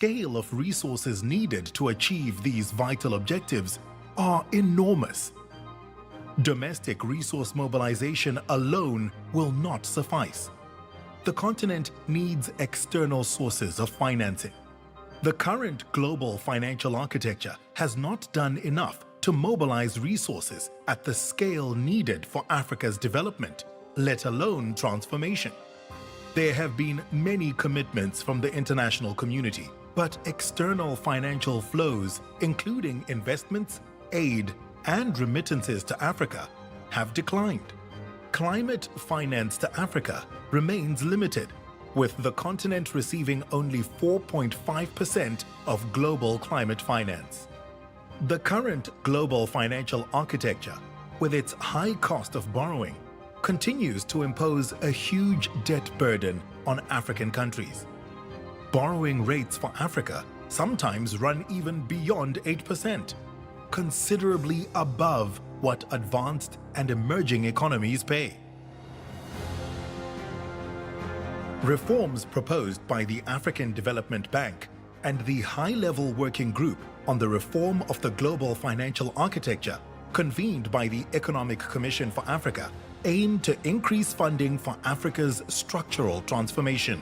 scale of resources needed to achieve these vital objectives are enormous. Domestic resource mobilization alone will not suffice. The continent needs external sources of financing. The current global financial architecture has not done enough to mobilize resources at the scale needed for Africa's development, let alone transformation. There have been many commitments from the international community, but external financial flows, including investments, aid, and remittances to Africa, have declined. Climate finance to Africa remains limited, with the continent receiving only 4.5% of global climate finance. The current global financial architecture, with its high cost of borrowing, continues to impose a huge debt burden on African countries. Borrowing rates for Africa sometimes run even beyond 8%, considerably above what advanced and emerging economies pay. Reforms proposed by the African Development Bank and the High-Level Working Group on the Reform of the Global Financial Architecture, convened by the Economic Commission for Africa, aim to increase funding for Africa's structural transformation.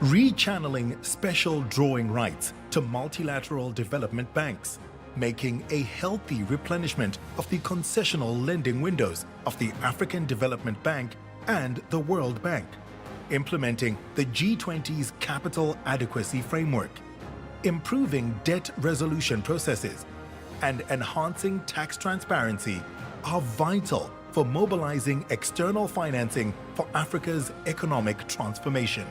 Rechanneling special drawing rights to multilateral development banks, making a healthy replenishment of the concessional lending windows of the African Development Bank and the World Bank, implementing the G20's capital adequacy framework, improving debt resolution processes, and enhancing tax transparency are vital for mobilizing external financing for Africa's economic transformation.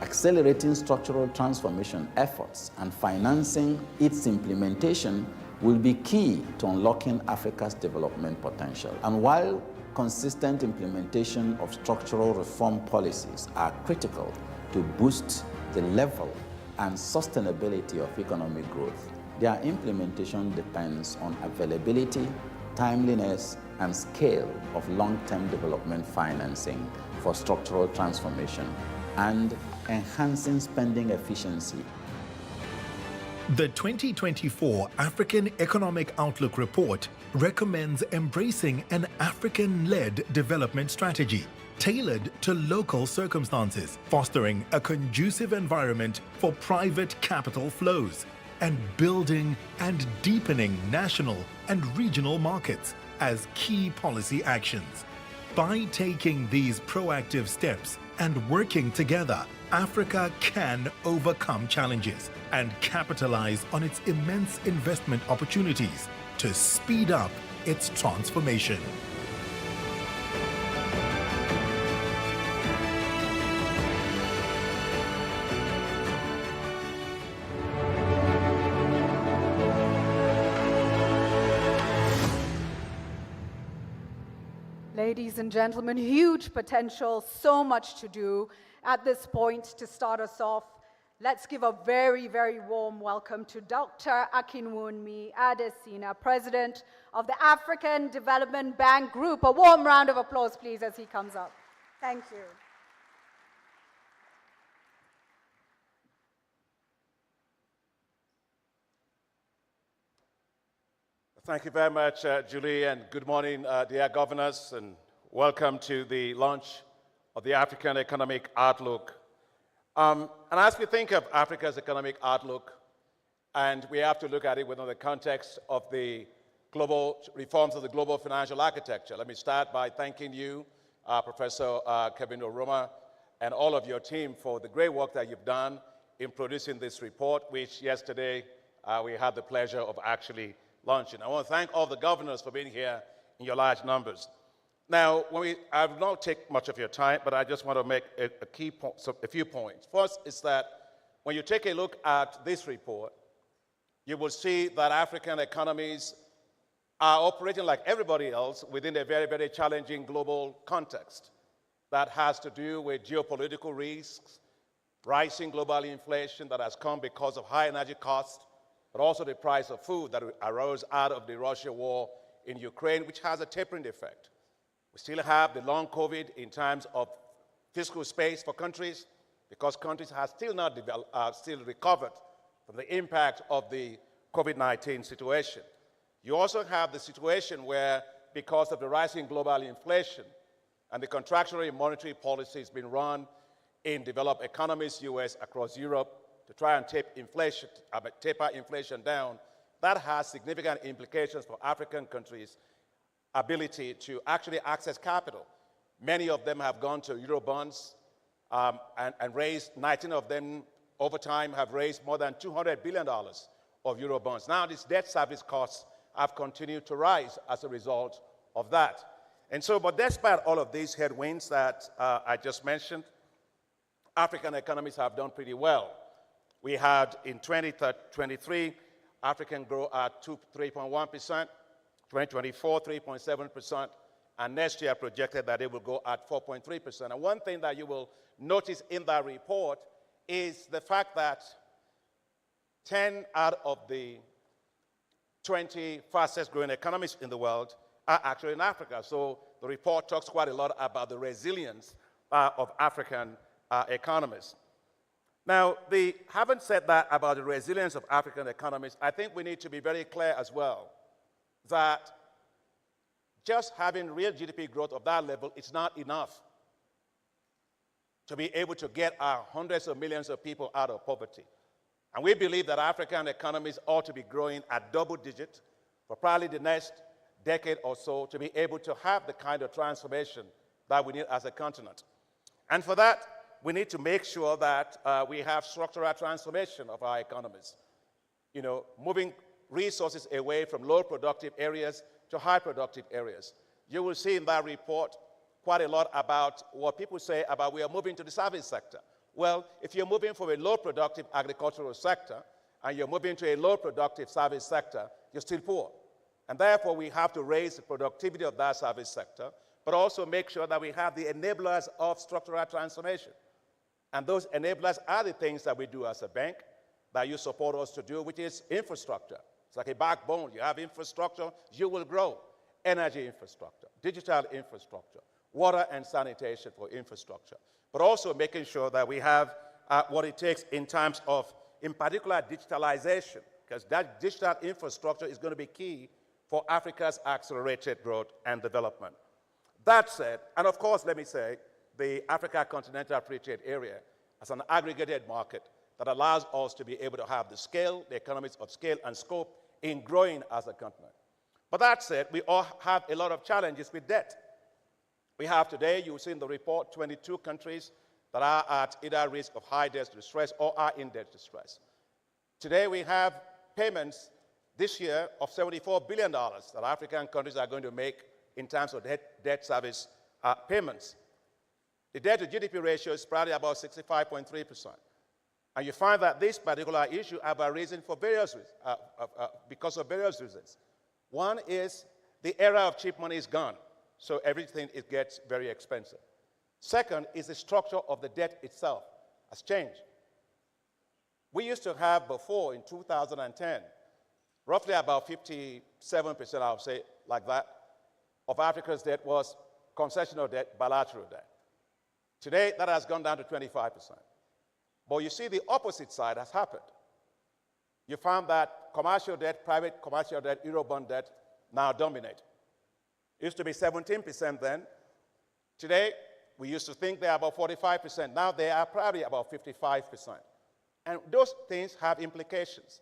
Accelerating structural transformation efforts and financing its implementation will be key to unlocking Africa's development potential. And while consistent implementation of structural reform policies are critical to boost the level and sustainability of economic growth, their implementation depends on availability, timeliness, and scale of long-term development financing for structural transformation and enhancing spending efficiency. The 2024 African Economic Outlook Report recommends embracing an African-led development strategy tailored to local circumstances, fostering a conducive environment for private capital flows, and building and deepening national and regional markets as key policy actions. By taking these proactive steps and working together, Africa can overcome challenges and capitalize on its immense investment opportunities to speed up its transformation. Ladies and gentlemen, huge potential, so much to do. At this point, to start us off, let's give a very, very warm welcome to Dr. Akinwunmi Adesina, President of the African Development Bank Group. A warm round of applause, please, as he comes up. Thank you. Thank you very much, Julie, and good morning, dear governors, and welcome to the launch of the African Economic Outlook. And as we think of Africa's economic outlook, and we have to look at it within the context of the global reforms of the global financial architecture, let me start by thanking you, Professor Kevin Oroma, and all of your team for the great work that you've done in producing this report, which yesterday we had the pleasure of actually launching. I want to thank all the governors for being here in your large numbers. Now, I will not take much of your time, but I just want to make a few points. First is that when you take a look at this report, you will see that African economies are operating like everybody else within a very, very challenging global context that has to do with geopolitical risks, rising global inflation that has come because of high energy costs, but also the price of food that arose out of the Russia war in Ukraine, which has a tapering effect. We still have the long COVID in terms of fiscal space for countries, because countries have still not still recovered from the impact of the COVID-19 situation. You also have the situation where, because of the rising global inflation and the contractionary monetary policies being run in developed economies, US, across Europe, to try and taper inflation down, that has significant implications for African countries' ability to actually access capital. Many of them have gone to Eurobonds and raised, 19 of them over time have raised more than $200 billion of Eurobonds. Now, these debt service costs have continued to rise as a result of that. And so, but despite all of these headwinds that I just mentioned, African economies have done pretty well. We had in 2023, African growth at 3.1%, 2024, 3.7%, and next year projected that it will go at 4.3%. And one thing that you will notice in that report is the fact that 10 out of the 20 fastest growing economies in the world are actually in Africa. So the report talks quite a lot about the resilience of African economies. Now, having said that about the resilience of African economies, I think we need to be very clear as well that just having real GDP growth of that level is not enough to be able to get our hundreds of millions of people out of poverty. And we believe that African economies ought to be growing at double digit for probably the next decade or so to be able to have the kind of transformation that we need as a continent. And for that, we need to make sure that we have structural transformation of our economies. You know, moving resources away from low productive areas to high productive areas. You will see in that report quite a lot about what people say about we are moving to the service sector. Well, if you're moving from a low productive agricultural sector and you're moving to a low productive service sector, you're still poor. And therefore, we have to raise the productivity of that service sector, but also make sure that we have the enablers of structural transformation. And those enablers are the things that we do as a bank that you support us to do, which is infrastructure. It's like a backbone. You have infrastructure, you will grow. Energy infrastructure, digital infrastructure, water and sanitation for infrastructure, but also making sure that we have what it takes in terms of, in particular, digitalization, because that digital infrastructure is going to be key for Africa's accelerated growth and development. That said, and of course, let me say, the Africa Continental Free Trade Area as an aggregated market that allows us to be able to have the scale, the economies of scale and scope in growing as a continent. But that said, we all have a lot of challenges with debt. We have today, you'll see in the report, 22 countries that are at either risk of high debt distress or are in debt distress. Today, we have payments this year of $74 billion that African countries are going to make in terms of debt service payments. The debt to GDP ratio is probably about 65.3%. And you find that this particular issue have arisen for various reasons, because of various reasons. One is the era of cheap money is gone, so everything it gets very expensive. Second is the structure of the debt itself has changed. We used to have before, in 2010, roughly about 57%, I would say, like that, of Africa's debt was concessional debt, bilateral debt. Today, that has gone down to 25%. But you see the opposite side has happened. You found that commercial debt, private commercial debt, Eurobond debt now dominate. It used to be 17% then. Today, we used to think they are about 45%. Now they are probably about 55%. And those things have implications.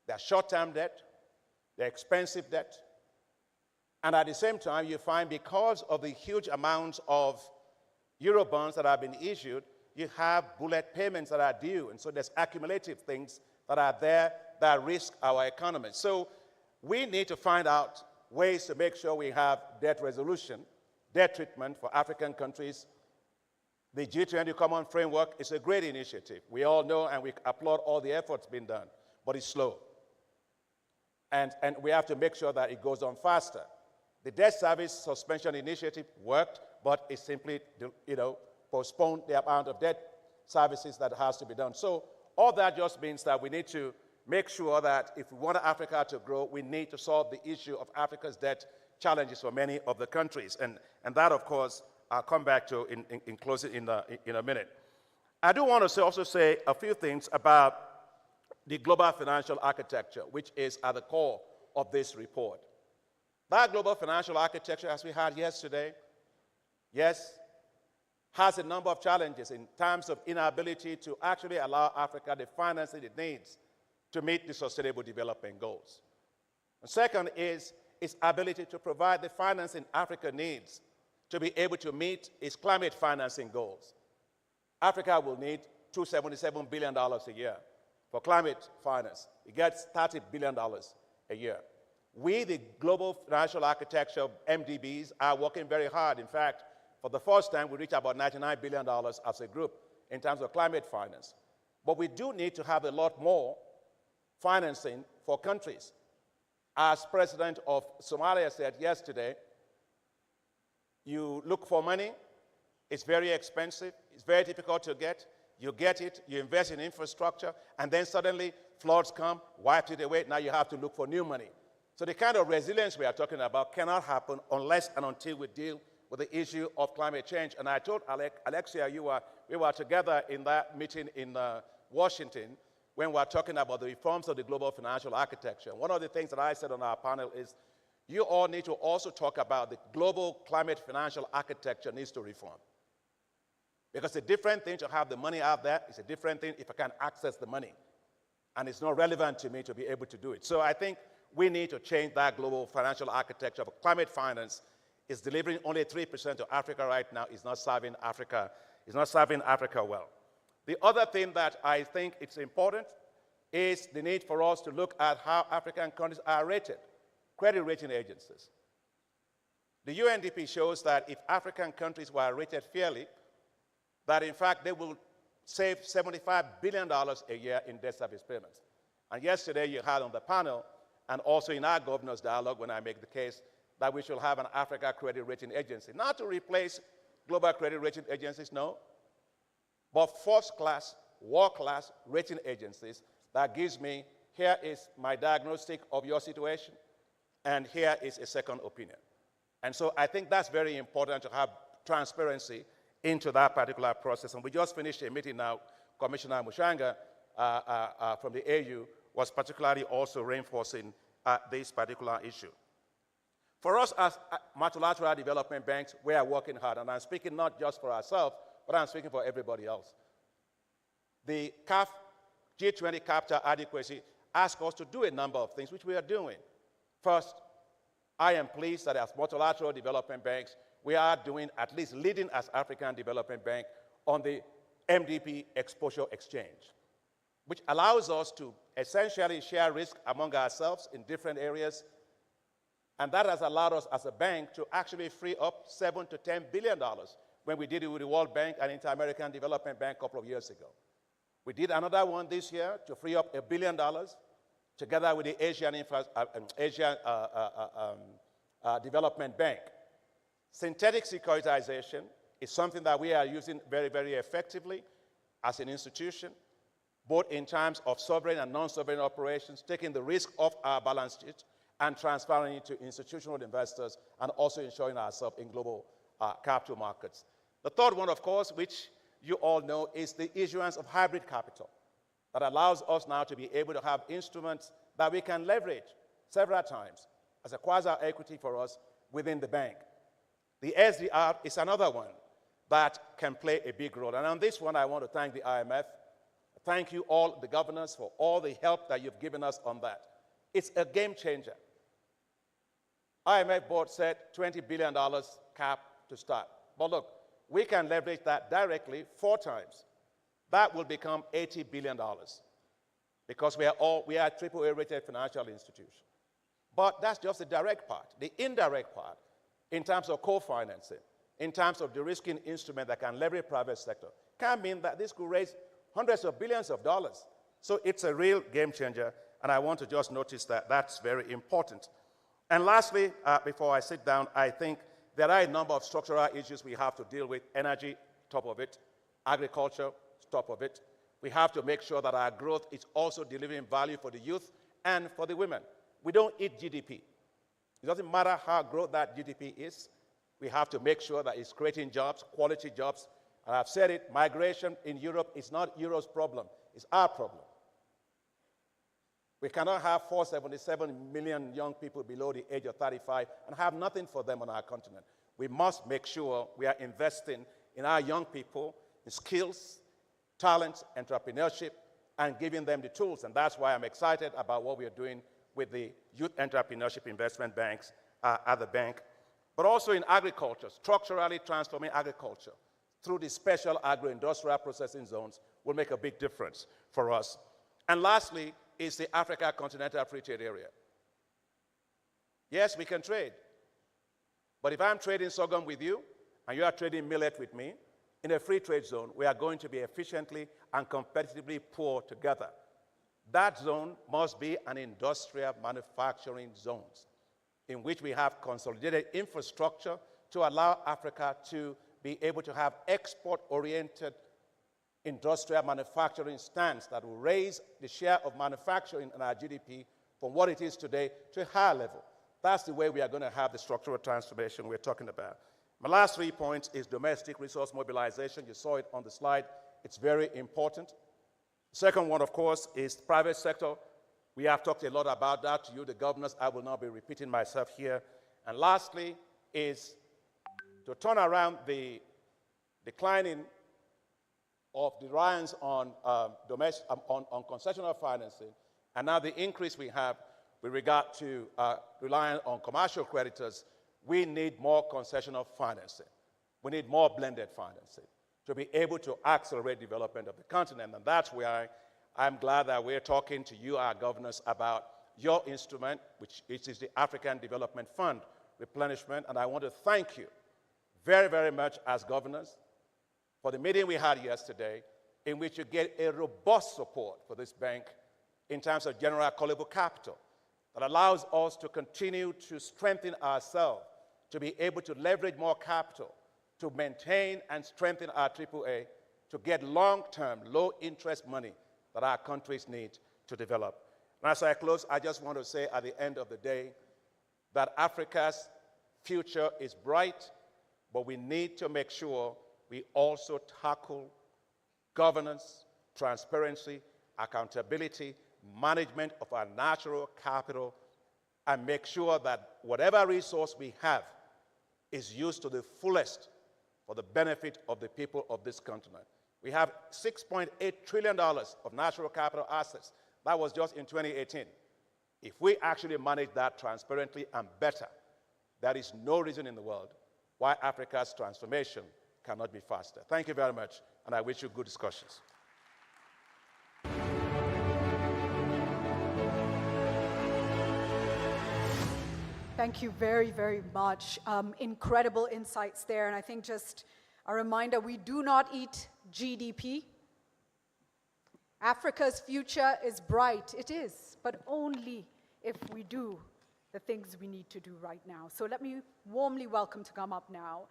They're short-term debt, they're expensive debt, and at the same time, you find because of the huge amounts of Eurobonds that have been issued, you have bullet payments that are due, and so there's accumulative things that are there that risk our economy. So we need to find out ways to make sure we have debt resolution, debt treatment for African countries. The G20 Common Framework is a great initiative. We all know and we applaud all the efforts being done, but it's slow. And we have to make sure that it goes on faster. The debt service suspension initiative worked, but it simply, postponed the amount of debt services that has to be done. So all that just means that we need to make sure that if we want Africa to grow, we need to solve the issue of Africa's debt challenges for many of the countries. And that, of course, I'll come back to in closing in a minute. I do want to also say a few things about the global financial architecture, which is at the core of this report. That global financial architecture, as we had yesterday, yes, has a number of challenges in terms of inability to actually allow Africa the financing it needs to meet the Sustainable Development Goals. And second is its ability to provide the financing Africa needs to be able to meet its climate financing goals. Africa will need $277 billion a year for climate finance. It gets $30 billion a year. We, the global financial architecture MDBs, are working very hard. In fact, for the first time, we reached about $99 billion as a group in terms of climate finance. But we do need to have a lot more financing for countries. As President of Somalia said yesterday, you look for money, it's very expensive, it's very difficult to get, you get it, you invest in infrastructure, and then suddenly floods come, wipe it away, now you have to look for new money. So the kind of resilience we are talking about cannot happen unless and until we deal with the issue of climate change. And I told Alexia, we were together in that meeting in Washington when we were talking about the reforms of the global financial architecture. One of the things that I said on our panel is, you all need to also talk about the global climate financial architecture needs to reform. Because it's a different thing to have the money out there, it's a different thing if I can access the money. And it's not relevant to me to be able to do it. So I think we need to change that global financial architecture of climate finance. Is delivering only 3% to Africa right now, is not serving Africa well. The other thing that I think it's important is the need for us to look at how African countries are rated, credit rating agencies. The UNDP shows that if African countries were rated fairly, that in fact they will save $75 billion a year in debt service payments. And yesterday you had on the panel, and also in our governor's dialogue when I make the case, that we should have an Africa credit rating agency. Not to replace global credit rating agencies, no, but first-class, world-class rating agencies that gives me, here is my diagnostic of your situation, and here is a second opinion. And so I think that's very important to have transparency into that particular process. And we just finished a meeting now, Commissioner Mushanga from the AU was particularly also reinforcing this particular issue. For us as multilateral development banks, we are working hard, and I'm speaking not just for ourselves, but I'm speaking for everybody else. The G20 capital adequacy asks us to do a number of things, which we are doing. First, I am pleased that as multilateral development banks, we are doing, at least leading as African Development Bank, on the MDP exposure exchange, which allows us to essentially share risk among ourselves in different areas. And that has allowed us as a bank to actually free up $7 to $10 billion when we did it with the World Bank and Inter-American Development Bank a couple of years ago. We did another one this year to free up $1 billion together with the Asian Development Bank. Synthetic securitization is something that we are using very, very effectively as an institution, both in terms of sovereign and non-sovereign operations, taking the risk off our balance sheet and transferring it to institutional investors, and also ensuring ourselves in global capital markets. The third one, of course, which you all know, is the issuance of hybrid capital that allows us now to be able to have instruments that we can leverage several times as a quasi-equity for us within the bank. The SDR is another one that can play a big role. And on this one, I want to thank the IMF. Thank you all, the governors, for all the help that you've given us on that. It's a game changer. IMF board said $20 billion cap to start. But look, we can leverage that directly 4 times. That will become $80 billion because we are AAA rated financial institutions. But that's just the direct part. The indirect part, in terms of co-financing, in terms of de-risking instrument that can leverage private sector, can mean that this could raise hundreds of billions of dollars. So it's a real game changer, and I want to just notice that that's very important. And lastly, before I sit down, I think there are a number of structural issues we have to deal with. Energy, top of it. Agriculture, top of it. We have to make sure that our growth is also delivering value for the youth and for the women. We don't eat GDP. It doesn't matter how great that GDP is. We have to make sure that it's creating jobs, quality jobs, And I've said it, migration in Europe is not Europe's problem, it's our problem. We cannot have 477 million young people below the age of 35 and have nothing for them on our continent. We must make sure we are investing in our young people, in skills, talents, entrepreneurship, and giving them the tools. And that's why I'm excited about what we are doing with the Youth Entrepreneurship Investment Banks at the bank. But also in agriculture, structurally transforming agriculture through the special agro-industrial processing zones will make a big difference for us. And lastly is the Africa Continental Free Trade Area. Yes, we can trade. But if I'm trading sorghum with you and you are trading millet with me, in a free trade zone, we are going to be efficiently and competitively poor together. That zone must be an industrial manufacturing zone in which we have consolidated infrastructure to allow Africa to be able to have export-oriented industrial manufacturing stance that will raise the share of manufacturing in our GDP from what it is today to a higher level. That's the way we are going to have the structural transformation we're talking about. My last 3 points is domestic resource mobilization. You saw it on the slide. It's very important. Second one, of course, is private sector. We have talked a lot about that to you, the governors. I will not be repeating myself here. And lastly is to turn around the declining of the reliance on concessional financing, and now the increase we have with regard to relying on commercial creditors. We need more concessional financing. We need more blended financing to be able to accelerate development of the continent. And that's why I'm glad that we're talking to you, our governors, about your instrument, which is the African Development Fund replenishment. And I want to thank you very, very much as governors for the meeting we had yesterday, in which you get a robust support for this bank in terms of general callable capital that allows us to continue to strengthen ourselves, to be able to leverage more capital, to maintain and strengthen our AAA, to get long-term, low-interest money that our countries need to develop. And as I close, I just want to say at the end of the day that Africa's future is bright, but we need to make sure we also tackle governance, transparency, accountability, management of our natural capital, and make sure that whatever resource we have is used to the fullest for the benefit of the people of this continent. We have $6.8 trillion of natural capital assets. That was just in 2018. If we actually manage that transparently and better, there is no reason in the world why Africa's transformation cannot be faster. Thank you very much, and I wish you good discussions. Thank you very, very much. Incredible insights there. And I think just a reminder, we do not eat GDP. Africa's future is bright. It is, but only if we do the things we need to do right now. So let me warmly welcome to come up now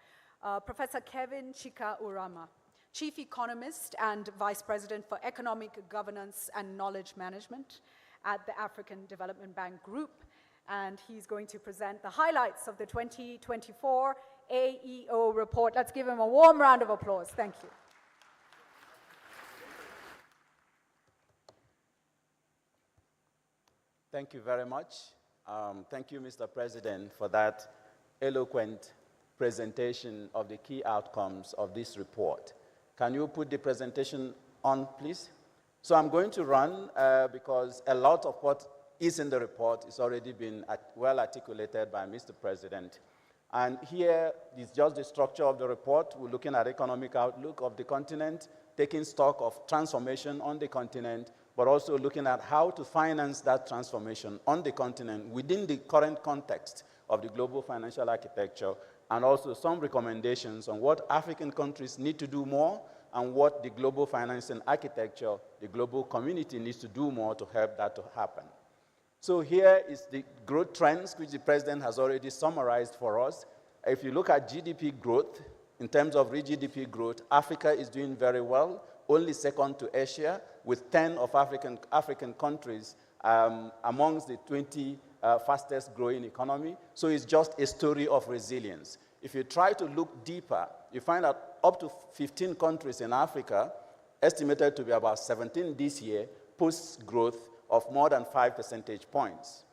Professor Kevin Chika-Urama, Chief Economist and Vice President for Economic Governance and Knowledge Management at the African Development Bank Group. And he's going to present the highlights of the 2024 AEO report. Let's give him a warm round of applause. Thank you. Thank you very much. Thank you, Mr. President, for that eloquent presentation of the key outcomes of this report. Can you put the presentation on, please? So I'm going to run because a lot of what is in the report is already been well articulated by Mr. President. And here is just the structure of the report. We're looking at economic outlook of the continent, taking stock of transformation on the continent, but also looking at how to finance that transformation on the continent within the current context of the global financial architecture, and also some recommendations on what African countries need to do more and what the global financing architecture, the global community needs to do more to help that to happen. So here is the growth trends, which the President has already summarized for us. If you look at GDP growth, in terms of real GDP growth, Africa is doing very well, only second to Asia, with 10 of African countries amongst the 20 fastest growing economy. So it's just a story of resilience. If you try to look deeper, you find that up to 15 countries in Africa, estimated to be about 17 this year, post growth of more than 5 percentage points.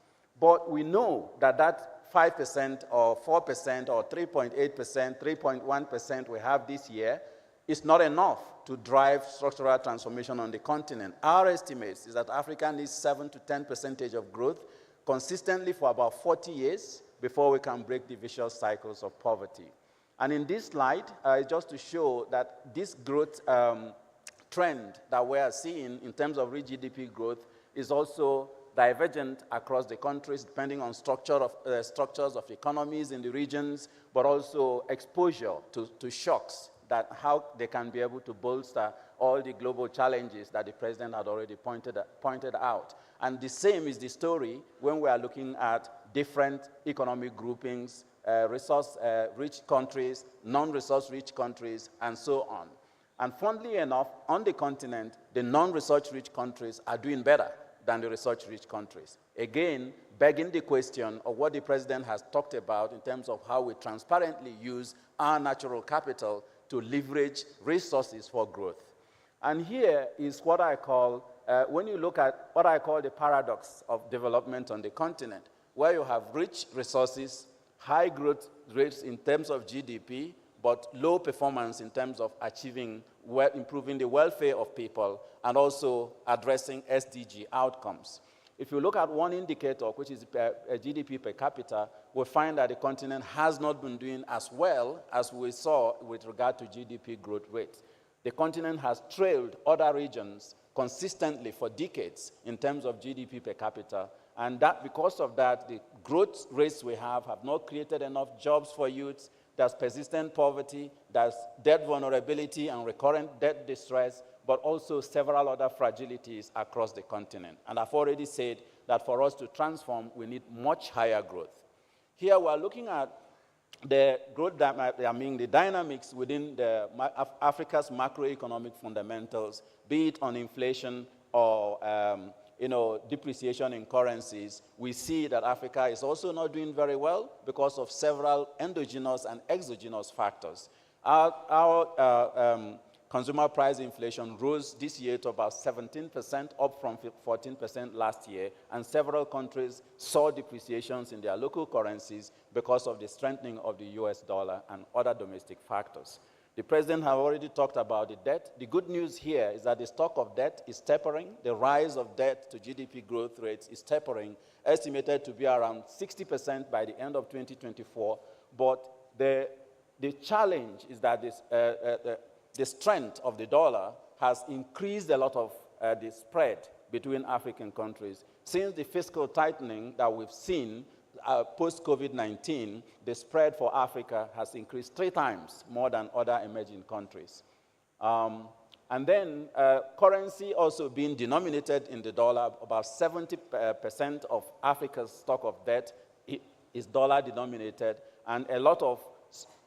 But we know that that 5% or 4% or 3.8%, 3.1% we have this year is not enough to drive structural transformation on the continent. Our estimate is that Africa needs 7 to 10% of growth consistently for about 40 years before we can break the vicious cycles of poverty. And in this slide, just to show that this growth trend that we are seeing in terms of real GDP growth is also divergent across the countries depending on structures of economies in the regions, but also exposure to shocks, that how they can be able to bolster all the global challenges that the president had already pointed out. And the same is the story when we are looking at different economic groupings, resource-rich countries, non-resource-rich countries, and so on. And funnily enough, on the continent, the non-resource-rich countries are doing better than the resource-rich countries. Again, begging the question of what the president has talked about in terms of how we transparently use our natural capital to leverage resources for growth. And here is what I call, when you look at what I call the paradox of development on the continent, where you have rich resources, high growth rates in terms of GDP, but low performance in terms of achieving, improving the welfare of people, and also addressing SDG outcomes. If you look at one indicator, which is GDP per capita, we'll find that the continent has not been doing as well as we saw with regard to GDP growth rate. The continent has trailed other regions consistently for decades in terms of GDP per capita, and that because of that, the growth rates we have not created enough jobs for youths. There's persistent poverty, there's debt vulnerability and recurrent debt distress, but also several other fragilities across the continent. And I've already said that for us to transform, we need much higher growth. Here we're looking at the growth, the dynamics within Africa's macroeconomic fundamentals, be it on inflation or depreciation in currencies. We see that Africa is also not doing very well because of several endogenous and exogenous factors. Our consumer price inflation rose this year to about 17%, up from 14% last year, and several countries saw depreciations in their local currencies because of the strengthening of the US dollar and other domestic factors. The president has already talked about the debt. The good news here is that the stock of debt is tapering. The rise of debt to GDP growth rates is tapering, estimated to be around 60% by the end of 2024. But the challenge is that the strength of the dollar has increased a lot of the spread between African countries. Since the fiscal tightening that we've seen post-COVID-19, the spread for Africa has increased 3 times more than other emerging countries. And then currency also being denominated in the dollar, about 70% of Africa's stock of debt is dollar denominated, and a lot of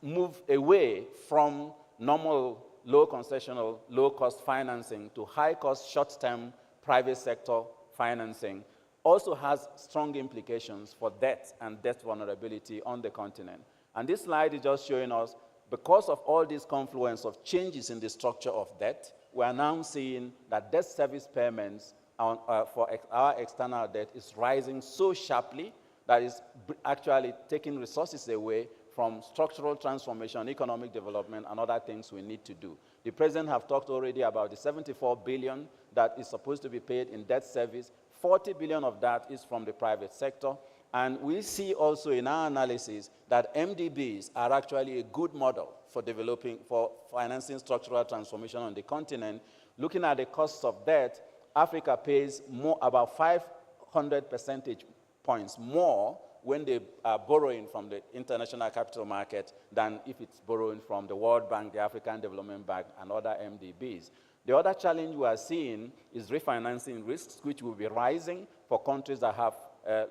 move away from normal low concessional, low-cost financing to high-cost, short-term private sector financing also has strong implications for debt and debt vulnerability on the continent. And this slide is just showing us, because of all this confluence of changes in the structure of debt, we are now seeing that debt service payments for our external debt is rising so sharply that it's actually taking resources away from structural transformation, economic development, and other things we need to do. The president have talked already about the 74 billion that is supposed to be paid in debt service. 40 billion of that is from the private sector. And we see also in our analysis that MDBs are actually a good model for financing structural transformation on the continent. Looking at the costs of debt, Africa pays about 500 percentage points more when they are borrowing from the international capital market than if it's borrowing from the World Bank, the African Development Bank, and other MDBs. The other challenge we are seeing is refinancing risks, which will be rising for countries that have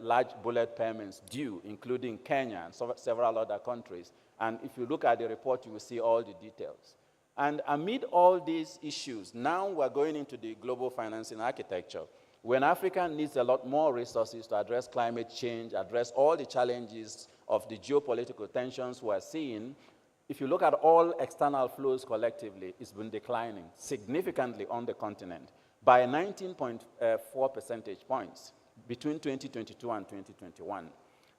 large bullet payments due, including Kenya and several other countries. And if you look at the report, you will see all the details. And amid all these issues, now we're going into the global financing architecture. When Africa needs a lot more resources to address climate change, address all the challenges of the geopolitical tensions we're seeing, if you look at all external flows collectively, it's been declining significantly on the continent by 19.4 percentage points between 2022 and 2021.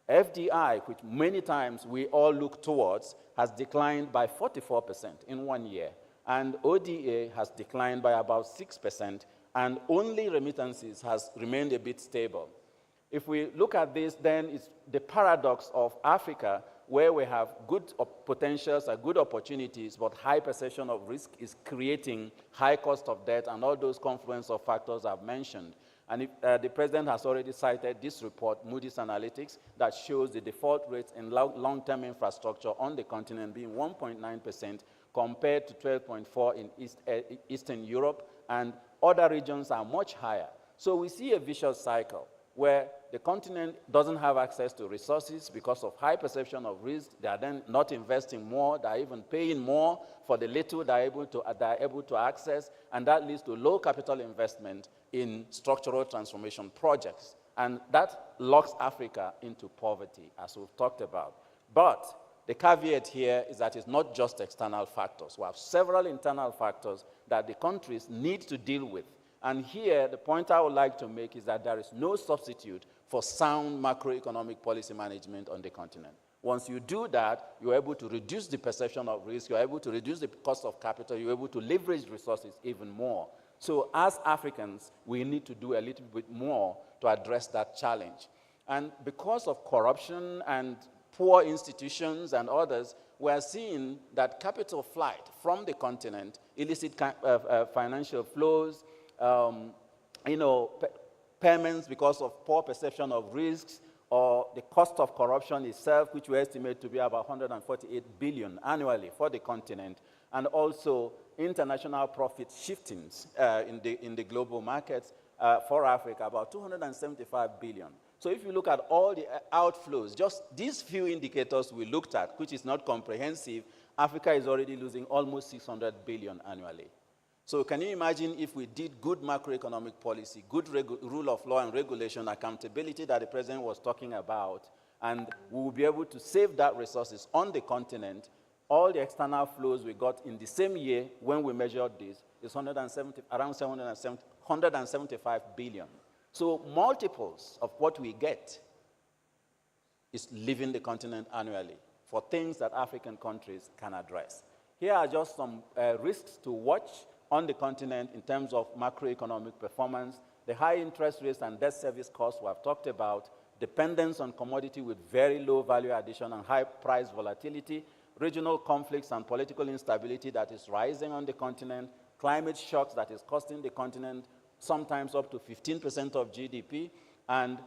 FDI, which many times we all look towards, has declined by 44% in 1 year, and ODA has declined by about 6%, and only remittances has remained a bit stable. If we look at this, then it's the paradox of Africa, where we have good potentials and good opportunities, but high perception of risk is creating high cost of debt and all those confluence of factors I've mentioned. And the president has already cited this report, Moody's Analytics, that shows the default rates in long-term infrastructure on the continent being 1.9% compared to 12.4% in Eastern Europe, and other regions are much higher. So we see a vicious cycle where the continent doesn't have access to resources because of high perception of risk. They are then not investing more. They are even paying more for the little they are able to access, and that leads to low capital investment in structural transformation projects. And that locks Africa into poverty, as we've talked about. But the caveat here is that it's not just external factors. We have several internal factors that the countries need to deal with. And here, the point I would like to make is that there is no substitute for sound macroeconomic policy management on the continent. Once you do that, you're able to reduce the perception of risk, you're able to reduce the cost of capital, you're able to leverage resources even more. So as Africans, we need to do a little bit more to address that challenge. And because of corruption and poor institutions and others, we are seeing that capital flight from the continent, illicit financial flows, payments because of poor perception of risks, or the cost of corruption itself, which we estimate to be about 148 billion annually for the continent, and also international profit shiftings in the global markets for Africa, about 275 billion. So if you look at all the outflows, just these few indicators we looked at, which is not comprehensive, Africa is already losing almost 600 billion annually. So can you imagine if we did good macroeconomic policy, good rule of law and regulation, accountability that the president was talking about, and we will be able to save that resources on the continent. All the external flows we got in the same year when we measured this is around 175 billion. So multiples of what we get is leaving the continent annually for things that African countries can address. Here are just some risks to watch on the continent in terms of macroeconomic performance. The high interest rates and debt service costs we have talked about, dependence on commodity with very low value addition and high price volatility, regional conflicts and political instability that is rising on the continent, climate shocks that is costing the continent sometimes up to 15% of GDP, and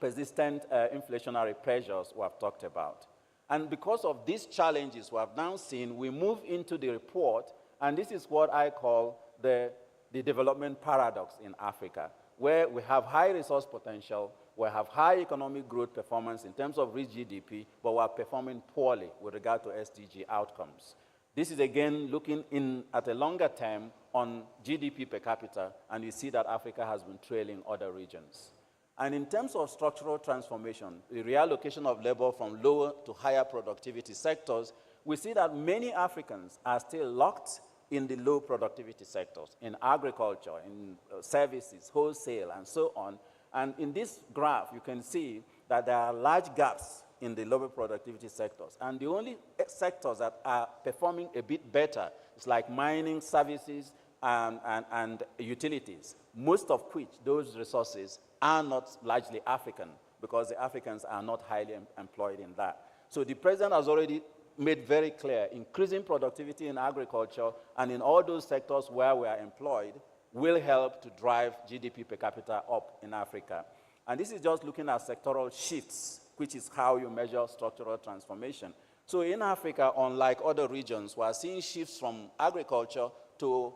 persistent inflationary pressures we have talked about. And because of these challenges we have now seen, we move into the report, and this is what I call the development paradox in Africa, where we have high resource potential, we have high economic growth performance in terms of real GDP, but we are performing poorly with regard to SDG outcomes. This is again looking in at a longer term on GDP per capita, and you see that Africa has been trailing other regions. And in terms of structural transformation, the reallocation of labor from lower to higher productivity sectors, we see that many Africans are still locked in the low productivity sectors, in agriculture, in services, wholesale, and so on. And in this graph, you can see that there are large gaps in the lower productivity sectors. And the only sectors that are performing a bit better is like mining, services, and utilities, most of which those resources are not largely African, because the Africans are not highly employed in that. So the president has already made very clear, increasing productivity in agriculture and in all those sectors where we are employed will help to drive GDP per capita up in Africa. And this is just looking at sectoral shifts, which is how you measure structural transformation. So in Africa, unlike other regions, we are seeing shifts from agriculture to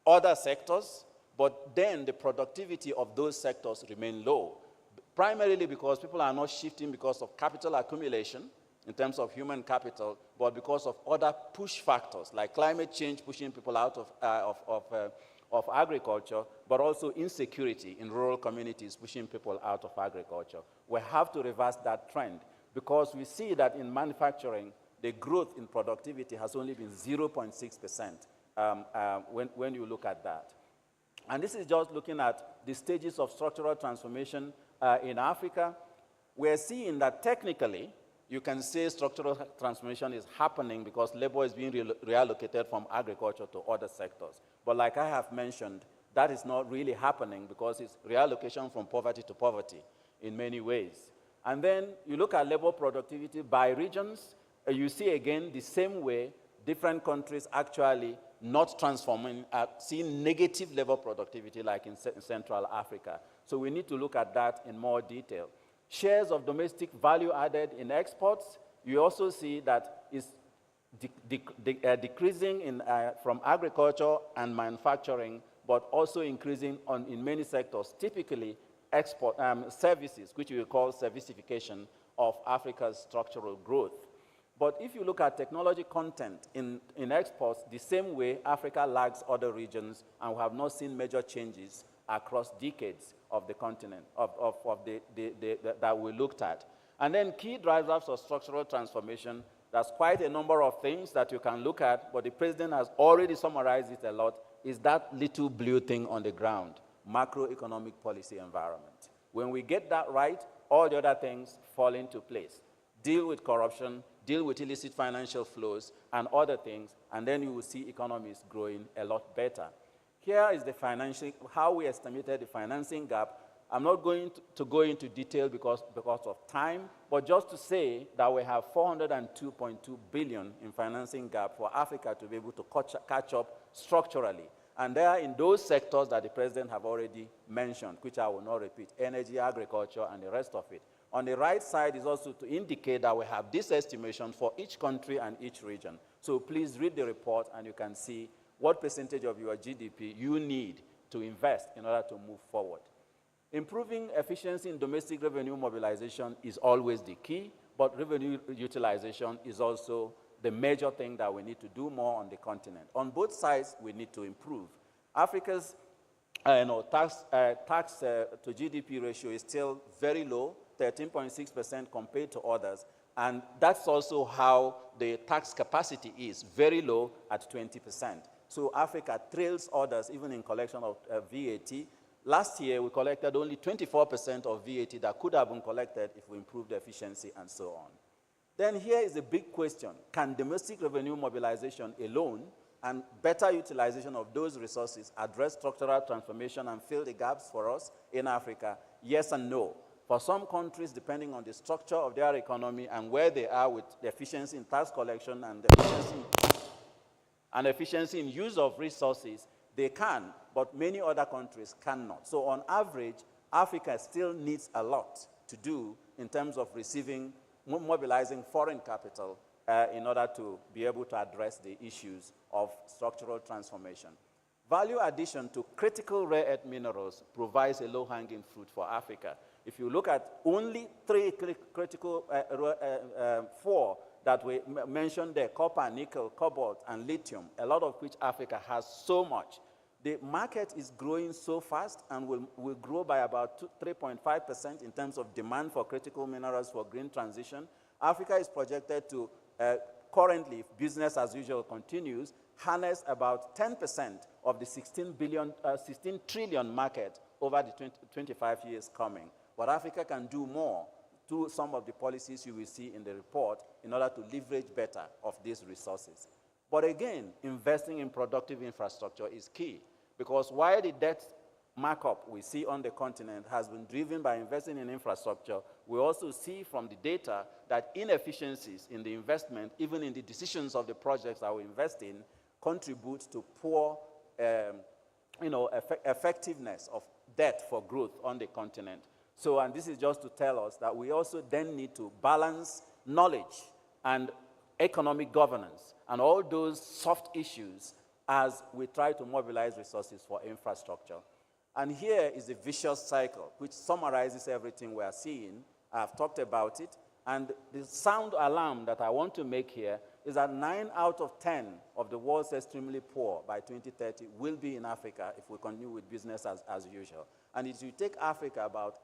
other sectors, but then the productivity of those sectors remain low, primarily because people are not shifting because of capital accumulation in terms of human capital, but because of other push factors like climate change pushing people out of agriculture, but also insecurity in rural communities, pushing people out of agriculture. We have to reverse that trend because we see that in manufacturing, the growth in productivity has only been 0.6% when you look at that. And this is just looking at the stages of structural transformation in Africa. We're seeing that technically, you can say structural transformation is happening because labor is being reallocated from agriculture to other sectors. But like I have mentioned, that is not really happening because it's reallocation from poverty to poverty in many ways. And then you look at labor productivity by regions, you see again the same way different countries actually not transforming, seeing negative labor productivity like in Central Africa. So we need to look at that in more detail. Shares of domestic value added in exports, you also see that is decreasing from agriculture and manufacturing, but also increasing in many sectors, typically export services, which we call servicification of Africa's structural growth. But if you look at technology content in exports, the same way Africa lags other regions, and we have not seen major changes across decades of the continent, that we looked at. And then key drivers of structural transformation, there's quite a number of things that you can look at, but the president has already summarized it a lot, is that little blue thing on the ground, macroeconomic policy environment. When we get that right, all the other things fall into place. Deal with corruption, deal with illicit financial flows, and other things, and then you will see economies growing a lot better. Here is the financing, how we estimated the financing gap. I'm not going to go into detail because of time, but just to say that we have 402.2 billion in financing gap for Africa to be able to catch up structurally. And they are in those sectors that the president have already mentioned, which I will not repeat, energy, agriculture, and the rest of it. On the right side is also to indicate that we have this estimation for each country and each region. So please read the report and you can see what percentage of your GDP you need to invest in order to move forward. Improving efficiency in domestic revenue mobilization is always the key, but revenue utilization is also the major thing that we need to do more on the continent. On both sides, we need to improve. Africa's tax to GDP ratio is still very low, 13.6% compared to others, and that's also how the tax capacity is, very low at 20%. So Africa trails others even in collection of VAT. Last year, we collected only 24% of VAT that could have been collected if we improved efficiency and so on. Then here is a big question. Can domestic revenue mobilization alone and better utilization of those resources address structural transformation and fill the gaps for us in Africa? Yes and no. For some countries, depending on the structure of their economy and where they are with the efficiency in tax collection and efficiency in use of resources, they can, but many other countries cannot. So on average, Africa still needs a lot to do in terms of mobilizing foreign capital in order to be able to address the issues of structural transformation. Value addition to critical rare earth minerals provides a low-hanging fruit for Africa. If you look at only four that we mentioned there, copper, nickel, cobalt, and lithium, a lot of which Africa has so much. The market is growing so fast and will grow by about 3.5% in terms of demand for critical minerals for green transition. Africa is projected to, currently, if business as usual continues, harness about 10% of the 16 trillion market over the 25 years coming. But Africa can do more to some of the policies you will see in the report in order to leverage better of these resources. But again, investing in productive infrastructure is key, because while the debt markup we see on the continent has been driven by investing in infrastructure, we also see from the data that inefficiencies in the investment, even in the decisions of the projects that we invest in, contribute to poor effectiveness of debt for growth on the continent. So, and this is just to tell us that we also then need to balance knowledge and economic governance and all those soft issues as we try to mobilize resources for infrastructure. And here is a vicious cycle which summarizes everything we are seeing. I've talked about it. And the sound alarm that I want to make here is that 9 out of 10 of the world's extremely poor by 2030 will be in Africa if we continue with business as usual. And it will take Africa about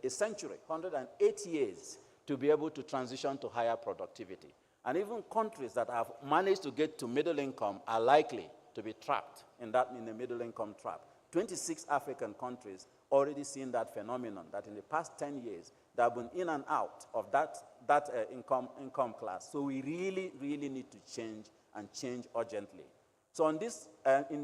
a century, 108 years, to be able to transition to higher productivity. And even countries that have managed to get to middle income are likely to be trapped in the middle income trap. 26 African countries already seen that phenomenon, that in the past 10 years, they have been in and out of that income class. So we really, really need to change, and change urgently. So in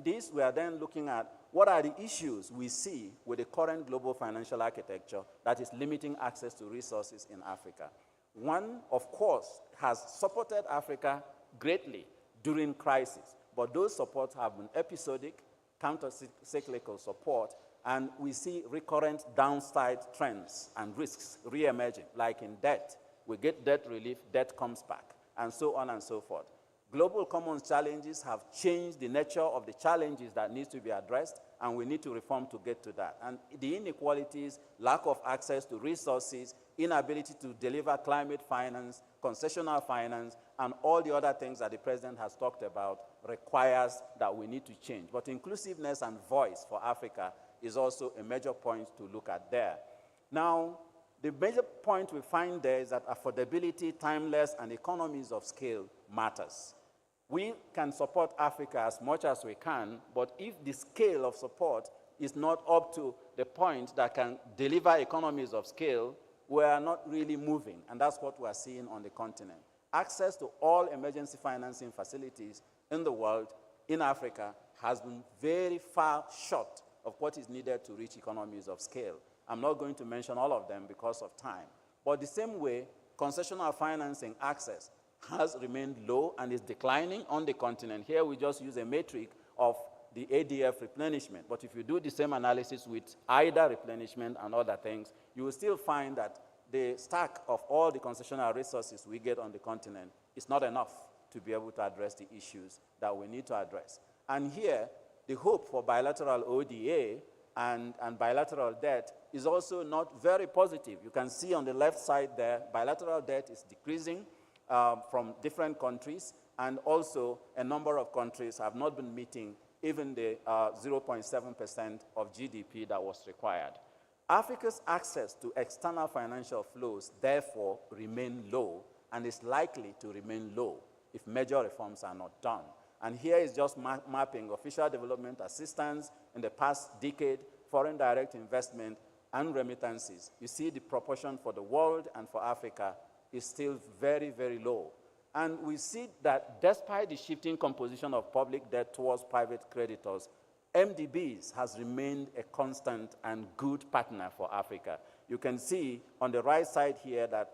this, we are then looking at what are the issues we see with the current global financial architecture that is limiting access to resources in Africa. One, of course, has supported Africa greatly during crisis, but those supports have been episodic, counter-cyclical support, and we see recurrent downside trends and risks re-emerging, like in debt. We get debt relief, debt comes back, and so on and so forth. Global commons challenges have changed the nature of the challenges that need to be addressed, and we need to reform to get to that. And the inequalities, lack of access to resources, inability to deliver climate finance, concessional finance, and all the other things that the president has talked about requires that we need to change. But inclusiveness and voice for Africa is also a major point to look at there. Now, the major point we find there is that affordability, timeless, and economies of scale matters. We can support Africa as much as we can, but if the scale of support is not up to the point that can deliver economies of scale, we are not really moving, and that's what we are seeing on the continent. Access to all emergency financing facilities in the world, in Africa, has been very far short of what is needed to reach economies of scale. I'm not going to mention all of them because of time. But the same way, concessional financing access has remained low and is declining on the continent. Here we just use a metric of the ADF replenishment. But if you do the same analysis with either replenishment and other things, you will still find that the stack of all the concessional resources we get on the continent is not enough to be able to address the issues that we need to address. And here, the hope for bilateral ODA and bilateral debt is also not very positive. You can see on the left side there, bilateral debt is decreasing from different countries, and also a number of countries have not been meeting even the 0.7% of GDP that was required. Africa's access to external financial flows, therefore, remain low, and is likely to remain low if major reforms are not done. And here is just mapping official development assistance in the past decade, foreign direct investment, and remittances. You see the proportion for the world and for Africa is still very, very low. And we see that despite the shifting composition of public debt towards private creditors, MDBs has remained a constant and good partner for Africa. You can see on the right side here that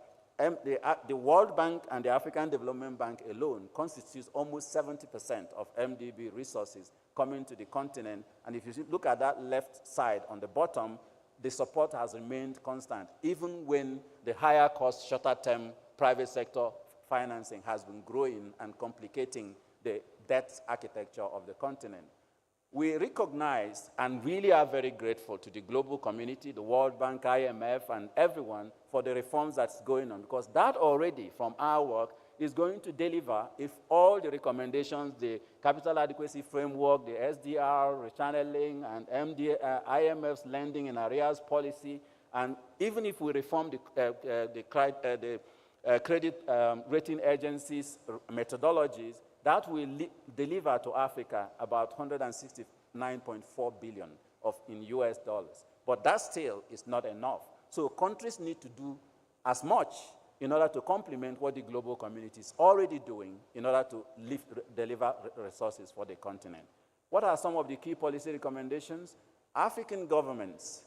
the World Bank and the African Development Bank alone constitutes almost 70% of MDB resources coming to the continent. And if you look at that left side on the bottom, the support has remained constant, even when the higher cost, shorter term private sector financing has been growing and complicating the debt architecture of the continent. We recognize and really are very grateful to the global community, the World Bank, IMF, and everyone for the reforms that's going on, because that already, from our work, is going to deliver if all the recommendations, the capital adequacy framework, the SDR, rechanneling, and IMF's lending in arrears policy, and even if we reform the credit rating agencies' methodologies, that will deliver to Africa about $169.4 billion in US dollars. But that still is not enough. So countries need to do as much in order to complement what the global community is already doing in order to deliver resources for the continent. What are some of the key policy recommendations? African governments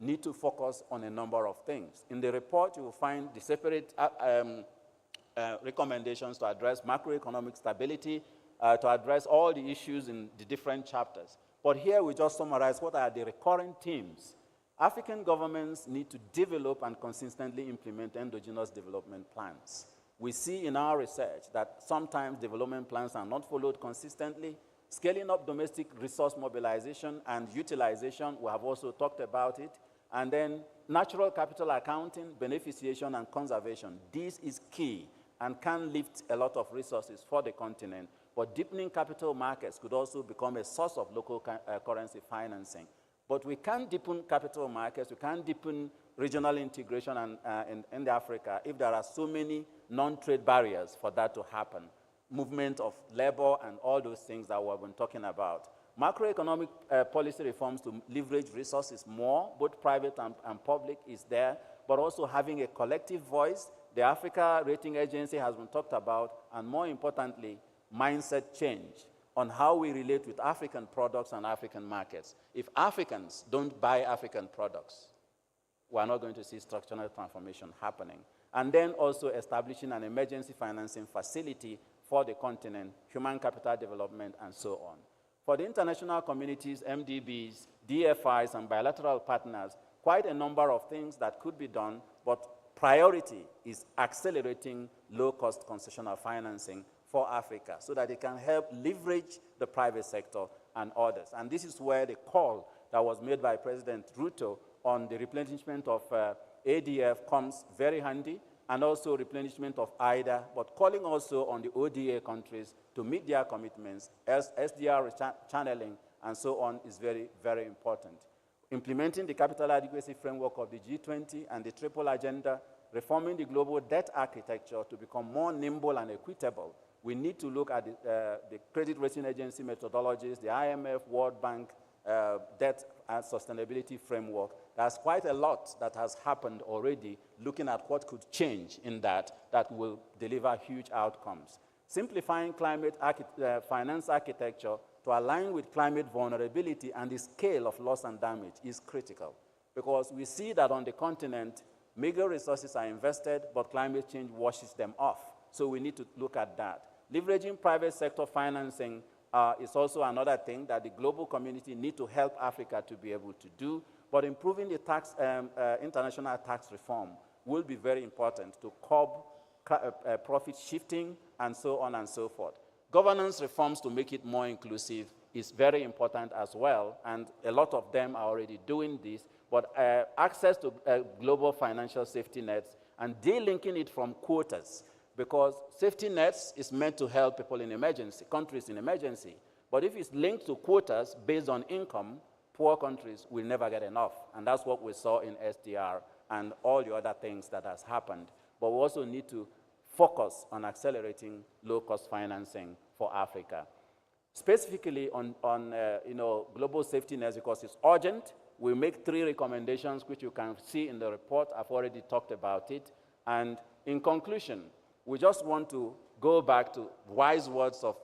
need to focus on a number of things. In the report, you will find the separate recommendations to address macroeconomic stability, to address all the issues in the different chapters. But here we just summarize what are the recurrent themes. African governments need to develop and consistently implement endogenous development plans. We see in our research that sometimes development plans are not followed consistently. Scaling up domestic resource mobilization and utilization, we have also talked about it. And then natural capital accounting, beneficiation, and conservation. This is key. and can lift a lot of resources for the continent, but deepening capital markets could also become a source of local currency financing. But we can't deepen capital markets, we can't deepen regional integration in Africa if there are so many non-trade barriers for that to happen. Movement of labor and all those things that we've been talking about. Macroeconomic policy reforms to leverage resources more, both private and public, is there, but also having a collective voice. The Africa Rating Agency has been talked about, and more importantly, mindset change on how we relate with African products and African markets. If Africans don't buy African products, we're not going to see structural transformation happening. And then also establishing an emergency financing facility for the continent, human capital development, and so on. For the international communities, MDBs, DFIs, and bilateral partners, quite a number of things that could be done, but priority is accelerating low-cost concessional financing for Africa so that it can help leverage the private sector and others. And this is where the call that was made by President Ruto on the replenishment of ADF comes very handy, and also replenishment of IDA, but calling also on the ODA countries to meet their commitments, as SDR channeling and so on is very, very important. Implementing the capital adequacy framework of the G20 and the triple agenda, reforming the global debt architecture to become more nimble and equitable. We need to look at the credit rating agency methodologies, the IMF, World Bank, debt and sustainability framework. There's quite a lot that has happened already, looking at what could change in that will deliver huge outcomes. Simplifying climate finance architecture to align with climate vulnerability and the scale of loss and damage is critical, because we see that on the continent, meager resources are invested, but climate change washes them off. So we need to look at that. Leveraging private sector financing is also another thing that the global community need to help Africa to be able to do, but improving the tax, international tax reform will be very important to curb profit shifting and so on and so forth. Governance reforms to make it more inclusive is very important as well, and a lot of them are already doing this, but access to global financial safety nets and delinking it from quotas, because safety nets is meant to help people in emergency, countries in emergency. But if it's linked to quotas based on income, poor countries will never get enough. And that's what we saw in SDR and all the other things that has happened. But we also need to focus on accelerating low-cost financing for Africa. Specifically on global safety nets, because it's urgent, we make 3 recommendations, which you can see in the report. I've already talked about it. And in conclusion, we just want to go back to wise words of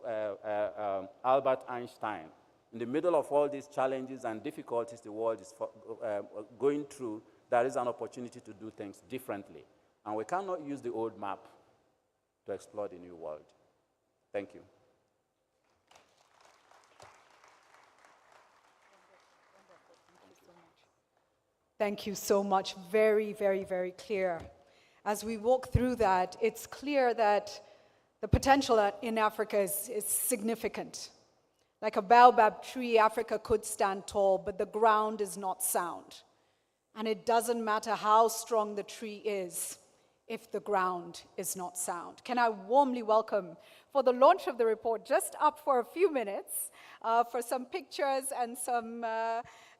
Albert Einstein. In the middle of all these challenges and difficulties the world is going through, there is an opportunity to do things differently. And we cannot use the old map to explore the new world. Thank you. Thank you so much. Very, very, very clear. As we walk through that, it's clear that the potential in Africa is significant. Like a baobab tree, Africa could stand tall, but the ground is not sound. And it doesn't matter how strong the tree is if the ground is not sound. Can I warmly welcome, for the launch of the report, just up for a few minutes, for some pictures and some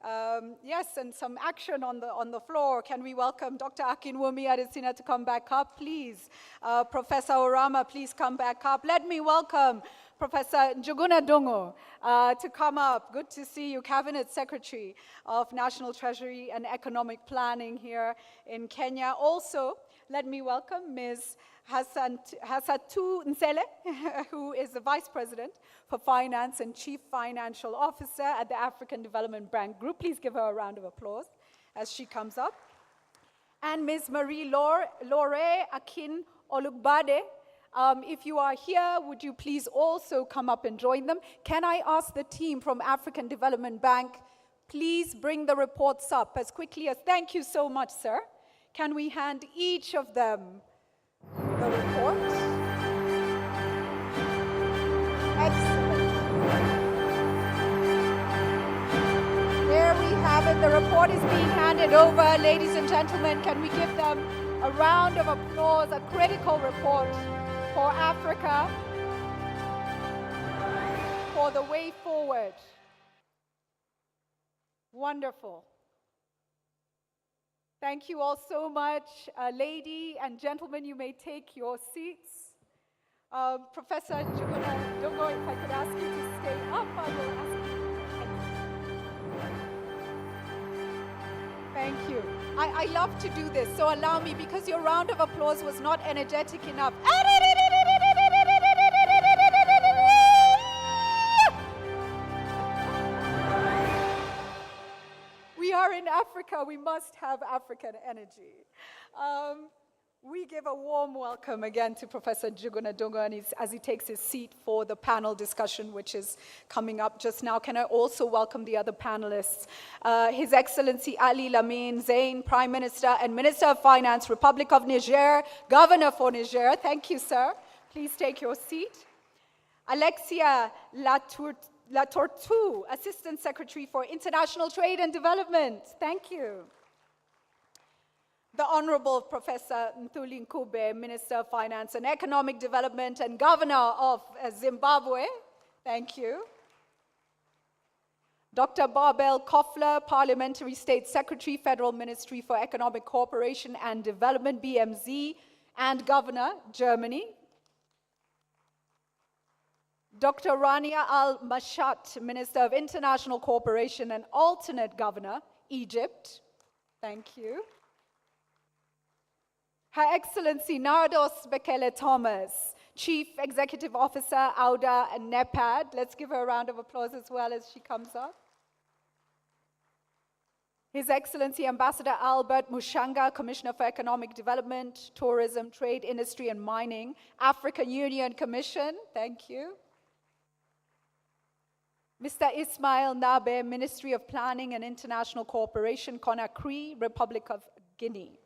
and some action on the floor. Can we welcome Dr. Akinwumi Adesina to come back up, please? Professor Orama, please come back up. Let me welcome Professor Njuguna Dungu to come up. Good to see you, Cabinet Secretary of National Treasury and Economic Planning here in Kenya. Also, let me welcome Ms. Hassatu Nsele, who is the Vice President for Finance and Chief Financial Officer at the African Development Bank Group. Please give her a round of applause as she comes up. And Ms. Marie-Laure Akin Olugbade, if you are here, would you please also come up and join them? Can I ask the team from African Development Bank, please bring the reports up as quickly as, thank you so much, sir. Can we hand each of them the report? Excellent. There we have it. The report is being handed over. Ladies and gentlemen, can we give them a round of applause, a critical report for Africa, for the way forward. Wonderful. Thank you all so much. Lady and gentlemen, you may take your seats. Professor Juguna Dongo, if I could ask you to stay up, I will ask you. Thank you. I love to do this, so allow me, because your round of applause was not energetic enough. We are in Africa, we must have African energy. We give a warm welcome again to Professor Juguna Dongo as he takes his seat for the panel discussion, which is coming up just now. Can I also welcome the other panelists? His Excellency Ali Lamine Zain, Prime Minister and Minister of Finance, Republic of Niger, Governor for Niger. Thank you, sir. Please take your seat. Alexia Latortu, Assistant Secretary for International Trade and Development. Thank you. The Honorable Professor Ntuli Nkube, Minister of Finance and Economic Development and Governor of Zimbabwe. Thank you. Dr. Barbel Koffler, Parliamentary State Secretary, Federal Ministry for Economic Cooperation and Development, BMZ, and Governor, Germany. Dr. Rania Al-Mashat, Minister of International Cooperation and alternate Governor, Egypt. Thank you. Her Excellency Nardos Bekele Thomas, Chief Executive Officer, AUDA and NEPAD. Let's give her a round of applause as well as she comes up. His Excellency Ambassador Albert Mushanga, Commissioner for Economic Development, Tourism, Trade, Industry and Mining, African Union Commission. Thank you. Mr. Ismail Nabe, Ministry of Planning and International Cooperation, Conakry, Republic of Guinea.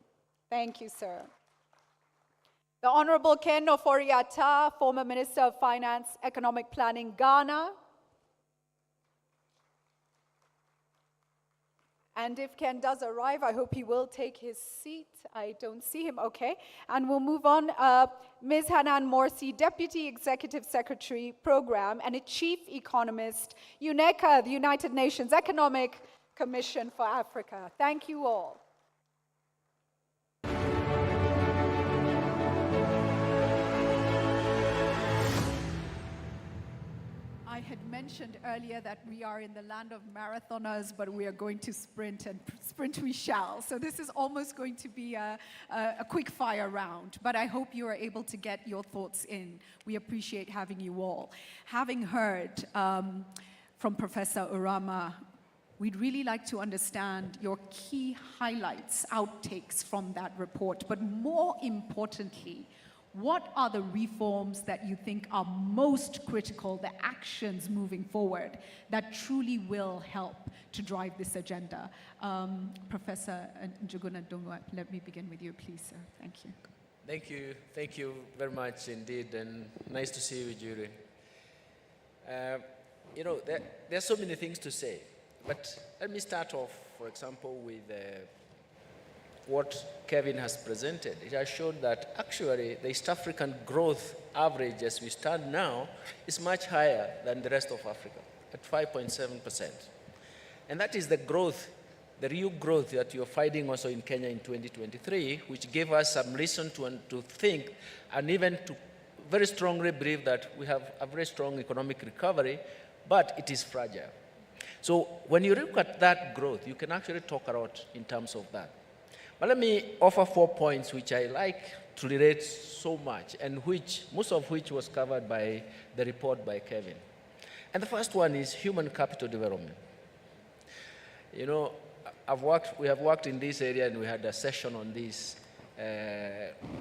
Thank you, sir. The Honorable Ken Ofori-Atta, former Minister of Finance, Economic Planning, Ghana. And if Ken does arrive, I hope he will take his seat. I don't see him, okay. And we'll move on. Ms. Hanan Morsi, Deputy Executive Secretary, Program, and a Chief Economist, UNECA, the United Nations Economic Commission for Africa. Thank you all. I had mentioned earlier that we are in the land of marathoners, but we are going to sprint, and sprint we shall. So this is almost going to be a quick fire round, but I hope you are able to get your thoughts in. We appreciate having you all. Having heard from Professor Urama, we'd really like to understand your key highlights, outtakes from that report, but more importantly, what are the reforms that you think are most critical, the actions moving forward that truly will help to drive this agenda? Professor Juguna Dongo, let me begin with you, please, sir. Thank you. Thank you. Thank you very much indeed, and nice to see you, Julie. You know, there are so many things to say, but let me start off, for example, with what Kevin has presented. It has shown that actually the East African growth average as we stand now is much higher than the rest of Africa at 5.7%. And that is the growth, the real growth that you're finding also in Kenya in 2023, which gave us some reason to think and even to very strongly believe that we have a very strong economic recovery, but it is fragile. So when you look at that growth, you can actually talk a lot in terms of that. But let me offer 4 points which I like to relate so much, and most of which was covered by the report by Kevin. And the first one is human capital development. You know, we have worked in this area, and we had a session on this.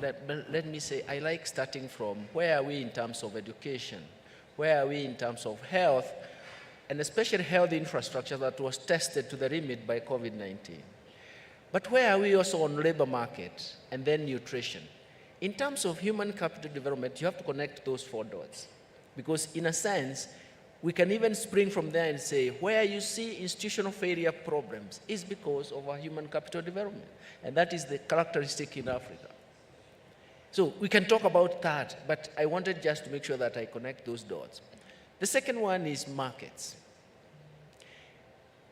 Let me say, I like starting from where are we in terms of education, where are we in terms of health, and especially health infrastructure that was tested to the limit by COVID-19. But where are we also on labor market and then nutrition? In terms of human capital development, you have to connect those 4 dots. Because in a sense, we can even spring from there and say, where you see institutional failure problems is because of our human capital development. And that is the characteristic in Africa. So we can talk about that, but I wanted just to make sure that I connect those dots. The second one is markets.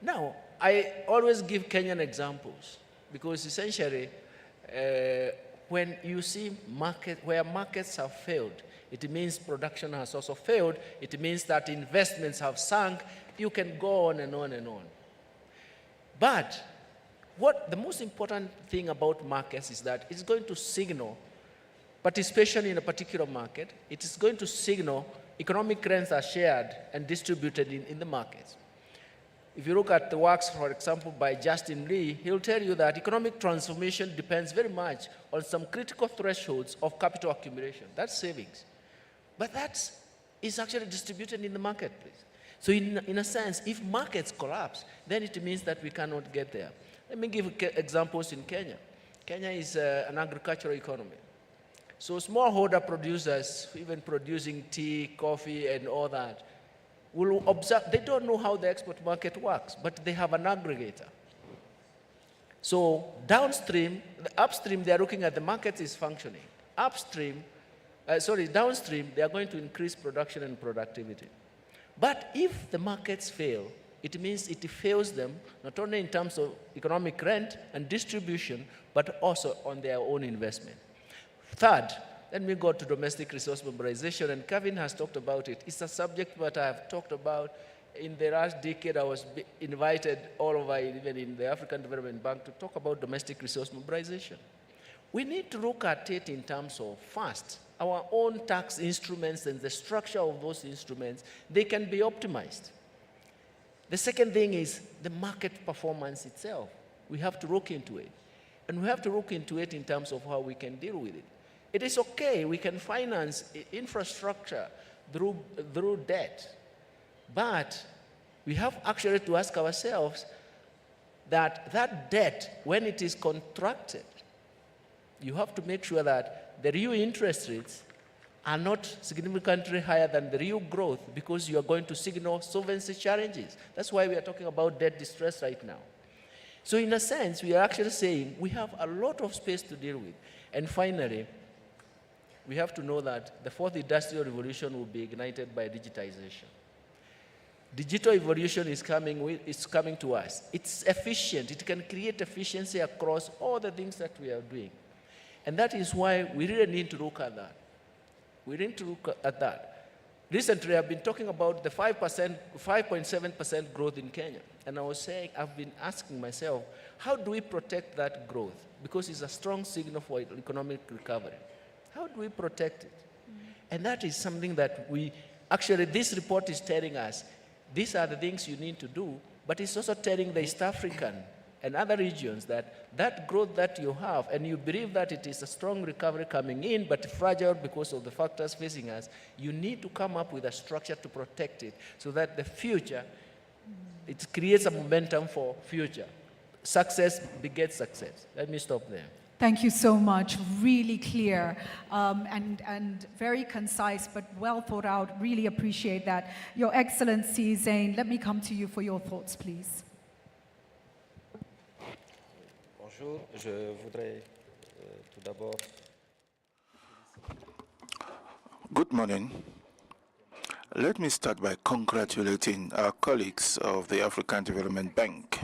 Now, I always give Kenyan examples because essentially, when you see where markets have failed, it means production has also failed. It means that investments have sunk. You can go on and on and on. But the most important thing about markets is that it's going to signal participation in a particular market. It is going to signal economic rents are shared and distributed in the markets. If you look at the works, for example, by Justin Lee, he'll tell you that economic transformation depends very much on some critical thresholds of capital accumulation. That's savings. But that is actually distributed in the marketplace. So in a sense, if markets collapse, then it means that we cannot get there. Let me give examples in Kenya. Kenya is an agricultural economy. So smallholder producers, even producing tea, coffee, and all that, will observe, they don't know how the export market works, but they have an aggregator. So downstream, upstream, they are looking at the market is functioning. Downstream, they are going to increase production and productivity. But if the markets fail, it means it fails them not only in terms of economic rent and distribution, but also on their own investment. Third, let me go to domestic resource mobilization, and Kevin has talked about it. It's a subject that I have talked about. In the last decade, I was invited all over, even in the African Development Bank, to talk about domestic resource mobilization. We need to look at it in terms of, first, our own tax instruments and the structure of those instruments, they can be optimized. The second thing is the market performance itself. We have to look into it. And we have to look into it in terms of how we can deal with it. It is okay, we can finance infrastructure through debt. But we have actually to ask ourselves that debt, when it is contracted, you have to make sure that the real interest rates are not significantly higher than the real growth, because you are going to signal solvency challenges. That's why we are talking about debt distress right now. So in a sense, we are actually saying we have a lot of space to deal with. And finally, we have to know that the fourth industrial revolution will be ignited by digitization. Digital evolution is coming to us. It's efficient. It can create efficiency across all the things that we are doing. And that is why we really need to look at that. We need to look at that. Recently, I've been talking about the 5.7% growth in Kenya. And I was saying, I've been asking myself, how do we protect that growth? Because it's a strong signal for economic recovery. How do we protect it? And that is something that actually this report is telling us, these are the things you need to do, but it's also telling the East African and other regions that growth that you have, and you believe that it is a strong recovery coming in, but fragile because of the factors facing us, you need to come up with a structure to protect it so that the future, it creates a momentum for future. Success begets success. Let me stop there. Thank you so much. Really clear and very concise, but well thought out. Really appreciate that. Your Excellency, Zain, let me come to you for your thoughts, please. Bonjour, je voudrais tout d'abord. Good morning. Let me start by congratulating our colleagues of the African Development Bank.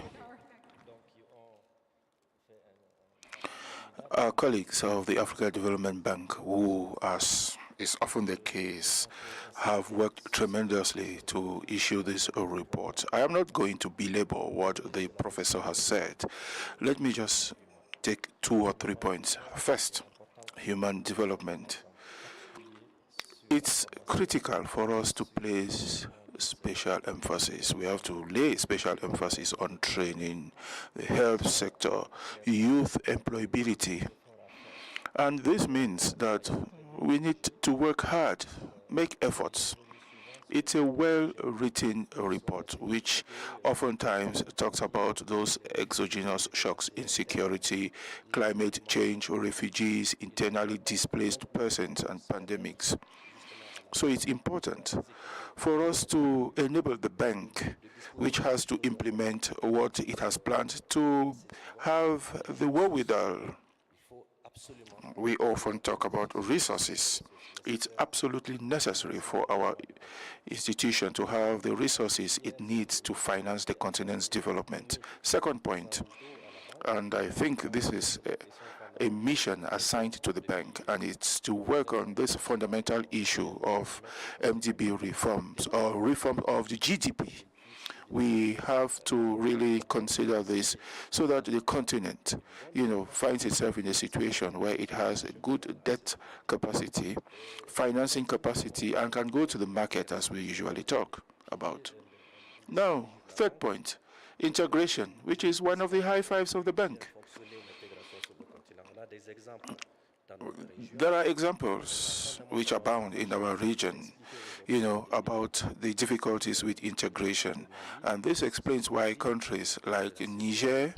Our colleagues of the African Development Bank, who, as is often the case, have worked tremendously to issue this report. I am not going to belabor what the professor has said. Let me just take 2 or 3 points. First, human development. It's critical for us to place special emphasis. We have to lay special emphasis on training, the health sector, youth employability. And this means that we need to work hard, make efforts. It's a well-written report, which oftentimes talks about those exogenous shocks, insecurity, climate change, refugees, internally displaced persons, and pandemics. So it's important for us to enable the bank, which has to implement what it has planned, to have the wherewithal We often talk about resources. It's absolutely necessary for our institution to have the resources it needs to finance the continent's development. Second point, and I think this is a mission assigned to the bank, and it's to work on this fundamental issue of MDB reforms or reform of the GDP. We have to really consider this so that the continent, finds itself in a situation where it has a good debt capacity, financing capacity, and can go to the market as we usually talk about. Now, third point, integration, which is one of the high fives of the bank. There are examples which abound in our region, about the difficulties with integration. And this explains why countries like Niger,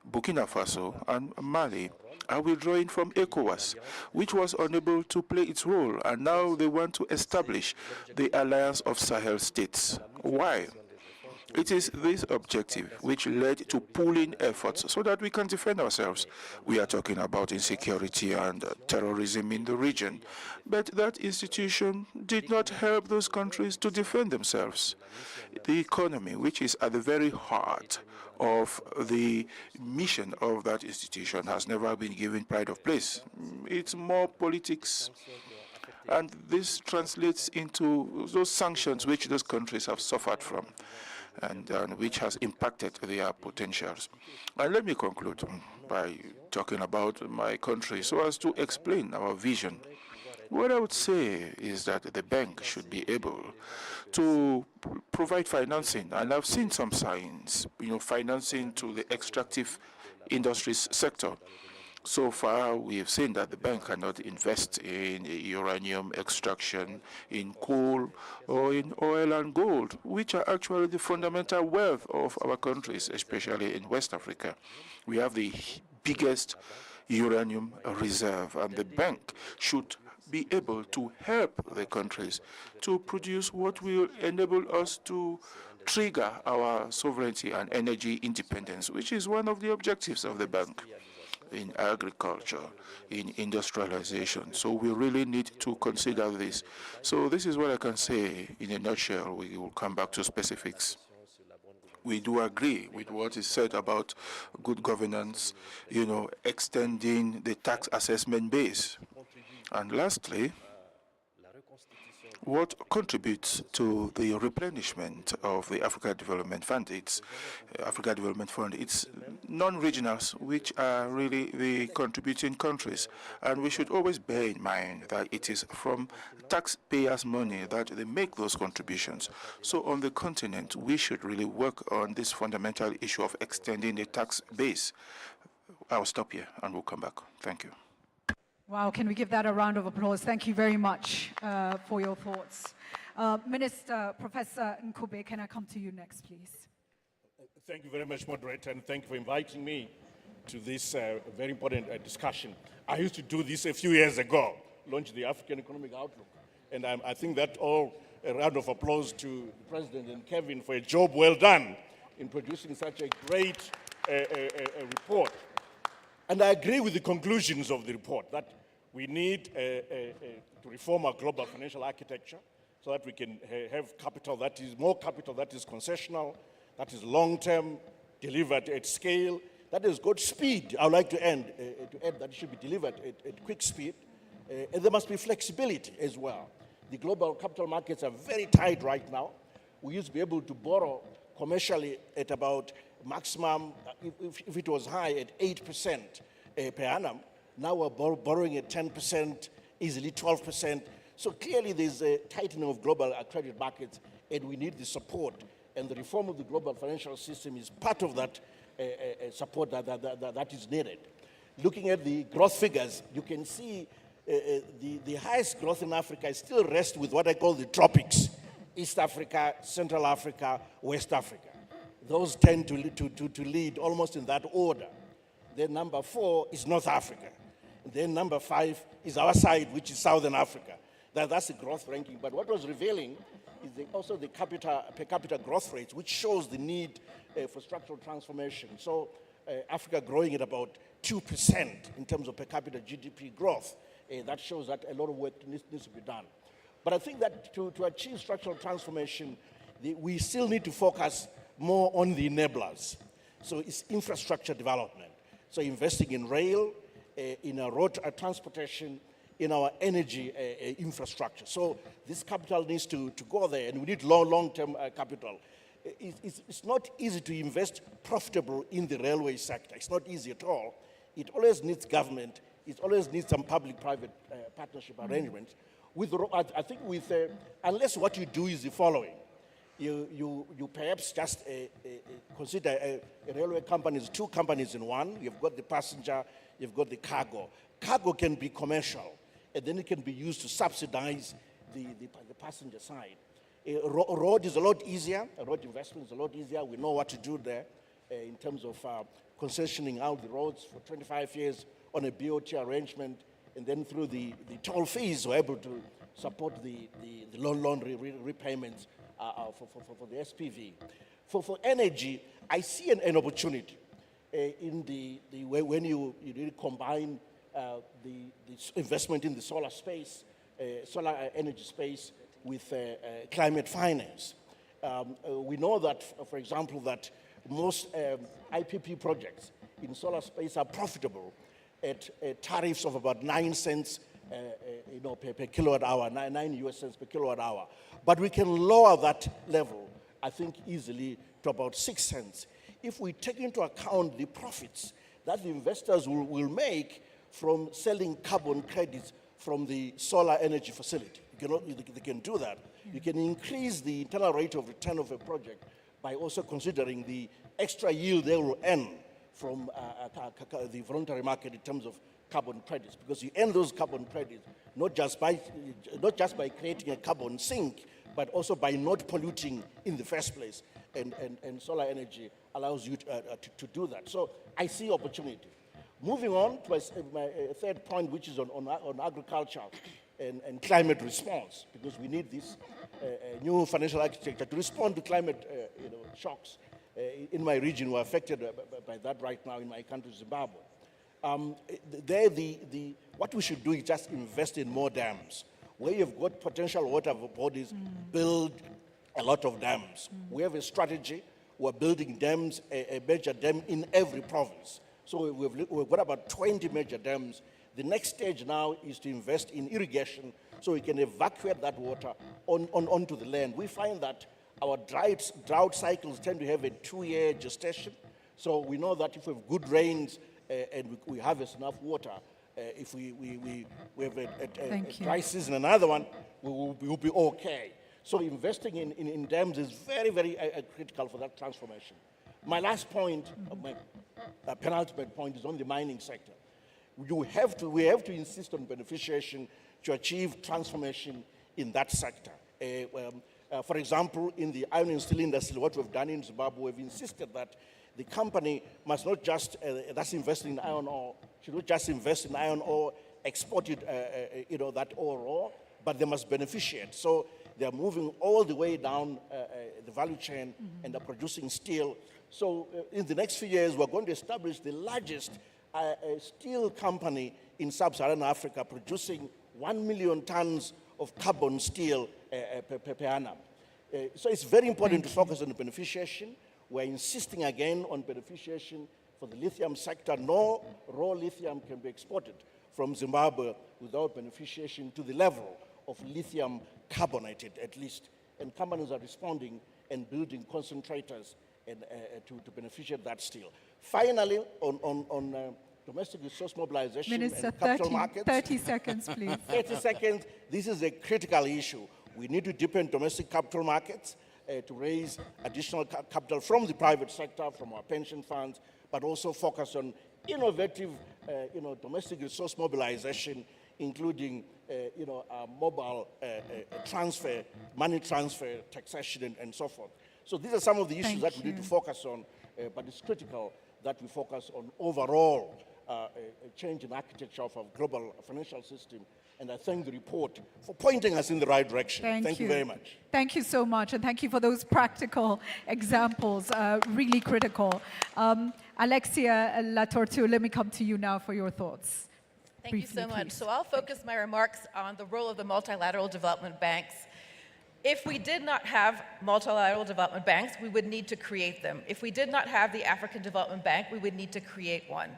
Burkina Faso, and Mali are withdrawing from ECOWAS, which was unable to play its role, and now they want to establish the Alliance of Sahel States. Why? It is this objective which led to pooling efforts so that we can defend ourselves. We are talking about insecurity and terrorism in the region. But that institution did not help those countries to defend themselves. The economy, which is at the very heart of the mission of that institution, has never been given pride of place. It's more politics. And this translates into those sanctions which those countries have suffered from, and which has impacted their potentials. And let me conclude by talking about my country so as to explain our vision. What I would say is that the bank should be able to provide financing, and I've seen some signs, financing to the extractive industries sector. So far, we have seen that the bank cannot invest in uranium extraction, in coal, or in oil and gold, which are actually the fundamental wealth of our countries, especially in West Africa. We have the biggest uranium reserve, and the bank should be able to help the countries to produce what will enable us to trigger our sovereignty and energy independence, which is one of the objectives of the bank in agriculture, in industrialization. So we really need to consider this. So this is what I can say in a nutshell. We will come back to specifics. We do agree with what is said about good governance, extending the tax assessment base. And lastly, what contributes to the replenishment of the Africa Development Fund? It's It's non-regionals, which are really the contributing countries. And we should always bear in mind that it is from taxpayers' money that they make those contributions. So on the continent, we should really work on this fundamental issue of extending the tax base. I'll stop here and we'll come back. Thank you. Wow, can we give that a round of applause? Thank you very much for your thoughts. Minister, Professor Nkube, can I come to you next, please? Thank you very much, Moderator, and thank you for inviting me to this very important discussion. I used to do this a few years ago, launch the African Economic Outlook, and I think that a round of applause to the President and Kevin for a job well done in producing such a great report. And I agree with the conclusions of the report that we need to reform our global financial architecture so that we can have capital that is more capital that is concessional, that is long-term, delivered at scale, that has got speed. I would like to add that it should be delivered at quick speed, and there must be flexibility as well. The global capital markets are very tight right now. We used to be able to borrow commercially at about maximum, if it was high, at 8% per annum. Now we're borrowing at 10%, easily 12%. So clearly there's a tightening of global credit markets, and we need the support. And the reform of the global financial system is part of that support that is needed. Looking at the growth figures, you can see the highest growth in Africa still rests with what I call the tropics: East Africa, Central Africa, West Africa. Those tend to lead almost in that order. Then number 4 is North Africa. Then number 5 is our side, which is Southern Africa. That's the growth ranking. But what was revealing is also the per capita growth rates, which shows the need for structural transformation. So Africa growing at about 2% in terms of per capita GDP growth. That shows that a lot of work needs to be done. But I think that to achieve structural transformation, we still need to focus more on the enablers. So it's infrastructure development. So investing in rail, in our road transportation, in our energy infrastructure. So this capital needs to go there, and we need long-term capital. It's not easy to invest profitable in the railway sector. It's not easy at all. It always needs government. It always needs some public-private partnership arrangements. I think unless what you do is the following. You perhaps just consider a railway company as two companies in one. You've got the passenger, you've got the cargo. Cargo can be commercial, and then it can be used to subsidize the passenger side. Road is a lot easier. Road investment is a lot easier. We know what to do there in terms of concessioning out the roads for 25 years on a BOT arrangement, and then through the toll fees, we're able to support the loan repayments for the SPV. For energy, I see an opportunity when you really combine the investment in the solar space, solar energy space, with climate finance. We know that, for example, that most IPP projects in solar space are profitable at tariffs of about 9 cents per kilowatt hour, 9 US cents per kilowatt hour. But we can lower that level, I think, easily to about 6 cents if we take into account the profits that the investors will make from selling carbon credits from the solar energy facility. They can do that. You can increase the internal rate of return of a project by also considering the extra yield they will earn from the voluntary market in terms of carbon credits, because you earn those carbon credits not just by creating a carbon sink, but also by not polluting in the first place. And solar energy allows you to do that. So I see opportunity. Moving on to my third point, which is on agriculture and climate response, because we need this new financial architecture to respond to climate shocks. In my region, we're affected by that right now in my country, Zimbabwe. What we should do is just invest in more dams. Where you've got potential water bodies, build a lot of dams. We have a strategy. We're building dams, a major dam in every province. So we've got about 20 major dams. The next stage now is to invest in irrigation so we can evacuate that water onto the land. We find that our drought cycles tend to have a 2-year gestation. So we know that if we have good rains and we harvest enough water, if we have a dry season, another one, we will be okay. So investing in dams is very, very critical for that transformation. My last point, my penultimate point, is on the mining sector. We have to insist on beneficiation to achieve transformation in that sector. For example, in the iron and steel industry, what we've done in Zimbabwe, we've insisted that the company must not just, that's investing in iron ore, should not just invest in iron ore, export it, that ore raw, but they must beneficiate. So they're moving all the way down the value chain and are producing steel. So in the next few years, we're going to establish the largest steel company in sub-Saharan Africa, producing 1 million tons of carbon steel per annum. So it's very important to focus on the beneficiation. We're insisting again on beneficiation for the lithium sector. No raw lithium can be exported from Zimbabwe without beneficiation to the level of lithium carbonate, at least. And companies are responding and building concentrators to beneficiate that steel. Finally, on domestic resource mobilization Minister, and capital markets. 30 seconds, please. 30 seconds. This is a critical issue. We need to deepen domestic capital markets to raise additional capital from the private sector, from our pension funds, but also focus on innovative, domestic resource mobilization, including, mobile transfer, money transfer, taxation, and so forth. So these are some of the issues that we need to focus on, but it's critical that we focus on overall a change in architecture of our global financial system. And I thank the report for pointing us in the right direction. Thank you very much. Thank you so much, and thank you for those practical examples, really critical. Alexia Latortue, let me come to you now for your thoughts. Thank you so much. So I'll focus my remarks on the role of the multilateral development banks. If we did not have multilateral development banks, we would need to create them. If we did not have the African Development Bank, we would need to create one.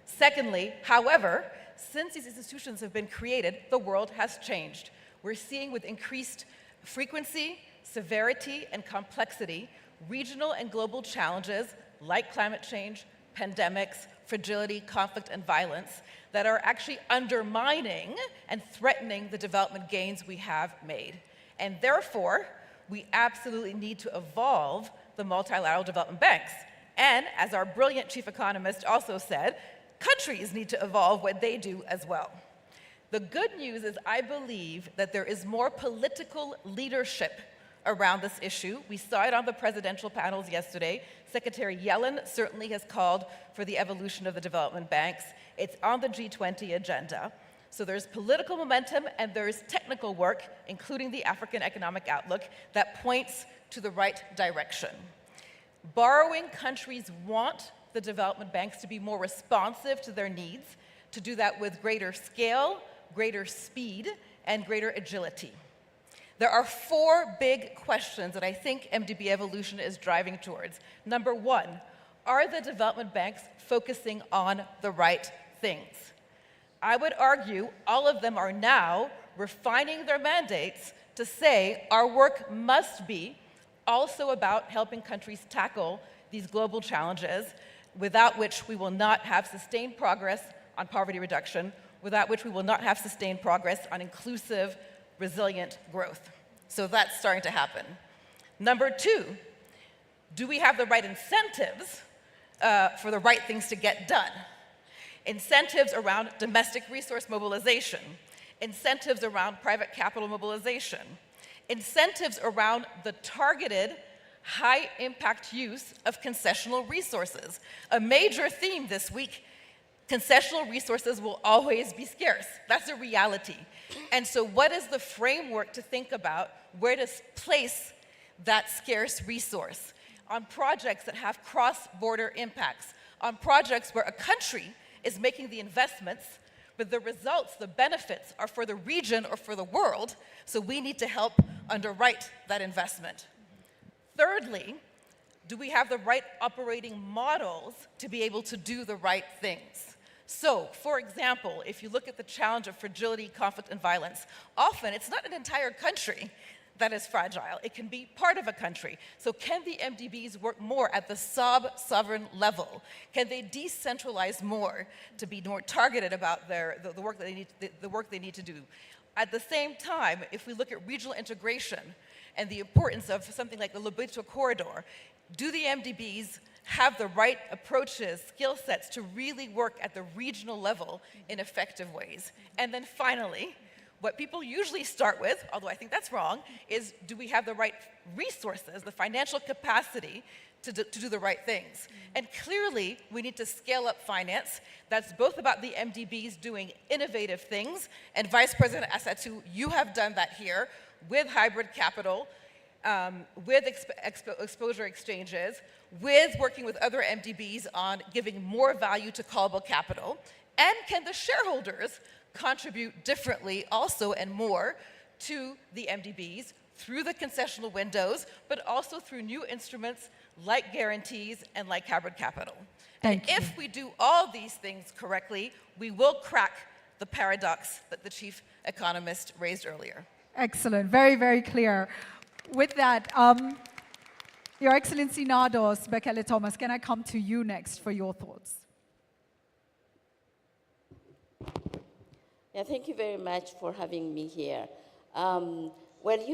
Secondly, however, since these institutions have been created, the world has changed. We're seeing with increased frequency, severity, and complexity, regional and global challenges like climate change, pandemics, fragility, conflict, and violence that are actually undermining and threatening the development gains we have made. And therefore, we absolutely need to evolve the multilateral development banks. And as our brilliant chief economist also said, countries need to evolve what they do as well. The good news is I believe that there is more political leadership around this issue. We saw it on the presidential panels yesterday. Secretary Yellen certainly has called for the evolution of the development banks. It's on the G20 agenda. So there's political momentum and there's technical work, including the African Economic Outlook, that points to the right direction. Borrowing countries want the development banks to be more responsive to their needs, to do that with greater scale, greater speed, and greater agility. There are 4 big questions that I think MDB evolution is driving towards. Number 1, are the development banks focusing on the right things? I would argue all of them are now refining their mandates to say our work must be also about helping countries tackle these global challenges, without which we will not have sustained progress on poverty reduction, without which we will not have sustained progress on inclusive, resilient growth. So that's starting to happen. Number 2, do we have the right incentives for the right things to get done? Incentives around domestic resource mobilization, incentives around private capital mobilization, incentives around the targeted high-impact use of concessional resources. A major theme this week, concessional resources will always be scarce. That's a reality. And so what is the framework to think about where to place that scarce resource? On projects that have cross-border impacts, on projects where a country is making the investments, but the results, the benefits are for the region or for the world, so we need to help underwrite that investment. Thirdly, do we have the right operating models to be able to do the right things? So, for example, if you look at the challenge of fragility, conflict, and violence, often it's not an entire country that is fragile. It can be part of a country. So can the MDBs work more at the sub-sovereign level? Can they decentralize more to be more targeted about the work that they need to do? At the same time, if we look at regional integration and the importance of something like the Lobito corridor, do the MDBs have the right approaches, skill sets to really work at the regional level in effective ways? And then finally, what people usually start with, although I think that's wrong, is do we have the right resources, the financial capacity to do the right things? And clearly, we need to scale up finance. That's both about the MDBs doing innovative things, and Vice President Asatu, you have done that here with hybrid capital, with exposure exchanges, with working with other MDBs on giving more value to callable capital, and can the shareholders contribute differently also and more to the MDBs through the concessional windows, but also through new instruments like guarantees and like hybrid capital. And if we do all these things correctly, we will crack the paradox that the chief economist raised earlier. Excellent, very, very clear. With that, Your Excellency Nados Bekele Thomas, can I come to you next for your thoughts? Yeah, thank you very much for having me here. Well,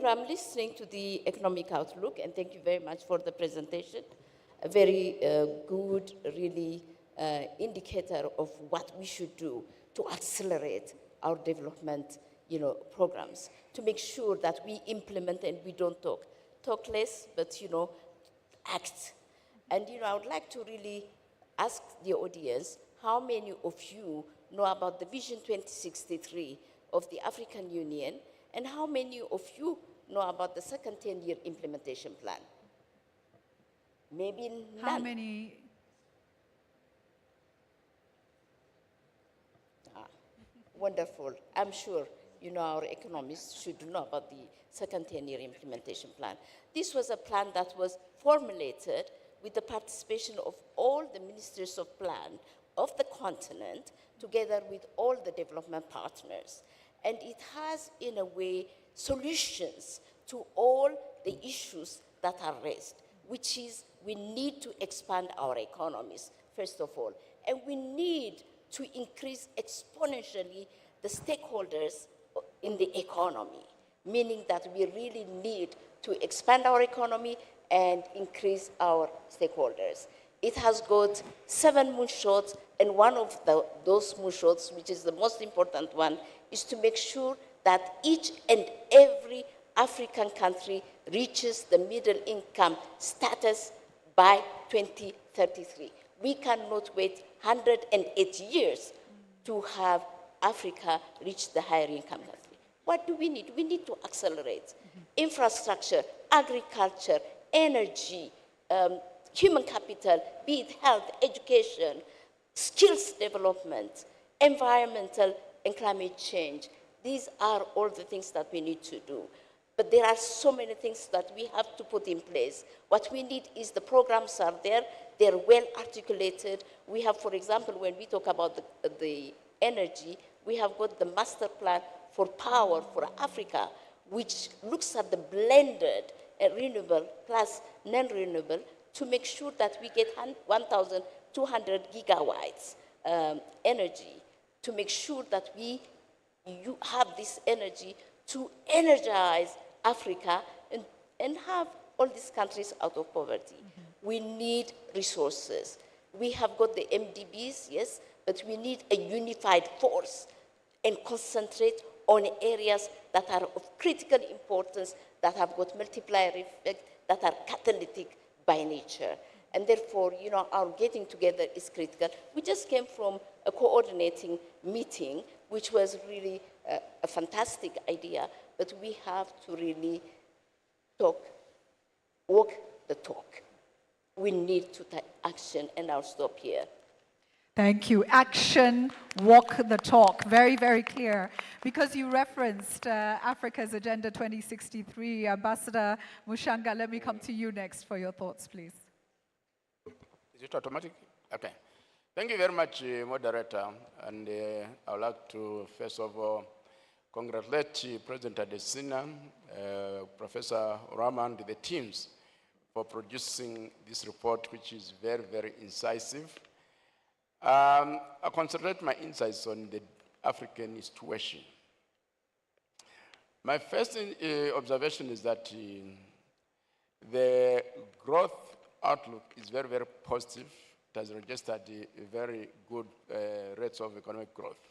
I'm listening to the economic outlook, and thank you very much for the presentation. A very good, really, indicator of what we should do to accelerate our development, programs, to make sure that we implement and we don't talk less, but act. And I would like to really ask the audience, how many of you know about the Vision 2063 of the African Union, and how many of you know about the second 10-year implementation plan? Maybe none. How many? Wonderful. I'm sure our economists should know about the second 10-year implementation plan. This was a plan that was formulated with the participation of all the ministers of plan of the continent, together with all the development partners. And it has, in a way, solutions to all the issues that are raised, which is we need to expand our economies, first of all, and we need to increase exponentially the stakeholders in the economy, meaning that we really need to expand our economy and increase our stakeholders. It has got 7 moonshots, and one of those moonshots, which is the most important one, is to make sure that each and every African country reaches the middle income status by 2033. We cannot wait 108 years to have Africa reach the higher income country. What do we need? We need to accelerate infrastructure, agriculture, energy, human capital, be it health, education, skills development, environmental and climate change. These are all the things that we need to do. But there are so many things that we have to put in place. What we need is the programs are there, they're well articulated. We have, for example, when we talk about the energy, we have got the master plan for power for Africa, which looks at the blended renewable plus non-renewable to make sure that we get 1,200 gigawatts energy, to make sure that you have this energy to energize Africa and have all these countries out of poverty. We need resources. We have got the MDBs, yes, but we need a unified force and concentrate on areas that are of critical importance, that have got multiplier effect, that are catalytic by nature. And therefore, our getting together is critical. We just came from a coordinating meeting, which was really a fantastic idea, but we have to really walk the talk. We need to take action, and I'll stop here. Thank you. Action, walk the talk. Very, very clear. Because you referenced Africa's Agenda 2063, Ambassador Mushanga, let me come to you next for your thoughts, please. Is it automatic? Okay. Thank you very much, Moderator. And I would like to, first of all, congratulate President Adesina, Professor Rama, and the teams for producing this report, which is very, very incisive. I concentrate my insights on the African situation. My first observation is that the growth outlook is very, very positive. It has registered very good rates of economic growth.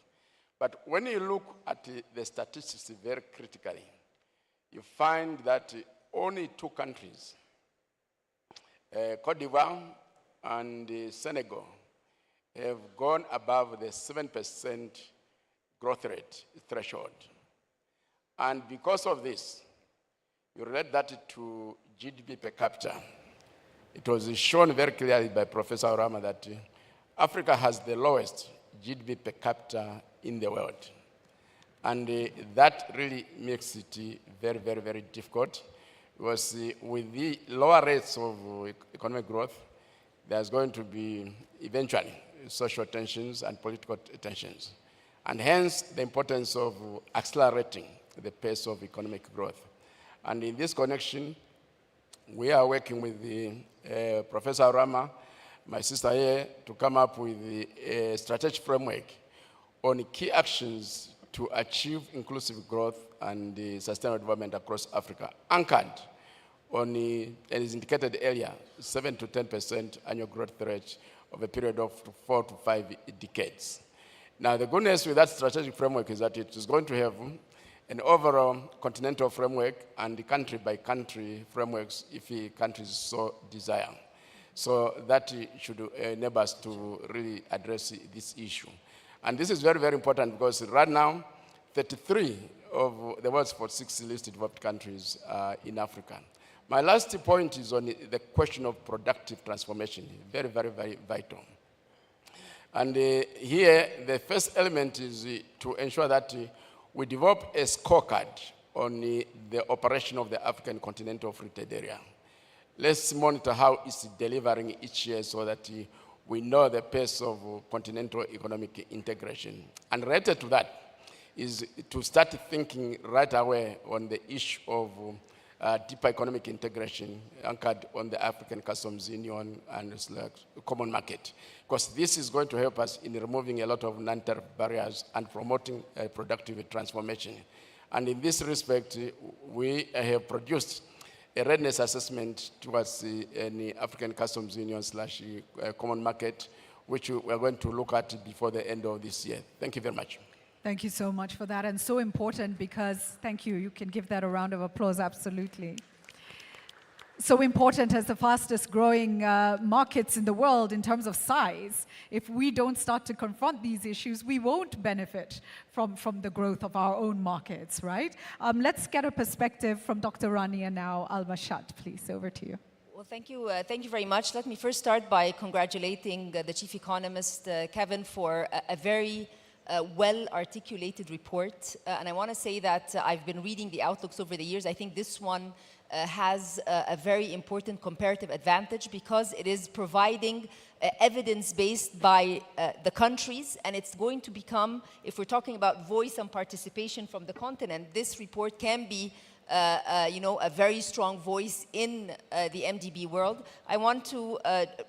But when you look at the statistics very critically, you find that only 2 countries, Cote d'Ivoire and Senegal, have gone above the 7% growth rate threshold. And because of this, you relate that to GDP per capita. It was shown very clearly by Professor Rama that Africa has the lowest GDP per capita in the world. And that really makes it very, very, very difficult, because with the lower rates of economic growth, there's going to be eventually social tensions and political tensions. And hence, the importance of accelerating the pace of economic growth. And in this connection, we are working with Professor Rama, my sister here, to come up with a strategic framework on key actions to achieve inclusive growth and sustainable development across Africa, anchored on as indicated earlier, 7 to 10% annual growth rate of a period of 4 to 5 decades. Now, the goodness with that strategic framework is that it is going to have an overall continental framework and country-by-country frameworks if countries so desire. So that should enable us to really address this issue. And this is very, very important because right now, 33 of the world's 46 least developed countries are in Africa. My last point is on the question of productive transformation, very, very, very vital. And here, the first element is to ensure that we develop a scorecard on the operation of the African Continental Free Trade Area. Let's monitor how it's delivering each year so that we know the pace of continental economic integration. And related to that is to start thinking right away on the issue of deeper economic integration anchored on the African Customs Union and common market. Because this is going to help us in removing a lot of non-tariff barriers and promoting productive transformation. And in this respect, we have produced a readiness assessment towards the African Customs Union / common market, which we are going to look at before the end of this year. Thank you very much. Thank you so much for that, and so important because, thank you, you can give that a round of applause, absolutely. So important as the fastest growing markets in the world in terms of size. If we don't start to confront these issues, we won't benefit from the growth of our own markets, right? Let's get a perspective from Dr. Rania now. Al-Mashad, please, over to you. Well, thank you very much. Let me first start by congratulating the chief economist, Kevin, for a very well-articulated report. And I want to say that I've been reading the outlooks over the years. I think this one has a very important comparative advantage because it is providing evidence-based by the countries, and it's going to become, if we're talking about voice and participation from the continent, this report can be a very strong voice in the MDB world. I want to,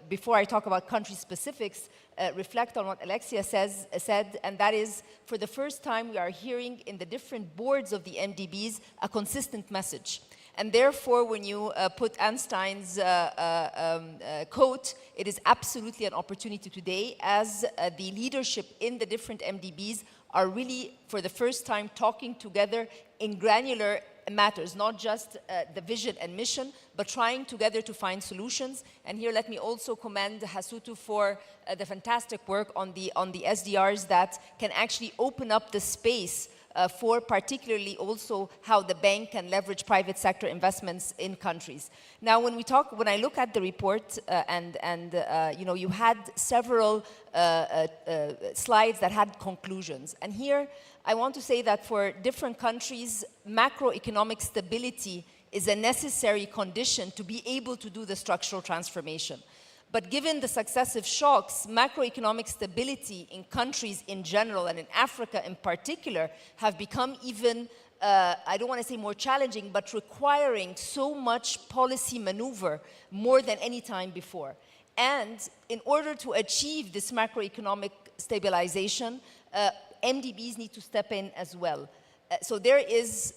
before I talk about country specifics, reflect on what Alexia said, and that is, for the first time, we are hearing in the different boards of the MDBs a consistent message. And therefore, when you put Einstein's quote, it is absolutely an opportunity today as the leadership in the different MDBs are really, for the first time, talking together in granular matters, not just the vision and mission, but trying together to find solutions. And here, let me also commend Hasutu for the fantastic work on the SDRs that can actually open up the space for particularly also how the bank can leverage private sector investments in countries. Now, when I look at the report you had several slides that had conclusions. And here, I want to say that for different countries, macroeconomic stability is a necessary condition to be able to do the structural transformation. But given the successive shocks, macroeconomic stability in countries in general and in Africa in particular have become even, I don't want to say more challenging, but requiring so much policy maneuver more than any time before. And in order to achieve this macroeconomic stabilization, MDBs need to step in as well. So there is,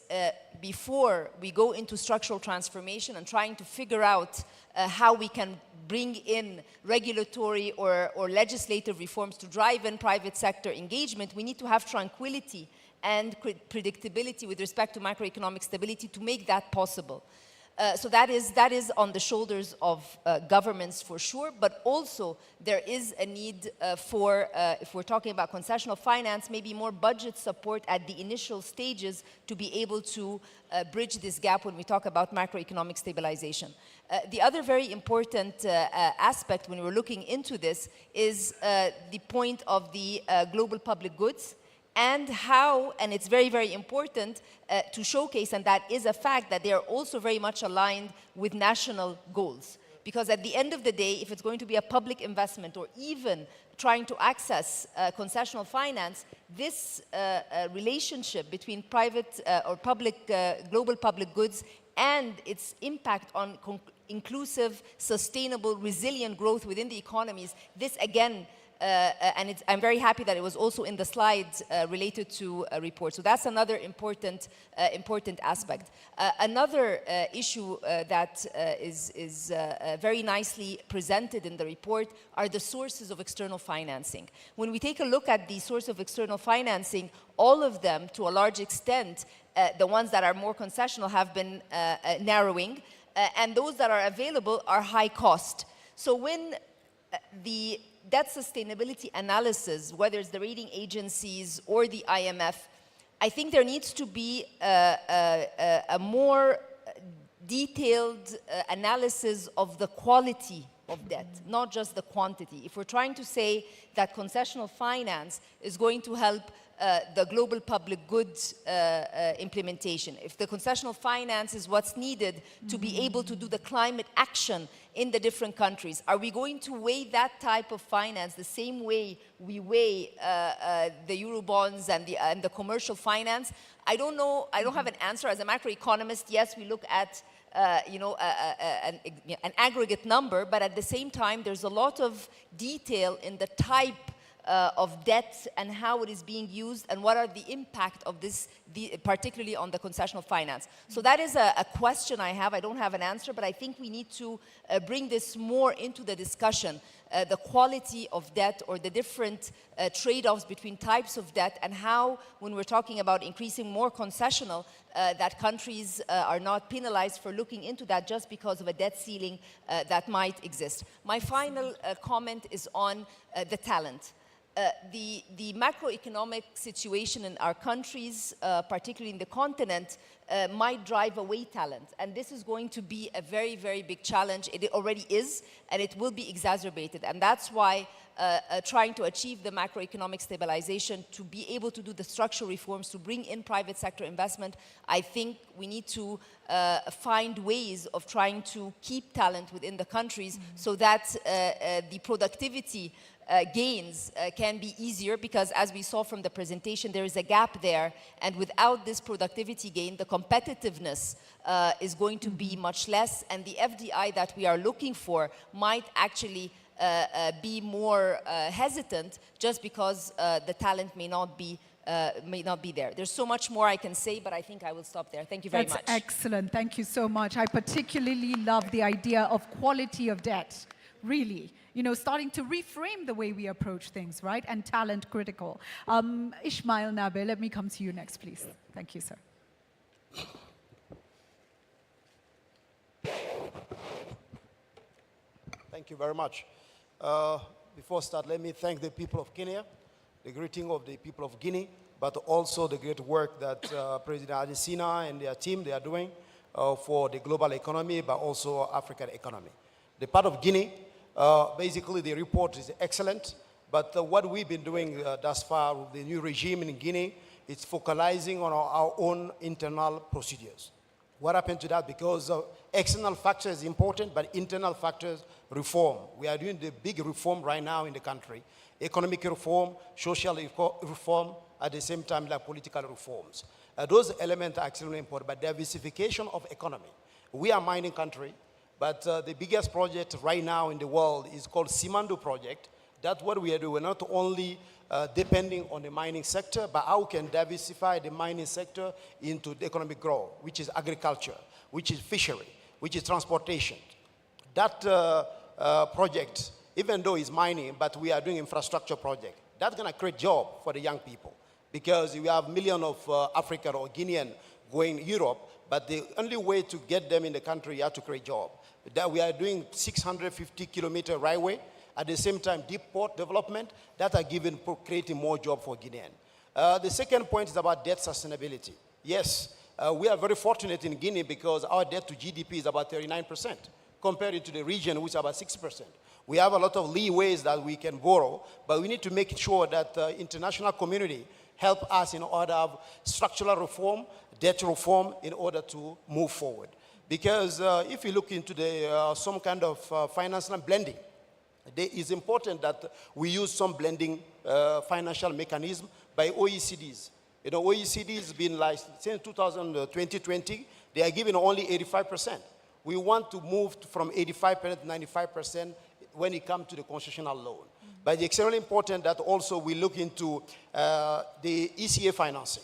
before we go into structural transformation and trying to figure out how we can bring in regulatory or legislative reforms to drive in private sector engagement, we need to have tranquility and predictability with respect to macroeconomic stability to make that possible. So that is on the shoulders of governments for sure, but also there is a need for, if we're talking about concessional finance, maybe more budget support at the initial stages to be able to bridge this gap when we talk about macroeconomic stabilization. The other very important aspect when we're looking into this is the point of the global public goods, and how, and it's very, very important to showcase, and that is a fact, that they are also very much aligned with national goals. Because at the end of the day, if it's going to be a public investment or even trying to access concessional finance, this relationship between private or public, global public goods and its impact on inclusive, sustainable, resilient growth within the economies, this again, I'm very happy that it was also in the slides related to a report. So that's another important aspect. Another issue that is very nicely presented in the report are the sources of external financing. When we take a look at the source of external financing, all of them, to a large extent, the ones that are more concessional have been narrowing, and those that are available are high cost. So when the debt sustainability analysis, whether it's the rating agencies or the IMF, I think there needs to be a more detailed analysis of the quality of debt, not just the quantity. If we're trying to say that concessional finance is going to help the global public goods implementation, if the concessional finance is what's needed to be able to do the climate action in the different countries, are we going to weigh that type of finance the same way we weigh the Eurobonds and the commercial finance? I don't know. I don't have an answer. As a macroeconomist, yes, we look at an aggregate number, but at the same time, there's a lot of detail in the type of debt and how it is being used and what are the impact of this, particularly on the concessional finance. So that is a question I have. I don't have an answer, but I think we need to bring this more into the discussion, the quality of debt or the different trade-offs between types of debt and how, when we're talking about increasing more concessional, that countries are not penalized for looking into that just because of a debt ceiling that might exist. My final comment is on the talent. The macroeconomic situation in our countries, particularly in the continent, might drive away talent. And this is going to be a very, very big challenge. It already is, and it will be exacerbated. And that's why trying to achieve the macroeconomic stabilization, to be able to do the structural reforms, to bring in private sector investment, I think we need to find ways of trying to keep talent within the countries so that the productivity gains can be easier, because as we saw from the presentation, there is a gap there, and without this productivity gain, the competitiveness is going to be much less, and the FDI that we are looking for might actually be more hesitant just because the talent may not be there. There's so much more I can say, but I think I will stop there. Thank you very much. That's excellent. Thank you so much. I particularly love the idea of quality of debt, really. You know, starting to reframe the way we approach things, right? And talent critical. Ismail Nabil, let me come to you next, please. Thank you, sir. Thank you very much. Before I start, let me thank the people of Kenya, the greeting of the people of Guinea, but also the great work that President Adesina and their team, they are doing for the global economy, but also African economy. The part of Guinea, basically the report is excellent, but what we've been doing thus far with the new regime in Guinea, it's focalizing on our own internal procedures. What happened to that? Because external factors is important, but internal factors, reform. We are doing the big reform right now in the country. Economic reform, social reform, at the same time like political reforms. Those elements are extremely important, but diversification of economy. We are a mining country, but the biggest project right now in the world is called Simandou project. That's what we are doing. We're not only depending on the mining sector, but how we can diversify the mining sector into the economic growth, which is agriculture, which is fishery, which is transportation. That project, even though it's mining, but we are doing infrastructure project, that's going to create job for the young people, because we have millions of African or Guinean going to Europe, but the only way to get them in the country, you have to create job. That we are doing 650-kilometer railway. At the same time, deep port development that are creating more job for Guinean. The second point is about debt sustainability. Yes, we are very fortunate in Guinea because our debt to GDP is about 39%, compared to the region, which is about 6%. We have a lot of leeways that we can borrow, but we need to make sure that the international community help us in order to have structural reform, debt reform, in order to move forward. Because if you look into the, some kind of financial blending, it is important that we use some blending financial mechanism by OECDs. You know, OECD has been like, since 2020, they are giving only 85%. We want to move from 85% to 95% when it comes to the concessional loan. But it's extremely important that also we look into the ECA financing.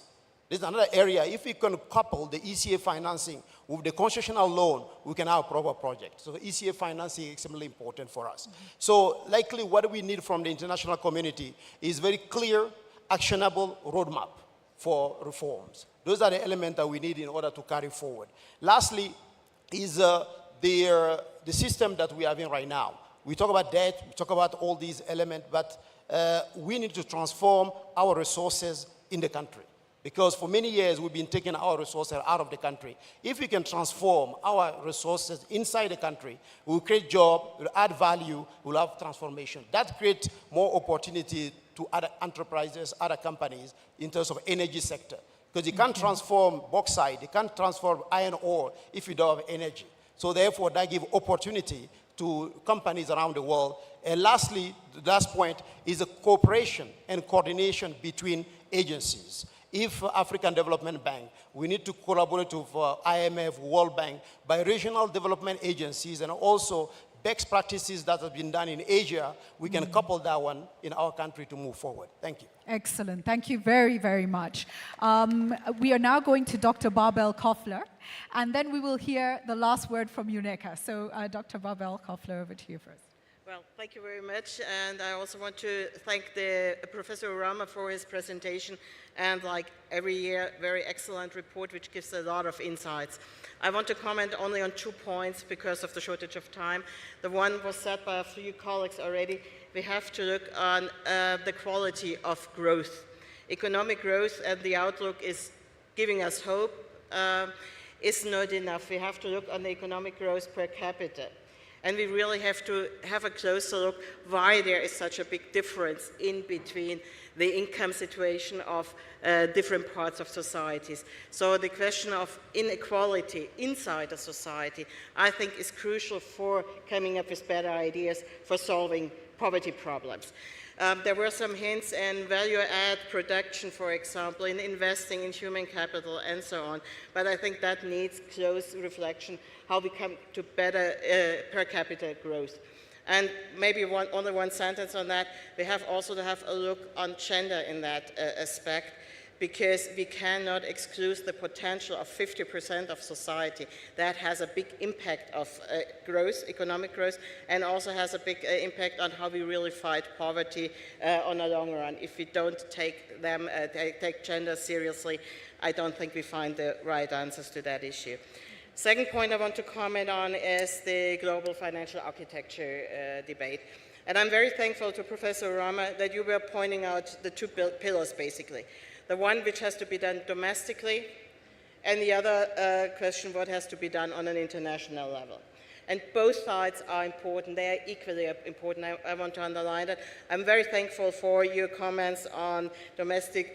There's another area. If we can couple the ECA financing with the concessional loan, we can have a proper project. So ECA financing is extremely important for us. So likely what we need from the international community is very clear, actionable roadmap for reforms. Those are the elements that we need in order to carry forward. Lastly is the system that we are in right now. We talk about debt, we talk about all these elements, but we need to transform our resources in the country. Because for many years, we've been taking our resources out of the country. If we can transform our resources inside the country, we'll create jobs, we'll add value, we'll have transformation. That creates more opportunity to other enterprises, other companies in terms of energy sector. Because you can't transform bauxite, you can't transform iron ore if you don't have energy. So therefore, that gives opportunity to companies around the world. And lastly, the last point is the cooperation and coordination between agencies. If African Development Bank, we need to collaborate with IMF, World Bank, by regional development agencies, and also best practices that have been done in Asia, we can couple that one in our country to move forward. Thank you. Excellent. Thank you very, very much. We are now going to Dr. Barbel Koffler, and then we will hear the last word from UNECA. So, Dr. Barbel Koffler, over to you first. Well, thank you very much, and I also want to thank the Professor Rama for his presentation and, like every year, very excellent report which gives a lot of insights. I want to comment only on 2 points because of the shortage of time. The one was said by a few colleagues already. We have to look on the quality of growth. Economic growth and the outlook is giving us hope is not enough. We have to look on the economic growth per capita. And we really have to have a closer look why there is such a big difference in between the income situation of different parts of societies. So the question of inequality inside a society, I think, is crucial for coming up with better ideas for solving poverty problems. There were some hints in value-add production, for example, in investing in human capital and so on, but I think that needs close reflection, how we come to better per capita growth. And maybe only one sentence on that, we have also to have a look on gender in that aspect, because we cannot exclude the potential of 50% of society. That has a big impact of growth, economic growth, and also has a big impact on how we really fight poverty on the long run. If we don't take take gender seriously, I don't think we find the right answers to that issue. Second point I want to comment on is the global financial architecture debate. And I'm very thankful to Professor Rama that you were pointing out the 2 pillars, basically. The one which has to be done domestically, and the other question, what has to be done on an international level. And both sides are important. They are equally important. I want to underline that. I'm very thankful for your comments on domestic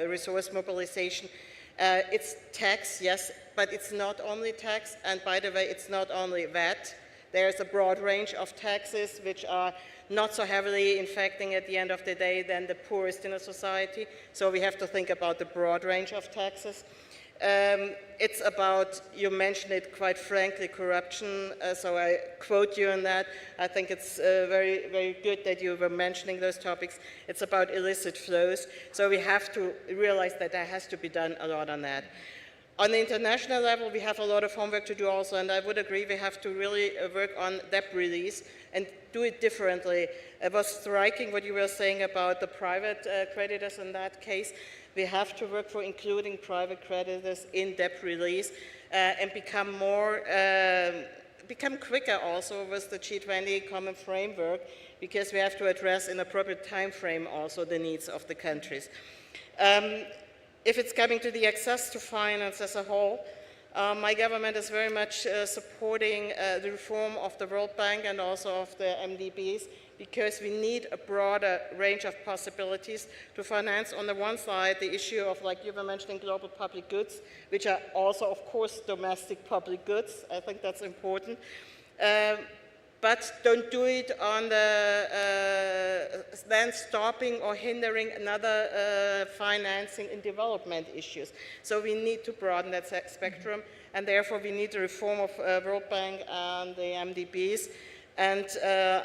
resource mobilization. It's tax, yes, but it's not only tax. And by the way, it's not only VAT. There's a broad range of taxes which are not so heavily infecting at the end of the day than the poorest in a society. So we have to think about the broad range of taxes. It's about, you mentioned it quite frankly, corruption. So I quote you on that. I think it's very, very good that you were mentioning those topics. It's about illicit flows. So we have to realize that there has to be done a lot on that. On the international level, we have a lot of homework to do also, and I would agree we have to really work on debt release and do it differently. It was striking what you were saying about the private creditors in that case. We have to work for including private creditors in debt release and become quicker also with the G20 common framework, because we have to address in a proper time frame also the needs of the countries. If it's coming to the access to finance as a whole, my government is very much supporting the reform of the World Bank and also of the MDBs, because we need a broader range of possibilities to finance, on the one side, the issue of, like you were mentioning, global public goods, which are also, of course, domestic public goods. I think that's important. But don't do it on the then stopping or hindering another financing in development issues. So we need to broaden that spectrum, and therefore we need the reform of World Bank and the MDBs. And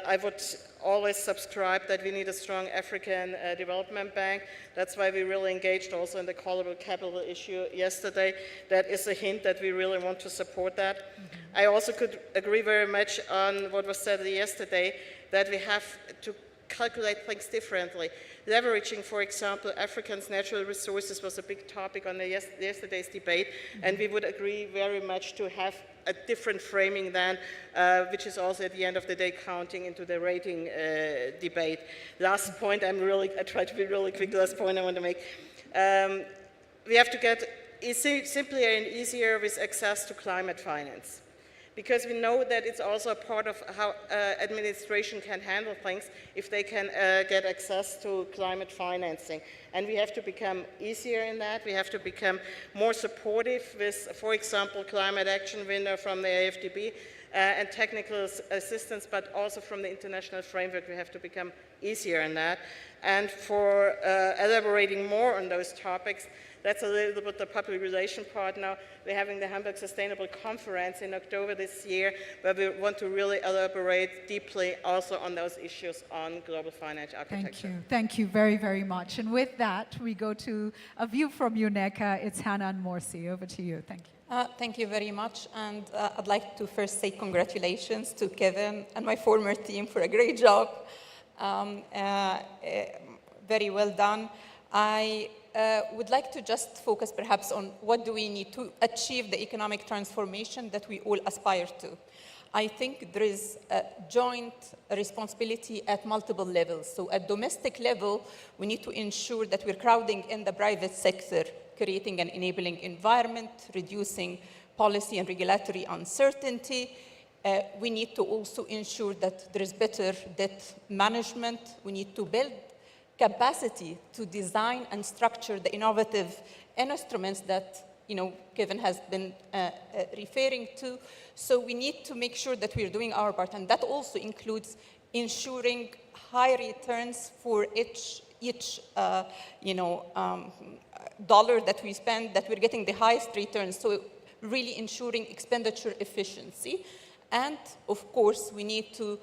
I would always subscribe that we need a strong African Development Bank. That's why we really engaged also in the callable capital issue yesterday. That is a hint that we really want to support that. I also could agree very much on what was said yesterday, that we have to calculate things differently. Leveraging, for example, Africans' natural resources was a big topic on yesterday's debate, and we would agree very much to have a different framing than, which is also at the end of the day counting into the rating debate. Last point, I try to be really quick, last point I want to make. We have to get simpler and easier with access to climate finance, because we know that it's also a part of how administration can handle things if they can get access to climate financing. And we have to become easier in that. We have to become more supportive with, for example, climate action window from the AFDB and technical assistance, but also from the international framework. We have to become easier in that. And for elaborating more on those topics, that's a little bit the public relation part now. We're having the Hamburg Sustainable Conference in October this year, where we want to really elaborate deeply also on those issues on global financial architecture. Thank you. Thank you very, very much. And with that, we go to a view from UNECA. It's Hanan Morsi. Over to you. Thank you. Thank you very much. And I'd like to first say congratulations to Kevin and my former team for a great job. Very well done. I would like to just focus perhaps on what do we need to achieve the economic transformation that we all aspire to. I think there is a joint responsibility at multiple levels. So at domestic level, we need to ensure that we're crowding in the private sector, creating an enabling environment, reducing policy and regulatory uncertainty. We need to also ensure that there is better debt management. We need to build capacity to design and structure the innovative instruments that Kevin has been referring to. So we need to make sure that we're doing our part, and that also includes ensuring high returns for each dollar that we spend, that we're getting the highest returns. So really ensuring expenditure efficiency, and of course we need to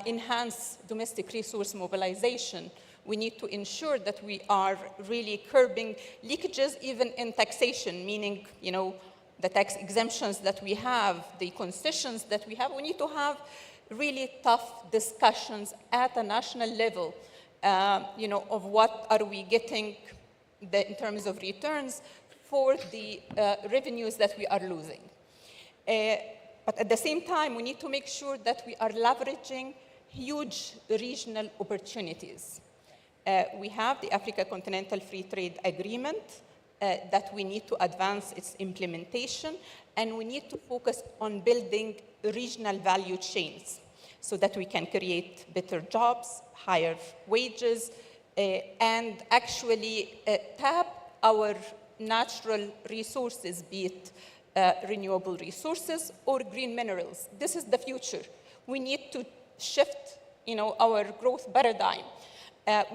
enhance domestic resource mobilization. We need to ensure that we are really curbing leakages even in taxation, meaning, the tax exemptions that we have, the concessions that we have. We need to have really tough discussions at a national level, of what are we getting in terms of returns for the revenues that we are losing. But at the same time, we need to make sure that we are leveraging huge regional opportunities. We have the Africa Continental Free Trade Agreement that we need to advance its implementation, and we need to focus on building regional value chains so that we can create better jobs, higher wages, and actually tap our natural resources, be it renewable resources or green minerals. This is the future. We need to shift, our growth paradigm.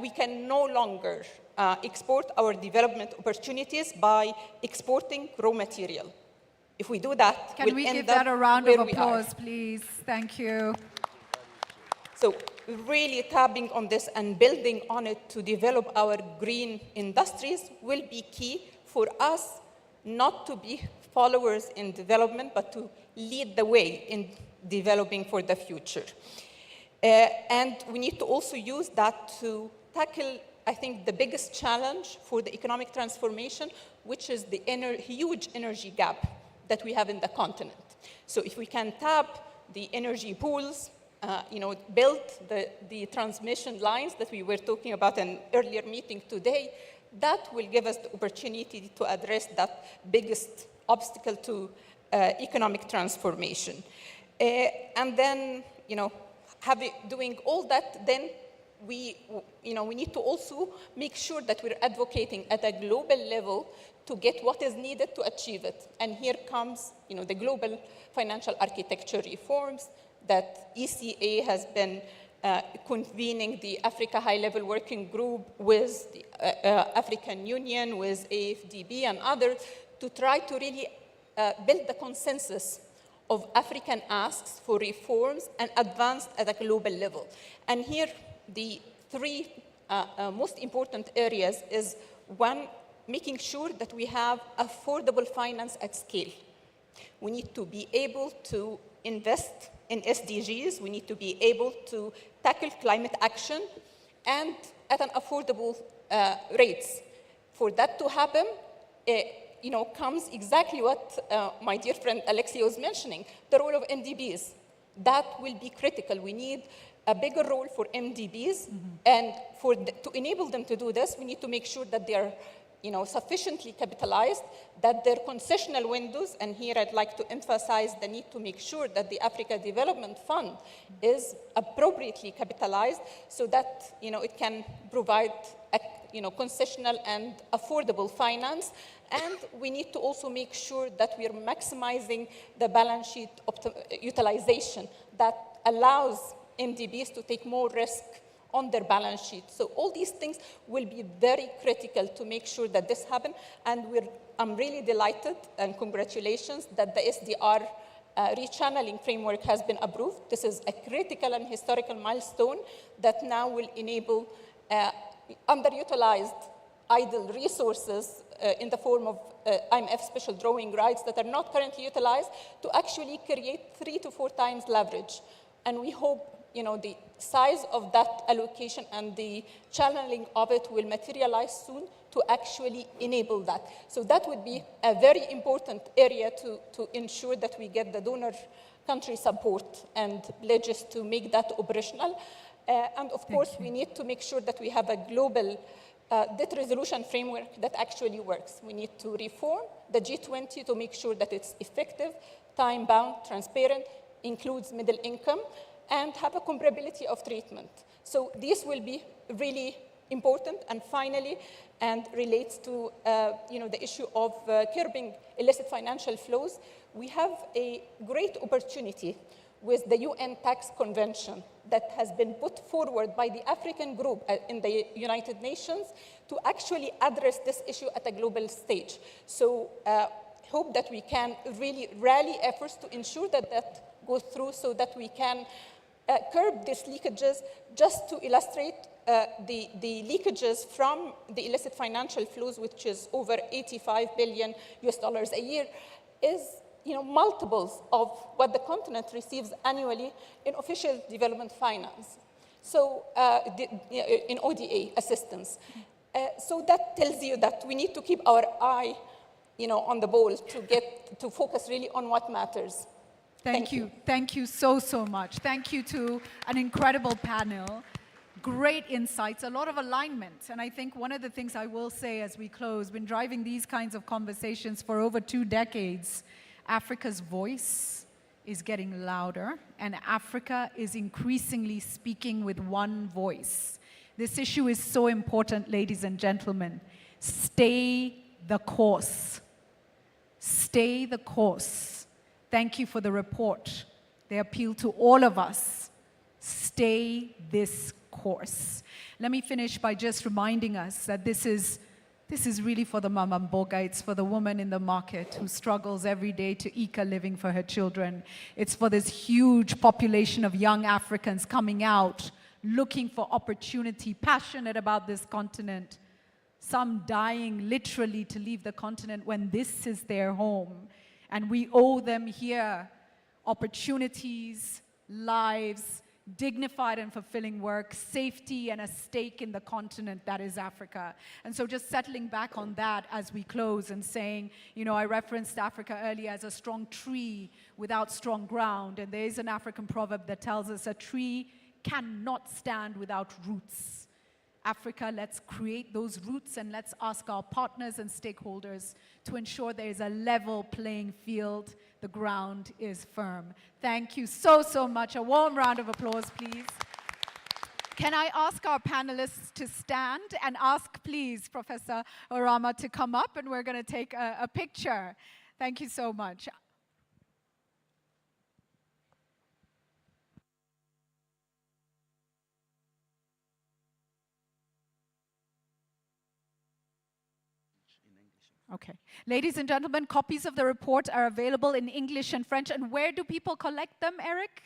We can no longer export our development opportunities by exporting raw material. If we do that, can we give that a round of applause, please? Thank you. So really tapping on this and building on it to develop our green industries will be key for us not to be followers in development, but to lead the way in developing for the future. And we need to also use that to tackle, I think, the biggest challenge for the economic transformation, which is the huge energy gap that we have in the continent. So if we can tap the energy pools, build the transmission lines that we were talking about in an earlier meeting today, that will give us the opportunity to address that biggest obstacle to economic transformation. And then, doing all that, then we need to also make sure that we're advocating at a global level to get what is needed to achieve it. And here comes, the global financial architecture reforms that ECA has been convening the Africa High-Level Working Group with the African Union, with AFDB and others, to try to really build the consensus of African asks for reforms and advanced at a global level. And here, the three most important areas is, one, making sure that we have affordable finance at scale. We need to be able to invest in SDGs. We need to be able to tackle climate action, and at an affordable rates. For that to happen, comes exactly what my dear friend Alexia was mentioning, the role of MDBs. That will be critical. We need a bigger role for MDBs, and to enable them to do this, we need to make sure that they are sufficiently capitalized, that their concessional windows, and here I'd like to emphasize the need to make sure that the Africa Development Fund is appropriately capitalized so that it can provide concessional and affordable finance. And we need to also make sure that we are maximizing the balance sheet utilization that allows MDBs to take more risk on their balance sheet. So all these things will be very critical to make sure that this happens. And I'm really delighted, and congratulations, that the SDR rechanneling framework has been approved. This is a critical and historical milestone that now will enable underutilized idle resources in the form of IMF special drawing rights that are not currently utilized to actually create 3 to 4 times leverage. And we hope the size of that allocation and the channeling of it will materialize soon to actually enable that. So that would be a very important area to ensure that we get the donor country support and pledges to make that operational. And of course, we need to make sure that we have a global debt resolution framework that actually works. We need to reform the G20 to make sure that it's effective, time-bound, transparent, includes middle income, and have a comparability of treatment. So this will be really important. And finally, and relates to the issue of curbing illicit financial flows, we have a great opportunity with the UN Tax Convention that has been put forward by the African group in the United Nations to actually address this issue at a global stage. So hope that we can really rally efforts to ensure that that goes through so that we can curb these leakages. Just to illustrate, the leakages from the illicit financial flows, which is over $85 billion a year, is multiples of what the continent receives annually in official development finance. So in ODA assistance. So that tells you that we need to keep our eye on the ball to focus really on what matters. Thank you. Thank you so, so much. Thank you to an incredible panel. Great insights, a lot of alignment. And I think one of the things I will say as we close, been driving these kinds of conversations for over 2 decades, Africa's voice is getting louder, and Africa is increasingly speaking with one voice. This issue is so important, ladies and gentlemen. Stay the course. Stay the course. Thank you for the report. They appeal to all of us. Stay this course. Let me finish by just reminding us that this is really for the mama mboga. It's for the woman in the market who struggles every day to eke a living for her children. It's for this huge population of young Africans coming out, looking for opportunity, passionate about this continent. Some dying literally to leave the continent when this is their home. And we owe them here opportunities, lives, dignified and fulfilling work, safety, and a stake in the continent that is Africa. And so just settling back on that as we close and saying, I referenced Africa earlier as a strong tree without strong ground. And there is an African proverb that tells us a tree cannot stand without roots. Africa, let's create those roots, and let's ask our partners and stakeholders to ensure there is a level playing field. The ground is firm. Thank you so, so much. A warm round of applause, please. Can I ask our panelists to stand and ask, please, Professor Orama to come up, and we're going to take a picture. Thank you so much. Okay. Ladies and gentlemen, copies of the report are available in English and French. And where do people collect them, Eric?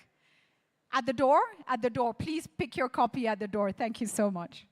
At the door? At the door. Please pick your copy at the door. Thank you so much.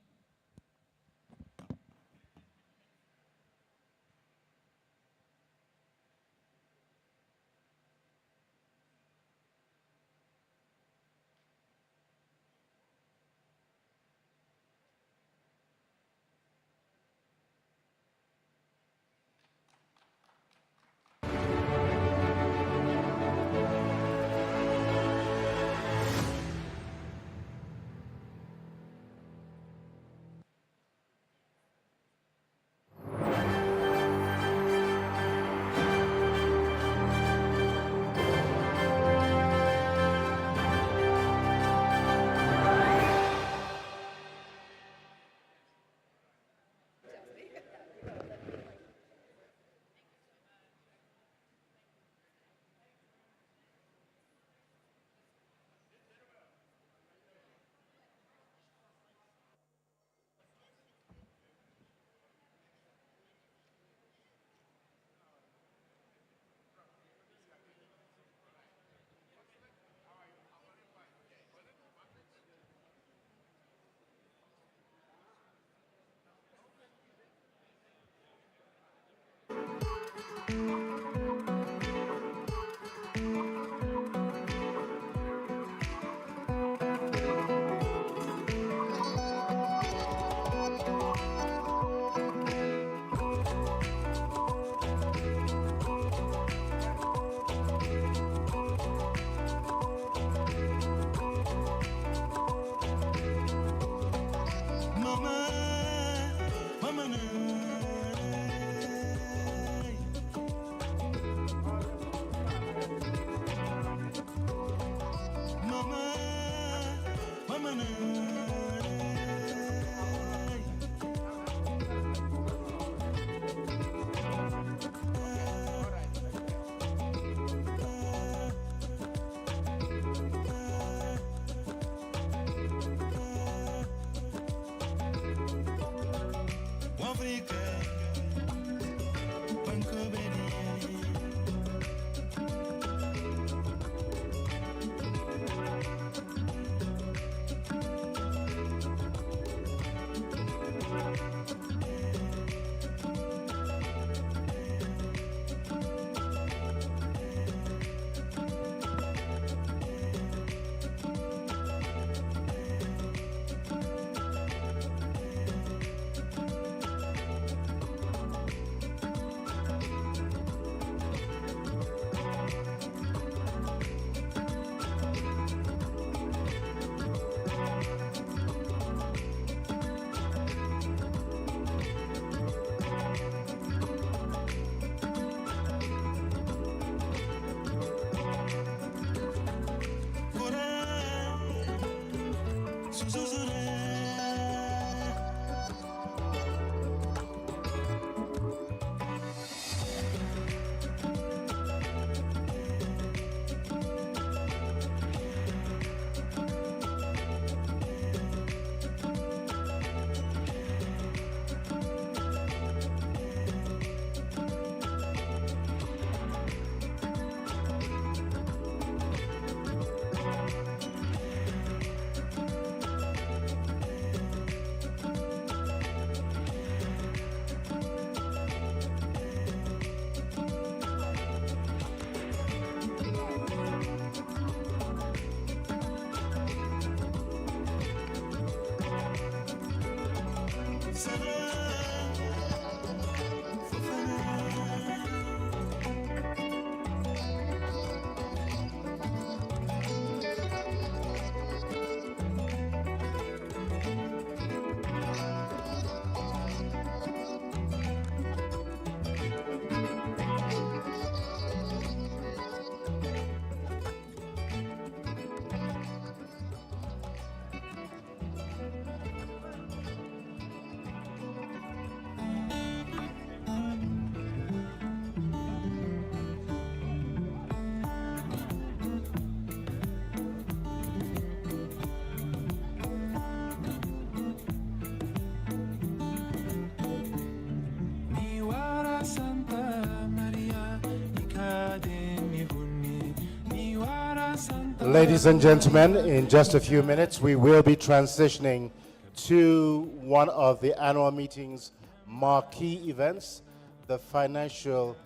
Ladies and gentlemen, in just a few minutes, we will be transitioning to one of the annual meeting's marquee events, the financial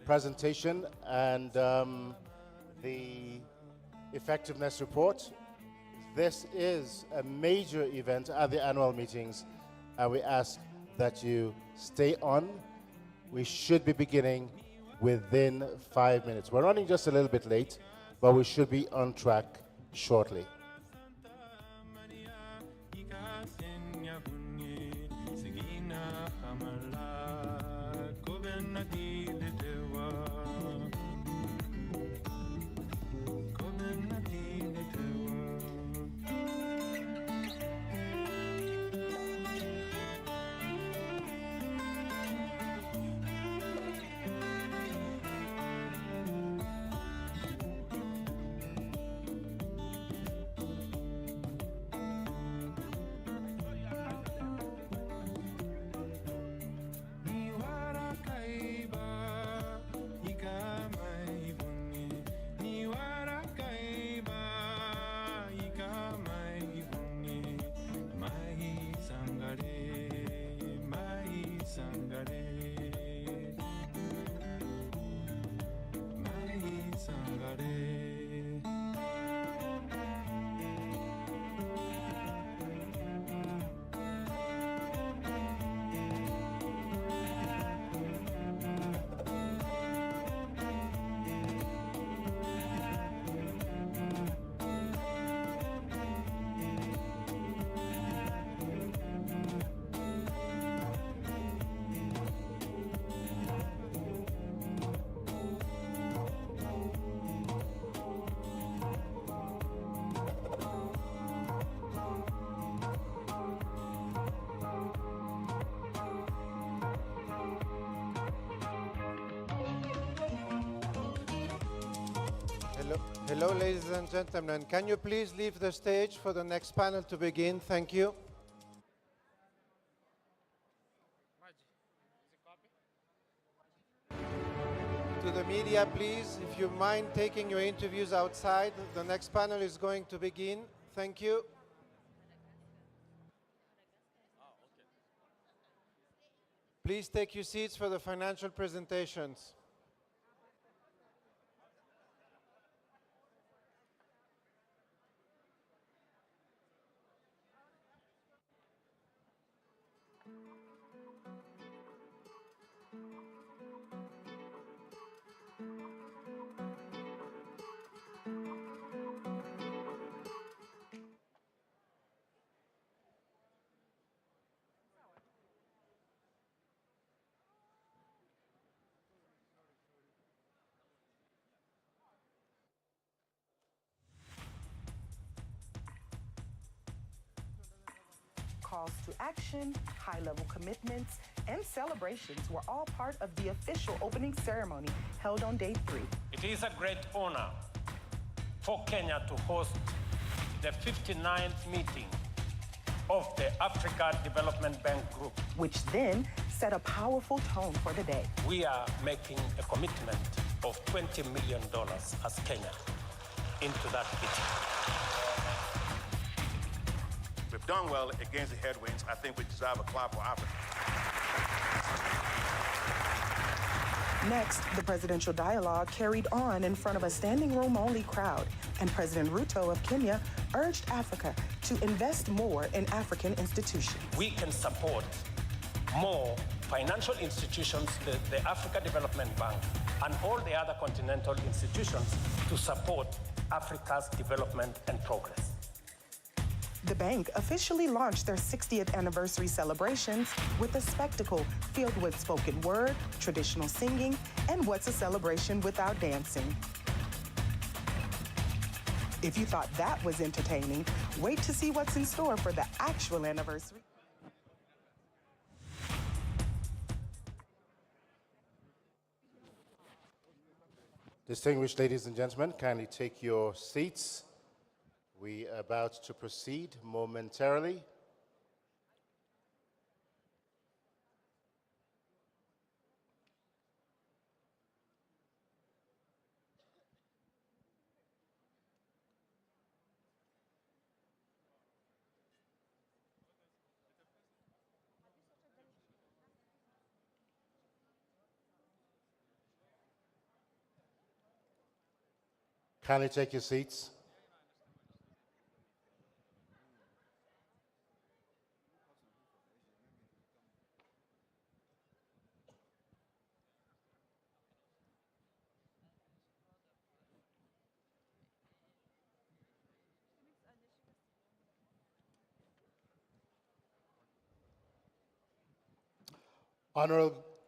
presentation and the effectiveness report. This is a major event at the annual meetings, and we ask that you stay on. We should be beginning within 5 minutes. We're running just a little bit late, but we should be on track shortly. Hello, ladies and gentlemen. Can you please leave the stage for the next panel to begin? Thank you. To the media, please, if you mind taking your interviews outside, the next panel is going to begin. Thank you. Please take your seats for the financial presentations. Calls to action, high-level commitments, and celebrations were all part of the official opening ceremony held on day 3. It is a great honor for Kenya to host the 59th meeting of the Africa Development Bank Group, which then set a powerful tone for the day. We are making a commitment of $20 million as Kenya into that meeting. We've done well against the headwinds. I think we deserve a clap for Africa. Next, the presidential dialogue carried on in front of a standing room only crowd, and President Ruto of Kenya urged Africa to invest more in African institutions. We can support more financial institutions, the Africa Development Bank, and all the other continental institutions to support Africa's development and progress. The bank officially launched their 60th anniversary celebrations with a spectacle filled with spoken word, traditional singing, and what's a celebration without dancing? If you thought that was entertaining, wait to see what's in store for the actual anniversary. Distinguished ladies and gentlemen, kindly take your seats. We are about to proceed momentarily. Kindly take your seats.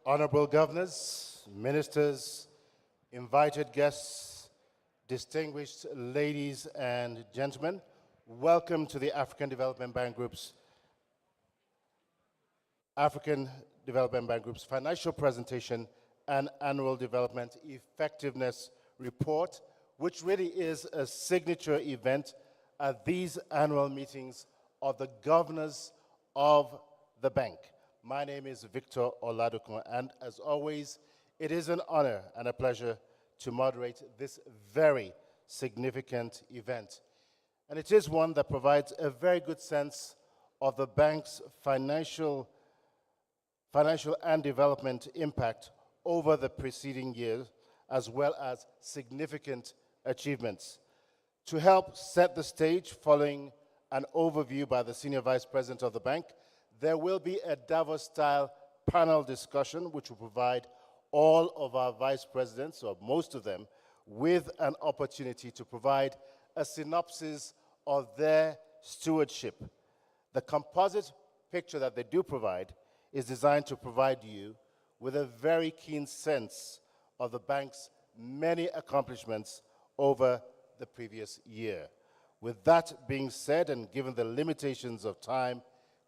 Honorable governors, ministers, invited guests, distinguished ladies and gentlemen, welcome to the African Development Bank Group's financial presentation and annual development effectiveness report, which really is a signature event at these annual meetings of the governors of the bank. My name is Victor Oladokun, and as always, it is an honor and a pleasure to moderate this very significant event. And it is one that provides a very good sense of the bank's financial and development impact over the preceding year, as well as significant achievements. To help set the stage following an overview by the Senior Vice President of the bank, there will be a Davos-style panel discussion which will provide all of our vice presidents, or most of them, with an opportunity to provide a synopsis of their stewardship. The composite picture that they do provide is designed to provide you with a very keen sense of the bank's many accomplishments over the previous year. With that being said, and given the limitations of time,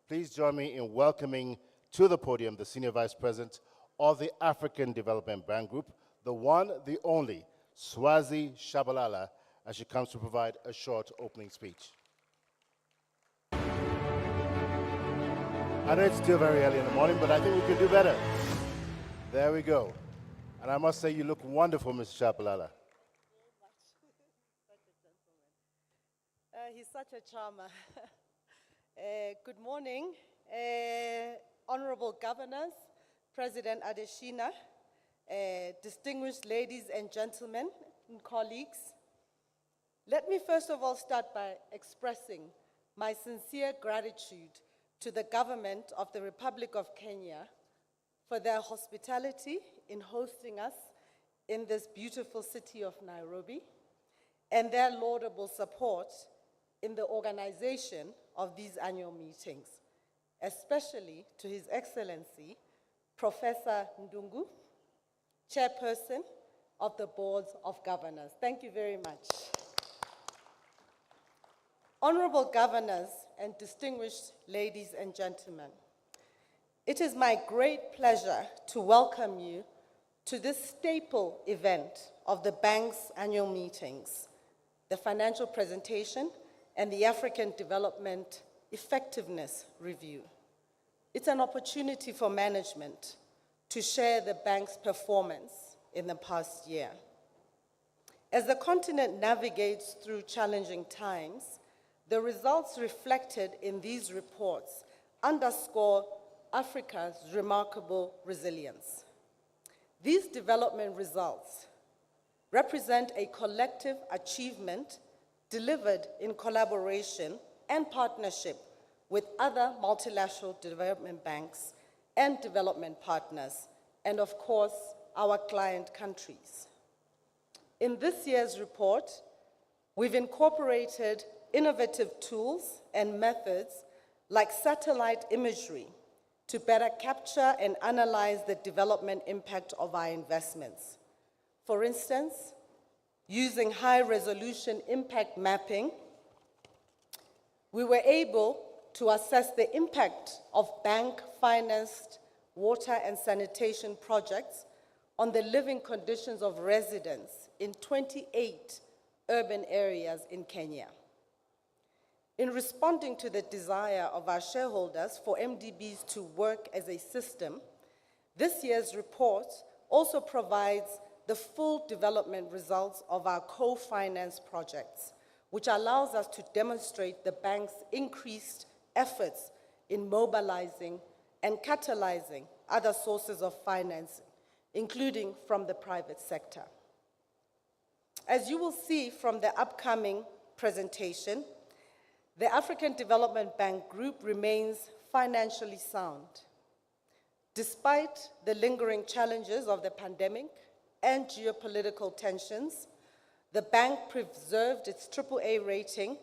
please join me in welcoming to the podium the Senior Vice President of the African Development Bank Group, the one, the only, Swazi Shabalala, as she comes to provide a short opening speech. I know it's still very early in the morning, but I think we can do better. There we go. And I must say, you look wonderful, Ms. Chapalala. He's such a charmer. Good morning, honorable governors, President Adesina, distinguished ladies and gentlemen and colleagues. Let me first of all start by expressing my sincere gratitude to the government of the Republic of Kenya for their hospitality in hosting us in this beautiful city of Nairobi and their laudable support in the organization of these annual meetings, especially to His Excellency, Professor Ndungu, Chairperson of the Boards of Governors. Thank you very much. Honorable governors and distinguished ladies and gentlemen, it is my great pleasure to welcome you to this staple event of the bank's annual meetings, the financial presentation and the African Development Effectiveness Review. It's an opportunity for management to share the bank's performance in the past year. As the continent navigates through challenging times, the results reflected in these reports underscore Africa's remarkable resilience. These development results represent a collective achievement delivered in collaboration and partnership with other multilateral development banks and development partners, and of course, our client countries. In this year's report, we've incorporated innovative tools and methods like satellite imagery to better capture and analyze the development impact of our investments. For instance, using high-resolution impact mapping, we were able to assess the impact of bank-financed water and sanitation projects on the living conditions of residents in 28 urban areas in Kenya. In responding to the desire of our shareholders for MDBs to work as a system, this year's report also provides the full development results of our co-finance projects, which allows us to demonstrate the bank's increased efforts in mobilizing and catalyzing other sources of financing, including from the private sector. As you will see from the upcoming presentation, the African Development Bank Group remains financially sound. Despite the lingering challenges of the pandemic and geopolitical tensions, the bank preserved its AAA rating,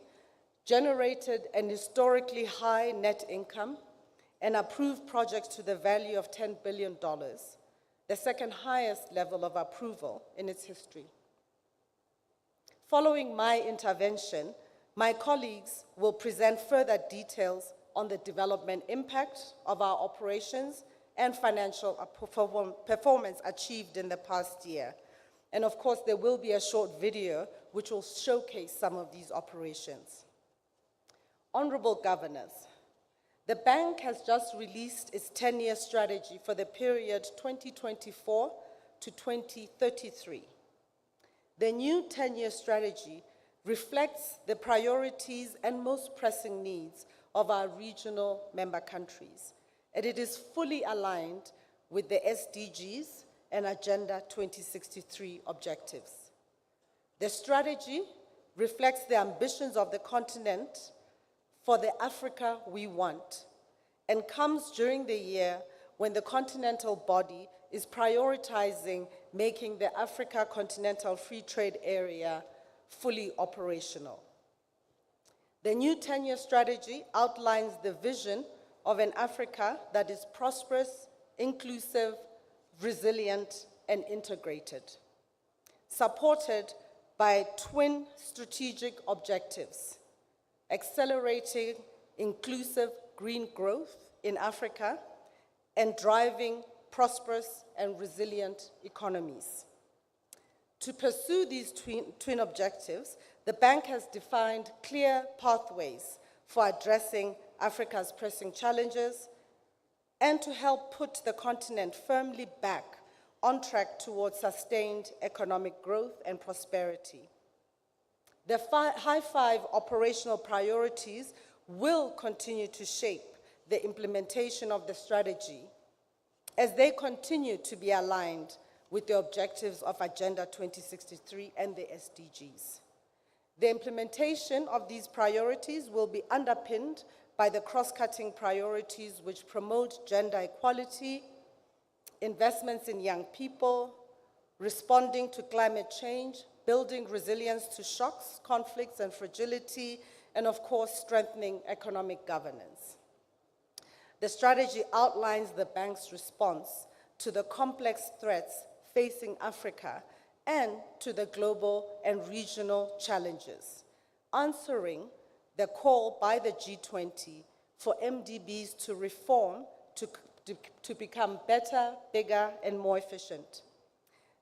generated an historically high net income, and approved projects to the value of $10 billion, the second highest level of approval in its history. Following my intervention, my colleagues will present further details on the development impact of our operations and financial performance achieved in the past year. And of course, there will be a short video which will showcase some of these operations. Honorable governors, the bank has just released its 10-year strategy for the period 2024 to 2033. The new 10-year strategy reflects the priorities and most pressing needs of our regional member countries, and it is fully aligned with the SDGs and Agenda 2063 objectives. The strategy reflects the ambitions of the continent for the Africa we want, and comes during the year when the continental body is prioritizing making the Africa Continental Free Trade Area fully operational. The new 10-year strategy outlines the vision of an Africa that is prosperous, inclusive, resilient, and integrated, supported by twin strategic objectives: accelerating inclusive green growth in Africa and driving prosperous and resilient economies. To pursue these twin objectives, the bank has defined clear pathways for addressing Africa's pressing challenges and to help put the continent firmly back on track towards sustained economic growth and prosperity. The High Five operational priorities will continue to shape the implementation of the strategy as they continue to be aligned with the objectives of Agenda 2063 and the SDGs. The implementation of these priorities will be underpinned by the cross-cutting priorities which promote gender equality, investments in young people, responding to climate change, building resilience to shocks, conflicts, and fragility, and of course, strengthening economic governance. The strategy outlines the bank's response to the complex threats facing Africa and to the global and regional challenges, answering the call by the G20 for MDBs to reform to become better, bigger, and more efficient.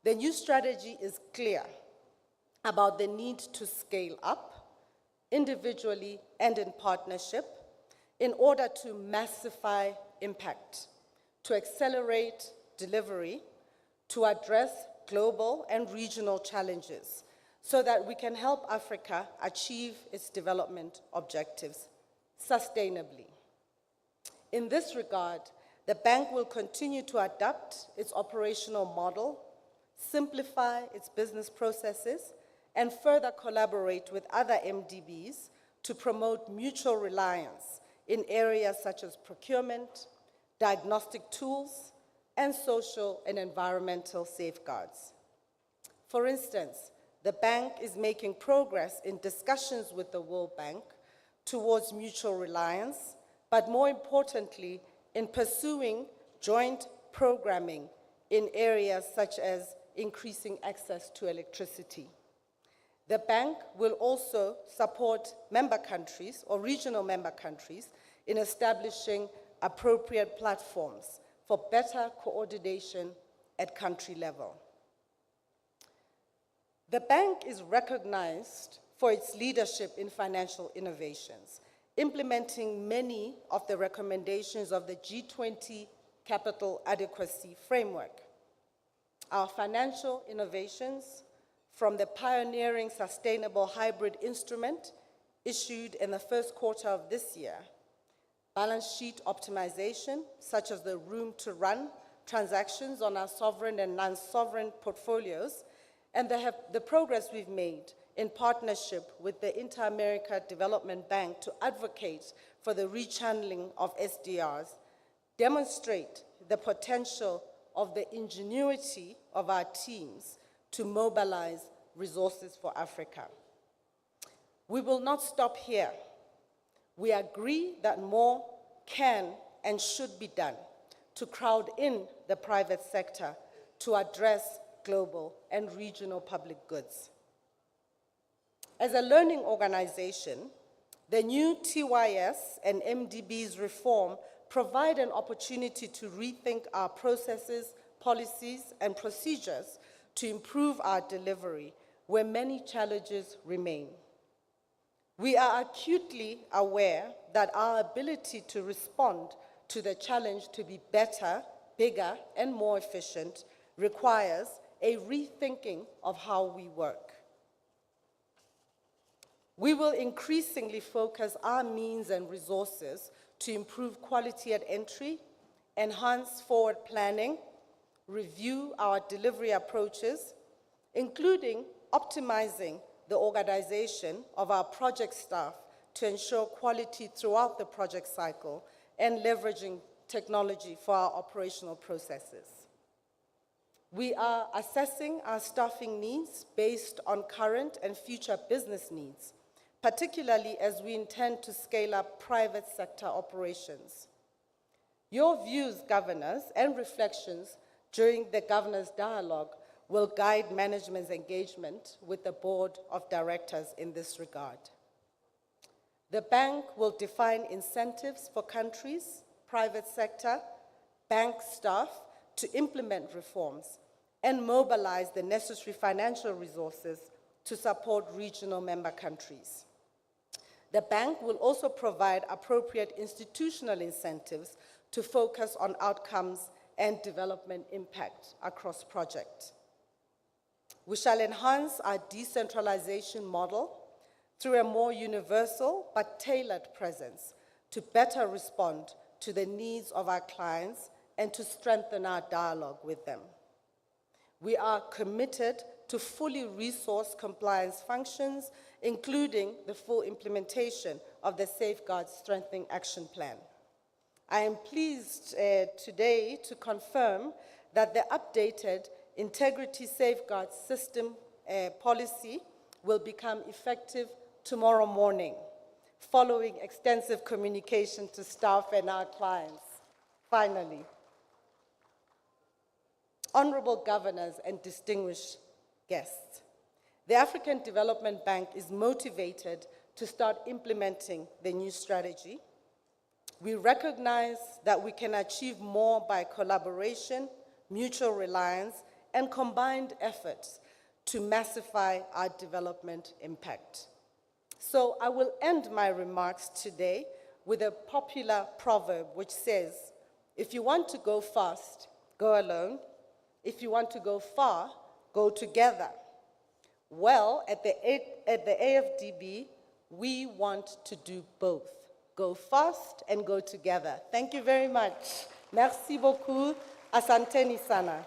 The new strategy is clear about the need to scale up, individually and in partnership, in order to massify impact, to accelerate delivery, to address global and regional challenges, so that we can help Africa achieve its development objectives sustainably. In this regard, the bank will continue to adapt its operational model, simplify its business processes, and further collaborate with other MDBs to promote mutual reliance in areas such as procurement, diagnostic tools, and social and environmental safeguards. For instance, the bank is making progress in discussions with the World Bank towards mutual reliance, but more importantly, in pursuing joint programming in areas such as increasing access to electricity. The bank will also support member countries or regional member countries in establishing appropriate platforms for better coordination at country level. The bank is recognized for its leadership in financial innovations, implementing many of the recommendations of the G20 Capital Adequacy Framework. Our financial innovations, from the pioneering sustainable hybrid instrument issued in the first quarter of this year, balance sheet optimization, such as the room to run transactions on our sovereign and non-sovereign portfolios, and the progress we've made in partnership with the Inter-America Development Bank to advocate for the rechanneling of SDRs, demonstrate the potential of the ingenuity of our teams to mobilize resources for Africa. We will not stop here. We agree that more can and should be done to crowd in the private sector to address global and regional public goods. As a learning organization, the new TYS and MDB's reform provide an opportunity to rethink our processes, policies, and procedures to improve our delivery where many challenges remain. We are acutely aware that our ability to respond to the challenge to be better, bigger, and more efficient requires a rethinking of how we work. We will increasingly focus our means and resources to improve quality at entry, enhance forward planning, review our delivery approaches, including optimizing the organization of our project staff to ensure quality throughout the project cycle, and leveraging technology for our operational processes. We are assessing our staffing needs based on current and future business needs, particularly as we intend to scale up private sector operations. Your views, governors, and reflections during the Governors' Dialogue will guide management's engagement with the Board of Directors in this regard. The bank will define incentives for countries, private sector, bank staff to implement reforms and mobilize the necessary financial resources to support regional member countries. The bank will also provide appropriate institutional incentives to focus on outcomes and development impact across projects. We shall enhance our decentralization model through a more universal but tailored presence to better respond to the needs of our clients and to strengthen our dialogue with them. We are committed to fully resource compliance functions, including the full implementation of the Safeguard Strengthening Action Plan. I am pleased today to confirm that the updated Integrity Safeguard System policy will become effective tomorrow morning, following extensive communication to staff and our clients. Finally, honorable governors and distinguished guests, the African Development Bank is motivated to start implementing the new strategy. We recognize that we can achieve more by collaboration, mutual reliance, and combined efforts to massify our development impact. So I will end my remarks today with a popular proverb which says, if you want to go fast, go alone. If you want to go far, go together. Well, at the AFDB, we want to do both. Go fast and go together. Thank you very much. Merci beaucoup. Asanteni sana.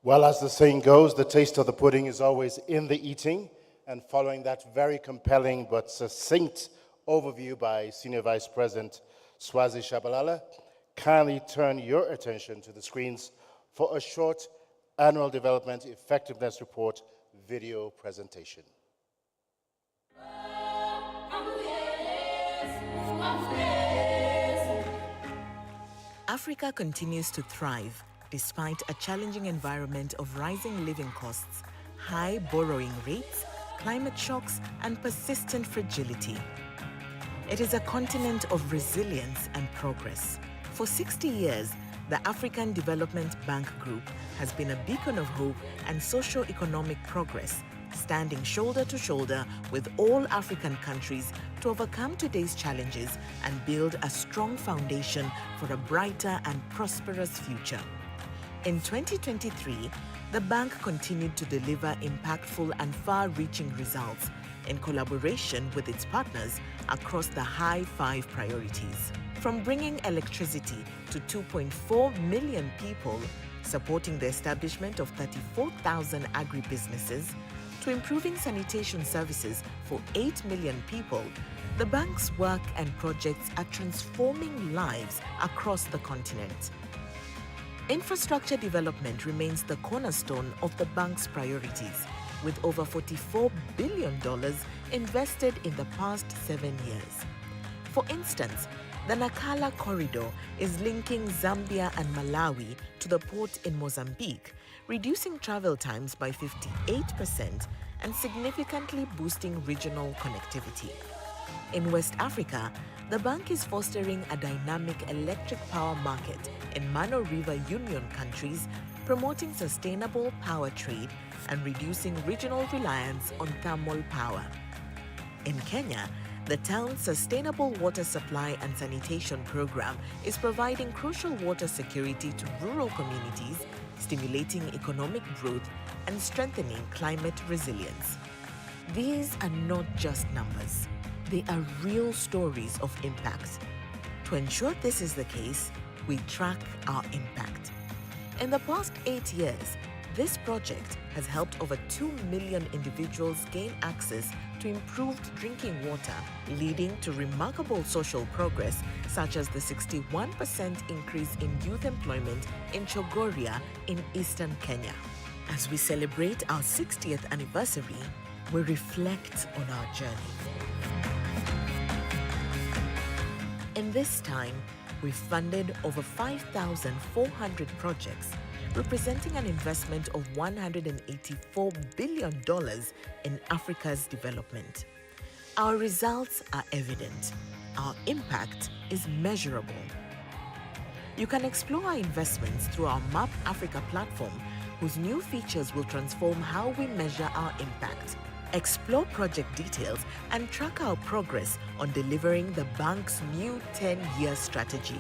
Well, as the saying goes, the taste of the pudding is always in the eating. And following that very compelling but succinct overview by Senior Vice President Swazi Shabalala, kindly turn your attention to the screens for a short Annual Development Effectiveness Report video presentation. Africa continues to thrive despite a challenging environment of rising living costs, high borrowing rates, climate shocks, and persistent fragility. It is a continent of resilience and progress. For 60 years, the African Development Bank Group has been a beacon of hope and socio-economic progress, standing shoulder to shoulder with all African countries to overcome today's challenges and build a strong foundation for a brighter and prosperous future. In 2023, the bank continued to deliver impactful and far-reaching results in collaboration with its partners across the high 5 priorities. From bringing electricity to 2.4 million people, supporting the establishment of 34,000 agribusinesses, to improving sanitation services for 8 million people, the bank's work and projects are transforming lives across the continent. Infrastructure development remains the cornerstone of the bank's priorities, with over $44 billion invested in the past 7 years. For instance, the Nacala Corridor is linking Zambia and Malawi to the port in Mozambique, reducing travel times by 58% and significantly boosting regional connectivity. In West Africa, the bank is fostering a dynamic electric power market in Mano River Union countries, promoting sustainable power trade and reducing regional reliance on thermal power. In Kenya, the town's Sustainable Water Supply and Sanitation Program is providing crucial water security to rural communities, stimulating economic growth and strengthening climate resilience. These are not just numbers. They are real stories of impact. To ensure this is the case, we track our impact. In the past 8 years, this project has helped over 2 million individuals gain access to improved drinking water, leading to remarkable social progress, such as the 61% increase in youth employment in Chogoria in eastern Kenya. As we celebrate our 60th anniversary, we reflect on our journey. In this time, we've funded over 5,400 projects, representing an investment of $184 billion in Africa's development. Our results are evident. Our impact is measurable. You can explore our investments through our Map Africa platform, whose new features will transform how we measure our impact. explore project details, and track our progress on delivering the bank's new 10-year strategy.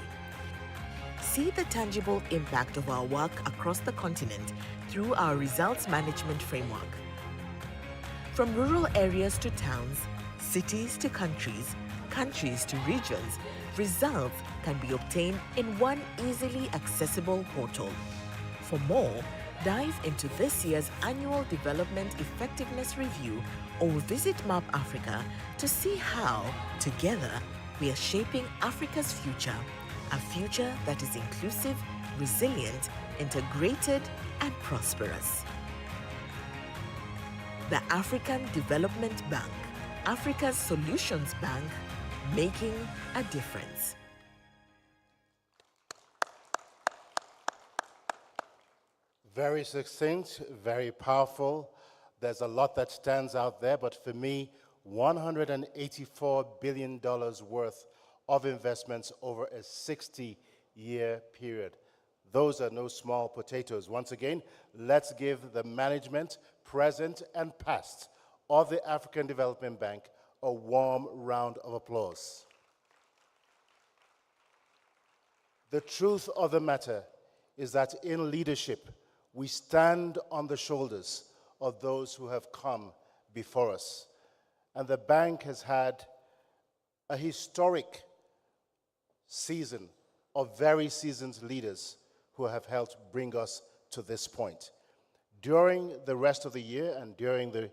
See the tangible impact of our work across the continent through our results management framework. From rural areas to towns, cities to countries, countries to regions, results can be obtained in one easily accessible portal. For more, dive into this year's annual Development Effectiveness Review or visit Map Africa to see how, together, we are shaping Africa's future, a future that is inclusive, resilient, integrated, and prosperous. The African Development Bank, Africa's Solutions Bank, making a difference. Very succinct, very powerful. There's a lot that stands out there, but for me, $184 billion worth of investments over a 60-year period. Those are no small potatoes. Once again, let's give the management, present and past, of the African Development Bank a warm round of applause. The truth of the matter is that in leadership, we stand on the shoulders of those who have come before us. And the bank has had a historic season of very seasoned leaders who have helped bring us to this point. During the rest of the year and during the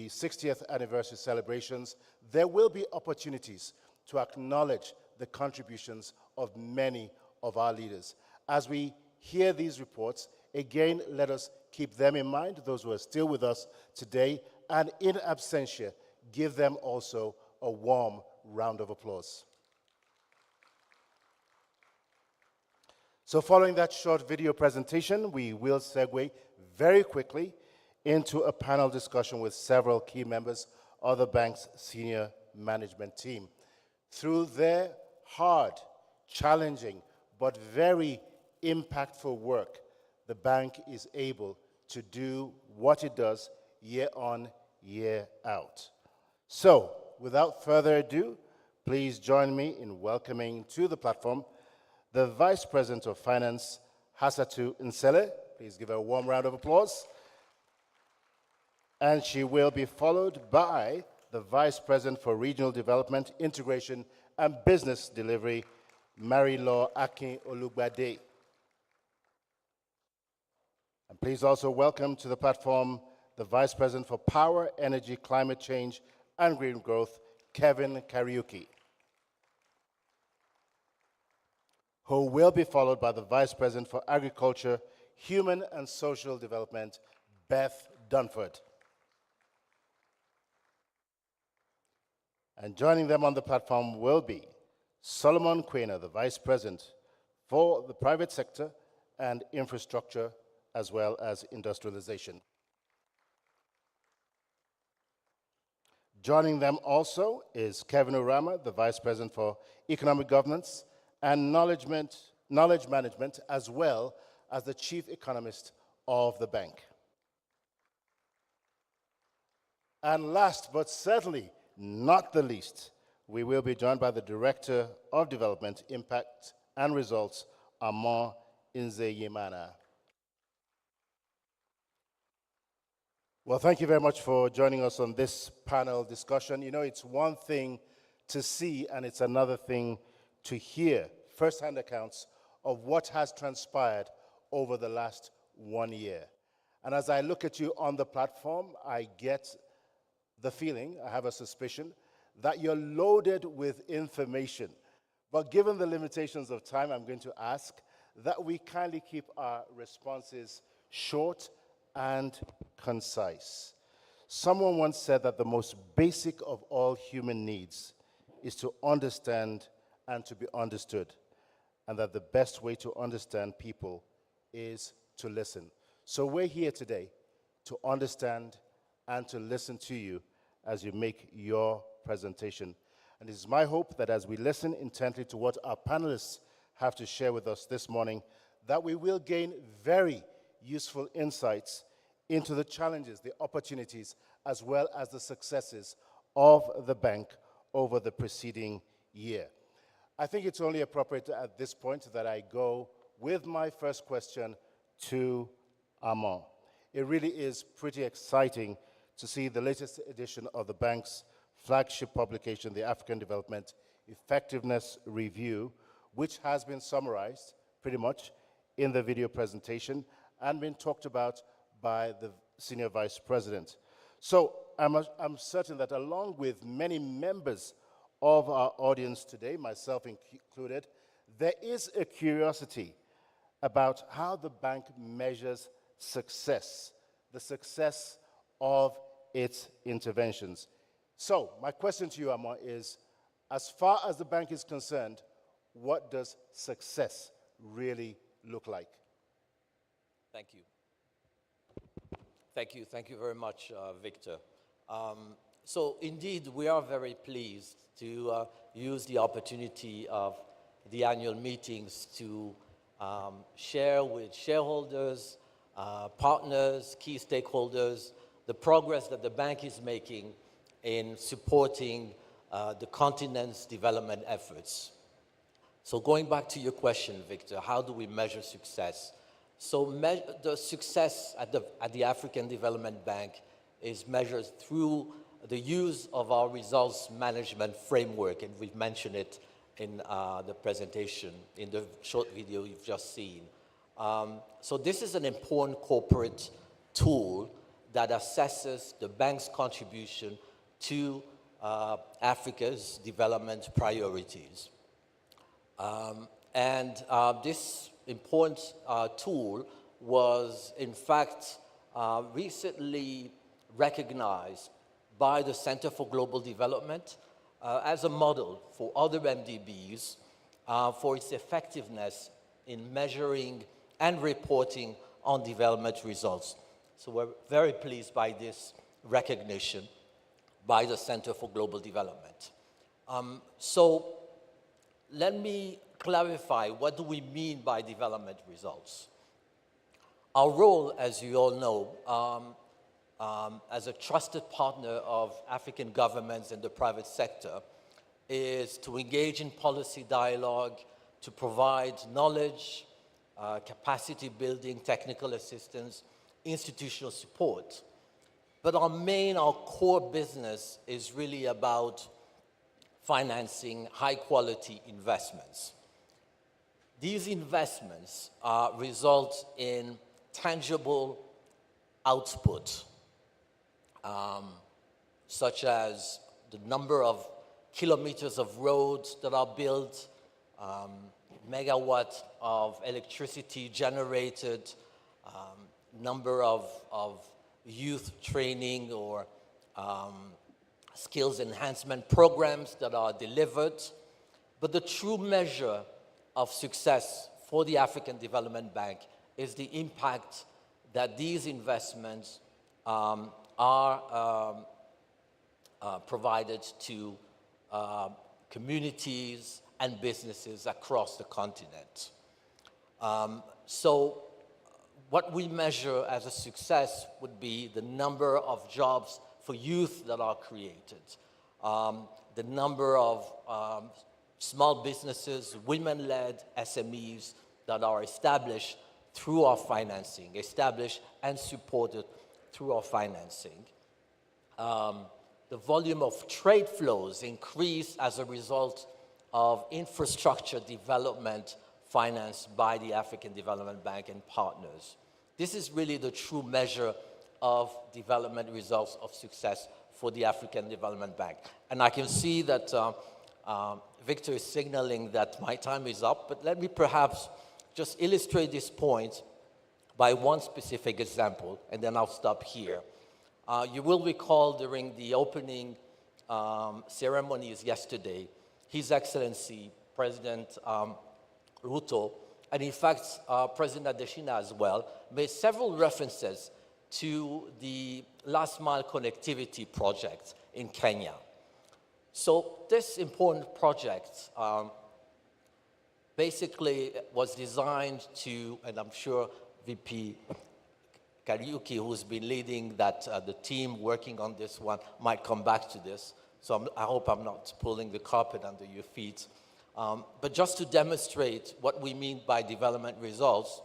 60th anniversary celebrations, there will be opportunities to acknowledge the contributions of many of our leaders. As we hear these reports, again, let us keep them in mind, those who are still with us today, and in absentia, give them also a warm round of applause. So following that short video presentation, we will segue very quickly into a panel discussion with several key members of the bank's senior management team. Through their hard, challenging, but very impactful work, the bank is able to do what it does year on, year out. So, without further ado, please join me in welcoming to the platform the Vice President of Finance, Hassatu Nsele. Please give her a warm round of applause. And she will be followed by the Vice President for Regional Development, Integration, and Business Delivery, Marie-Laure Akin-Olugbade. And please also welcome to the platform the Vice President for Power, Energy, Climate Change, and Green Growth, Kevin Kariuki, who will be followed by the Vice President for Agriculture, Human and Social Development, Beth Dunford. And joining them on the platform will be Solomon Quainer, the Vice President for the Private Sector and Infrastructure, as well as Industrialization. Joining them also is Kevin Urama, the Vice President for Economic Governance and Knowledge Management, as well as the Chief Economist of the bank. And last but certainly not the least, we will be joined by the Director of Development, Impact and Results, Armand Nzeyimana. Well, thank you very much for joining us on this panel discussion. You know, it's one thing to see and it's another thing to hear first-hand accounts of what has transpired over the last 1 year. And as I look at you on the platform, I get the feeling, I have a suspicion, that you're loaded with information. But given the limitations of time, I'm going to ask that we kindly keep our responses short and concise. Someone once said that the most basic of all human needs is to understand and to be understood, and that the best way to understand people is to listen. So we're here today to understand and to listen to you as you make your presentation. And it is my hope that as we listen intently to what our panelists have to share with us this morning, that we will gain very useful insights into the challenges, the opportunities, as well as the successes of the bank over the preceding year. I think it's only appropriate at this point that I go with my first question to Armand. It really is pretty exciting to see the latest edition of the bank's flagship publication, the African Development Effectiveness Review, which has been summarized pretty much in the video presentation and been talked about by the Senior Vice President. So I'm certain that along with many members of our audience today, myself included, there is a curiosity about how the bank measures success, the success of its interventions. So my question to you, Armand, is, as far as the bank is concerned, what does success really look like? Thank you. Thank you very much, Victor. So indeed, we are very pleased to use the opportunity of the annual meetings to share with shareholders, partners, key stakeholders, the progress that the bank is making in supporting the continent's development efforts. So going back to your question, Victor, how do we measure success? So the success at the African Development Bank is measured through the use of our results management framework, and we've mentioned it in the presentation, in the short video you've just seen. So this is an important corporate tool that assesses the bank's contribution to Africa's development priorities. This important tool was, in fact, recently recognized by the Center for Global Development as a model for other MDBs for its effectiveness in measuring and reporting on development results. So we're very pleased by this recognition by the Center for Global Development. So let me clarify, what do we mean by development results? Our role, as you all know, as a trusted partner of African governments and the private sector, is to engage in policy dialogue, to provide knowledge, capacity building, technical assistance, institutional support. But our core business is really about financing high-quality investments. These investments result in tangible output, such as the number of kilometers of roads that are built, megawatts of electricity generated, number of youth training or skills enhancement programs that are delivered. But the true measure of success for the African Development Bank is the impact that these investments are provided to communities and businesses across the continent. So what we measure as a success would be the number of jobs for youth that are created, the number of small businesses, women-led SMEs that are established through our financing, established and supported through our financing. The volume of trade flows increased as a result of infrastructure development financed by the African Development Bank and partners. This is really the true measure of development results of success for the African Development Bank. And I can see that Victor is signaling that my time is up, but let me perhaps just illustrate this point by one specific example, and then I'll stop here. You will recall during the opening ceremonies yesterday, His Excellency President Ruto, and in fact President Adesina as well, made several references to the last mile connectivity project in Kenya. So this important project basically was designed to, and I'm sure VP Kariuki, who's been leading that, the team working on this one, might come back to this. So I hope I'm not pulling the carpet under your feet. But just to demonstrate what we mean by development results,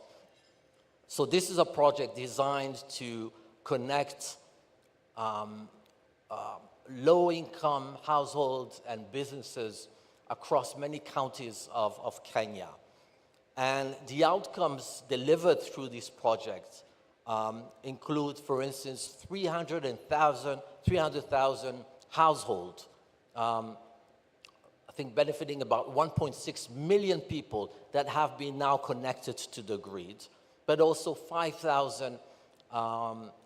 so this is a project designed to connect low-income households and businesses across many counties of Kenya. And the outcomes delivered through this project include, for instance, 300,000 households, I think benefiting about 1.6 million people that have been now connected to the grid, but also 5,000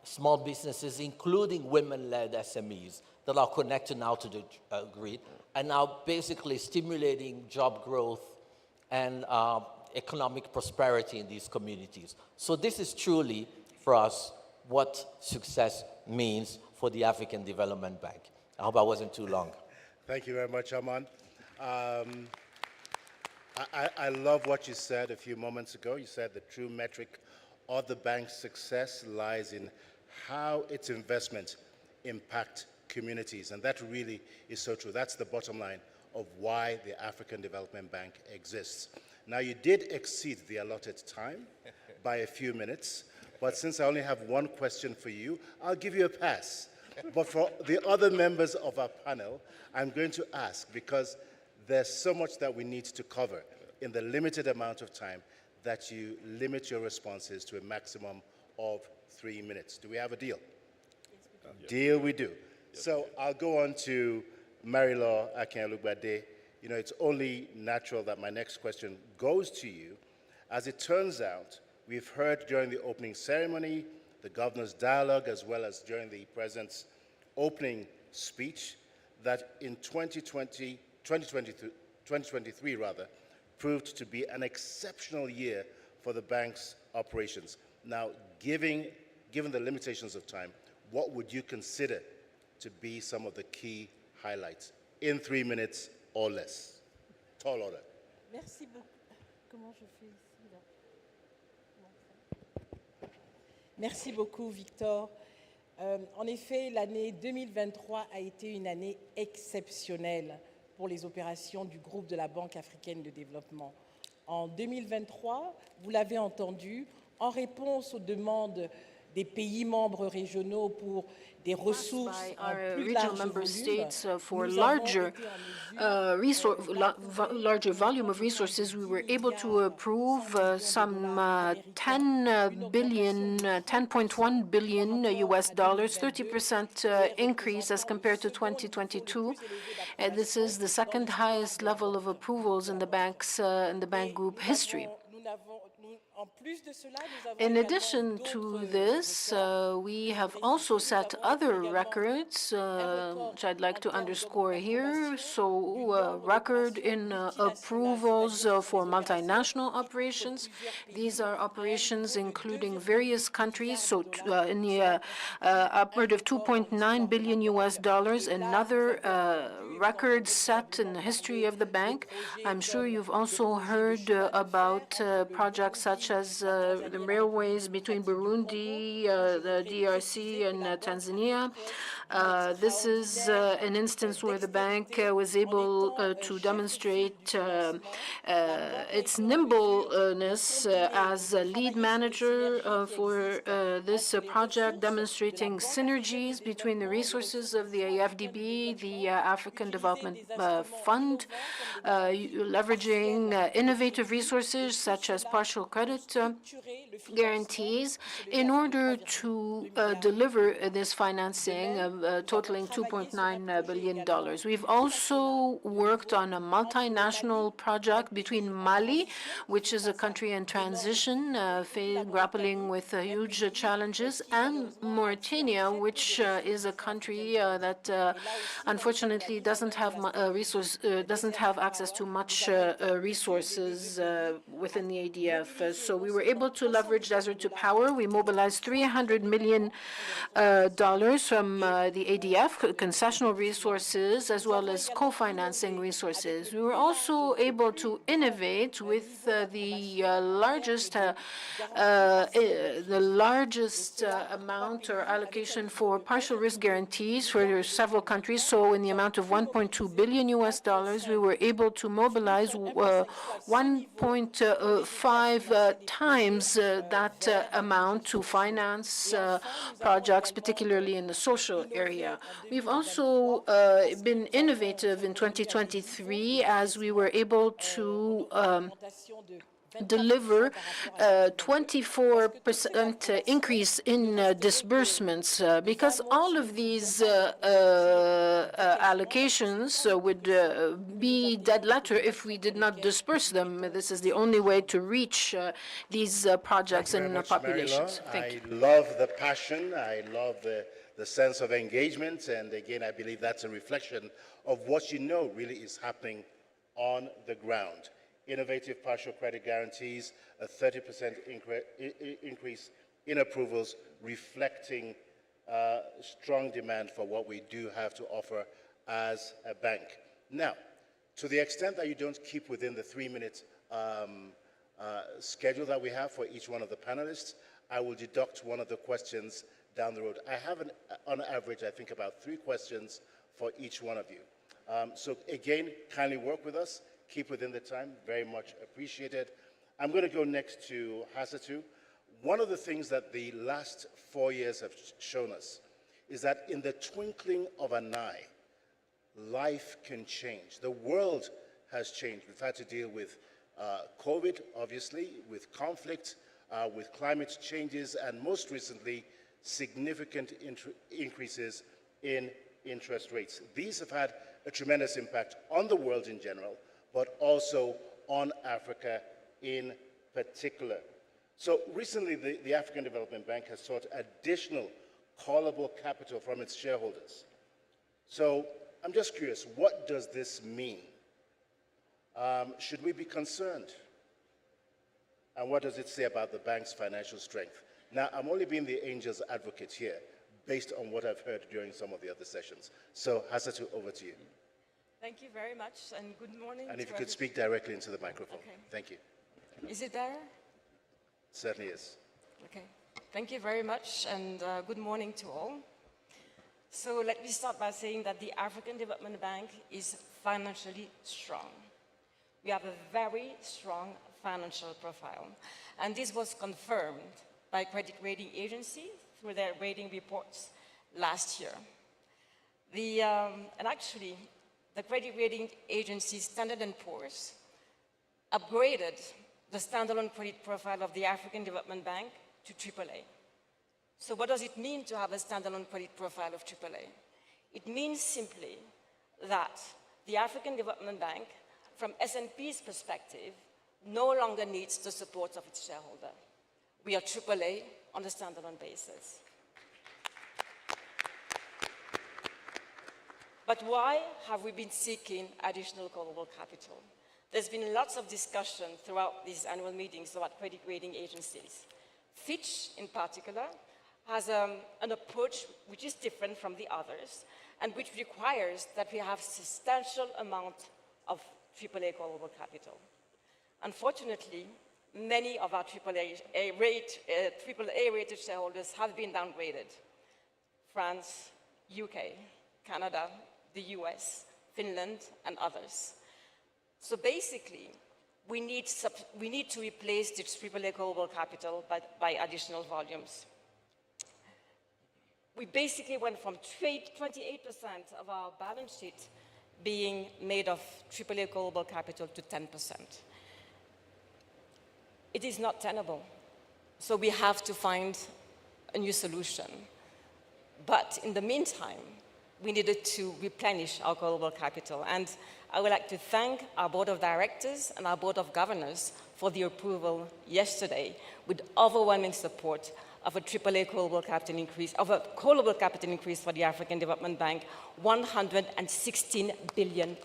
small businesses, including women-led SMEs, that are connected now to the grid, and now basically stimulating job growth and economic prosperity in these communities. So this is truly, for us, what success means for the African Development Bank. I hope I wasn't too long. Thank you very much, Armand. I love what you said a few moments ago. You said the true metric of the bank's success lies in how its investments impact communities, and that really is so true. That's the bottom line of why the African Development Bank exists. Now, you did exceed the allotted time by a few minutes, but since I only have one question for you, I'll give you a pass. But for the other members of our panel, I'm going to ask, because there's so much that we need to cover in the limited amount of time, that you limit your responses to a maximum of 3 minutes. Do we have a deal? Yes, we do. Deal we do. Yes, so I'll go on to Marilaw Akinolugbade. You know, it's only natural that my next question goes to you. As it turns out, we've heard during the opening ceremony, the governor's dialogue, as well as during the president's opening speech, that in 2023 proved to be an exceptional year for the bank's operations. Now, given the limitations of time, what would you consider to be some of the key highlights in 3 minutes or less? Tall order. Merci beaucoup. Comment je fais ici, là? Merci beaucoup, Victor. En effet, l'année 2023 a été une année exceptionnelle pour les opérations du groupe de la Banque africaine de développement. En 2023, vous l'avez entendu, en réponse aux demandes des pays membres régionaux pour des ressources en plus large volume, for larger volume of resources, we were able to approve some 10.1 billion US dollars, 30% increase as compared to 2022. This is the second highest level of approvals in the bank group history. In addition to this, we have also set other records, which I'd like to underscore here. So, record in approvals for multinational operations. These are operations including various countries. So, in the upward of 2.9 billion US dollars, another record set in the history of the bank. I'm sure you've also heard about projects such as the railways between Burundi, the DRC, and Tanzania. This is an instance where the bank was able to demonstrate its nimbleness as a lead manager for this project, demonstrating synergies between the resources of the AFDB, the African Development Fund, leveraging innovative resources such as partial credit guarantees in order to deliver this financing totaling $2.9 billion. We've also worked on a multinational project between Mali, which is a country in transition, grappling with huge challenges, and Mauritania, which is a country that unfortunately doesn't doesn't have doesn't have access to much resources within the ADF. So we were able to leverage Desert to Power. We mobilized $300 million from the ADF, concessional resources, as well as co-financing resources. We were also able to innovate with the largest amount or allocation for partial risk guarantees for several countries. So in the amount of $1.2 billion we were able to mobilize 1.5 times that amount to finance projects, particularly in the social area. We've also been innovative in 2023 as we were able to deliver 24% increase in disbursements because all of these allocations would be dead letter if we did not disperse them. This is the only way to reach these projects and populations. Thank you. I love the passion. I love the sense of engagement. And again, I believe that's a reflection of what you know really is happening on the ground. Innovative partial credit guarantees, a 30% increase in approvals, reflecting strong demand for what we do have to offer as a bank. Now, to the extent that you don't keep within the 3-minute schedule that we have for each one of the panelists, I will deduct one of the questions down the road. I have, on average, I think about 3 questions for each one of you. So again, kindly work with us. Keep within the time, very much appreciated. I'm going to go next to Hassatu. One of the things that the last 4 years have shown us is that in the twinkling of an eye, life can change. The world has changed. We've had to deal with COVID, obviously, with conflict, with climate changes, and most recently, significant increases in interest rates. These have had a tremendous impact on the world in general, but also on Africa in particular. So recently, the African Development Bank has sought additional callable capital from its shareholders. So I'm just curious, what does this mean? Should we be concerned? And what does it say about the bank's financial strength? Now, I'm only being the angel's advocate here, based on what I've heard during some of the other sessions. So, Hassatu, over to you. Thank you very much, and good morning. And if you could speak directly into the microphone. Okay. Thank you. Is it there? Certainly is. Okay. Thank you very much, and good morning to all. So let me start by saying that the African Development Bank is financially strong. We have a very strong financial profile, and this was confirmed by credit rating agencies through their rating reports last year. And actually, the credit rating agency Standard & Poor's upgraded the standalone credit profile of the African Development Bank to AAA. So what does it mean to have a standalone credit profile of AAA? It means simply that the African Development Bank, from S&P's perspective, no longer needs the support of its shareholder. We are AAA on a standalone basis. But why have we been seeking additional callable capital? There's been lots of discussion throughout these annual meetings about credit rating agencies. Fitch, in particular, has an approach which is different from the others and which requires that we have substantial amount of AAA callable capital. Unfortunately, many of our AAA rated shareholders have been downgraded. France, UK, Canada, the US, Finland, and others. So basically, we need to replace this AAA callable capital by additional volumes. We basically went from 28% of our balance sheet being made of AAA callable capital to 10%. It is not tenable, so we have to find a new solution. But in the meantime, we needed to replenish our callable capital, and I would like to thank our Board of Directors and our Board of Governors for the approval yesterday with overwhelming support of a AAA callable capital increase, of a callable capital increase for the African Development Bank, $116 billion.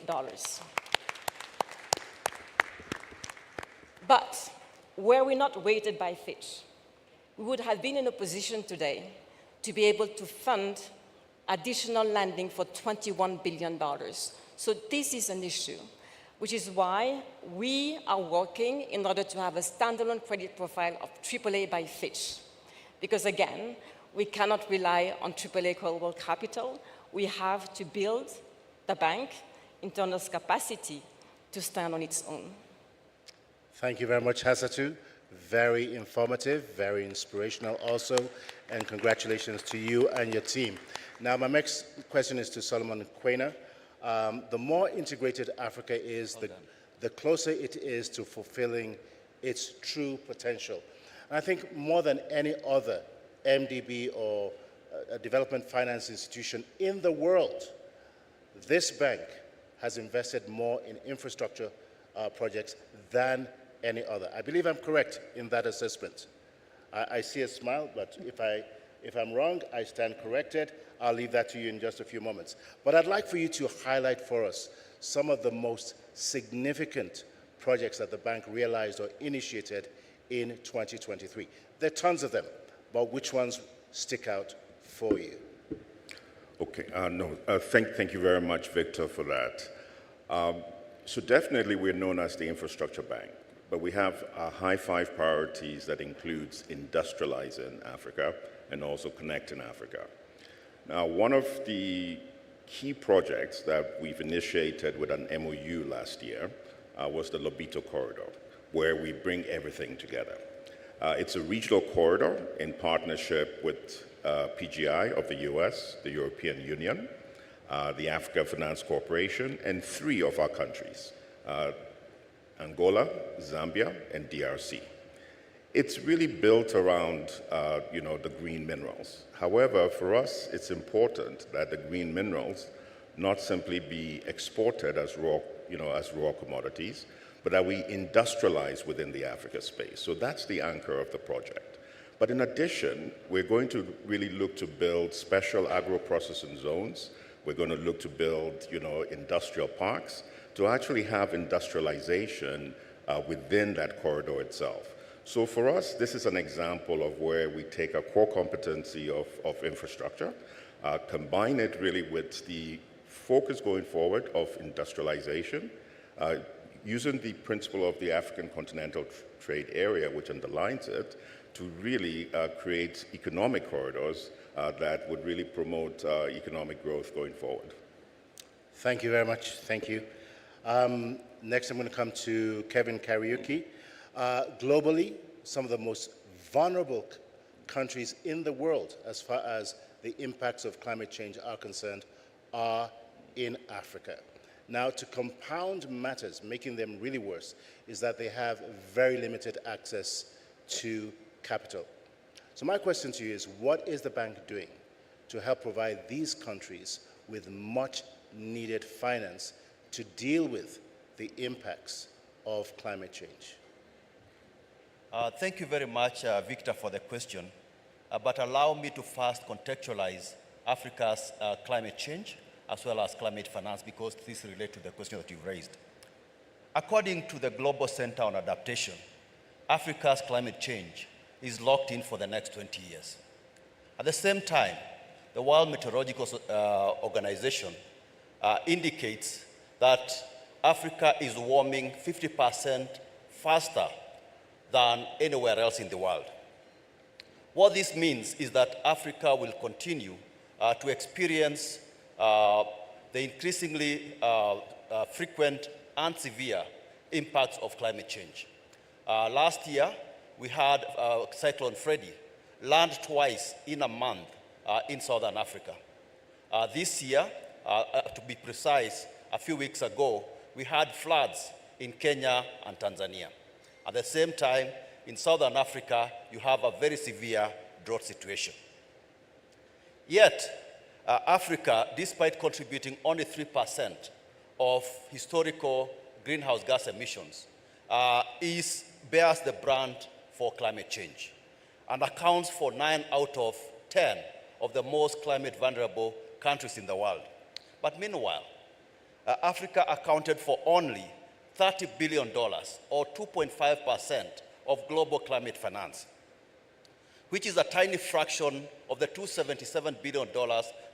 But were we not weighted by Fitch, we would have been in a position today to be able to fund additional lending for $21 billion. So this is an issue, which is why we are working in order to have a standalone credit profile of AAA by Fitch. Because again, we cannot rely on AAA callable capital. We have to build the bank in terms of capacity to stand on its own. Thank you very much, Hassatu. Very informative, very inspirational also, and congratulations to you and your team. Now, my next question is to Solomon Quainer. The more integrated Africa is, the closer it is to fulfilling its true potential. And I think more than any other MDB or a development finance institution in the world, this bank has invested more in infrastructure projects than any other. I believe I'm correct in that assessment. I see a smile, but if I'm wrong, I stand corrected. I'll leave that to you in just a few moments. But I'd like for you to highlight for us some of the most significant projects that the bank realized or initiated in 2023. There are tons of them, but which ones stick out for you? Okay, thank you very much, Victor, for that. So definitely we're known as the infrastructure bank, but we have high five priorities that includes industrializing Africa and also connecting Africa. Now, one of the key projects that we've initiated with an MOU last year was the Lobito Corridor, where we bring everything together. It's a regional corridor in partnership with PGI of the US, the European Union, the Africa Finance Corporation, and 3 of our countries, Angola, Zambia, and DRC. It's really built around, the green minerals. However, for us, it's important that the green minerals not simply be exported as raw commodities, but that we industrialize within the Africa space. So that's the anchor of the project. But in addition, we're going to really look to build special agro-processing zones. We're going to look to build, industrial parks to actually have industrialization within that corridor itself. So for us, this is an example of where we take a core competency of infrastructure, combine it really with the focus going forward of industrialization, using the principle of the African Continental Trade Area, which underlines it, to really create economic corridors that would really promote economic growth going forward. Thank you very much. Thank you. Next, I'm going to come to Kevin Kariuki. Globally, some of the most vulnerable countries in the world, as far as the impacts of climate change are concerned, are in Africa. Now, to compound matters, making them really worse, is that they have very limited access to capital. So my question to you is, what is the bank doing to help provide these countries with much needed finance to deal with the impacts of climate change? Thank you very much, Victor, for the question. But allow me to first contextualize Africa's climate change as well as climate finance, because this relates to the question that you've raised. According to the Global Center on Adaptation, Africa's climate change is locked in for the next 20 years. At the same time, the World Meteorological Organization indicates that Africa is warming 50% faster than anywhere else in the world. What this means is that Africa will continue to experience the increasingly frequent and severe impacts of climate change. Last year, we had Cyclone Freddy land twice in a month in Southern Africa. This year, to be precise, a few weeks ago, we had floods in Kenya and Tanzania. At the same time, in Southern Africa, you have a very severe drought situation. Yet, Africa, despite contributing only 3% of historical greenhouse gas emissions, bears the brunt for climate change. and accounts for 9 out of 10 of the most climate vulnerable countries in the world. But meanwhile, Africa accounted for only $30 billion, or 2.5% of global climate finance, which is a tiny fraction of the $277 billion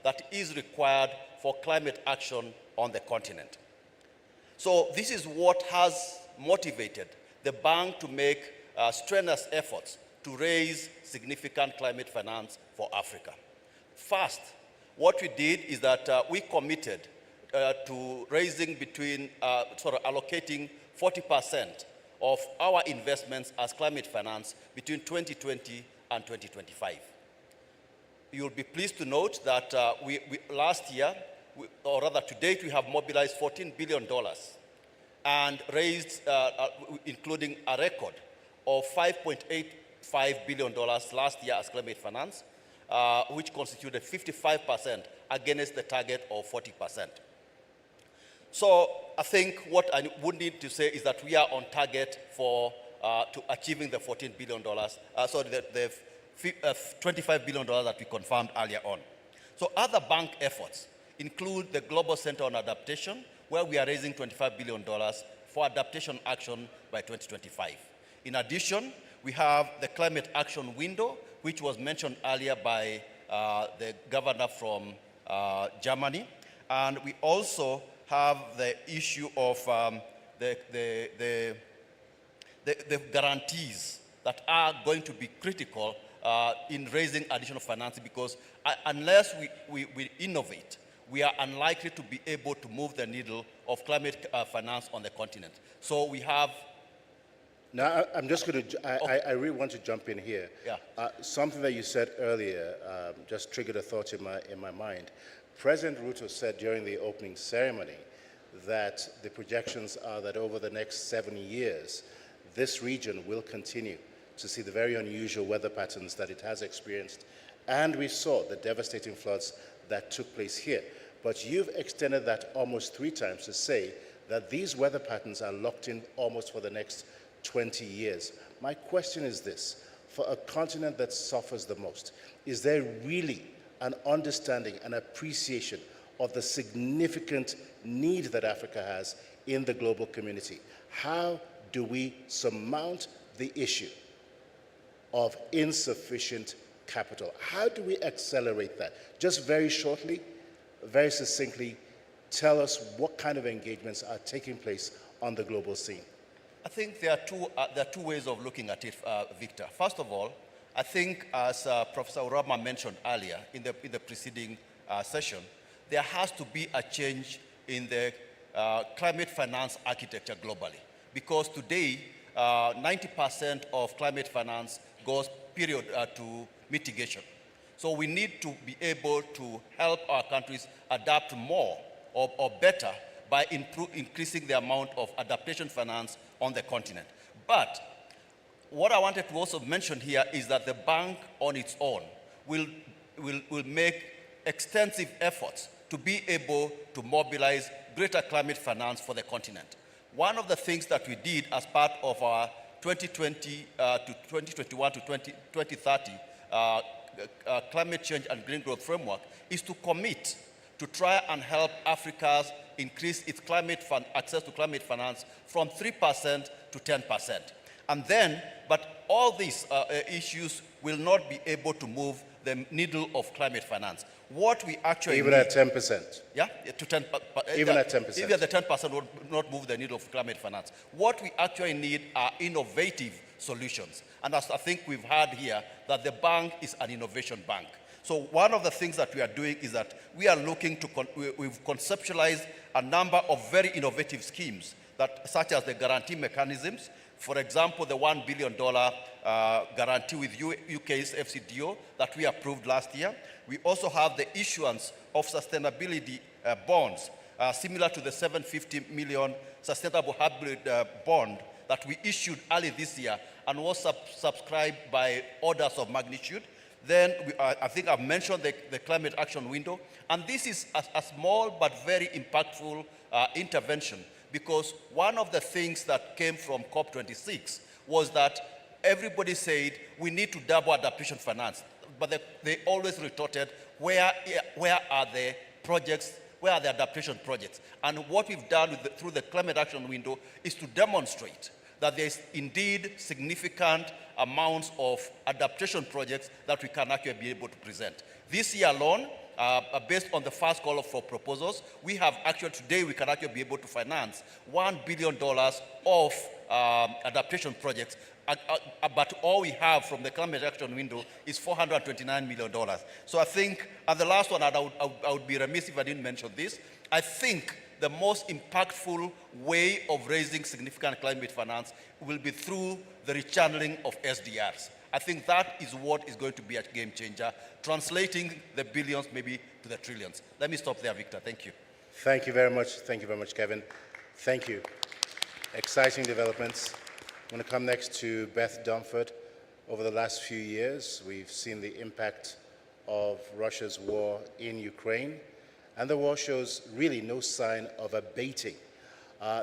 that is required for climate action on the continent. So this is what has motivated the bank to make strenuous efforts to raise significant climate finance for Africa. First, what we did is that we committed to raising allocating 40% of our investments as climate finance between 2020 and 2025. You'll be pleased to note that last year, or rather to date, we have mobilized $14 billion and raised, including a record of $5.85 billion last year as climate finance, which constituted 55% against the target of 40%. So I think what I would need to say is that we are on target for to achieving the $14 billion, the $25 billion that we confirmed earlier on. So other bank efforts include the Global Center on Adaptation, where we are raising $25 billion for adaptation action by 2025. In addition, we have the Climate Action Window, which was mentioned earlier by the governor from Germany. And we also have the issue of the guarantees that are going to be critical in raising additional financing, because unless we innovate, we are unlikely to be able to move the needle of climate finance on the continent. So we have... Now, I'm just going to, I really want to jump in here. Yeah. Something that you said earlier just triggered a thought in my mind. President Ruto said during the opening ceremony that the projections are that over the next 7 years, this region will continue to see the very unusual weather patterns that it has experienced. And we saw the devastating floods that took place here. But you've extended that almost 3 times to say that these weather patterns are locked in almost for the next 20 years. My question is this: for a continent that suffers the most, is there really an understanding and appreciation of the significant need that Africa has in the global community? How do we surmount the issue of insufficient capital? How do we accelerate that? Just very shortly, very succinctly, tell us what kind of engagements are taking place on the global scene. I think there are two ways of looking at it, Victor. First of all, I think, as Professor Urama mentioned earlier in the preceding session, there has to be a change in the climate finance architecture globally. Because today, 90% of climate finance goes, to mitigation. So we need to be able to help our countries adapt more or better by increasing the amount of adaptation finance on the continent. But what I wanted to also mention here is that the bank on its own will make extensive efforts to be able to mobilize greater climate finance for the continent. One of the things that we did as part of our 2020 to 2021 to 2030 climate change and green growth framework is to commit to try and help Africa increase its access to climate finance from 3% to 10%. And then, but all these issues will not be able to move the needle of climate finance. What we actually even at 10%. Yeah, to 10. Even at 10%. Even the 10% will not move the needle of climate finance. What we actually need are innovative solutions. And as I think we've heard here, that the bank is an innovation bank. So one of the things that we are doing is that we are looking to, we've conceptualized a number of very innovative schemes, such as the guarantee mechanisms. For example, the $1 billion guarantee with UK's FCDO that we approved last year. We also have the issuance of sustainability bonds, similar to the $750 million sustainable hybrid bond that we issued early this year and was subscribed by orders of magnitude. Then I think I've mentioned the climate action window. And this is a small but very impactful intervention, because one of the things that came from COP26 was that everybody said we need to double adaptation finance, but they always retorted, where are the projects, where are the adaptation projects? And what we've done through the climate action window is to demonstrate that there's indeed significant amounts of adaptation projects that we can actually be able to present. This year alone, based on the first call for proposals, we have actually, today we can actually be able to finance $1 billion of adaptation projects, but all we have from the climate action window is $429 million. So I think, and the last one, I would be remiss if I didn't mention this, I think the most impactful way of raising significant climate finance will be through the rechanneling of SDRs. I think that is what is going to be a game changer, translating the billions maybe to the trillions. Let me stop there, Victor. Thank you. Thank you very much. Thank you very much, Kevin. Thank you. Exciting developments. I'm going to come next to Beth Dunford. Over the last few years, we've seen the impact of Russia's war in Ukraine, and the war shows really no sign of abating.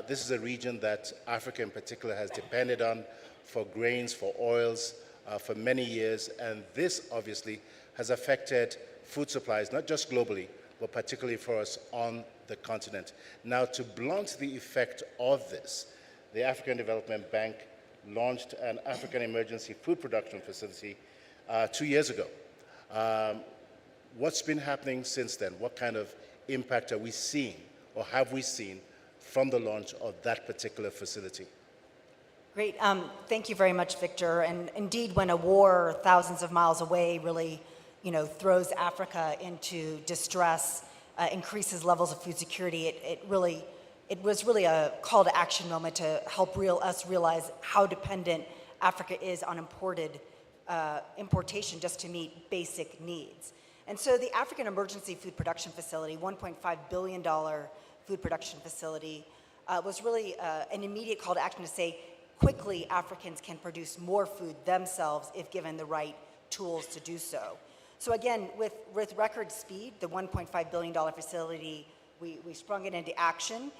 This is a region that Africa in particular has depended on for grains, for oils, for many years, and this obviously has affected food supplies, not just globally, but particularly for us on the continent. Now, to blunt the effect of this, the African Development Bank launched an African Emergency Food Production Facility 2 years ago. What's been happening since then? What kind of impact are we seeing, or have we seen, from the launch of that particular facility? Great. Thank you very much, Victor. And indeed, when a war thousands of miles away really, throws Africa into distress, increases levels of food security, it was really a call to action moment to help us realize how dependent Africa is on importation just to meet basic needs. And so the African Emergency Food Production Facility, $1.5 billion food production facility, was really an immediate call to action to say, quickly, Africans can produce more food themselves if given the right tools to do so. So again, with record speed, the $1.5 billion facility, we sprung it into action.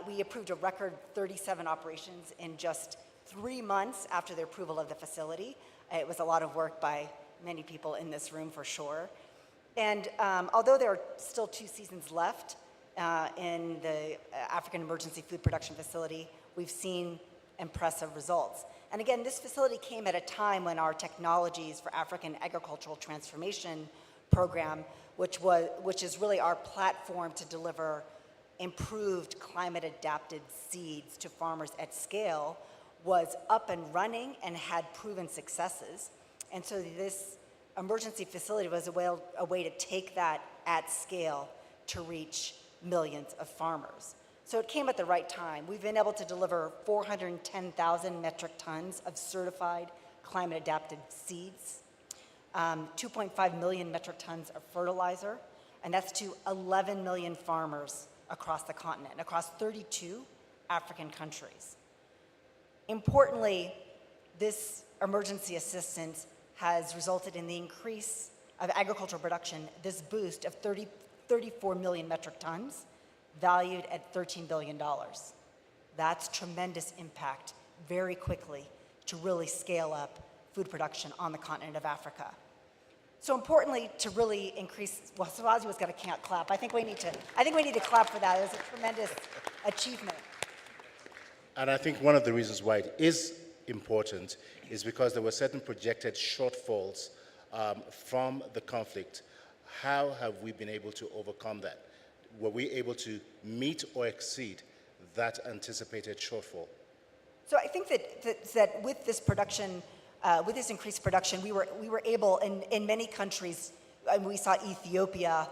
We approved a record 37 operations in just 3 months after the approval of the facility. It was a lot of work by many people in this room, for sure. And although there are still 2 seasons left in the African Emergency Food Production Facility, we've seen impressive results. And again, this facility came at a time when our Technologies for African Agricultural Transformation program, which is really our platform to deliver improved climate-adapted seeds to farmers at scale, was up and running and had proven successes. And so this emergency facility was a way to take that at scale to reach millions of farmers. So it came at the right time. We've been able to deliver 410,000 metric tons of certified climate-adapted seeds, 2.5 million metric tons of fertilizer, and that's to 11 million farmers across the continent, across 32 African countries. Importantly, this emergency assistance has resulted in the increase of agricultural production, this boost of 34 million metric tons, valued at $13 billion. That's tremendous impact very quickly to really scale up food production on the continent of Africa. So importantly, to really increase, well, Swazi was going to clap. I think we need to clap for that. It was a tremendous achievement. And I think one of the reasons why it is important is because there were certain projected shortfalls from the conflict. How have we been able to overcome that? Were we able to meet or exceed that anticipated shortfall? So I think that with this production, with this increased production, we were able in many countries. We saw Ethiopia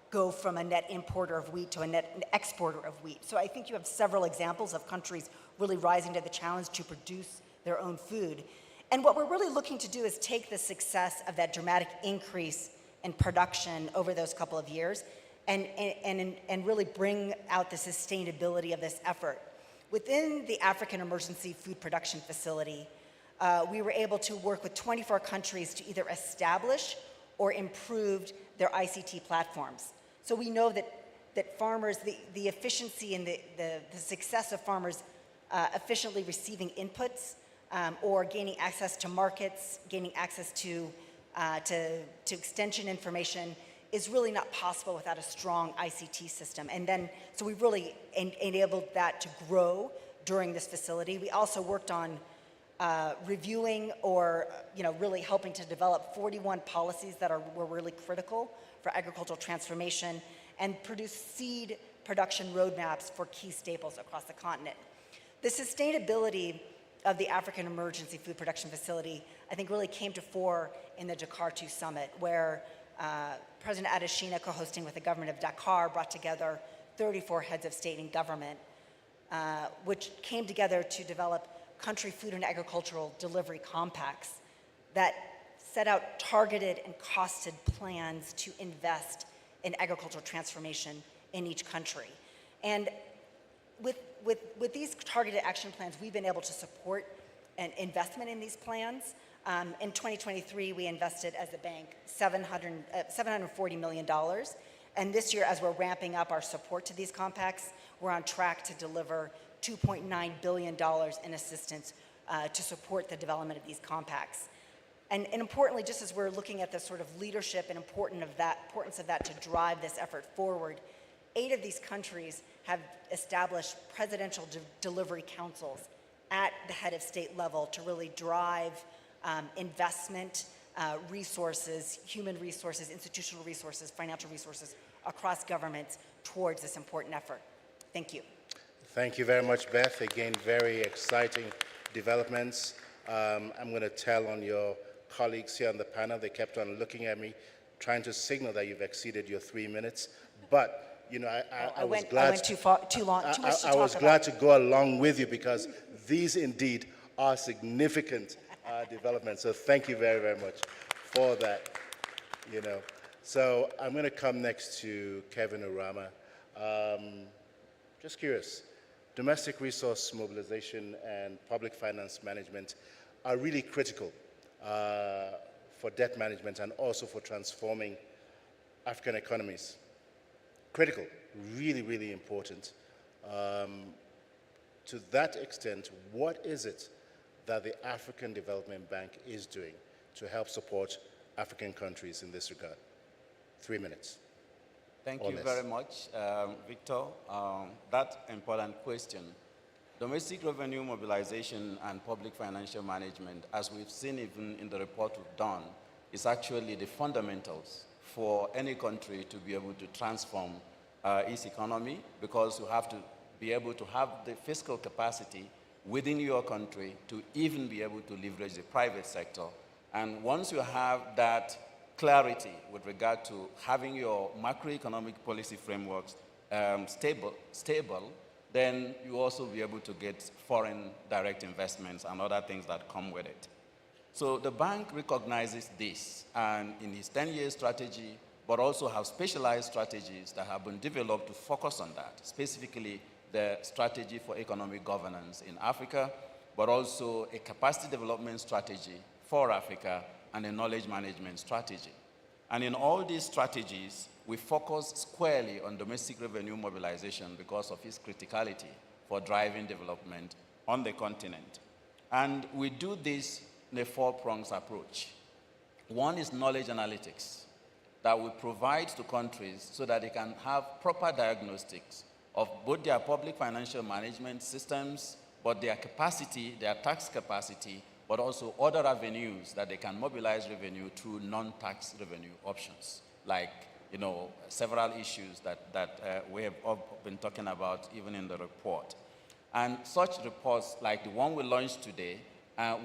go from a net importer of wheat to a net exporter of wheat. So I think you have several examples of countries really rising to the challenge to produce their own food. And what we're really looking to do is take the success of that dramatic increase in production over those couple of years and really bring out the sustainability of this effort. Within the African Emergency Food Production Facility, we were able to work with 24 countries to either establish or improve their ICT platforms. So we know that farmers, the efficiency and the success of farmers efficiently receiving inputs or gaining access to markets, gaining access to extension information is really not possible without a strong ICT system. And then, so we really enabled that to grow during this facility. We also worked on reviewing or really helping to develop 41 policies that were really critical for agricultural transformation and produce seed production roadmaps for key staples across the continent. The sustainability of the African Emergency Food Production Facility, I think, really came to fore in the Dakar 2 summit, where President Adesina, co-hosting with the government of Dakar, brought together 34 heads of state and government, which came together to develop country food and agricultural delivery compacts that set out targeted and costed plans to invest in agricultural transformation in each country. And with these targeted action plans, we've been able to support an investment in these plans. In 2023, we invested as a bank $740 million. And this year, as we're ramping up our support to these compacts, we're on track to deliver $2.9 billion in assistance to support the development of these compacts. And importantly, just as we're looking at the sort of leadership and importance of that to drive this effort forward, 8 of these countries have established presidential delivery councils at the head of state level to really drive investment, resources, human resources, institutional resources, financial resources across governments towards this important effort. Thank you. Thank you very much, Beth. Again, very exciting developments. I'm going to tell on your colleagues here on the panel. They kept on looking at me, trying to signal that you've exceeded your 3 minutes. But I was glad. I went too far, too long. Too much to talk I was glad to go along with you because these indeed are significant developments. So thank you very, very much for that. So I'm going to come next to Kevin Urama. Just curious, domestic resource mobilization and public finance management are really critical for debt management and also for transforming African economies. Critical, really, really important. To that extent, what is it that the African Development Bank is doing to help support African countries in this regard? 3 minutes. Thank you very much, Victor. That important question. Domestic revenue mobilization and public financial management, as we've seen even in the report we've done, is actually the fundamentals for any country to be able to transform its economy, because you have to be able to have the fiscal capacity within your country to even be able to leverage the private sector. And once you have that clarity with regard to having your macroeconomic policy frameworks stable, then you also be able to get foreign direct investments and other things that come with it. So the bank recognizes this, and in its 10-year strategy, but also have specialized strategies that have been developed to focus on that, specifically the strategy for economic governance in Africa, but also a capacity development strategy for Africa and a knowledge management strategy. And in all these strategies, we focus squarely on domestic revenue mobilization because of its criticality for driving development on the continent. And we do this in a 4-pronged approach. One is knowledge analytics that we provide to countries so that they can have proper diagnostics of both their public financial management systems, but their capacity, their tax capacity, but also other avenues that they can mobilize revenue through non-tax revenue options, like several issues that we have all been talking about even in the report. And such reports like the one we launched today,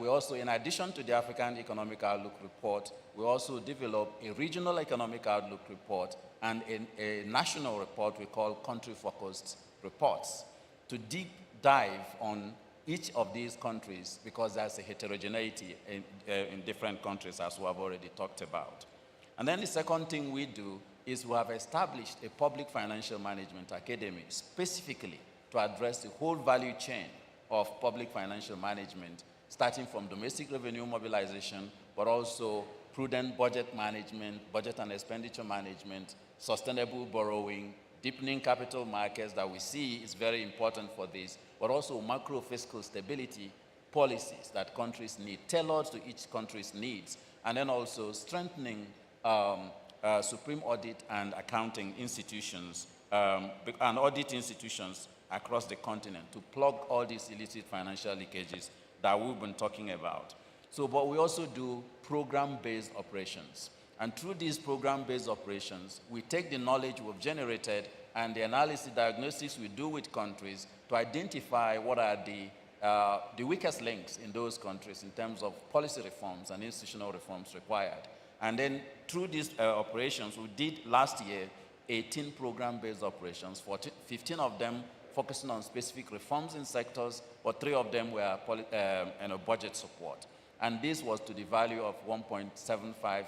we also, in addition to the African Economic Outlook report, we also develop a regional economic outlook report and a national report we call country-focused reports to deep dive on each of these countries, because there's a heterogeneity in different countries, as we have already talked about. And then the second thing we do is we have established a public financial management academy specifically to address the whole value chain of public financial management, starting from domestic revenue mobilization, but also prudent budget management, budget and expenditure management, sustainable borrowing, deepening capital markets that we see is very important for this, but also macro fiscal stability policies that countries need, tailored to each country's needs, and then also strengthening supreme audit and accounting institutions and audit institutions across the continent to plug all these illicit financial leakages that we've been talking about. So, but we also do program-based operations. And through these program-based operations, we take the knowledge we've generated and the analysis diagnostics we do with countries to identify what are the weakest links in those countries in terms of policy reforms and institutional reforms required. And then through these operations, we did last year 18 program-based operations, 15 of them focusing on specific reforms in sectors, but 3 of them were budget support. And this was to the value of 1.75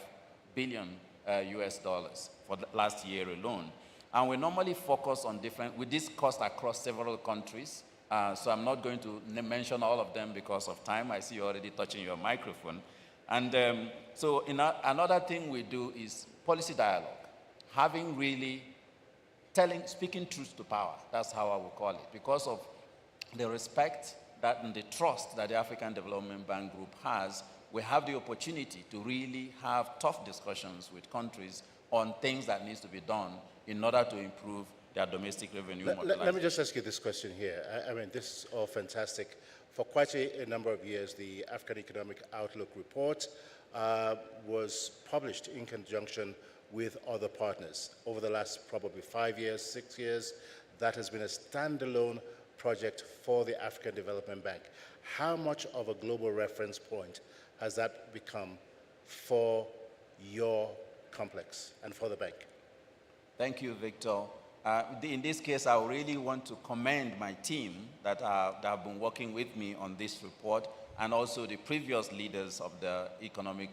billion US dollars for the last year alone. And we normally focus on we discussed across several countries, so I'm not going to mention all of them because of time. I see you already touching your microphone. And so another thing we do is policy dialogue, having really speaking truth to power. That's how I would call it, because of the respect and the trust that the African Development Bank Group has. We have the opportunity to really have tough discussions with countries on things that needs to be done in order to improve their domestic revenue mobilization. Let me just ask you this question here. I mean, this is all fantastic. For quite a number of years, the African Economic Outlook report was published in conjunction with other partners. Over the last probably 5 years, 6 years, that has been a standalone project for the African Development Bank. How much of a global reference point has that become for your complex and for the bank? Thank you, Victor. In this case, I really want to commend my team that have been working with me on this report, and also the previous leaders of the economic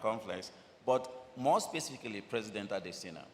complex, but more specifically, President Adesina.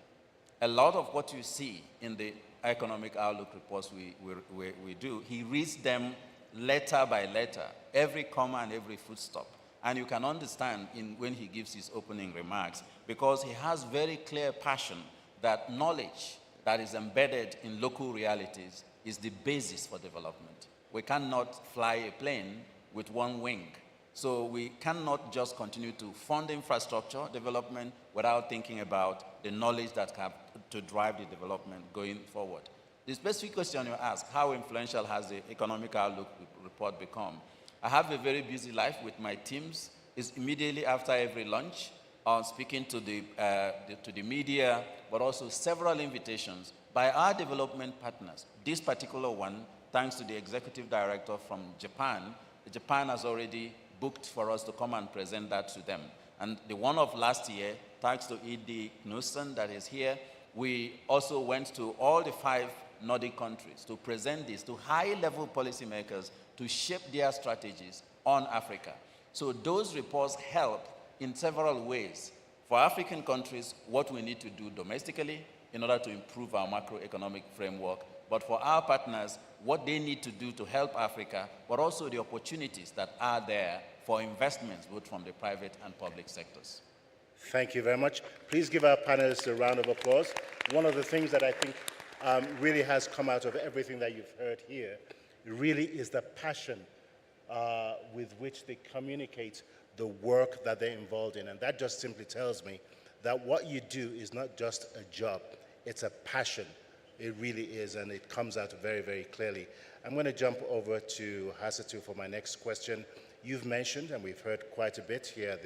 A lot of what you see in the economic outlook reports we do, he reads them letter by letter, every comma and every footstop. And you can understand when he gives his opening remarks, because he has very clear passion that knowledge that is embedded in local realities is the basis for development. We cannot fly a plane with one wing. So we cannot just continue to fund infrastructure development without thinking about the knowledge that have to drive the development going forward. The specific question you ask, how influential has the economic outlook report become? I have a very busy life with my teams. It's immediately after every lunch, speaking to the media, but also several invitations by our development partners. This particular one, thanks to the executive director from Japan, Japan has already booked for us to come and present that to them. And the one of last year, thanks to E.D. Knudsen that is here, we also went to all the 5 Nordic countries to present this to high-level policymakers to shape their strategies on Africa. So those reports help in several ways. For African countries, what we need to do domestically in order to improve our macroeconomic framework, but for our partners, what they need to do to help Africa, but also the opportunities that are there for investments, both from the private and public sectors. Thank you very much. Please give our panelists a round of applause. One of the things that I think really has come out of everything that you've heard here really is the passion with which they communicate the work that they're involved in. And that just simply tells me that what you do is not just a job, it's a passion. It really is, and it comes out very, very clearly. I'm going to jump over to Hasatu for my next question. You've mentioned, and we've heard quite a bit here at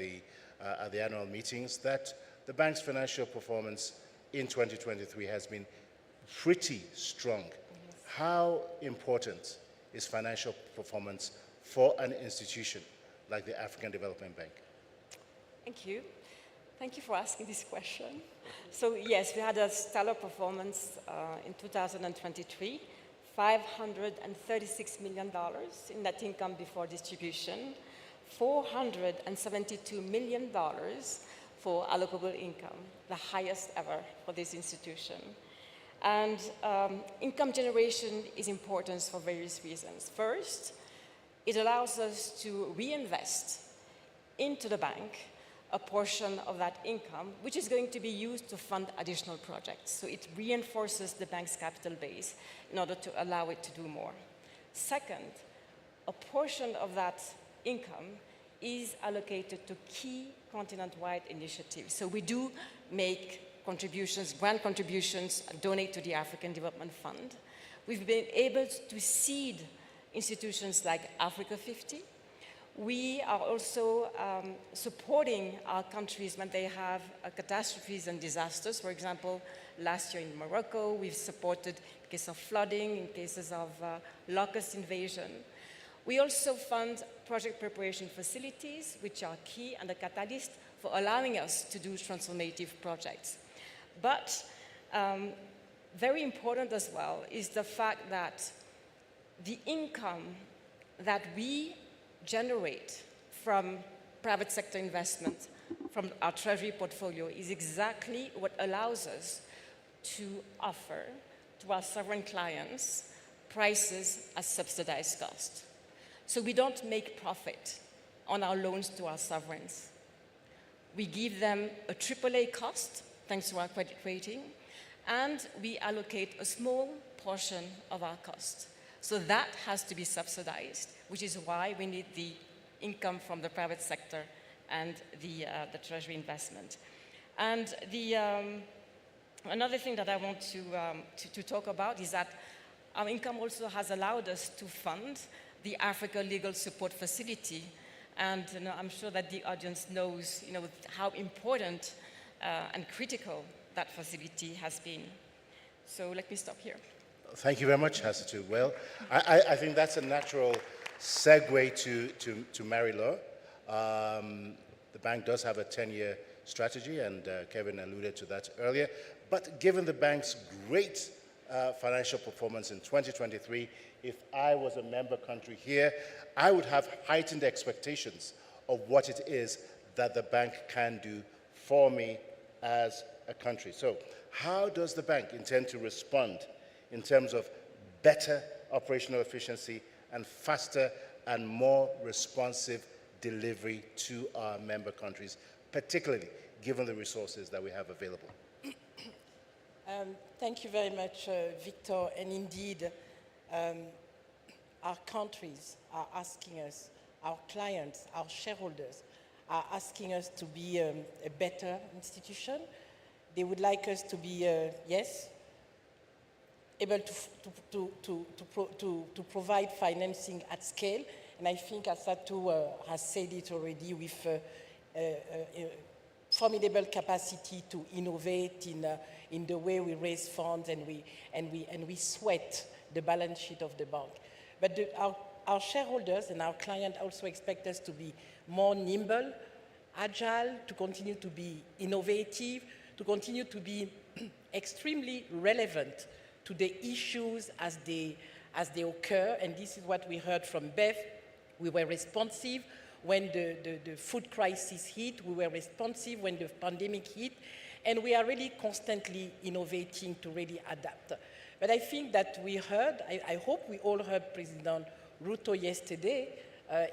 the annual meetings, that the bank's financial performance in 2023 has been pretty strong. Yes. How important is financial performance for an institution like the African Development Bank? Thank you. Thank you for asking this question. So yes, we had a stellar performance in 2023, $536 million in net income before distribution, $472 million for allocable income, the highest ever for this institution. And income generation is important for various reasons. First, it allows us to reinvest into the bank a portion of that income, which is going to be used to fund additional projects. So it reinforces the bank's capital base in order to allow it to do more. Second, a portion of that income is allocated to key continent-wide initiatives. So we do make contributions, grant contributions, and donate to the African Development Fund. We've been able to seed institutions like Africa 50. We are also supporting our countries when they have catastrophes and disasters. For example, last year in Morocco, we've supported in case of flooding, in cases of locust invasion. We also fund project preparation facilities, which are key and a catalyst for allowing us to do transformative projects. But very important as well is the fact that the income that we generate from private sector investment, from our treasury portfolio, is exactly what allows us to offer to our sovereign clients prices at subsidized cost. So we don't make profit on our loans to our sovereigns. We give them a AAA cost, thanks to our credit rating, and we allocate a small portion of our cost. So that has to be subsidized, which is why we need the income from the private sector and the treasury investment. And another thing that I want to talk about is that our income also has allowed us to fund the Africa Legal Support Facility. And I'm sure that the audience knows how important and critical that facility has been. So let me stop here. Thank you very much, Hassatu. Well, I think that's a natural segue to Mary-Laure. The bank does have a 10-year strategy, and Kevin alluded to that earlier. But given the bank's great financial performance in 2023, if I was a member country here, I would have heightened expectations of what it is that the bank can do for me as a country. So how does the bank intend to respond in terms of better operational efficiency and faster and more responsive delivery to our member countries, particularly given the resources that we have available? Thank you very much, Victor. And indeed, our countries are asking us, our clients, our shareholders are asking us to be a better institution. They would like us to be, yes, able to provide financing at scale. And I think Hassatu has said it already, with a formidable capacity to innovate in the way we raise funds and we sweat the balance sheet of the bank. But our shareholders and our clients also expect us to be more nimble, agile, to continue to be innovative, to continue to be extremely relevant to the issues as they occur. And this is what we heard from Beth. We were responsive when the food crisis hit. We were responsive when the pandemic hit. And we are really constantly innovating to really adapt. But I think that we heard, I hope we all heard President Ruto yesterday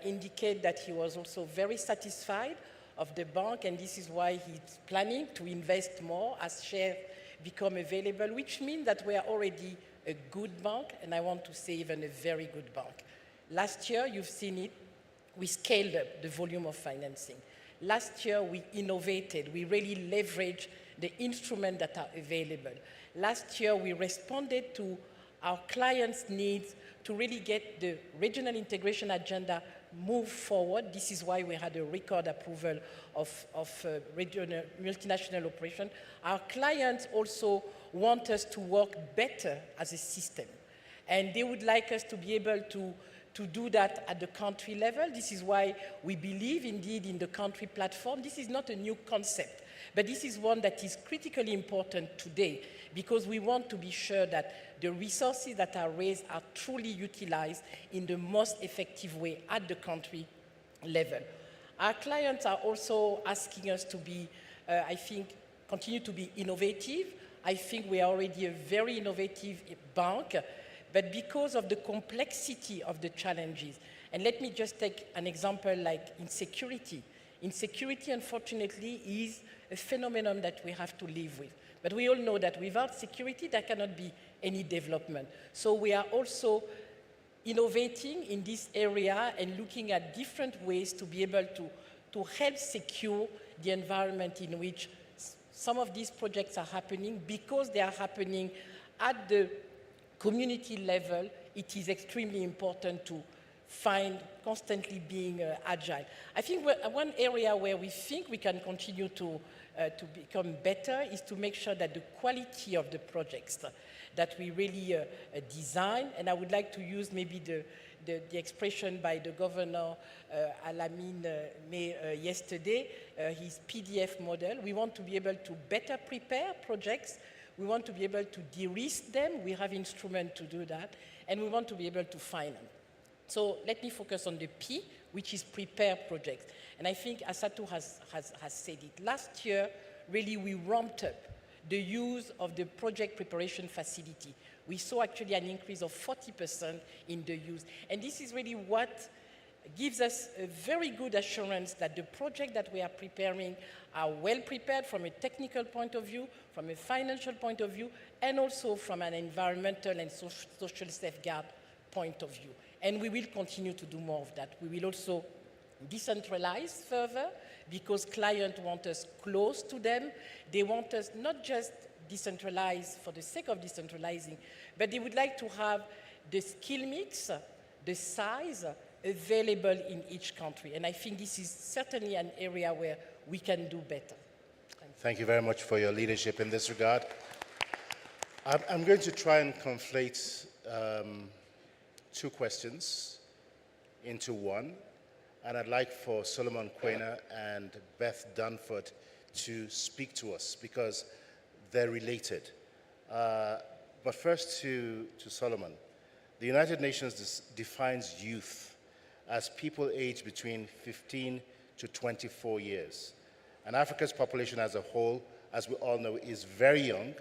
indicate that he was also very satisfied of the bank, and this is why he's planning to invest more as shares become available, which means that we are already a good bank, and I want to say even a very good bank. Last year, you've seen it, we scaled up the volume of financing. Last year, we innovated, we really leveraged the instruments that are available. Last year, we responded to our clients' needs to really get the regional integration agenda move forward. This is why we had a record approval of regional multinational operation. Our clients also want us to work better as a system. And they would like us to be able to do that at the country level. This is why we believe indeed in the country platform. This is not a new concept, but this is one that is critically important today, because we want to be sure that the resources that are raised are truly utilized in the most effective way at the country level. Our clients are also asking us to be, I think, continue to be innovative. I think we are already a very innovative bank, but because of the complexity of the challenges, and let me just take an example like insecurity. Insecurity, unfortunately, is a phenomenon that we have to live with. But we all know that without security, there cannot be any development. So we are also innovating in this area and looking at different ways to be able to help secure the environment in which some of these projects are happening. Because they are happening at the community level, it is extremely important to find constantly being agile. I think one area where we think we can continue to become better is to make sure that the quality of the projects that we really design, and I would like to use maybe the expression by the governor Alamine yesterday, his PDF model. We want to be able to better prepare projects. We want to be able to de-risk them. We have instruments to do that, and we want to be able to finance. So let me focus on the P, which is prepare projects. And I think Asatu has said it. Last year, really, we ramped up the use of the project preparation facility. We saw actually an increase of 40% in the use. And this is really what gives us a very good assurance that the projects that we are preparing are well prepared from a technical point of view, from a financial point of view, and also from an environmental and social safeguard point of view. And we will continue to do more of that. We will also decentralize further because clients want us close to them. They want us not just decentralized for the sake of decentralizing, but they would like to have the skill mix, the size available in each country. And I think this is certainly an area where we can do better. Thank you very much for your leadership in this regard. I'm going to try and conflate two questions into one. And I'd like for Solomon Quena and Beth Dunford to speak to us because they're related. But first to Solomon. The United Nations defines youth as people aged between 15 to 24 years. And Africa's population as a whole, as we all know, is very young,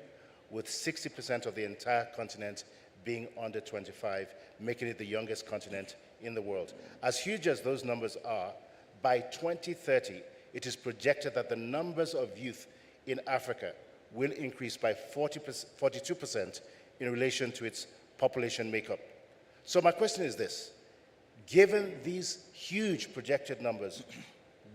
with 60% of the entire continent being under 25, making it the youngest continent in the world. As huge as those numbers are, by 2030, it is projected that the numbers of youth in Africa will increase by 42% in relation to its population makeup. So my question is this: given these huge projected numbers,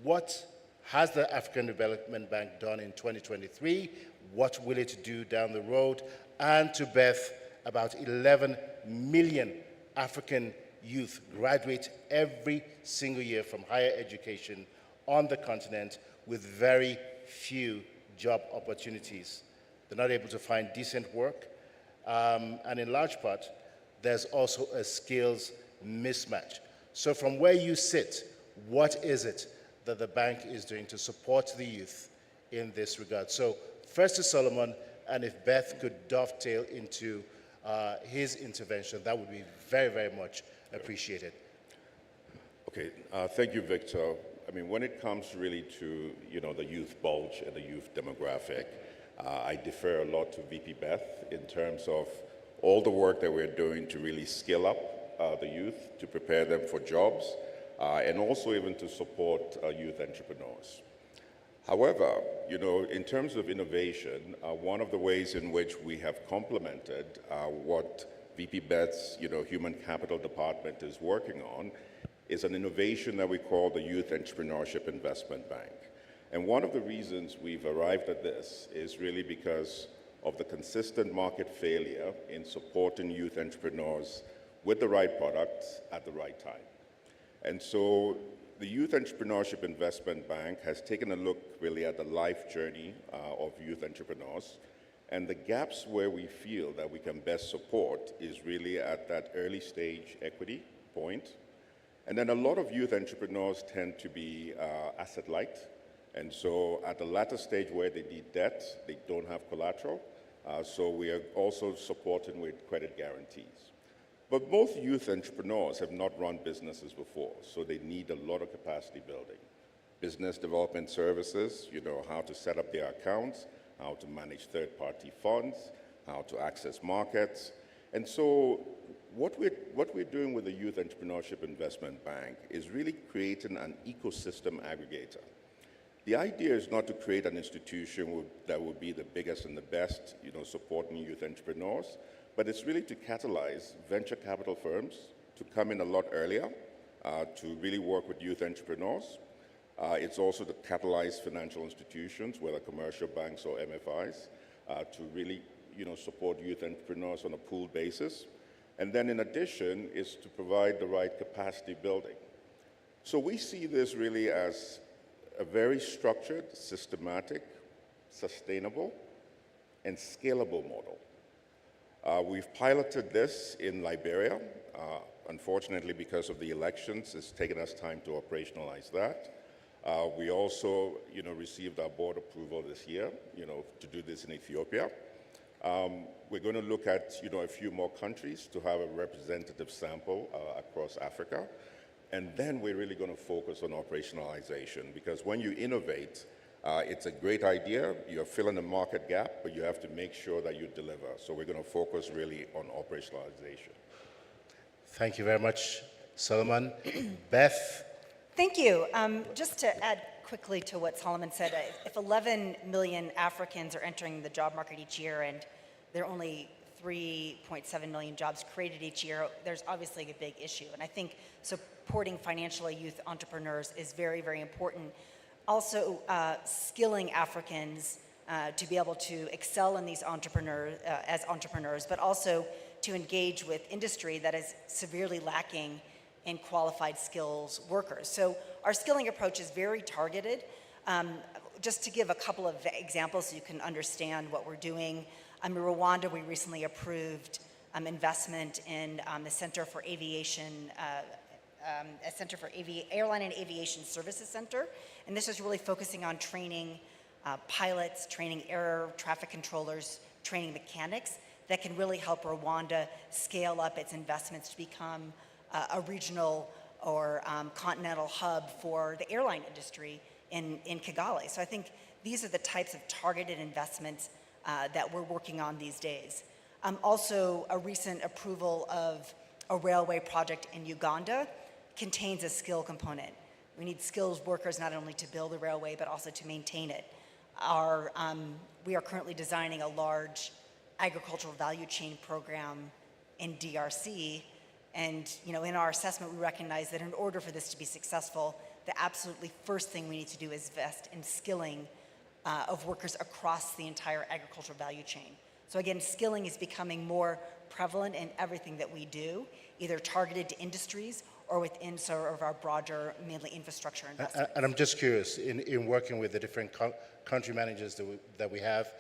what has the African Development Bank done in 2023? What will it do down the road? And to Beth, about 11 million African youth graduate every single year from higher education on the continent with very few job opportunities. They're not able to find decent work. And in large part, there's also a skills mismatch. So from where you sit, what is it that the bank is doing to support the youth in this regard? So first to Solomon, and if Beth could dovetail into his intervention, that would be very, very much appreciated. Okay, thank you, Victor. I mean, when it comes really to, the youth bulge and the youth demographic, I defer a lot to VP Beth in terms of all the work that we're doing to really skill up the youth, to prepare them for jobs, and also even to support youth entrepreneurs. However, in terms of innovation, one of the ways in which we have complemented what VP Beth's, Human Capital Department is working on is an innovation that we call the Youth Entrepreneurship Investment Bank. And one of the reasons we've arrived at this is really because of the consistent market failure in supporting youth entrepreneurs with the right products at the right time. And so the Youth Entrepreneurship Investment Bank has taken a look really at the life journey of youth entrepreneurs, and the gaps where we feel that we can best support is really at that early stage equity point. And then a lot of youth entrepreneurs tend to be asset light, and so at the latter stage where they need debt, they don't have collateral, so we are also supporting with credit guarantees. But most youth entrepreneurs have not run businesses before, so they need a lot of capacity building. Business development services, how to set up their accounts, how to manage third-party funds, how to access markets. And so what we're doing with the Youth Entrepreneurship Investment Bank is really creating an ecosystem aggregator. The idea is not to create an institution that will be the biggest and the best, supporting youth entrepreneurs, but it's really to catalyze venture capital firms, to come in a lot earlier, to really work with youth entrepreneurs. It's also to catalyze financial institutions, whether commercial banks or MFIs, to really support youth entrepreneurs on a pooled basis. And then in addition is to provide the right capacity building. So we see this really as a very structured, systematic, sustainable, and scalable model. We've piloted this in Liberia. Unfortunately, because of the elections, it's taken us time to operationalize that. We also, received our board approval this year, to do this in Ethiopia. We're going to look at, a few more countries to have a representative sample across Africa. And then we're really going to focus on operationalization, because when you innovate, it's a great idea. You're filling a market gap, but you have to make sure that you deliver. So we're going to focus really on operationalization. Thank you very much, Solomon. Beth? Thank you. Just to add quickly to what Solomon said, if 11 million Africans are entering the job market each year and there are only 3.7 million jobs created each year, there's obviously a big issue. And I think supporting financially youth entrepreneurs is very, very important. Also, skilling Africans to be able to excel in these as entrepreneurs, but also to engage with industry that is severely lacking in qualified skills workers. So our skilling approach is very targeted. Just to give a couple of examples so you can understand what we're doing. In Rwanda, we recently approved investment in the Center for Aviation, Airline and Aviation Services Center. And this is really focusing on training pilots, training air traffic controllers, training mechanics that can really help Rwanda scale up its investments to become a regional or continental hub for the airline industry in Kigali. So I think these are the types of targeted investments that we're working on these days. Also, a recent approval of a railway project in Uganda contains a skill component. We need skilled workers not only to build the railway, but also to maintain it. We are currently designing a large agricultural value chain program in DRC. And in our assessment, we recognize that in order for this to be successful, the absolutely first thing we need to do is invest in skilling of workers across the entire agricultural value chain. So again, skilling is becoming more prevalent in everything that we do, either targeted to industries or within sort of our broader, mainly infrastructure investments. And I'm just curious, in working with the different country managers that we have,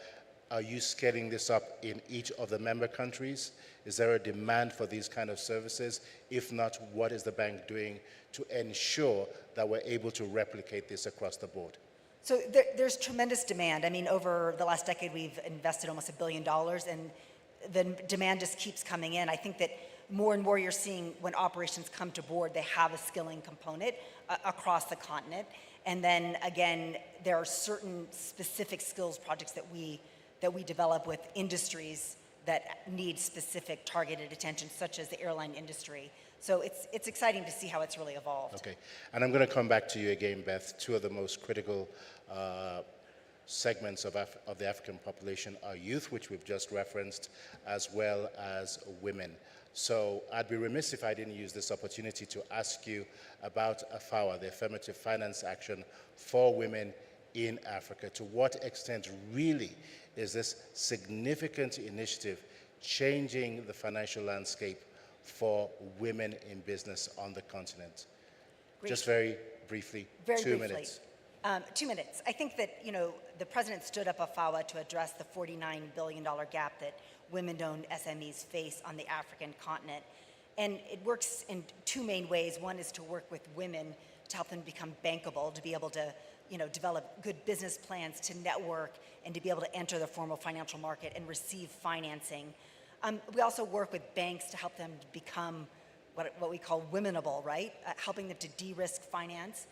are you scaling this up in each of the member countries? Is there a demand for these kind of services? If not, what is the bank doing to ensure that we're able to replicate this across the board? So there's tremendous demand. I mean, over the last decade, we've invested almost $1 billion, and the demand just keeps coming in. I think that more and more you're seeing when operations come to board, they have a skilling component across the continent. And then again, there are certain specific skills projects that we develop with industries that need specific targeted attention, such as the airline industry. So it's exciting to see how it's really evolved. Okay, and I'm going to come back to you again, Beth. Two of the most critical segments of the African population are youth, which we've just referenced, as well as women. So I'd be remiss if I didn't use this opportunity to ask you about AFAWA, the Affirmative Finance Action for Women in Africa. To what extent really is this significant initiative changing the financial landscape for women in business on the continent? Great. Just very briefly, Very 2 briefly. minutes. 2 minutes. I think that, the president stood up AFAWA to address the $49 billion gap that women-owned SMEs face on the African continent. And it works in two main ways. One is to work with women to help them become bankable, to be able to develop good business plans, to network, and to be able to enter the formal financial market and receive financing. We also work with banks to help them become what we call womenable, right? Helping them to de-risk finance.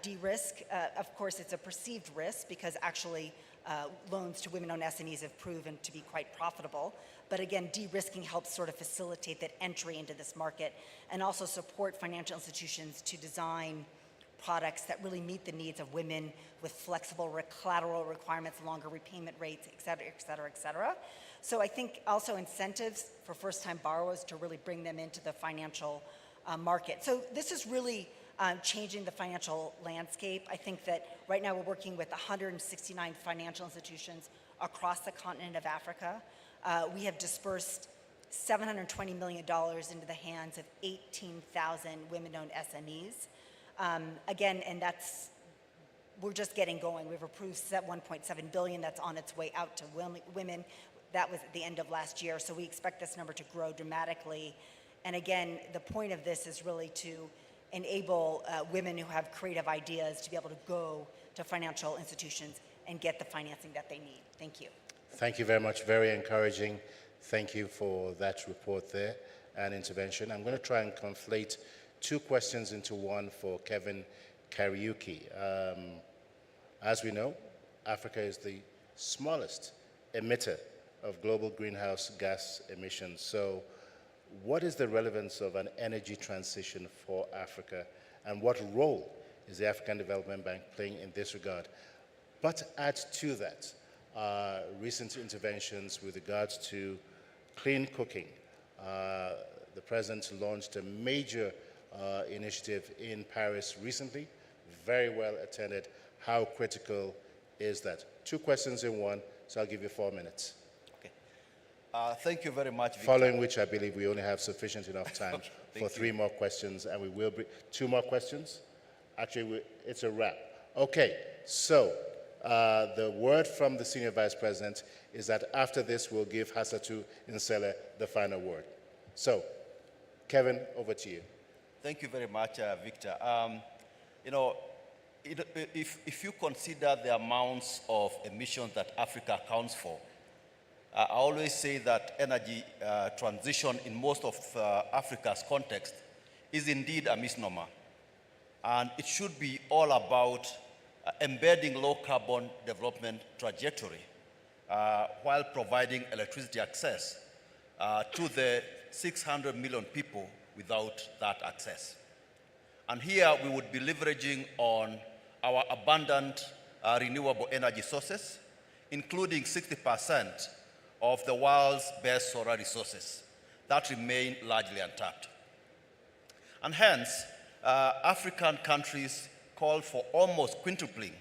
De-risk, of course, it's a perceived risk because actually loans to women-owned SMEs have proven to be quite profitable. But again, de-risking helps sort of facilitate that entry into this market and also support financial institutions to design products that really meet the needs of women with flexible collateral requirements, longer repayment rates, et cetera, et cetera, et cetera. So I think also incentives for first-time borrowers to really bring them into the financial market. So this is really changing the financial landscape. I think that right now we're working with 169 financial institutions across the continent of Africa. We have dispersed $720 million into the hands of 18,000 women-owned SMEs. Again, and we're just getting going. We've approved $1.7 billion that's on its way out to women. That was at the end of last year, so we expect this number to grow dramatically. And again, the point of this is really to enable women who have creative ideas to be able to go to financial institutions and get the financing that they need. Thank you. Thank you very much. Very encouraging. Thank you for that report there and intervention. I'm going to try and conflate two questions into one for Kevin Kariuki. As we know, Africa is the smallest emitter of global greenhouse gas emissions. So what is the relevance of an energy transition for Africa, and what role is the African Development Bank playing in this regard? But add to that recent interventions with regards to clean cooking. The president launched a major initiative in Paris recently, very well attended. How critical is that? Two questions in one, so I'll give you 4 minutes. Thank you very much, Victor. Following which, I believe we only have sufficient enough time for 3 more questions, and we will bring 2 more questions. Actually, it's a wrap. Okay, so the word from the Senior Vice President is that after this, we'll give Hassatu Nsele the final word. So, Kevin, over to you. Thank you very much, Victor. You know, if you consider the amounts of emissions that Africa accounts for, I always say that energy transition in most of Africa's context is indeed a misnomer. And it should be all about embedding low carbon development trajectory while providing electricity access to the 600 million people without that access. And here we would be leveraging on our abundant renewable energy sources, including 60% of the world's best solar resources that remain largely untapped. And hence, African countries call for almost quintupling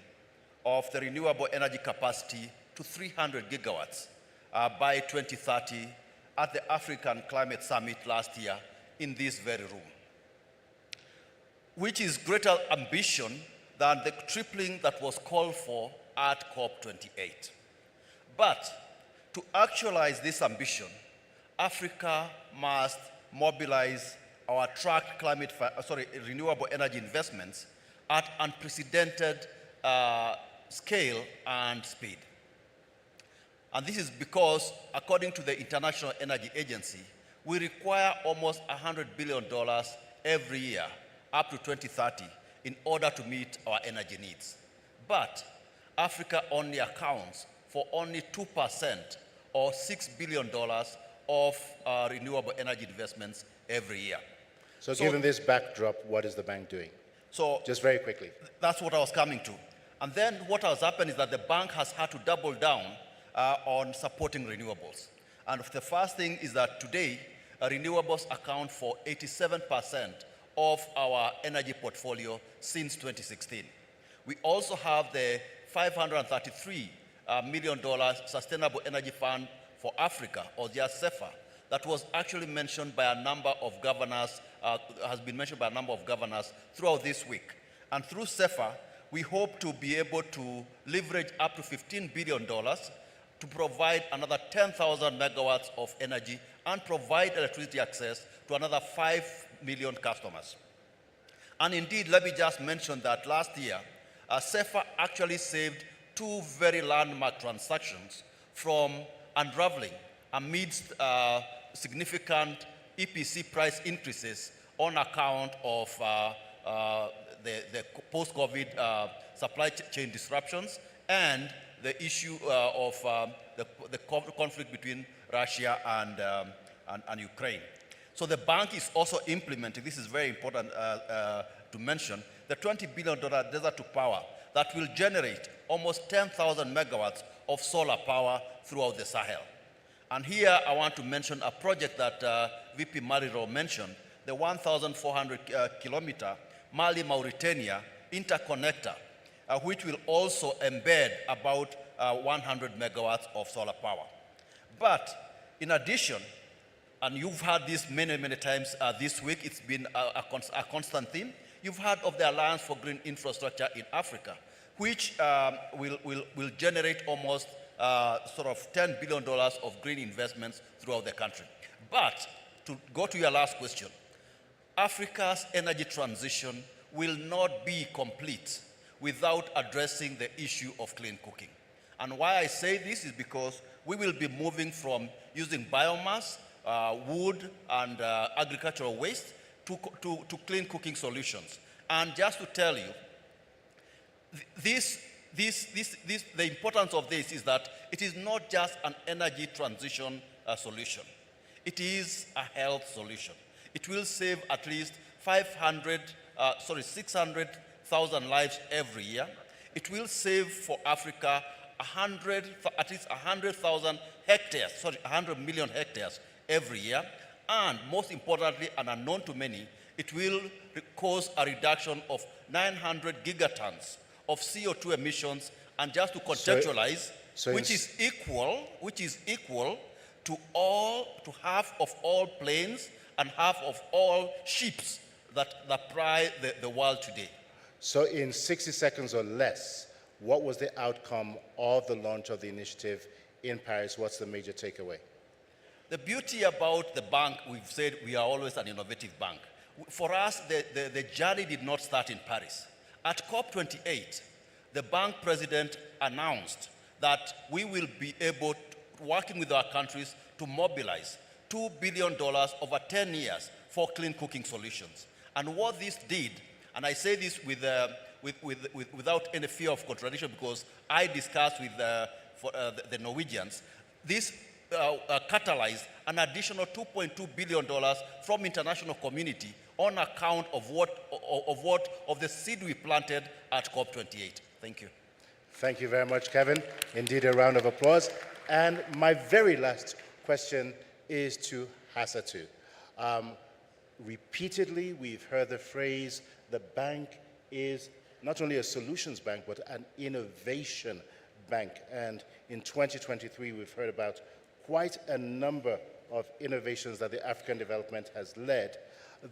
of the renewable energy capacity to 300 gigawatts by 2030 at the African Climate Summit last year in this very room, which is greater ambition than the tripling that was called for at COP28. But to actualize this ambition, Africa must mobilize our tracked renewable energy investments at unprecedented scale and speed. And this is because, according to the International Energy Agency, we require almost $100 billion every year up to 2030 in order to meet our energy needs. But Africa only accounts for only 2% or $6 billion of renewable energy investments every year. So given this backdrop, what is the bank doing? So just very quickly. That's what I was coming to. And then what has happened is that the bank has had to double down on supporting renewables. And the first thing is that today, renewables account for 87% of our energy portfolio since 2016. We also have the $533 million Sustainable Energy Fund for Africa, or just CEFA, that was actually mentioned by a number of governors, has been mentioned by a number of governors throughout this week. And through CEFA, we hope to be able to leverage up to $15 billion to provide another 10,000 megawatts of energy and provide electricity access to another 5 million customers. And indeed, let me just mention that last year, CEFA actually saved 2 very landmark transactions from unraveling amidst significant EPC price increases on account of the post-COVID supply chain disruptions and the issue of the conflict between Russia and Ukraine. So the bank is also implementing, this is very important to mention, the $20 billion Desert to Power that will generate almost 10,000 megawatts of solar power throughout the Sahel. And here I want to mention a project that VP Mariro mentioned, the 1,400 kilometer Mali-Mauritania interconnector, which will also embed about 100 megawatts of solar power. But in addition, and you've heard this many, many times this week, it's been a constant theme, you've heard of the Alliance for Green Infrastructure in Africa, which will generate almost sort of $10 billion of green investments throughout the country. But to go to your last question, Africa's energy transition will not be complete without addressing the issue of clean cooking. And why I say this is because we will be moving from using biomass, wood, and agricultural waste to clean cooking solutions. And just to tell you, the importance of this is that it is not just an energy transition solution. It is a health solution. It will save at least 600,000 lives every year. It will save for Africa at least 100,000 hectares, 100 million hectares every year. And most importantly, and unknown to many, it will cause a reduction of 900 gigatons of CO2 emissions. And just to contextualize, which is equal to half of all planes and half of all ships that ply the world today. So in 60 seconds or less, what was the outcome of the launch of the initiative in Paris? What's the major takeaway? The beauty about the bank, we've said we are always an innovative bank. For us, the journey did not start in Paris. At COP28, the bank president announced that we will be able, working with our countries, to mobilize $2 billion over 10 years for clean cooking solutions. And what this did, and I say this without any fear of contradiction because I discussed with the Norwegians, this catalyzed an additional $2.2 billion from international community on account of the seed we planted at COP28. Thank you. Thank you very much, Kevin. Indeed, a round of applause. And my very last question is to Hassatu. Repeatedly, we've heard the phrase, the bank is not only a solutions bank, but an innovation bank. And in 2023, we've heard about quite a number of innovations that the African development has led.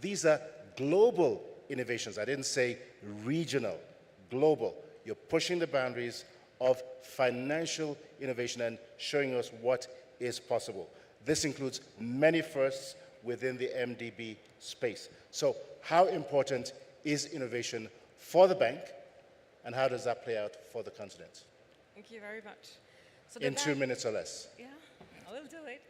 These are global innovations. I didn't say regional, global. You're pushing the boundaries of financial innovation and showing us what is possible. This includes many firsts within the MDB space. So how important is innovation for the bank, and how does that play out for the continent? Thank you very much. So in 2 minutes or less. Yeah, I will do it.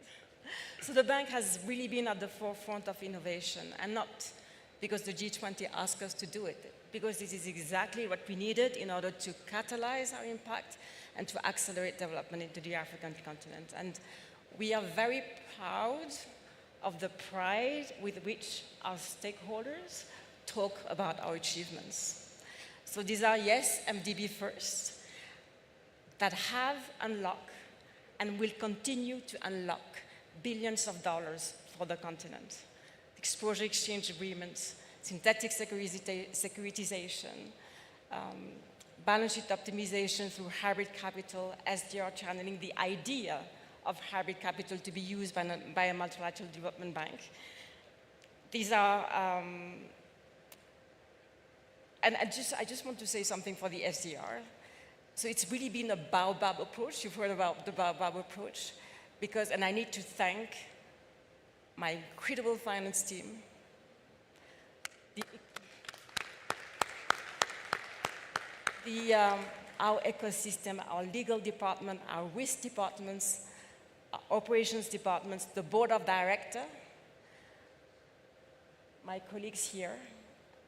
So the bank has really been at the forefront of innovation, and not because the G20 asked us to do it, because this is exactly what we needed in order to catalyze our impact and to accelerate development into the African continent. And we are very proud of the pride with which our stakeholders talk about our achievements. So these are, yes, MDB firsts that have unlocked and will continue to unlock billions of dollars for the continent. Exposure exchange agreements, synthetic securitization, balance sheet optimization through hybrid capital, SDR channeling, the idea of hybrid capital to be used by a multilateral development bank. These are, and I just want to say something for the SDR. So it's really been a baobab approach. You've heard about the baobab approach, because, and I need to thank my incredible finance team, our ecosystem, our legal department, our risk departments, our operations departments, the board of directors, my colleagues here,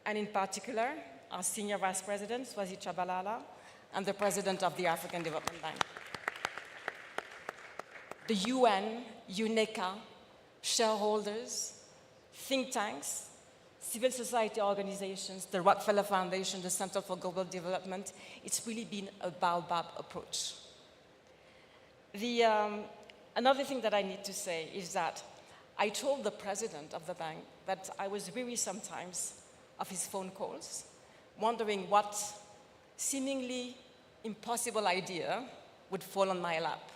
and in particular, our senior vice president, Swazi Chabalala, and the president of the African Development Bank. The UN, UNECA, shareholders, think tanks, civil society organizations, the Rockefeller Foundation, the Center for Global Development, it's really been a baobab approach. Another thing that I need to say is that I told the president of the bank that I was weary sometimes of his phone calls, wondering what seemingly impossible idea would fall on my lap.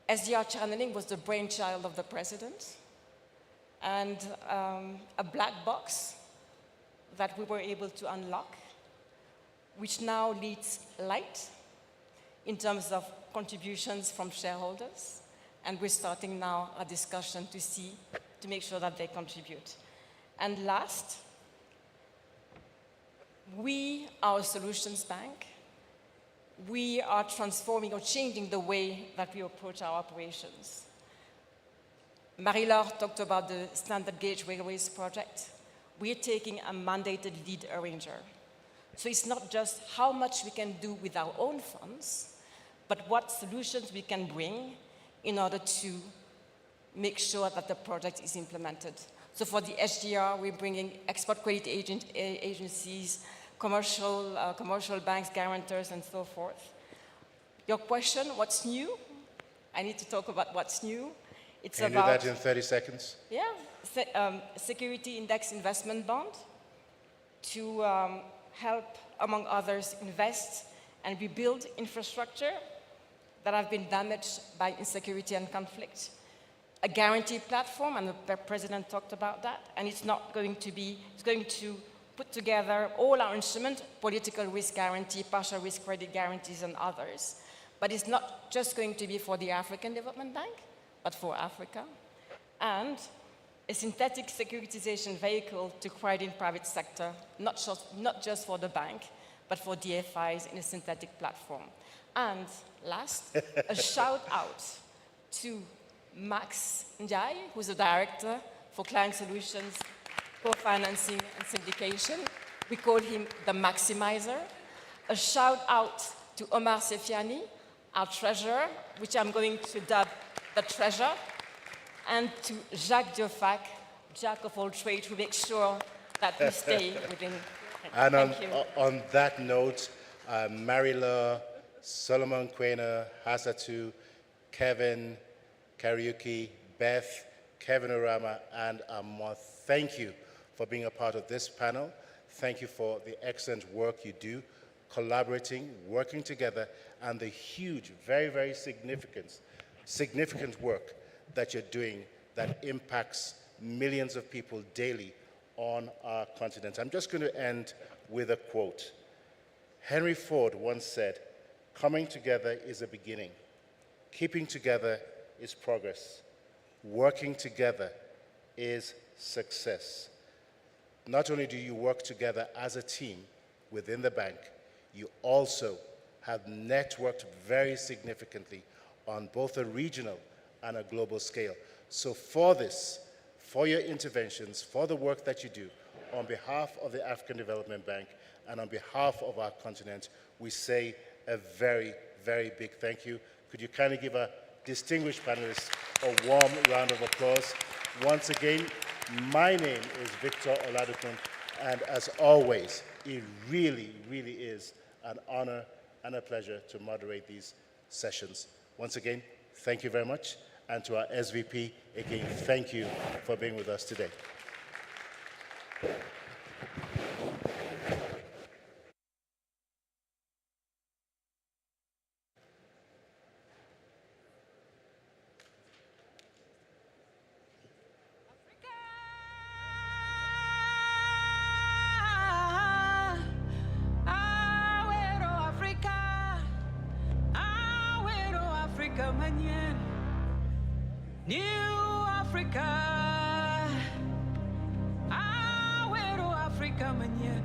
SDR channeling was the brainchild of the president, and a black box that we were able to unlock, which now leads light in terms of contributions from shareholders, and we're starting now a discussion to make sure that they contribute. And last, we are a solutions bank. We are transforming or changing the way that we approach our operations. Marie-Laure talked about the Standard Gauge Railways project. We're taking a mandated lead arranger. So it's not just how much we can do with our own funds, but what solutions we can bring in order to make sure that the project is implemented. So for the SGR, we're bringing export credit agencies, commercial banks, guarantors, and so forth. Your question, what's new? I need to talk about what's new. It's Can you do that in 30 seconds? Yeah, security index investment bond to help, among others, invest and rebuild infrastructure that have been damaged by insecurity and conflict. A guarantee platform, and the president talked about that, and it's going to put together all our instruments, political risk guarantee, partial risk credit guarantees, and others. But it's not just going to be for the African Development Bank, but for Africa. And a synthetic securitization vehicle to credit in private sector, not just for the bank, but for DFIs in a synthetic platform. And last, a shout out to Max Njai, who's the director for client solutions, co-financing and syndication. We call him the maximizer. A shout out to Omar Sefiani, our treasurer, which I'm going to dub the treasure, and to Jacques Diofac, jack of all trades, who makes sure that we stay within. And Thank you. on that note, Marie-Laure, Solomon Quainer, Hasatu, Kevin, Kariuki, Beth, Kevin Orama, and Amor, thank you for being a part of this panel. Thank you for the excellent work you do, collaborating, working together, and the huge, very, very significant work that you're doing that impacts millions of people daily on our continent. I'm just going to end with a quote. Henry Ford once said, "Coming together is a beginning. Keeping together is progress. Working together is success." Not only do you work together as a team within the bank, you also have networked very significantly on both a regional and a global scale. So for this, for your interventions, for the work that you do, on behalf of the African Development Bank and on behalf of our continent, we say a very, very big thank you. Could you kindly give our distinguished panelists a warm round of applause? Once again, my name is Victor Oladokun, and as always, it really, really is an honor and a pleasure to moderate these sessions. Once again, thank you very much. And to our SVP, again, thank you for being with us today. New Africa, Africa manyan.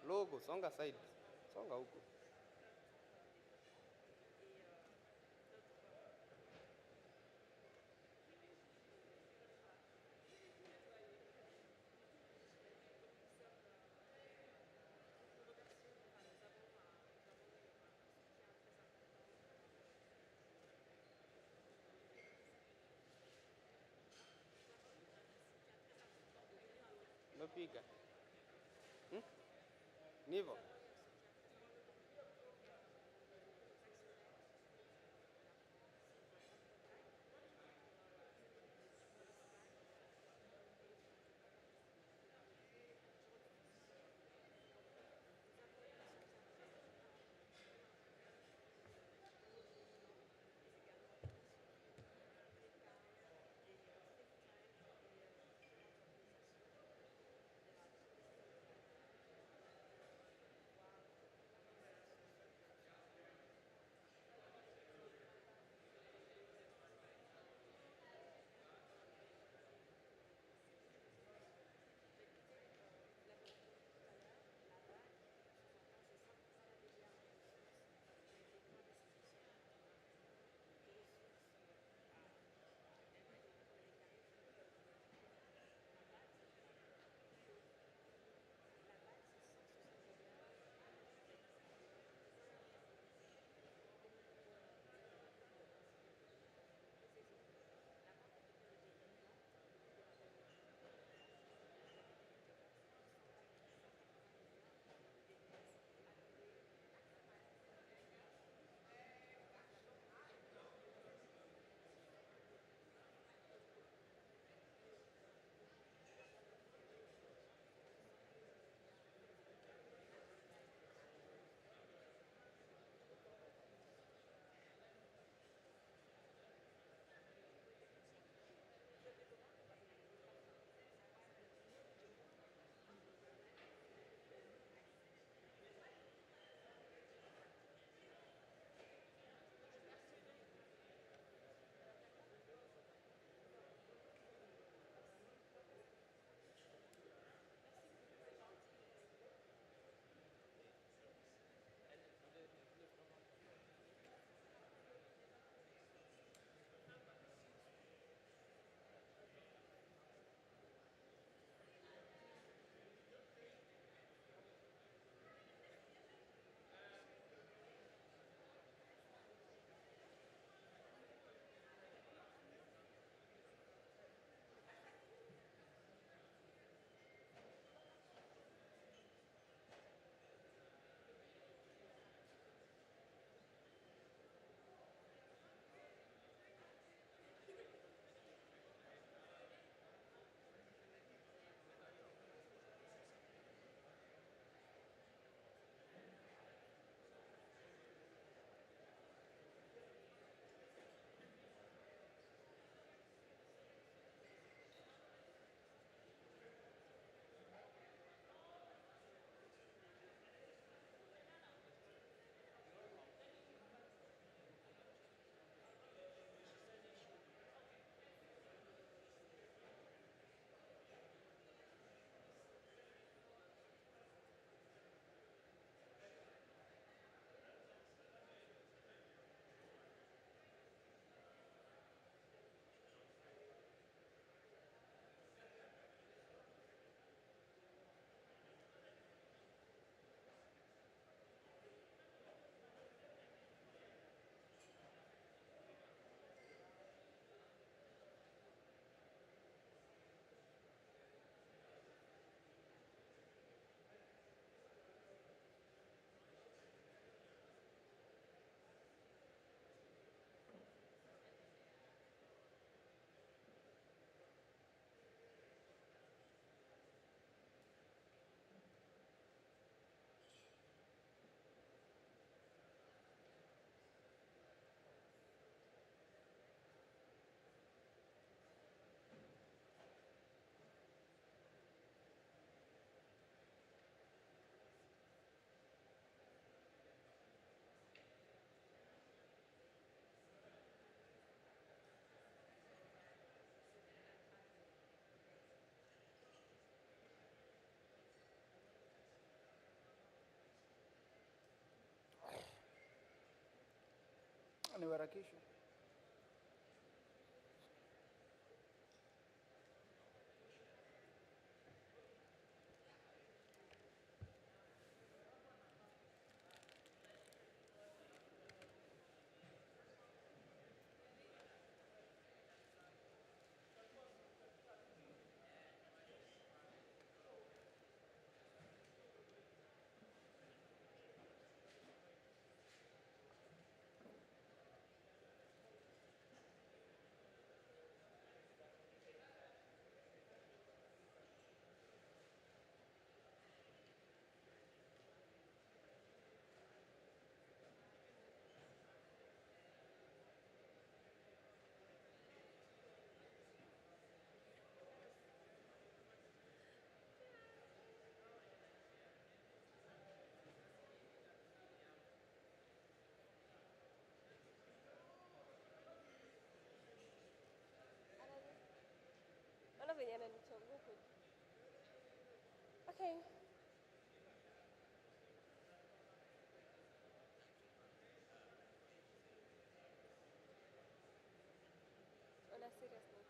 Logo, songa side. Songa huku. Umepiga? Nivo. Niharakishe. Okay. On a serious note.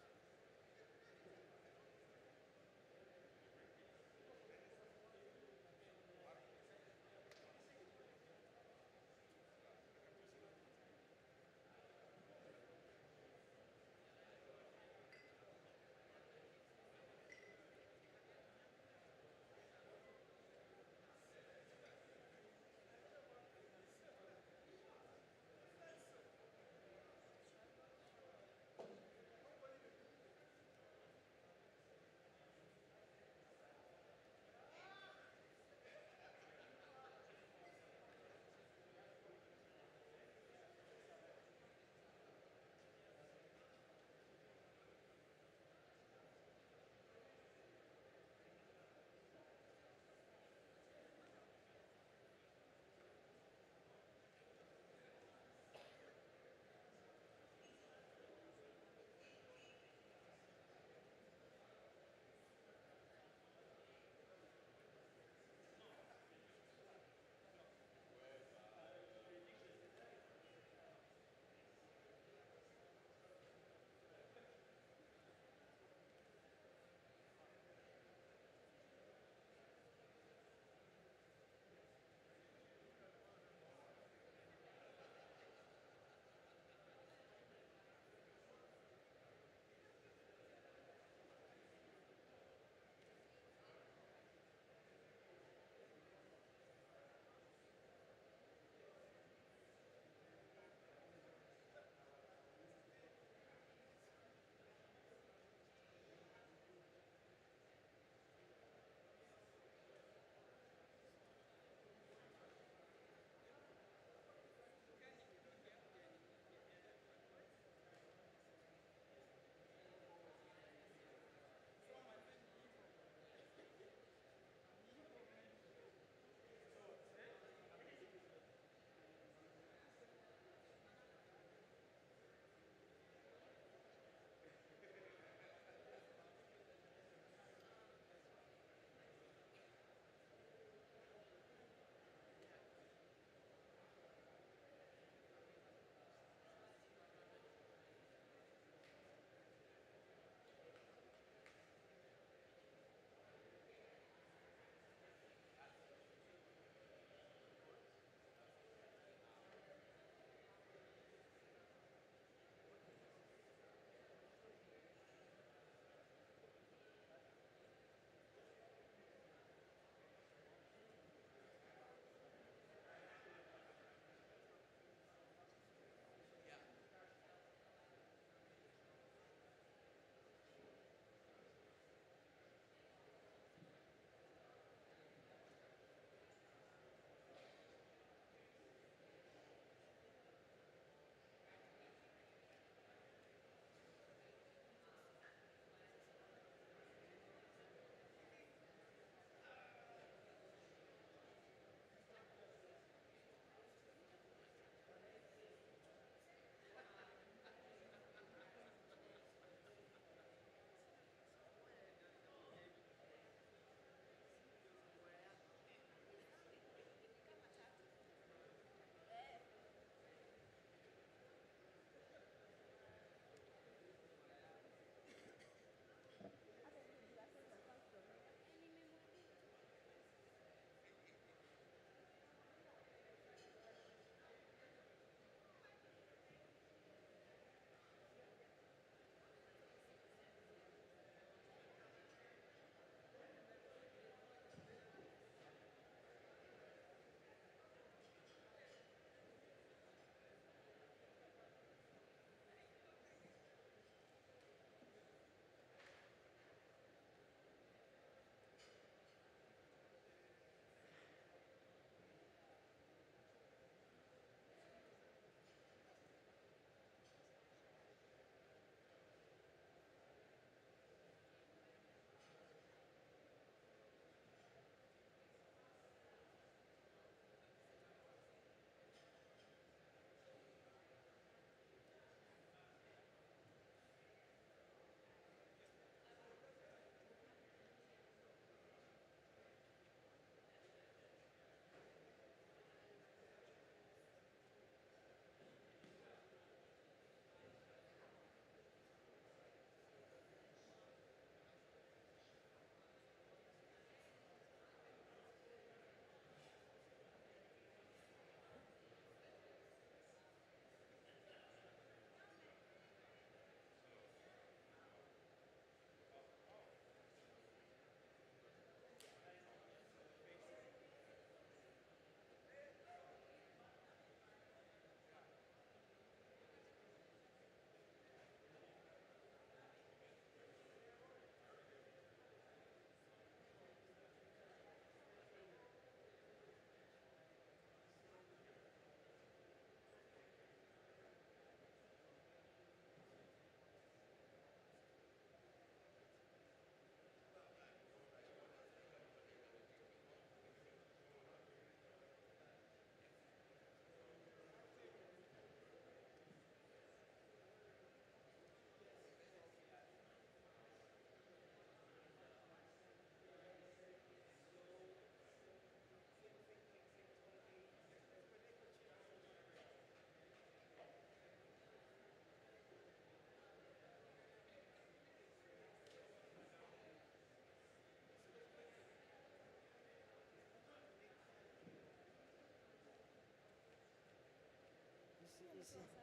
ici.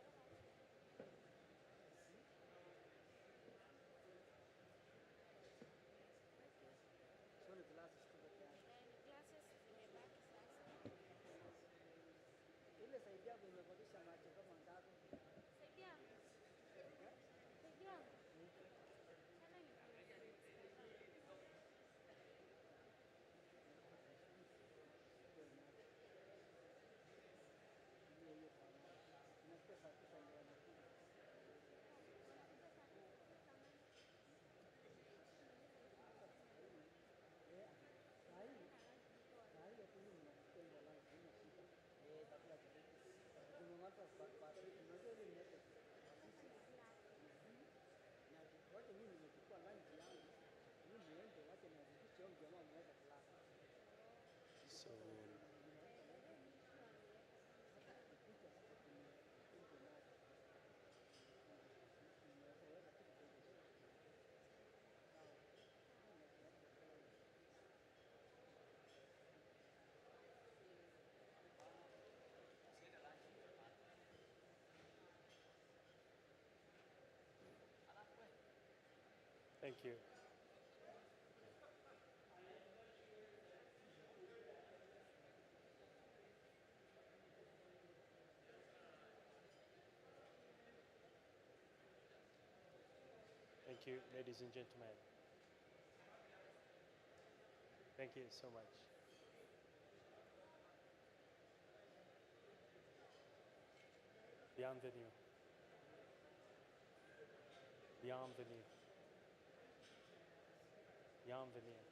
Thank you. Thank you, ladies and gentlemen. Thank you so much. Bienvenue. Bienvenue. Bienvenue.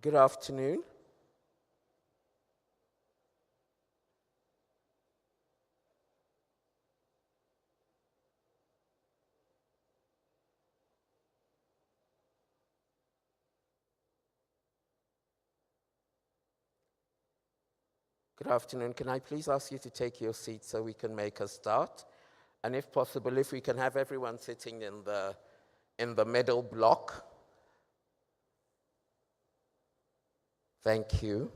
Good afternoon. Good afternoon. Can I please ask you to take your seats so we can make a start? And if possible, if we can have everyone sitting in the middle block. Thank you.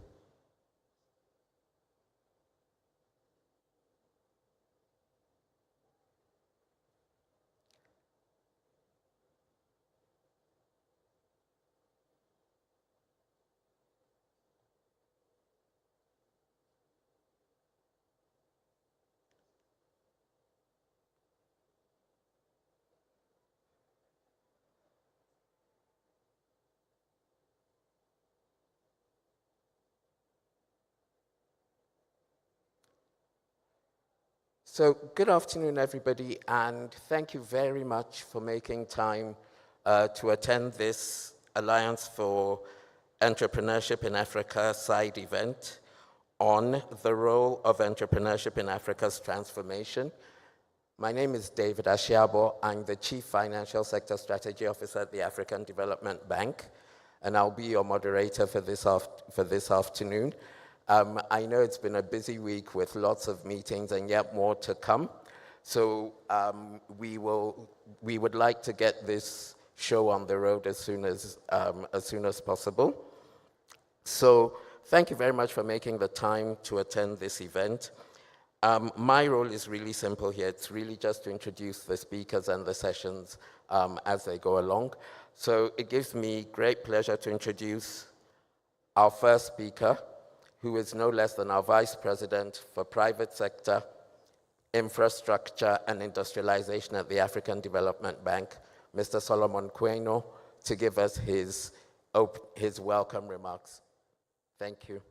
So good afternoon, everybody, and thank you very much for making time to attend this Alliance for Entrepreneurship in Africa side event on the role of entrepreneurship in Africa's transformation. My name is David Ashiabo. I'm the Chief Financial Sector Strategy Officer at the African Development Bank. and I'll be your moderator for this afternoon. I know it's been a busy week with lots of meetings and yet more to come. So we would like to get this show on the road as soon as possible. So thank you very much for making the time to attend this event. My role is really simple here. It's really just to introduce the speakers and the sessions as they go along. So it gives me great pleasure to introduce our first speaker, who is no less than our Vice President for Private Sector, Infrastructure and Industrialization at the African Development Bank, Mr. Solomon Queno, to give us his welcome remarks. Thank you.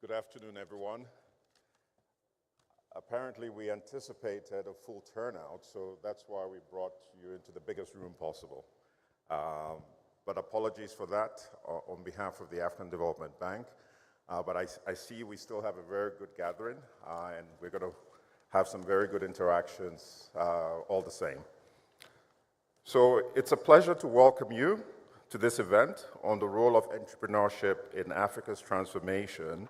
Good afternoon, everyone. Apparently, we anticipated a full turnout, so that's why we brought you into the biggest room possible. But apologies for that on behalf of the African Development Bank. But I see we still have a very good gathering, and we're going to have some very good interactions all the same. So it's a pleasure to welcome you to this event on the role of entrepreneurship in Africa's transformation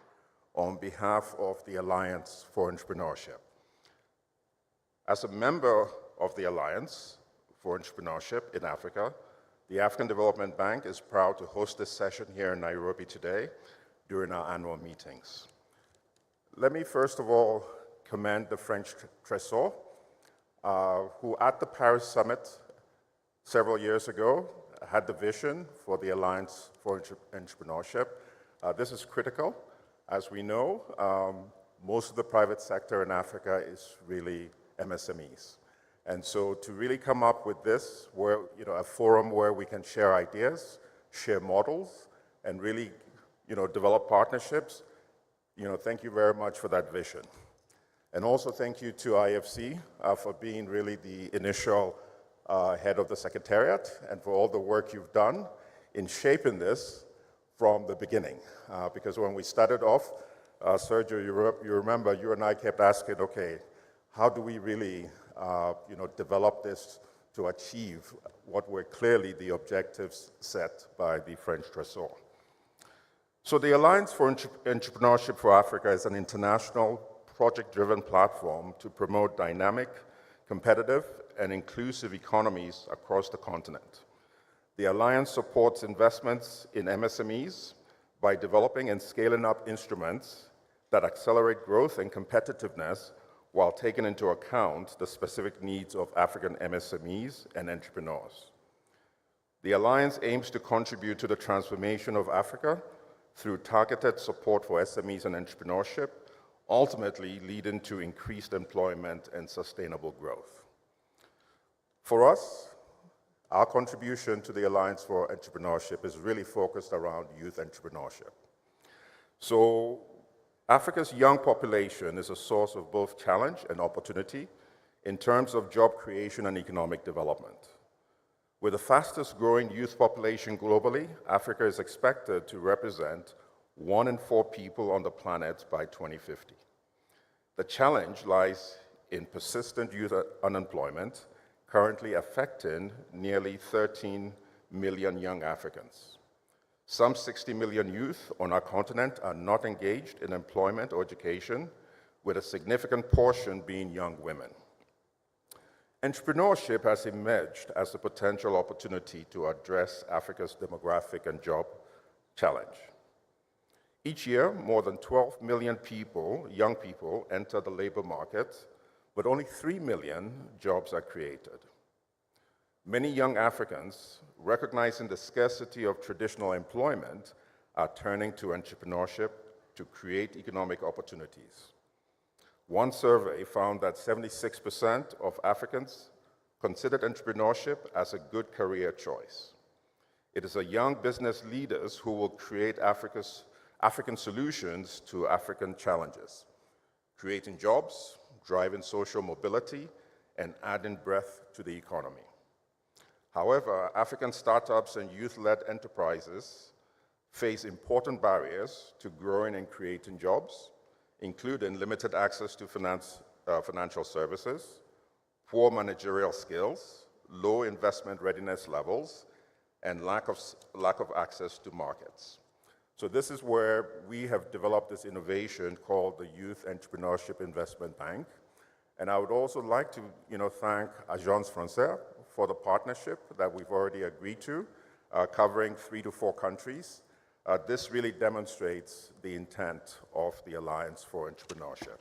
on behalf of the Alliance for Entrepreneurship. As a member of the Alliance for Entrepreneurship in Africa, the African Development Bank is proud to host this session here in Nairobi today during our annual meetings. Let me first of all commend the French Trésor, who at the Paris Summit several years ago had the vision for the Alliance for Entrepreneurship. This is critical. As we know, most of the private sector in Africa is really MSMEs. And so to really come up with this, where, a forum where we can share ideas, share models, and really develop partnerships, thank you very much for that vision. And also thank you to IFC for being really the initial head of the Secretariat and for all the work you've done in shaping this from the beginning. Because when we started off, Sergio, you remember you and I kept asking, okay, how do we really develop this to achieve what were clearly the objectives set by the French Trésor? So the Alliance for Entrepreneurship for Africa is an international project-driven platform to promote dynamic, competitive, and inclusive economies across the continent. The Alliance supports investments in MSMEs by developing and scaling up instruments that accelerate growth and competitiveness while taking into account the specific needs of African MSMEs and entrepreneurs. The Alliance aims to contribute to the transformation of Africa through targeted support for SMEs and entrepreneurship, ultimately leading to increased employment and sustainable growth. For us, our contribution to the Alliance for Entrepreneurship is really focused around youth entrepreneurship. So Africa's young population is a source of both challenge and opportunity in terms of job creation and economic development. With the fastest growing youth population globally, Africa is expected to represent 1 in 4 people on the planet by 2050. The challenge lies in persistent youth unemployment, currently affecting nearly 13 million young Africans. Some 60 million youth on our continent are not engaged in employment or education, with a significant portion being young women. Entrepreneurship has emerged as a potential opportunity to address Africa's demographic and job challenge. Each year, more than 12 million young people, enter the labor market, but only 3 million jobs are created. Many young Africans, recognizing the scarcity of traditional employment, are turning to entrepreneurship to create economic opportunities. One survey found that 76% of Africans considered entrepreneurship as a good career choice. It is the young business leaders who will create African solutions to African challenges, creating jobs, driving social mobility, and adding breadth to the economy. However, African startups and youth-led enterprises face important barriers to growing and creating jobs, including limited access to financial services, poor managerial skills, low investment readiness levels, and lack of access to markets. So this is where we have developed this innovation called the Youth Entrepreneurship Investment Bank. And I would also like to thank Agence Française for the partnership that we've already agreed to, covering 3 to 4 countries. This really demonstrates the intent of the Alliance for Entrepreneurship.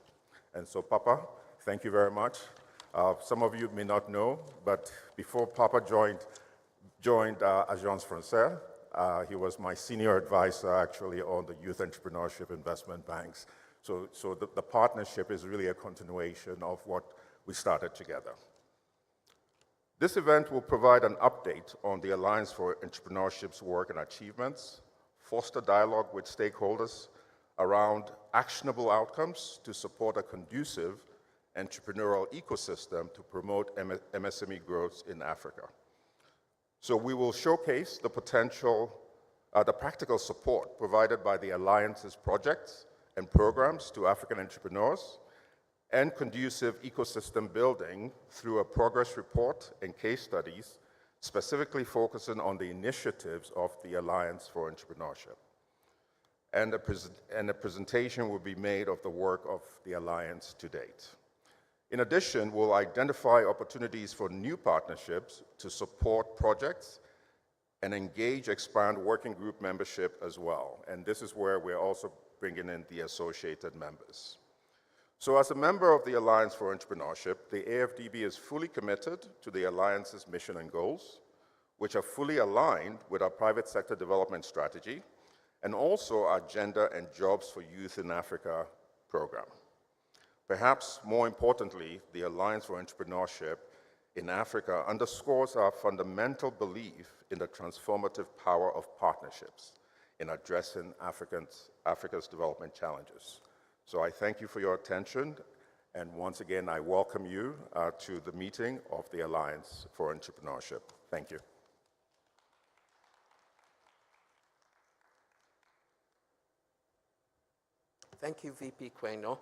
And so, Papa, thank you very much. Some of you may not know, but before Papa joined Agence Française, he was my senior advisor, actually, on the Youth Entrepreneurship Investment Banks. So the partnership is really a continuation of what we started together. This event will provide an update on the Alliance for Entrepreneurship's work and achievements, foster dialogue with stakeholders around actionable outcomes to support a conducive entrepreneurial ecosystem to promote MSME growth in Africa. So we will showcase the the practical support provided by the Alliance's projects and programs to African entrepreneurs and conducive ecosystem building through a progress report and case studies, specifically focusing on the initiatives of the Alliance for Entrepreneurship. And a presentation will be made of the work of the Alliance to date. In addition, we'll identify opportunities for new partnerships to support projects and expand working group membership as well. And this is where we're also bringing in the associated members. So as a member of the Alliance for Entrepreneurship, the AFDB is fully committed to the Alliance's mission and goals, which are fully aligned with our private sector development strategy and also our Gender and Jobs for Youth in Africa program. Perhaps more importantly, the Alliance for Entrepreneurship in Africa underscores our fundamental belief in the transformative power of partnerships in addressing Africa's development challenges. So I thank you for your attention, and once again, I welcome you to the meeting of the Alliance for Entrepreneurship. Thank you. Thank you, VP Queno.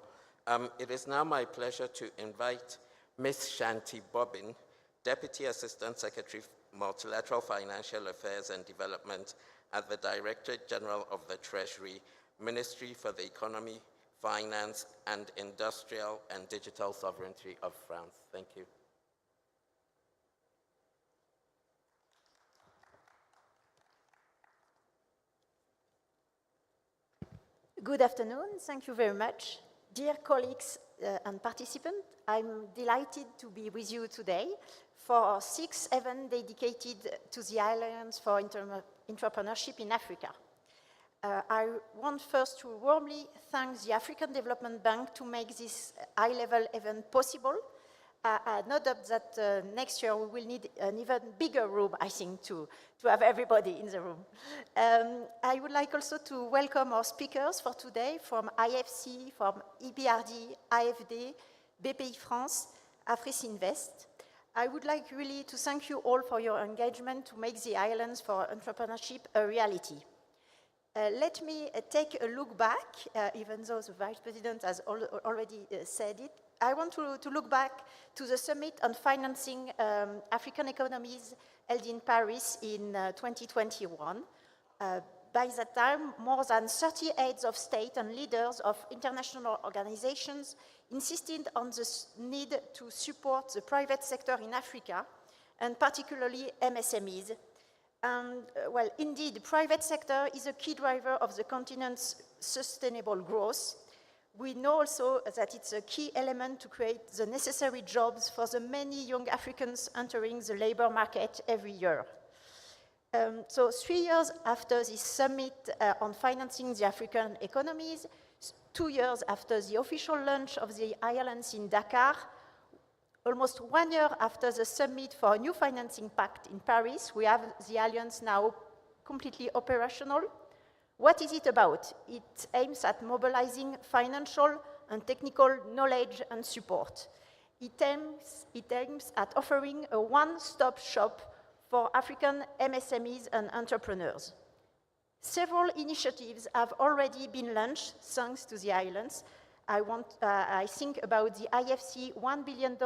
It is now my pleasure to invite Ms. Shanti Bobbin, Deputy Assistant Secretary for Multilateral Financial Affairs and Development at the Directorate General of the Treasury, Ministry for the Economy, Finance, and Industrial and Digital Sovereignty of France. Thank you. Good afternoon. Thank you very much. Dear colleagues and participants, I'm delighted to be with you today for our 6th event dedicated to the Alliance for Entrepreneurship in Africa. I want first to warmly thank the African Development Bank to make this high-level event possible. I no doubt that next year we will need an even bigger room, I think, to have everybody in the room. I would like also to welcome our speakers for today from IFC, from EBRD, AFD, BPI France, AfriCinvest. I would like really to thank you all for your engagement to make the Alliance for Entrepreneurship a reality. Let me take a look back, even though the Vice President has already said it. I want to look back to the Summit on Financing African Economies held in Paris in 2021. By that time, more than 30 heads of state and leaders of international organizations insisted on the need to support the private sector in Africa, and particularly MSMEs. And, well, indeed, the private sector is a key driver of the continent's sustainable growth. We know also that it's a key element to create the necessary jobs for the many young Africans entering the labor market every year. So 3 years after this summit on financing the African economies, 2 years after the official launch of the Alliance in Dakar, almost 1 year after the summit for a new financing pact in Paris, we have the Alliance now completely operational. What is it about? It aims at mobilizing financial and technical knowledge and support. It aims at offering a one-stop shop for African MSMEs and entrepreneurs. Several initiatives have already been launched thanks to the islands. I think about the IFC $1 billion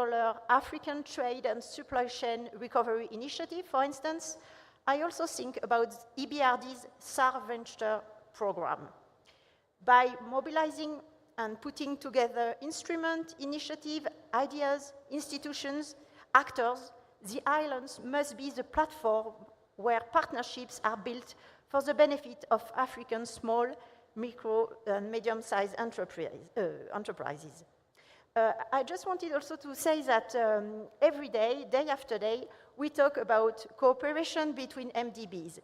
African Trade and Supply Chain Recovery Initiative, for instance. I also think about EBRD's SAR Venture program. By mobilizing and putting together instrument, initiative, ideas, institutions, actors, the islands must be the platform where partnerships are built for the benefit of African small, micro, and medium-sized enterprises. I just wanted also to say that every day, day after day, we talk about cooperation between MDBs,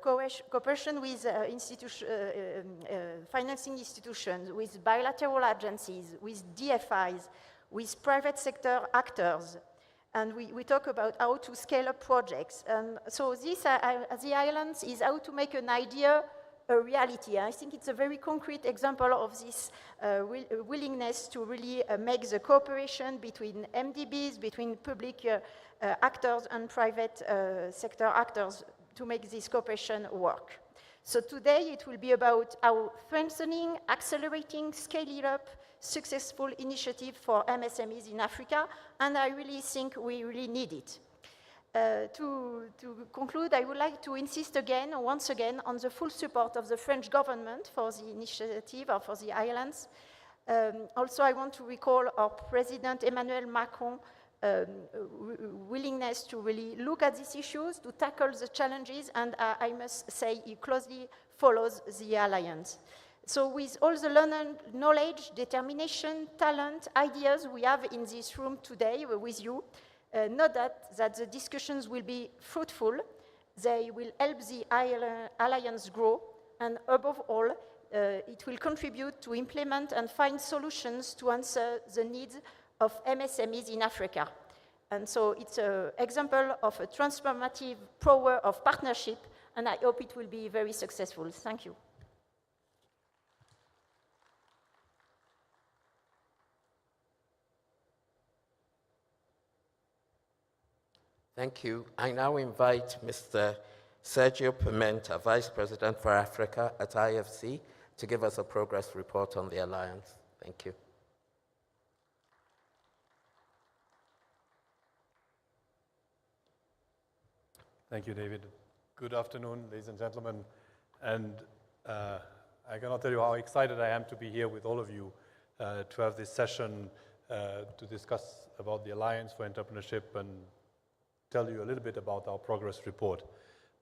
cooperation with financing institutions, with bilateral agencies, with DFIs, with private sector actors. And we talk about how to scale up projects. And so this, the islands, is how to make an idea a reality. I think it's a very concrete example of this willingness to really make the cooperation between MDBs, between public actors and private sector actors to make this cooperation work. So today it will be about how strengthening, accelerating, scaling up successful initiative for MSMEs in Africa, and I really think we really need it. To conclude, I would like to insist once again, on the full support of the French government for the initiative or for the islands. Also, I want to recall our President Emmanuel Macron willingness to really look at these issues, to tackle the challenges, and I must say he closely follows the alliance. So with all the knowledge, determination, talent, ideas we have in this room today with you, know that the discussions will be fruitful, they will help the alliance grow, and above all, it will contribute to implement and find solutions to answer the needs of MSMEs in Africa. And so it's an example of a transformative power of partnership, and I hope it will be very successful. Thank you. Thank you. I now invite Mr. Sergio Pimenta, Vice President for Africa at IFC, to give us a progress report on the alliance. Thank you. Thank you, David. Good afternoon, ladies and gentlemen. And I cannot tell you how excited I am to be here with all of you to have this session to discuss about the Alliance for Entrepreneurship and tell you a little bit about our progress report.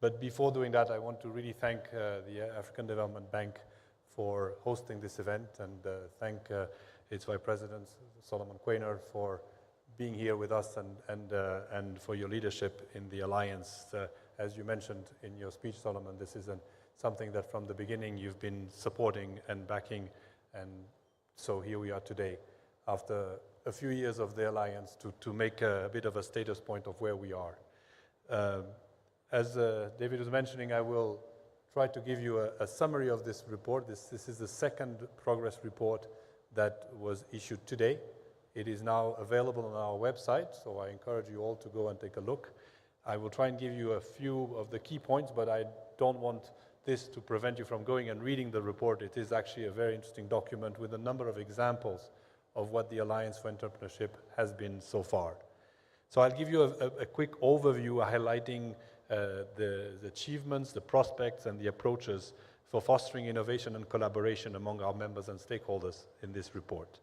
But before doing that, I want to really thank the African Development Bank for hosting this event and thank its Vice President, Solomon Quainer, for being here with us and for your leadership in the Alliance. As you mentioned in your speech, Solomon, this is something that from the beginning you've been supporting and backing, and so here we are today, after a few years of the Alliance, to make a bit of a status point of where we are. As David was mentioning, I will try to give you a summary of this report. This is the second progress report that was issued today. It is now available on our website, so I encourage you all to go and take a look. I will try and give you a few of the key points, but I don't want this to prevent you from going and reading the report. It is actually a very interesting document with a number of examples of what the Alliance for Entrepreneurship has been so far. So I'll give you a quick overview highlighting the achievements, the prospects, and the approaches for fostering innovation and collaboration among our members and stakeholders in this report.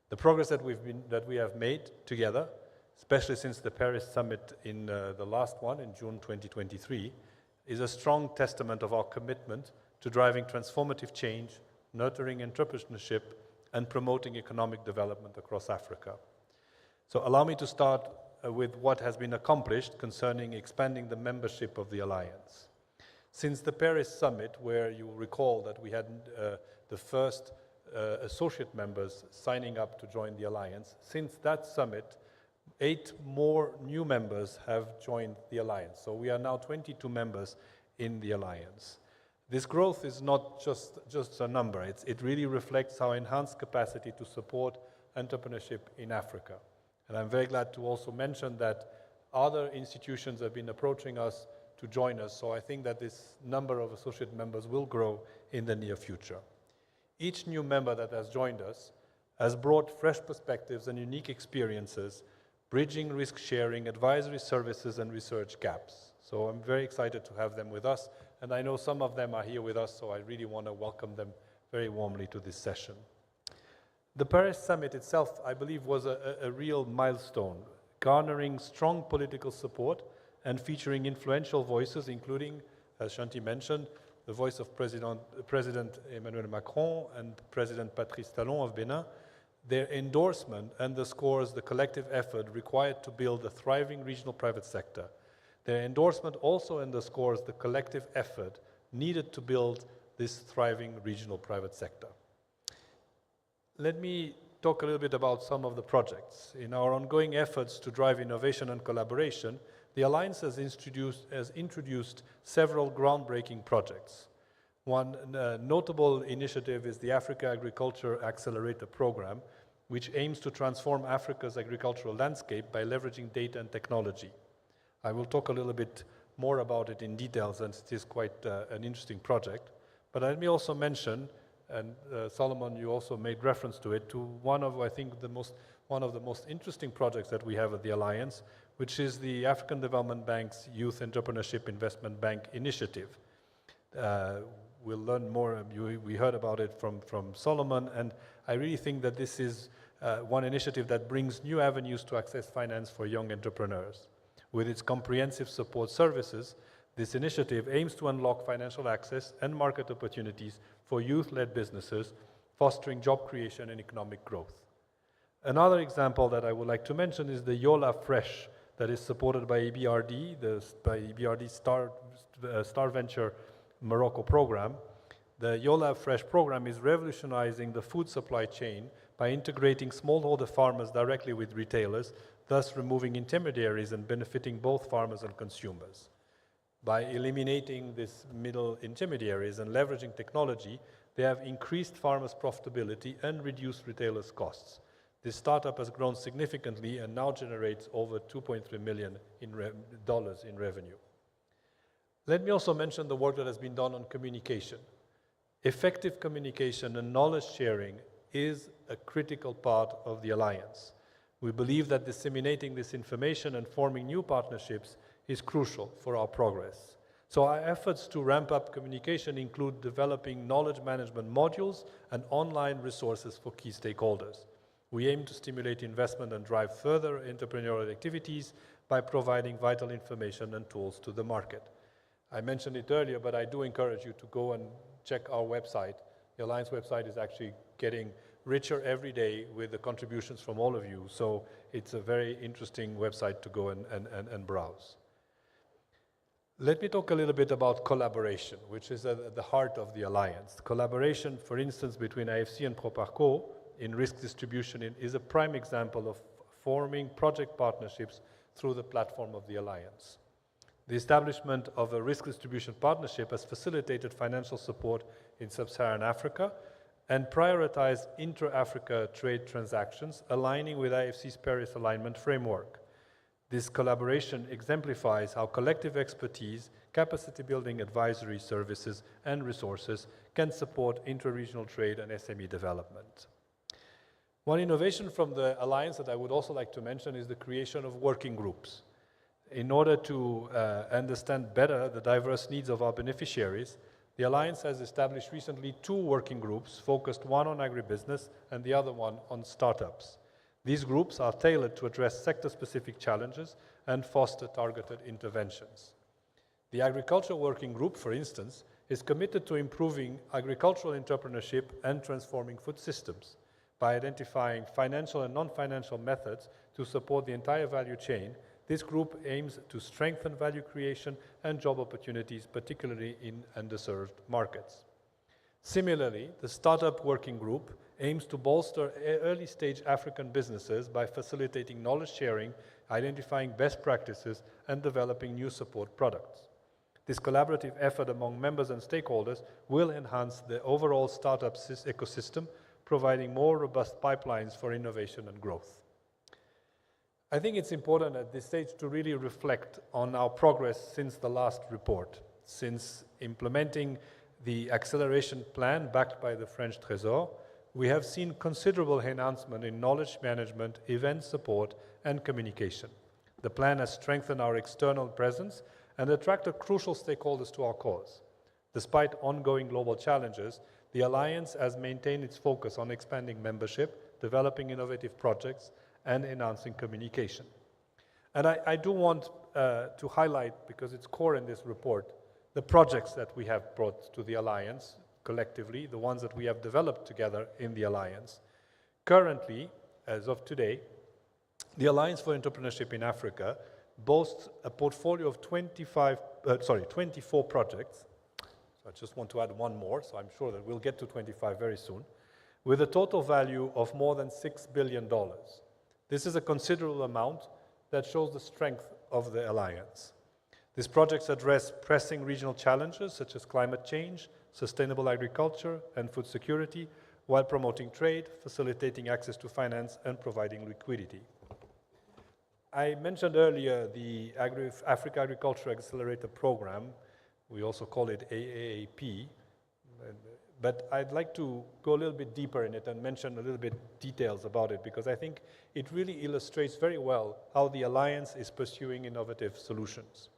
The progress that we have made together, especially since the Paris Summit in the last one in June 2023, is a strong testament of our commitment to driving transformative change, nurturing entrepreneurship, and promoting economic development across Africa. So allow me to start with what has been accomplished concerning expanding the membership of the Alliance. Since the Paris Summit, where you recall that we had the first associate members signing up to join the Alliance, since that summit, 8 more new members have joined the Alliance. So we are now 22 members in the Alliance. This growth is not just a number. It really reflects our enhanced capacity to support entrepreneurship in Africa. And I'm very glad to also mention that other institutions have been approaching us to join us. So I think that this number of associate members will grow in the near future. Each new member that has joined us has brought fresh perspectives and unique experiences, bridging risk sharing, advisory services, and research gaps. So I'm very excited to have them with us, and I know some of them are here with us, so I really want to welcome them very warmly to this session. The Paris Summit itself, I believe, was a real milestone, garnering strong political support and featuring influential voices, including, as Shanti mentioned, the voice of President Emmanuel Macron and President Patrice Talon of Benin. Their endorsement underscores the collective effort required to build a thriving regional private sector. Their endorsement also underscores the collective effort needed to build this thriving regional private sector. Let me talk a little bit about some of the projects. In our ongoing efforts to drive innovation and collaboration, the Alliance has introduced several groundbreaking projects. One notable initiative is the Africa Agriculture Accelerator Program, which aims to transform Africa's agricultural landscape by leveraging data and technology. I will talk a little bit more about it in details, and it is quite an interesting project. But let me also mention, and Solomon, you also made reference to it, to one of, I think, one of the most interesting projects that we have at the Alliance, which is the African Development Bank's Youth Entrepreneurship Investment Bank initiative. We'll learn more, we heard about it from Solomon, and I really think that this is one initiative that brings new avenues to access finance for young entrepreneurs. With its comprehensive support services, this initiative aims to unlock financial access and market opportunities for youth-led businesses, fostering job creation and economic growth. Another example that I would like to mention is the Yola Fresh that is supported by EBRD, by EBRD's Star Venture Morocco program. The Yola Fresh program is revolutionizing the food supply chain by integrating smallholder farmers directly with retailers, thus removing intermediaries and benefiting both farmers and consumers. By eliminating these middle intermediaries and leveraging technology, they have increased farmers' profitability and reduced retailers' costs. This startup has grown significantly and now generates over $2.3 million in revenue. Let me also mention the work that has been done on communication. Effective communication and knowledge sharing is a critical part of the Alliance. We believe that disseminating this information and forming new partnerships is crucial for our progress. So our efforts to ramp up communication include developing knowledge management modules and online resources for key stakeholders. We aim to stimulate investment and drive further entrepreneurial activities by providing vital information and tools to the market. I mentioned it earlier, but I do encourage you to go and check our website. The Alliance website is actually getting richer every day with the contributions from all of you. So it's a very interesting website to go and browse. Let me talk a little bit about collaboration, which is at the heart of the Alliance. Collaboration, for instance, between AFC and Proparco in risk distribution is a prime example of forming project partnerships through the platform of the Alliance. The establishment of a risk distribution partnership has facilitated financial support in sub-Saharan Africa and prioritized intra-Africa trade transactions, aligning with IFC's Paris Alignment Framework. This collaboration exemplifies how collective expertise, capacity-building advisory services, and resources can support intra-regional trade and SME development. One innovation from the Alliance that I would also like to mention is the creation of working groups. In order to understand better the diverse needs of our beneficiaries, the Alliance has established recently 2 working groups, focused one on agribusiness and the other one on startups. These groups are tailored to address sector-specific challenges and foster targeted interventions. The Agriculture Working Group, for instance, is committed to improving agricultural entrepreneurship and transforming food systems by identifying financial and non-financial methods to support the entire value chain. This group aims to strengthen value creation and job opportunities, particularly in underserved markets. Similarly, the Startup Working Group aims to bolster early-stage African businesses by facilitating knowledge sharing, identifying best practices, and developing new support products. This collaborative effort among members and stakeholders will enhance the overall startup ecosystem, providing more robust pipelines for innovation and growth. I think it's important at this stage to really reflect on our progress since the last report, since implementing the acceleration plan backed by the French Trésor. We have seen considerable enhancement in knowledge management, event support, and communication. The plan has strengthened our external presence and attracted crucial stakeholders to our cause. Despite ongoing global challenges, the Alliance has maintained its focus on expanding membership, developing innovative projects, and enhancing communication. And I do want to highlight, because it's core in this report, the projects that we have brought to the Alliance collectively, the ones that we have developed together in the Alliance. Currently, as of today, the Alliance for Entrepreneurship in Africa boasts a portfolio of 24 projects. So I just want to add one more, so I'm sure that we'll get to 25 very soon, with a total value of more than $6 billion. This is a considerable amount that shows the strength of the Alliance. These projects address pressing regional challenges such as climate change, sustainable agriculture, and food security, while promoting trade, facilitating access to finance, and providing liquidity. I mentioned earlier the Africa Agriculture Accelerator Program. We also call it AAAP. But I'd like to go a little bit deeper in it and mention a little bit details about it, because I think it really illustrates very well how the Alliance is pursuing innovative solutions.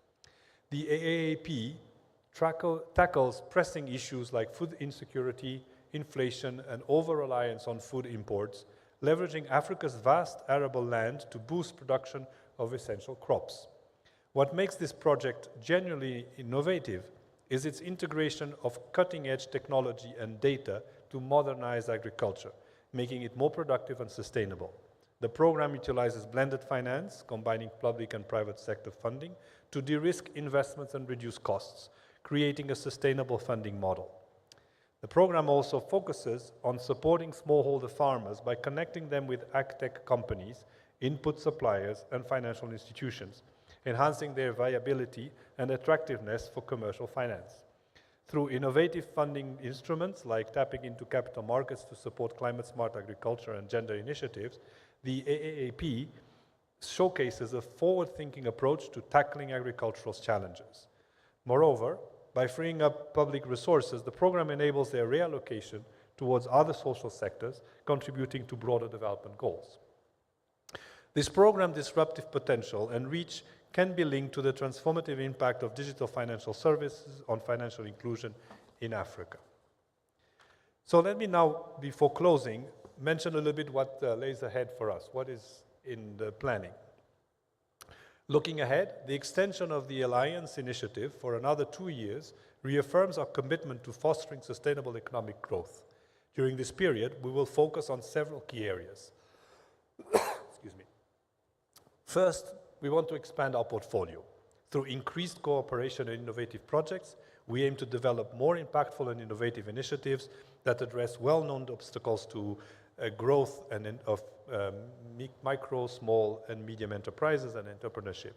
The AAAP tackles pressing issues like food insecurity, inflation, and over-reliance on food imports, leveraging Africa's vast arable land to boost production of essential crops. What makes this project genuinely innovative is its integration of cutting-edge technology and data to modernize agriculture, making it more productive and sustainable. The program utilizes blended finance, combining public and private sector funding, to de-risk investments and reduce costs, creating a sustainable funding model. The program also focuses on supporting smallholder farmers by connecting them with agtech companies, input suppliers, and financial institutions, enhancing their viability and attractiveness for commercial finance. Through innovative funding instruments like tapping into capital markets to support climate-smart agriculture and gender initiatives, the AAAP showcases a forward-thinking approach to tackling agricultural challenges. Moreover, by freeing up public resources, the program enables their reallocation towards other social sectors, contributing to broader development goals. This program's disruptive potential and reach can be linked to the transformative impact of digital financial services on financial inclusion in Africa. So let me now, before closing, mention a little bit what lays ahead for us, what is in the planning. Looking ahead, the extension of the Alliance initiative for another 2 years reaffirms our commitment to fostering sustainable economic growth. During this period, we will focus on several key areas. Excuse me. First, we want to expand our portfolio. Through increased cooperation and innovative projects, we aim to develop more impactful and innovative initiatives that address well-known obstacles to growth and of micro, small, and medium enterprises and entrepreneurship.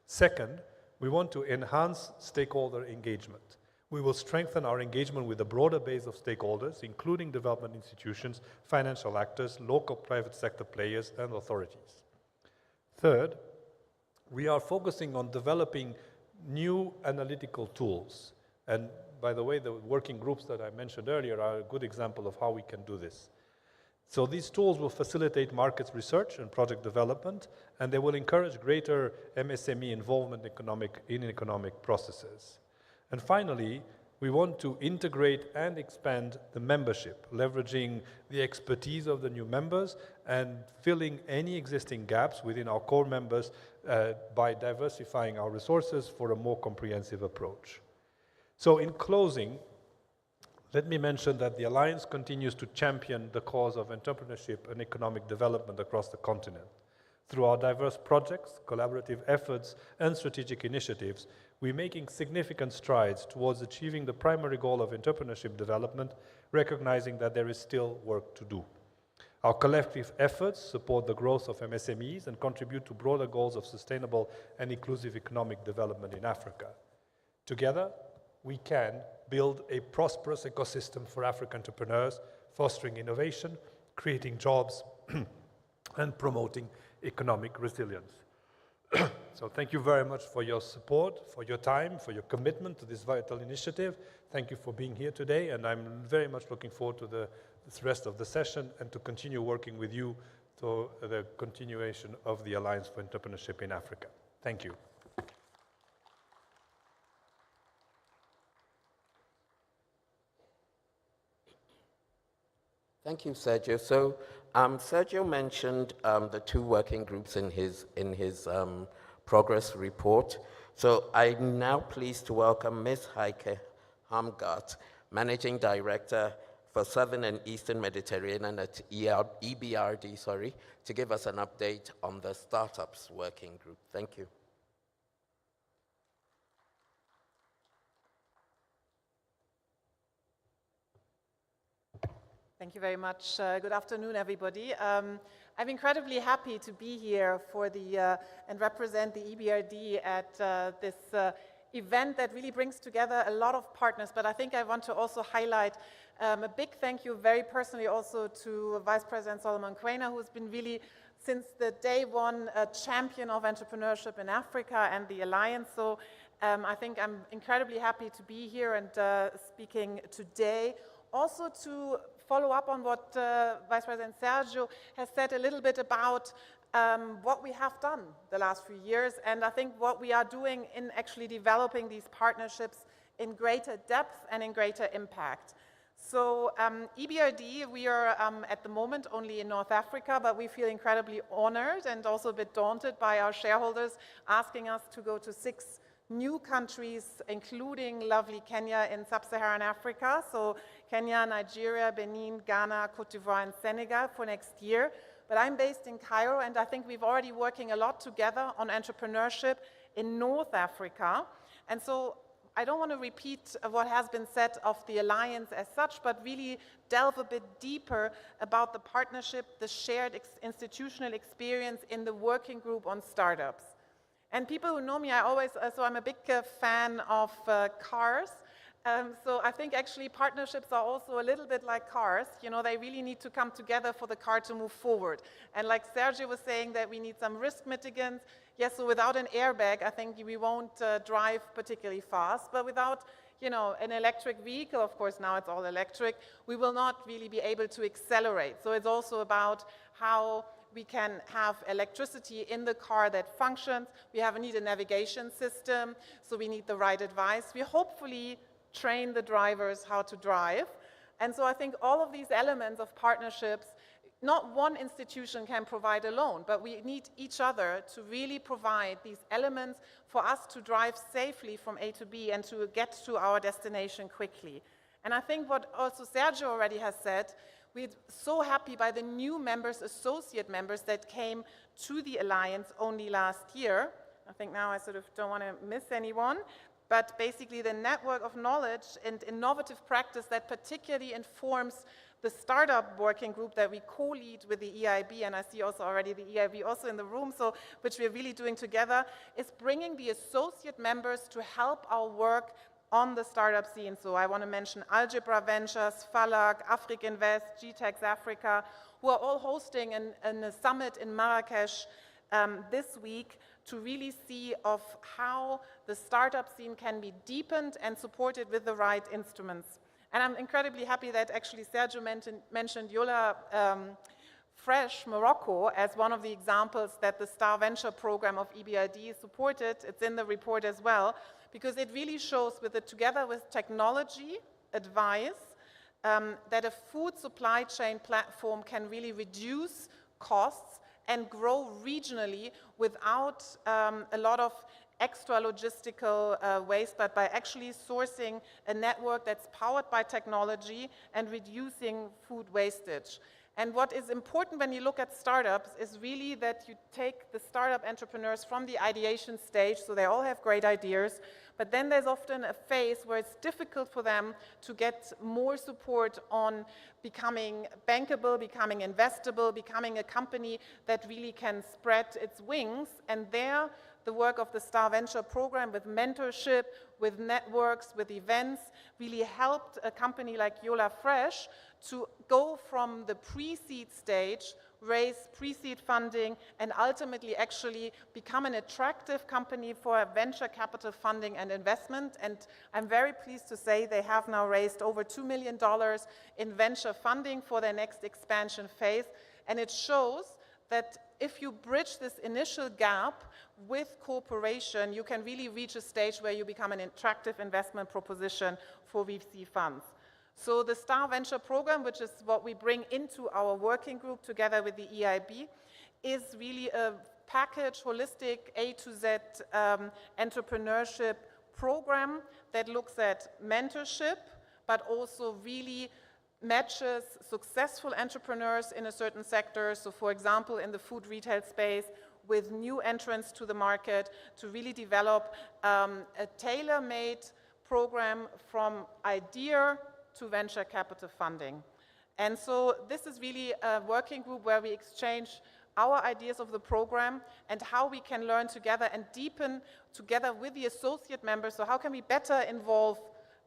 Second, we want to enhance stakeholder engagement. We will strengthen our engagement with a broader base of stakeholders, including development institutions, financial actors, local private sector players, and authorities. Third, we are focusing on developing new analytical tools. And by the way, the working groups that I mentioned earlier are a good example of how we can do this. So these tools will facilitate markets research and project development, and they will encourage greater MSME involvement in economic processes. And finally, we want to integrate and expand the membership, leveraging the expertise of the new members and filling any existing gaps within our core members by diversifying our resources for a more comprehensive approach. So in closing, let me mention that the Alliance continues to champion the cause of entrepreneurship and economic development across the continent. Through our diverse projects, collaborative efforts, and strategic initiatives, we're making significant strides towards achieving the primary goal of entrepreneurship development, recognizing that there is still work to do. Our collective efforts support the growth of MSMEs and contribute to broader goals of sustainable and inclusive economic development in Africa. Together, we can build a prosperous ecosystem for African entrepreneurs, fostering innovation, creating jobs, and promoting economic resilience. So thank you very much for your support, for your time, for your commitment to this vital initiative. Thank you for being here today, and I'm very much looking forward to this rest of the session and to continue working with you to the continuation of the Alliance for Entrepreneurship in Africa. Thank you. Thank you, Sergio. So Sergio mentioned the two working groups in his progress report. So I'm now pleased to welcome Ms. Heike Hamgart, Managing Director for Southern and Eastern Mediterranean at EBRD, to give us an update on the Startups Working Group. Thank you. Thank you very much. Good afternoon, everybody. I'm incredibly happy to be here for and represent the EBRD at this event that really brings together a lot of partners. But I think I want to also highlight a big thank you very personally also to Vice President Solomon Quainer, who's been really, since the day one, a champion of entrepreneurship in Africa and the Alliance. So I think I'm incredibly happy to be here and speaking today. Also to follow up on what Vice President Sergio has said a little bit about what we have done the last few years, and I think what we are doing in actually developing these partnerships in greater depth and in greater impact. So EBRD, we are at the moment only in North Africa, but we feel incredibly honored and also a bit daunted by our shareholders asking us to go to 6 new countries, including lovely Kenya in sub-Saharan Africa. So Kenya, Nigeria, Benin, Ghana, Cote d'Ivoire, and Senegal for next year. But I'm based in Cairo, and I think we've already working a lot together on entrepreneurship in North Africa. And so I don't want to repeat what has been said of the Alliance as such, but really delve a bit deeper about the partnership, the shared institutional experience in the working group on startups. And people who know me, so I'm a big fan of cars. So I think actually partnerships are also a little bit like cars. You know, they really need to come together for the car to move forward. And like Sergio was saying that we need some risk mitigants. Yes, so without an airbag, I think we won't drive particularly fast. But without, you know, an electric vehicle, of course now it's all electric, we will not really be able to accelerate. So it's also about how we can have electricity in the car that functions. We need a navigation system, so we need the right advice. We hopefully train the drivers how to drive. And so I think all of these elements of partnerships, not one institution can provide alone, but we need each other to really provide these elements for us to drive safely from A to B and to get to our destination quickly. And I think what also Sergio already has said, we're so happy by the new members, associate members that came to the Alliance only last year. I think now I sort of don't want to miss anyone, but basically the network of knowledge and innovative practice that particularly informs the startup working group that we co-lead with the EIB, and I see also already the EIB also in the room, so which we're really doing together, is bringing the associate members to help our work on the startup scene. So I want to mention Algebra Ventures, Falak, Africa Invest, GTEx Africa, who are all hosting a summit in Marrakesh this week to really see of how the startup scene can be deepened and supported with the right instruments. And I'm incredibly happy that actually Sergio mentioned Yola Fresh Morocco as one of the examples that the Star Venture program of EBRD supported. It's in the report as well, because it really shows together with technology, advice, that a food supply chain platform can really reduce costs and grow regionally without a lot of extra logistical waste, but by actually sourcing a network that's powered by technology and reducing food wastage. And what is important when you look at startups is really that you take the startup entrepreneurs from the ideation stage, so they all have great ideas, but then there's often a phase where it's difficult for them to get more support on becoming bankable, becoming investable, becoming a company that really can spread its wings. And there, the work of the Star Venture program with mentorship, with networks, with events, really helped a company like Yola Fresh to go from the pre-seed stage, raise pre-seed funding, and ultimately actually become an attractive company for venture capital funding and investment. And I'm very pleased to say they have now raised over $2 million in venture funding for their next expansion phase. And it shows that if you bridge this initial gap with cooperation, you can really reach a stage where you become an attractive investment proposition for VC funds. So the Star Venture program, which is what we bring into our working group together with the EIB, is really a package, holistic A to Z entrepreneurship program that looks at mentorship, but also really matches successful entrepreneurs in a certain sector. So for example, in the food retail space, with new entrants to the market to really develop a tailor-made program from idea to venture capital funding. And so this is really a working group where we exchange our ideas of the program and how we can learn together and deepen together with the associate members. So how can we better involve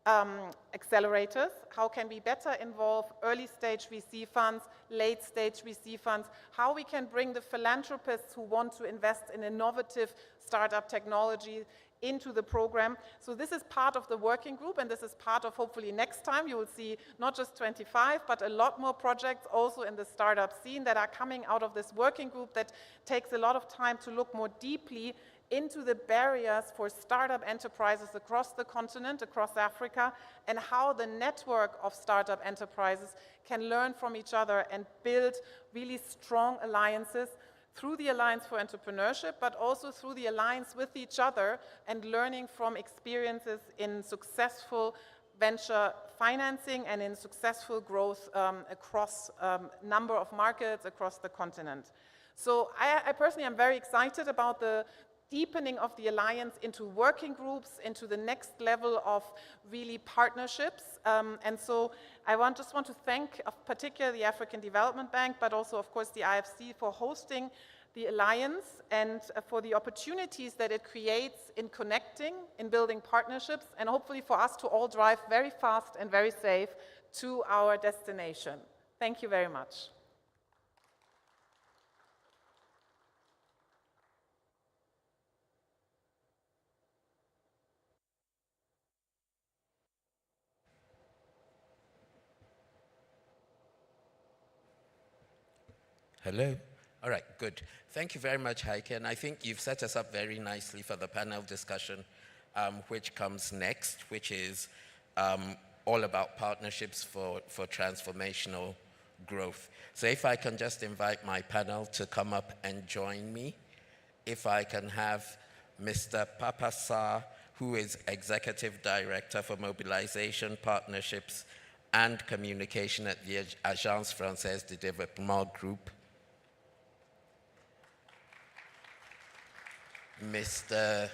accelerators? How can we better involve early stage VC funds, late stage VC funds? How we can bring the philanthropists who want to invest in innovative startup technology into the program. So this is part of the working group, and this is part of, hopefully next time you will see not just 25, but a lot more projects also in the startup scene that are coming out of this working group that takes a lot of time to look more deeply into the barriers for startup enterprises across the continent, across Africa, and how the network of startup enterprises can learn from each other and build really strong alliances through the Alliance for Entrepreneurship, but also through the alliance with each other and learning from experiences in successful venture financing and in successful growth across a number of markets across the continent. So I personally am very excited about the deepening of the alliance into working groups, into the next level of really partnerships. And so I just want to thank particularly the African Development Bank, but also of course the IFC for hosting the alliance and for the opportunities that it creates in connecting, in building partnerships, and hopefully for us to all drive very fast and very safe to our destination. Thank you very much. Hello. All right, good. Thank you very much, Heike. And I think you've set us up very nicely for the panel discussion, which comes next, which is all about partnerships for transformational growth. So if I can just invite my panel to come up and join me. If I can have Mr. Papa Sarr, who is Executive Director for Mobilization, Partnerships, and Communication at the Agence Française de Développement Group. Mr.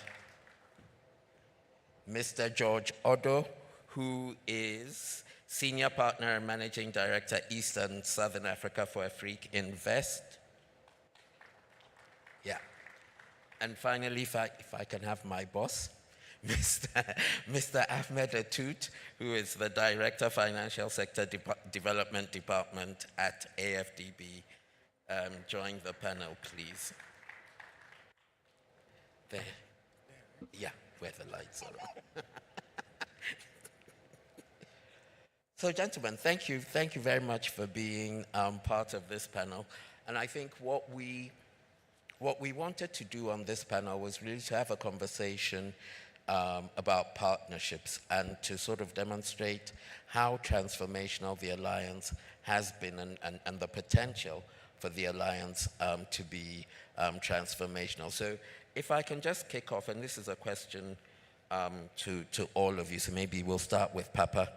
George Odo, who is Senior Partner and Managing Director, East and Southern Africa for Afrique Invest. Yeah. And finally, if I can have my boss, Mr. Ahmed Atut, who is the Director, Financial Sector Development Department at AFDB. Join the panel, please. There. Yeah, where the lights are. So, gentlemen, thank you very much for being part of this panel. And I think what we wanted to do on this panel was really to have a conversation about partnerships and to sort of demonstrate how transformational the Alliance has been and the potential for the Alliance to be transformational. So if I can just kick off, and this is a question to all of you, so maybe we'll start with Papa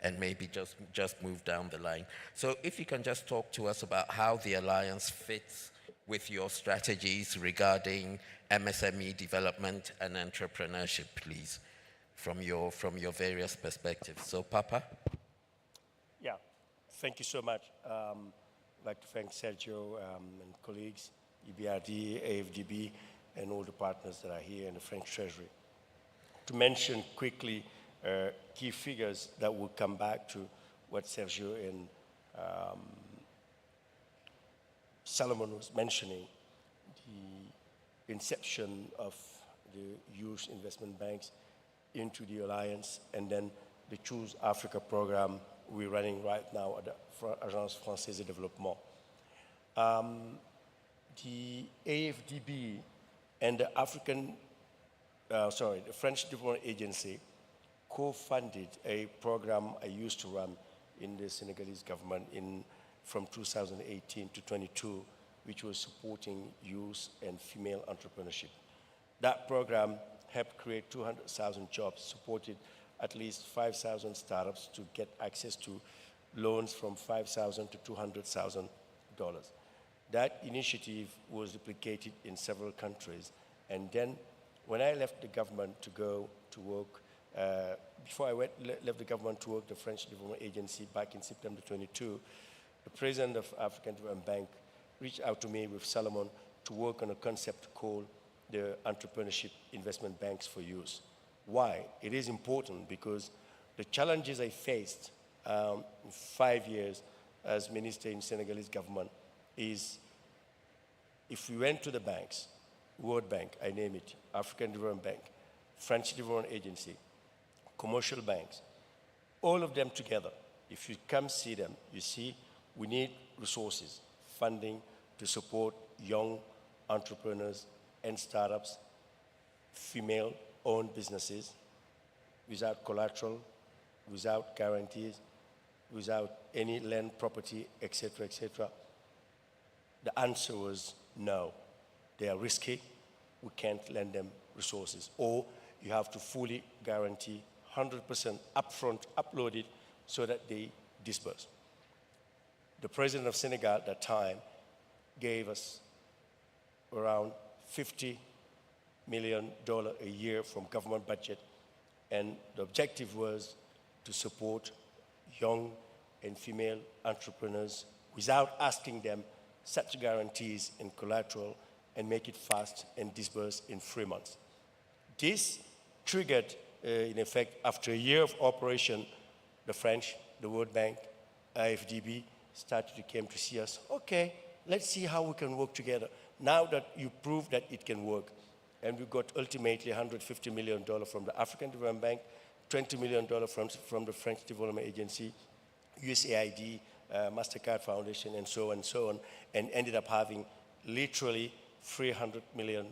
and maybe just move down the line. So if you can just talk to us about how the Alliance fits with your strategies regarding MSME development and entrepreneurship, please, from your various perspectives. So, Papa? Yeah, thank you so much. I'd like to thank Sergio and colleagues, EBRD, AFDB, and all the partners that are here in the French Treasury. To mention quickly key figures that will come back to what Sergio and Solomon was mentioning, the inception of the youth investment banks into the alliance, and then the Choose Africa program we're running right now at the Agence Française de Développement. The AFDB and the the French Development Agency co-funded a program I used to run in the Senegalese government from 2018 to 22, which was supporting youth and female entrepreneurship. That program helped create 200,000 jobs, supported at least 5,000 startups to get access to loans from $5,000 to $200,000. That initiative was duplicated in several countries. And then when I left the government to go to work, before I left the government to work the French Development Agency back in September 22, the president of African Development Bank reached out to me with Solomon to work on a concept called the Entrepreneurship Investment Banks for Youth. Why? It is important because the challenges I faced in 5 years as minister in Senegalese government is if we went to the banks, World Bank, I name it, African Development Bank, French Development Agency, commercial banks, all of them together, if you come see them, you see we need resources, funding to support young entrepreneurs and startups, female-owned businesses, without collateral, without guarantees, without any land property, etc., etc. The answer was no. They are risky. We can't lend them resources. Or you have to fully guarantee 100% upfront uploaded so that they disburse. The president of Senegal at that time gave us around $50 million a year from government budget, and the objective was to support young and female entrepreneurs without asking them such guarantees and collateral, and make it fast and disburse in 3 months. This triggered, in effect, after a year of operation, the French, the World Bank, AFDB started to come to see us. Okay, let's see how we can work together. Now that you prove that it can work, and we got ultimately $150 million from the African Development Bank, $20 million from the French Development Agency, USAID, MasterCard Foundation, and so on, and ended up having literally $300 million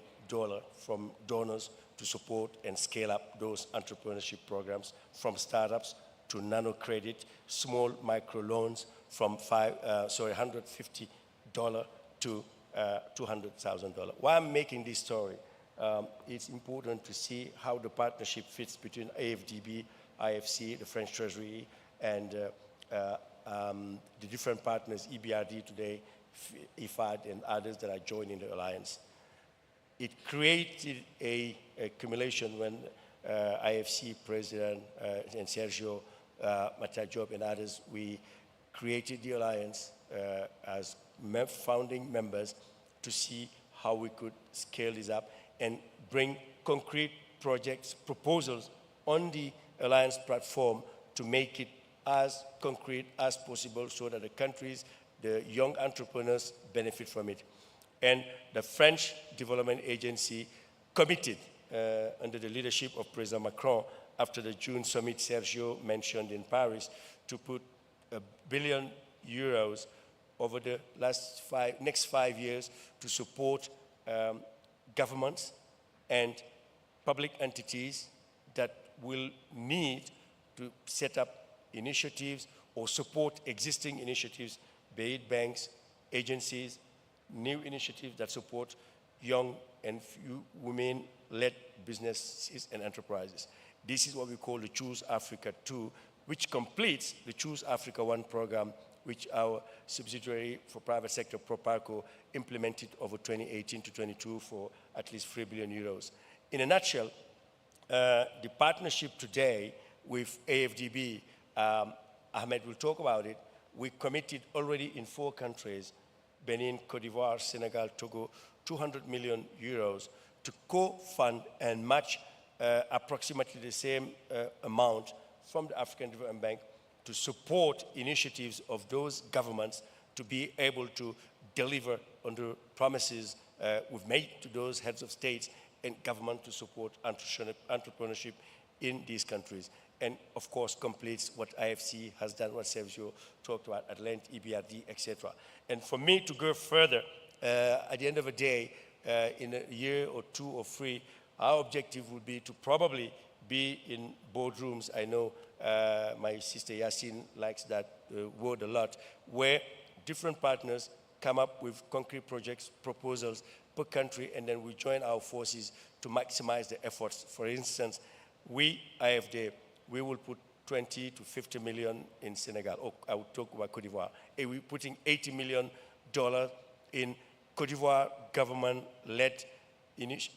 from donors to support and scale up those entrepreneurship programs, from startups to nano credit, small micro loans from $150 to $200,000. Why I'm making this story, it's important to see how the partnership fits between AFDB, IFC, the French Treasury, and the different partners, EBRD today, IFAD, and others that are joining the alliance. It created a accumulation when IFC President and Sergio Matajop and others, we created the alliance as founding members to see how we could scale this up and bring concrete projects, proposals on the alliance platform to make it as concrete as possible so that the countries, the young entrepreneurs benefit from it. And the French Development Agency committed under the leadership of President Macron after the June summit Sergio mentioned in Paris to put €1 billion over the next 5 years to support governments and public entities that will need to set up initiatives or support existing initiatives, be it banks, agencies, new initiatives that support young and women-led businesses and enterprises. This is what we call the Choose Africa 2, which completes the Choose Africa 1 program, which our subsidiary for private sector, Proparco, implemented over 2018 to 22 for at least €3 billion. In a nutshell, the partnership today with AFDB, Ahmed will talk about it, we committed already in 4 countries, Benin, Cote d'Ivoire, Senegal, Togo, €200 million to co-fund and match approximately the same amount from the African Development Bank to support initiatives of those governments to be able to deliver on the promises we've made to those heads of states and government to support entrepreneurship in these countries. And of course, completes what IFC has done, what Sergio talked about at length, EBRD, etc. And for me to go further, at the end of the day, in a year or 2 or 3, our objective would be to probably be in boardrooms. I know my sister Yassine likes that word a lot, where different partners come up with concrete projects, proposals per country, and then we join our forces to maximize the efforts. For instance, we, IFD, we will put 20 to 50 million in Senegal. Oh, I will talk about Cote d'Ivoire. And we're putting $80 million in Cote d'Ivoire government-led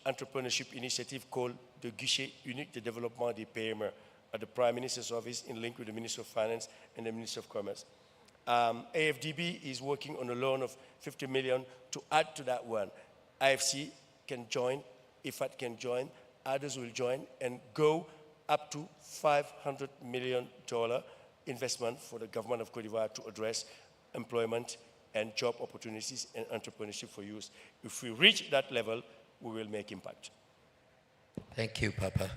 entrepreneurship initiative called the Guichet Unique de Développement des PME at the Prime Minister's office in link with the Minister of Finance and the Minister of Commerce. AFDB is working on a loan of 50 million to add to that one. IFC can join, IFAD can join, others will join and go up to $500 million investment for the government of Cote d'Ivoire to address employment and job opportunities and entrepreneurship for youth. If we reach that level, we will make impact. Thank you, Papa.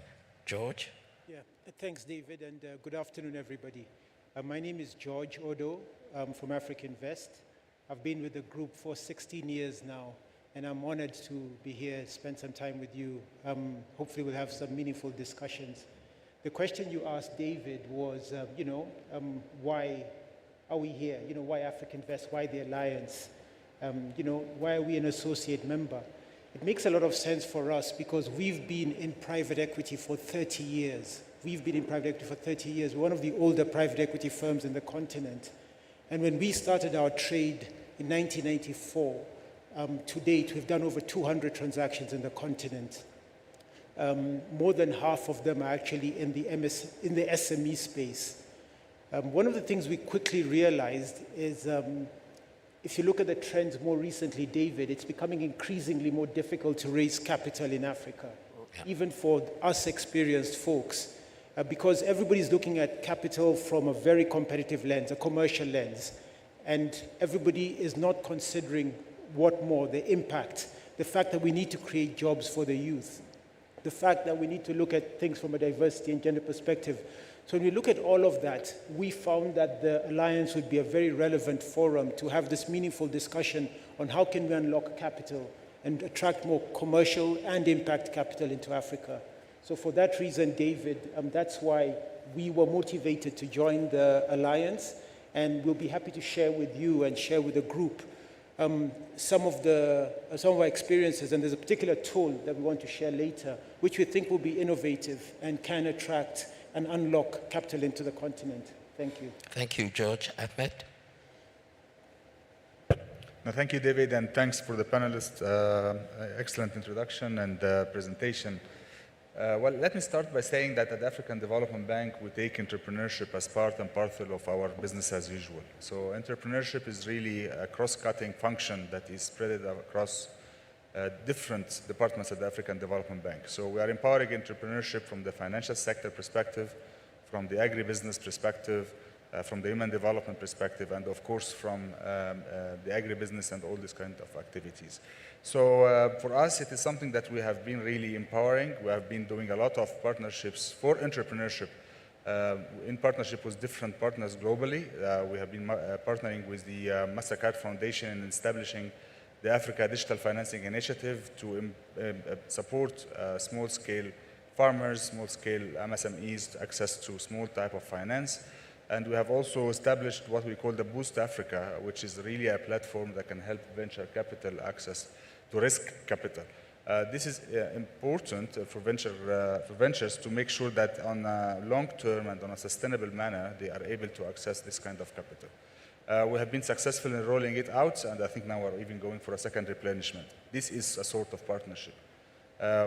George? Yeah, thanks, David, and good afternoon, everybody. My name is George Odo. I'm from African Invest. I've been with the group for 16 years now, and I'm honored to be here, spend some time with you. Hopefully we'll have some meaningful discussions. The question you asked David was, why are we here? Why African Invest? Why the Alliance? Why are we an associate member? It makes a lot of sense for us because we've been in private equity for 30 years. We've been in private equity for 30 years. We're one of the older private equity firms in the continent. And when we started our trade in 1994, to date, we've done over 200 transactions in the continent. More than half of them are actually in the SME space. One of the things we quickly realized is if you look at the trends more recently, David, it's becoming increasingly more difficult to raise capital in Africa, even for us experienced folks, because everybody's looking at capital from a very competitive lens, a commercial lens, and everybody is not considering what more, the impact, the fact that we need to create jobs for the youth, the fact that we need to look at things from a diversity and gender perspective. So when we look at all of that, we found that the Alliance would be a very relevant forum to have this meaningful discussion on how can we unlock capital and attract more commercial and impact capital into Africa. So for that reason, David, that's why we were motivated to join the Alliance, and we'll be happy to share with you and share with the group some of our experiences, and there's a particular tool that we want to share later, which we think will be innovative and can attract and unlock capital into the continent. Thank you. Thank you, George. Ahmed? No, thank you, David, and thanks for the panelists. Excellent introduction and presentation. Well, let me start by saying that at the African Development Bank, we take entrepreneurship as part and parcel of our business as usual. So entrepreneurship is really a cross-cutting function that is spread across different departments at the African Development Bank. So we are empowering entrepreneurship from the financial sector perspective, from the agribusiness perspective, from the human development perspective, and of course from the agribusiness and all these kind of activities. So for us, it is something that we have been really empowering. We have been doing a lot of partnerships for entrepreneurship in partnership with different partners globally. We have been partnering with the MasterCard Foundation in establishing the Africa Digital Financing Initiative to support small-scale farmers, small-scale MSMEs to access to small type of finance. And we have also established what we call the Boost Africa, which is really a platform that can help venture capital access to risk capital. This is important for ventures to make sure that on a long term and on a sustainable manner, they are able to access this kind of capital. We have been successful in rolling it out, and I think now we're even going for a second replenishment. This is a sort of partnership.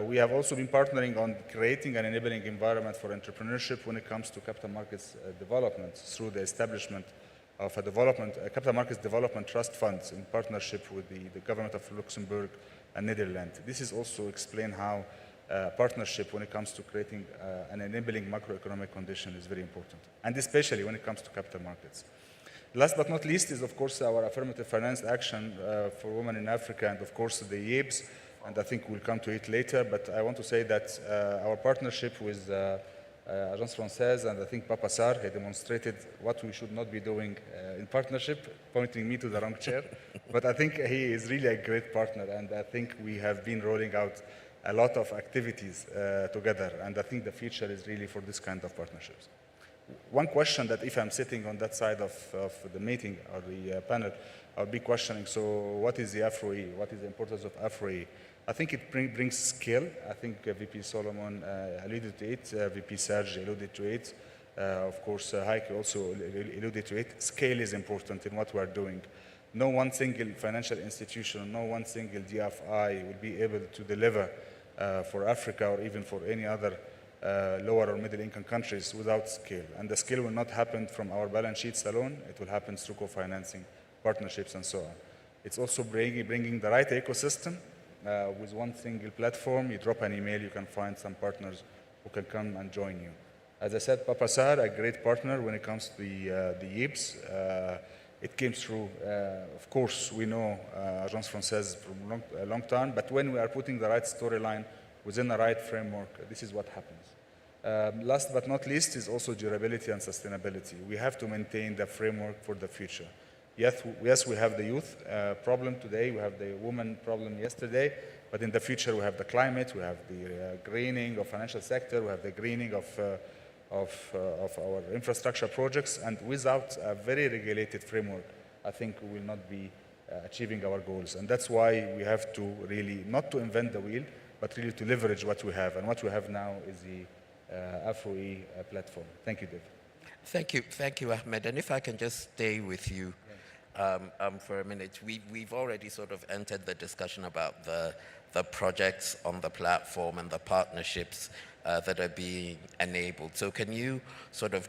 We have also been partnering on creating an enabling environment for entrepreneurship when it comes to capital markets development through the establishment of a capital markets development trust fund in partnership with the government of Luxembourg and Netherlands. This is also explain how partnership when it comes to creating an enabling macroeconomic condition is very important, and especially when it comes to capital markets. Last but not least is, of course, our affirmative finance action for women in Africa, and of course the YEBS, and I think we'll come to it later, but I want to say that our partnership with Agence Française and I think Papa Sarr, he demonstrated what we should not be doing in partnership, pointing me to the wrong chair, but I think he is really a great partner, and I think we have been rolling out a lot of activities together, and I think the future is really for this kind of partnerships. One question that if I'm sitting on that side of the meeting or the panel, I'll be questioning, so what is the Afro-E? What is the importance of Afro-E? I think it brings scale. I think VP Solomon alluded to it, VP Serge alluded to it. Of course, Heike also alluded to it. Scale is important in what we're doing. No one single financial institution, no one single DFI will be able to deliver for Africa or even for any other lower or middle income countries without scale. And the scale will not happen from our balance sheets alone. It will happen through co-financing, partnerships, and so on. It's also bringing the right ecosystem with one single platform. You drop an email, you can find some partners who can come and join you. As I said, Papa Sarr, a great partner when it comes to the YEBS. It came through, of course, we know Agence Française from a long time, but when we are putting the right storyline within the right framework, this is what happens. Last but not least is also durability and sustainability. We have to maintain the framework for the future. Yes, we have the youth problem today, we have the women problem yesterday, but in the future we have the climate, we have the greening of financial sector, we have the greening of our infrastructure projects, and without a very regulated framework, I think we will not be achieving our goals. And that's why we have to really, not to invent the wheel, but really to leverage what we have. And what we have now is the Afro-E platform. Thank you, Dave. Thank you, Ahmed. And if I can just stay with you for a minute. We've already sort of entered the discussion about the projects on the platform and the partnerships that are being enabled. So can you sort of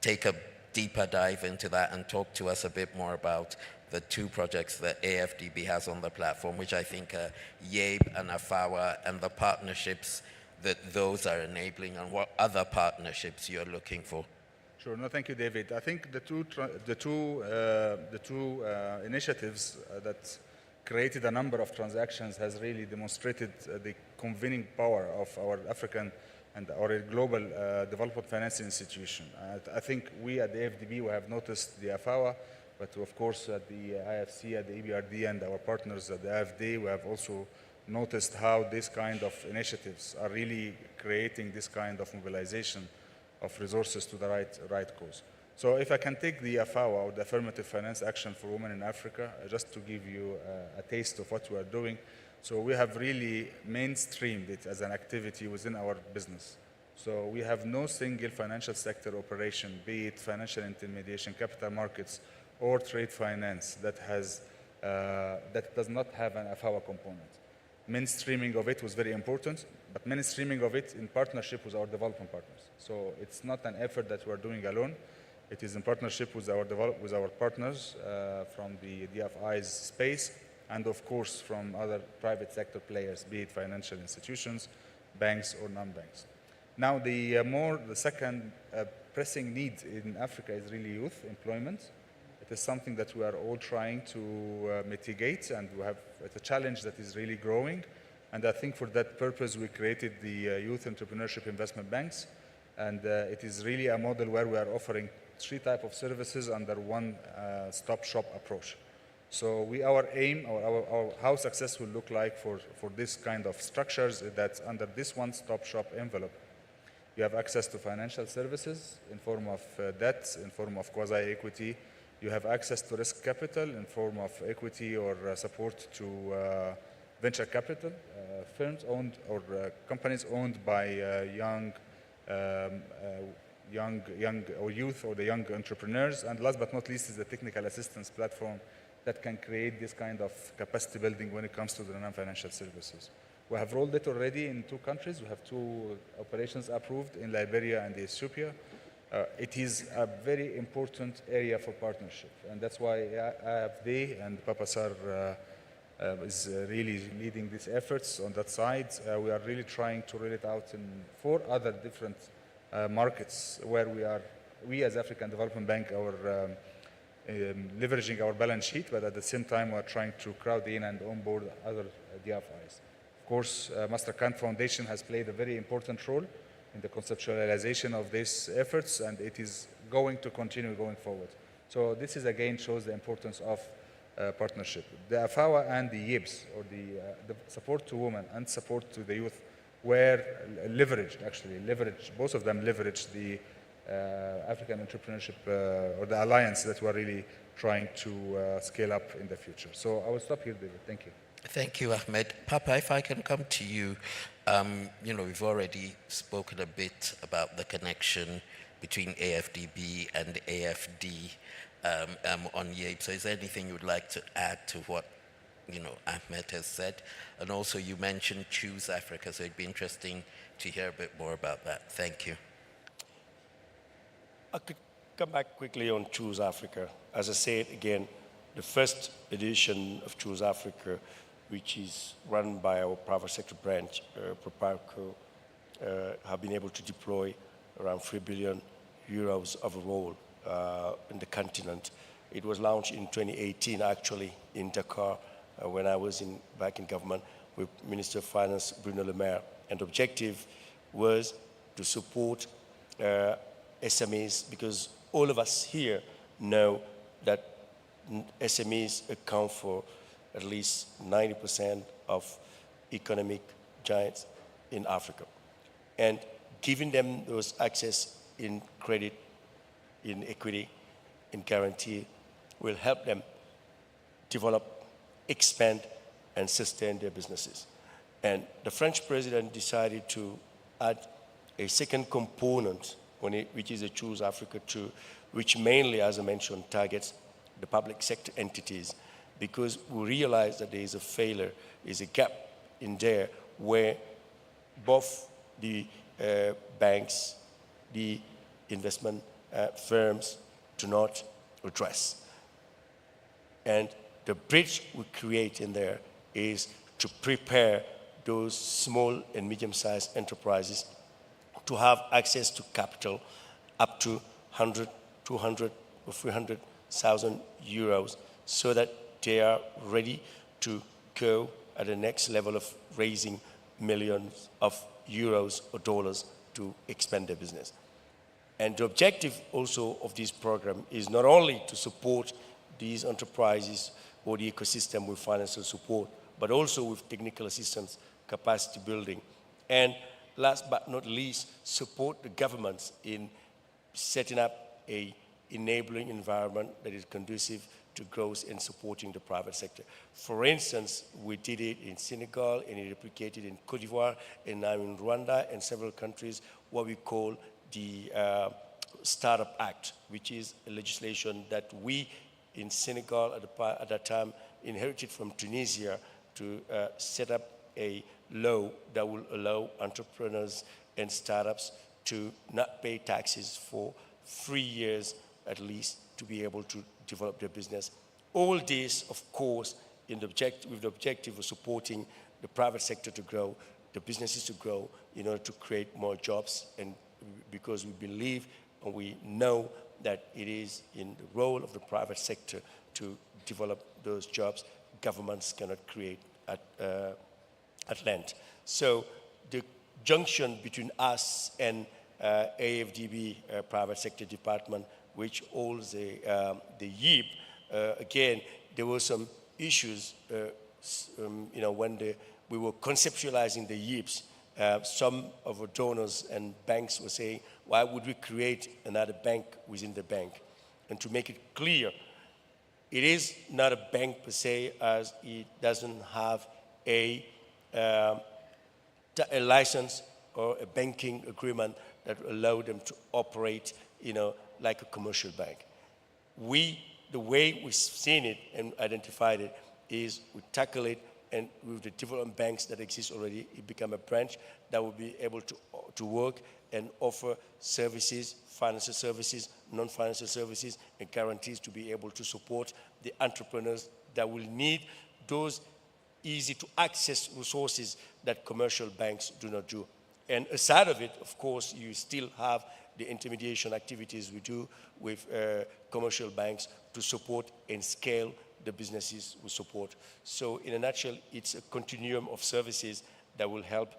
take a deeper dive into that and talk to us a bit more about the two projects that AFDB has on the platform, which I think are YEB and AFAWA, and the partnerships that those are enabling, and what other partnerships you're looking for? Sure. No, thank you, David. I think the two initiatives that created a number of transactions has really demonstrated the convening power of our African and our global development finance institution. I think we at the AFDB we have noticed the AFAWA, but of course at the IFC, at the EBRD, and our partners at the AFD, we have also noticed how this kind of initiatives are really creating this kind of mobilization of resources to the right cause. So if I can take the AFAWA, or the Affirmative Finance Action for Women in Africa, just to give you a taste of what we are doing. So we have really mainstreamed it as an activity within our business. So we have no single financial sector operation, be it financial intermediation, capital markets, or trade finance that does not have an AFAWA component. Mainstreaming of it was very important, but mainstreaming of it in partnership with our development partners. So it's not an effort that we're doing alone. It is in partnership with our partners from the DFI's space, and of course from other private sector players, be it financial institutions, banks, or non-banks. Now, the second pressing need in Africa is really youth employment. It is something that we are all trying to mitigate, and it's a challenge that is really growing. And I think for that purpose, we created the Youth Entrepreneurship Investment Banks. And it is really a model where we are offering 3 types of services under one stop-shop approach. So our aim, or how success will look like for this kind of structures is that under this one-stop-shop envelope, you have access to financial services in form of debt, in form of quasi-equity. You have access to risk capital in form of equity or support to venture capital firms owned or companies owned by young or youth or the young entrepreneurs. And last but not least is the technical assistance platform that can create this kind of capacity building when it comes to the non-financial services. We have rolled it already in 2 countries. We have 2 operations approved in Liberia and Ethiopia. it is a very important area for partnership. And that's why they and Papa Sar is really leading these efforts on that side. We are really trying to roll it out in 4 other different markets where we as African Development Bank are leveraging our balance sheet, but at the same time we are trying to crowd in and onboard other DFIs. Of course, Mastercard Foundation has played a very important role in the conceptualization of these efforts, and it is going to continue going forward. So this is again shows the importance of partnership. The AFAWA and the YIBS, or the support to women and support to the youth, were leveraged, both of them leveraged the African entrepreneurship or the alliance that we're really trying to scale up in the future. So I will stop here, David. Thank you. Thank you, Ahmed. Papa, if I can come to you, you know, we've already spoken a bit about the connection between AFDB and AFD on YAPE. So is there anything you'd like to add to what, you know, Ahmed has said? And also you mentioned Choose Africa, so it'd be interesting to hear a bit more about that. Thank you. I could come back quickly on Choose Africa. As I said again, the first edition of Choose Africa, which is run by our private sector branch, Proparco, have been able to deploy around 3 billion euros overall in the continent. It was launched in 2018, actually, in Dakar, when I was back in government with Minister of Finance, Bruno Le Maire. And the objective was to support SMEs, because all of us here know that SMEs account for at least 90% of economic giants in Africa. And giving them those access in credit, in equity, in guarantee will help them develop, expand, and sustain their businesses. And the French president decided to add a second component on it, which is a Choose Africa 2, which mainly, as I mentioned, targets the public sector entities, because we realize that there is a failure, is a gap in there where both the banks, the investment firms do not address. And the bridge we create in there is to prepare those small and medium-sized enterprises to have access to capital up to 100, 200, or 300,000 euros, so that they are ready to go at the next level of raising millions of euros or dollars to expand their business. And the objective also of this program is not only to support these enterprises or the ecosystem with financial support, but also with technical assistance, capacity building, and last but not least, support the governments in setting up an enabling environment that is conducive to growth and supporting the private sector. For instance, we did it in Senegal, and it replicated in Cote d'Ivoire, and now in Rwanda and several countries, what we call the Startup Act, which is a legislation that we in Senegal at that time inherited from Tunisia to set up a law that will allow entrepreneurs and startups to not pay taxes for 3 years at least to be able to develop their business. All this, of course, with the objective of supporting the private sector to grow, the businesses to grow, in order to create more jobs, and because we believe and we know that it is in the role of the private sector to develop those jobs. Governments cannot create at length. So the junction between us and AFDB, private sector department, which holds the YIB, again, there were some issues, you know, when we were conceptualizing the YIBs. Some of our donors and banks were saying, why would we create another bank within the bank? And to make it clear, it is not a bank per se, as it doesn't have a license or a banking agreement that allow them to operate, you know, like a commercial bank. The way we've seen it and identified it is we tackle it, and with the development banks that exist already, it become a branch that will be able to to work and offer services, financial services, non-financial services, and guarantees to be able to support the entrepreneurs that will need those easy to access resources that commercial banks do not do. And aside of it, of course, you still have the intermediation activities we do with commercial banks to support and scale the businesses we support. So in a nutshell, it's a continuum of services that will help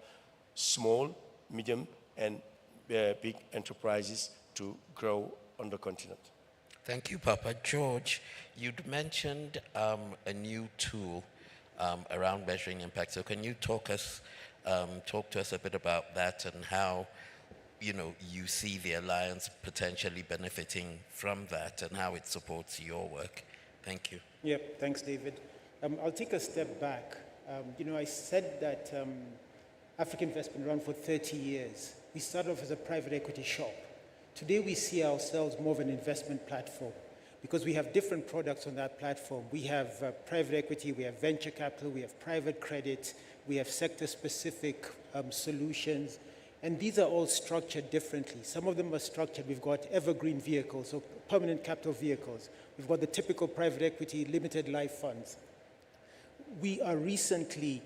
small, medium, and big enterprises to grow on the continent. Thank you, Papa. George, you'd mentioned a new tool around measuring impact. So can you talk to us a bit about that and how you see the Alliance potentially benefiting from that and how it supports your work? Thank you. Yeah, thanks, David. I'll take a step back. I said that African Invest has been around for 30 years. We started off as a private equity shop. Today, we see ourselves more of an investment platform because we have different products on that platform. We have private equity, we have venture capital, we have private credit, we have sector-specific solutions, and these are all structured differently. Some of them are structured. We've got evergreen vehicles, so permanent capital vehicles. We've got the typical private equity limited life funds. We are recently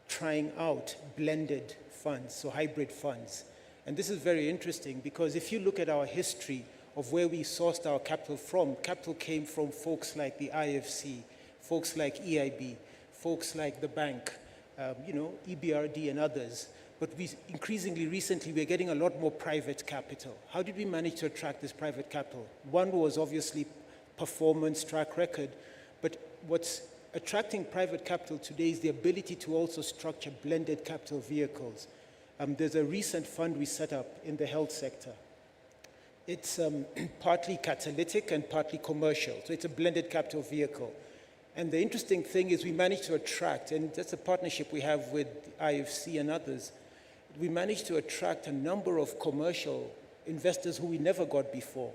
trying out blended funds, so hybrid funds. And this is very interesting because if you look at our history of where we sourced our capital from, capital came from folks like the IFC, folks like EIB, folks like the bank, EBRD and others. But increasingly recently, we're getting a lot more private capital. How did we manage to attract this private capital? One was obviously performance, track record, but what's attracting private capital today is the ability to also structure blended capital vehicles. There's a recent fund we set up in the health sector. It's partly catalytic and partly commercial, so it's a blended capital vehicle. And the interesting thing is we managed to attract, and that's a partnership we have with IFC and others, we managed to attract a number of commercial investors who we never got before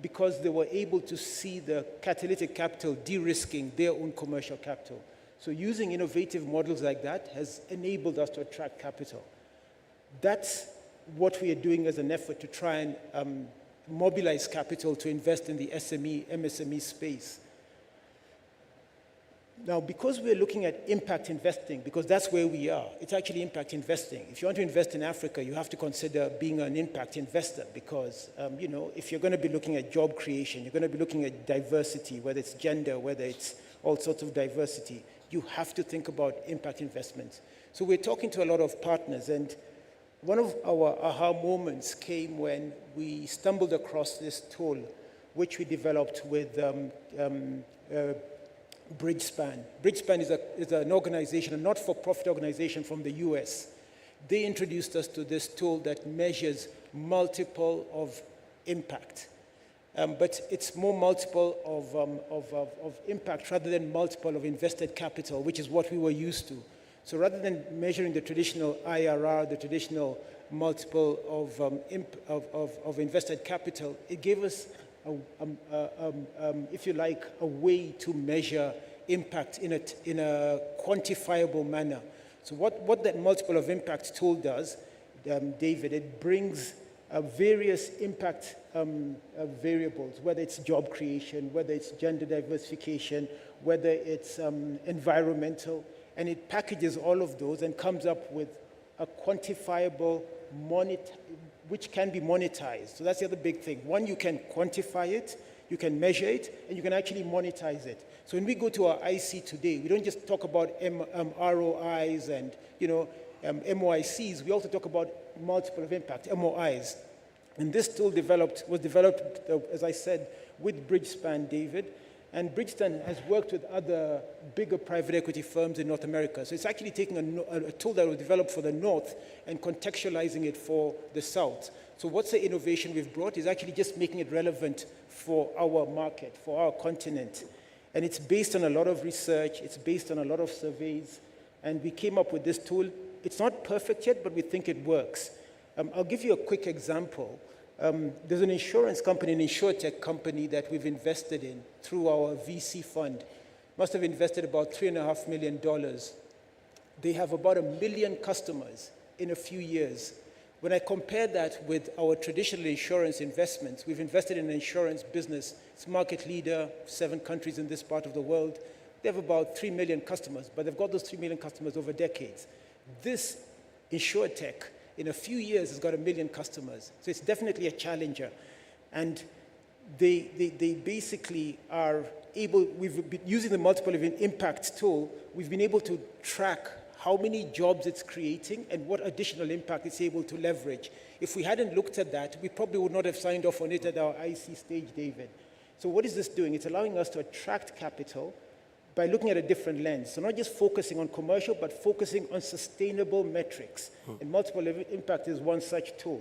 because they were able to see the catalytic capital de-risking their own commercial capital. So using innovative models like that has enabled us to attract capital. That's what we are doing as an effort to try and mobilize capital to invest in the MSME space. Now, because we're looking at impact investing, because that's where we are, it's actually impact investing. If you want to invest in Africa, you have to consider being an impact investor because, if you're going to be looking at job creation, you're going to be looking at diversity, whether it's gender, whether it's all sorts of diversity, you have to think about impact investments. So we're talking to a lot of partners, and one of our aha moments came when we stumbled across this tool, which we developed with Bridgespan. Bridgespan is an organization, a not-for-profit organization from the US. They introduced us to this tool that measures multiple of impact. But it's more multiple of impact rather than multiple of invested capital, which is what we were used to. So rather than measuring the traditional IRR, the traditional multiple of invested capital, it gave us if you like, a way to measure impact in a quantifiable manner. So what that multiple of impact tool does, David, it brings various impact variables, whether it's job creation, whether it's gender diversification, whether it's environmental, and it packages all of those and comes up with a quantifiable which can be monetized. So that's the other big thing. One, you can quantify it, you can measure it, and you can actually monetize it. So when we go to our IC today, we don't just talk about ROIs and MOICs, we also talk about multiple of impact, MOIs. And this tool was developed, as I said, with Bridgespan, David, and Bridgespan has worked with other bigger private equity firms in North America. So it's actually taking a tool that was developed for the North and contextualizing it for the South. So what's the innovation we've brought is actually just making it relevant for our market, for our continent. And it's based on a lot of research, it's based on a lot of surveys, and we came up with this tool. It's not perfect yet, but we think it works. I'll give you a quick example. There's an insurance company, an insurtech company that we've invested in through our VC fund. Must have invested about $3.5 million. They have about 1 million customers in a few years. When I compare that with our traditional insurance investments, we've invested in an insurance business. It's market leader, 7 countries in this part of the world. They have about 3 million customers, but they've got those 3 million customers over decades. This InsurTech, in a few years, has got 1 million customers. So it's definitely a challenger. And they basically are able, we've been using the multiple impact tool, we've been able to track how many jobs it's creating and what additional impact it's able to leverage. If we hadn't looked at that, we probably would not have signed off on it at our IC stage, David. So what is this doing? It's allowing us to attract capital by looking at a different lens. So not just focusing on commercial, but focusing on sustainable metrics. And multiple impact is one such tool.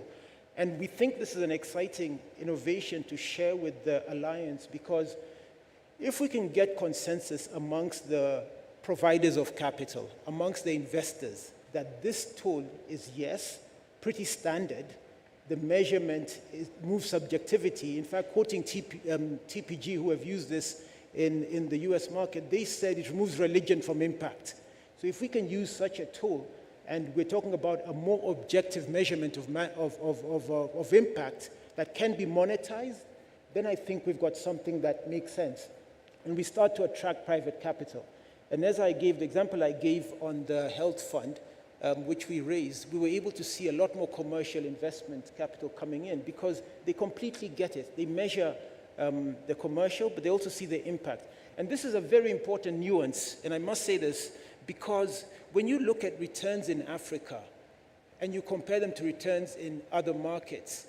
And we think this is an exciting innovation to share with the Alliance, because if we can get consensus amongst the providers of capital, amongst the investors, that this tool is, yes, pretty standard, the measurement moves subjectivity. In fact, quoting TPG, who have used this in the US market, they said it removes religion from impact. So if we can use such a tool, and we're talking about a more objective measurement of impact that can be monetized, then I think we've got something that makes sense. And we start to attract private capital. And as I gave, the example I gave on the health fund, which we raised, we were able to see a lot more commercial investment capital coming in because they completely get it. They measure the commercial, but they also see the impact. And this is a very important nuance, and I must say this, because when you look at returns in Africa and you compare them to returns in other markets,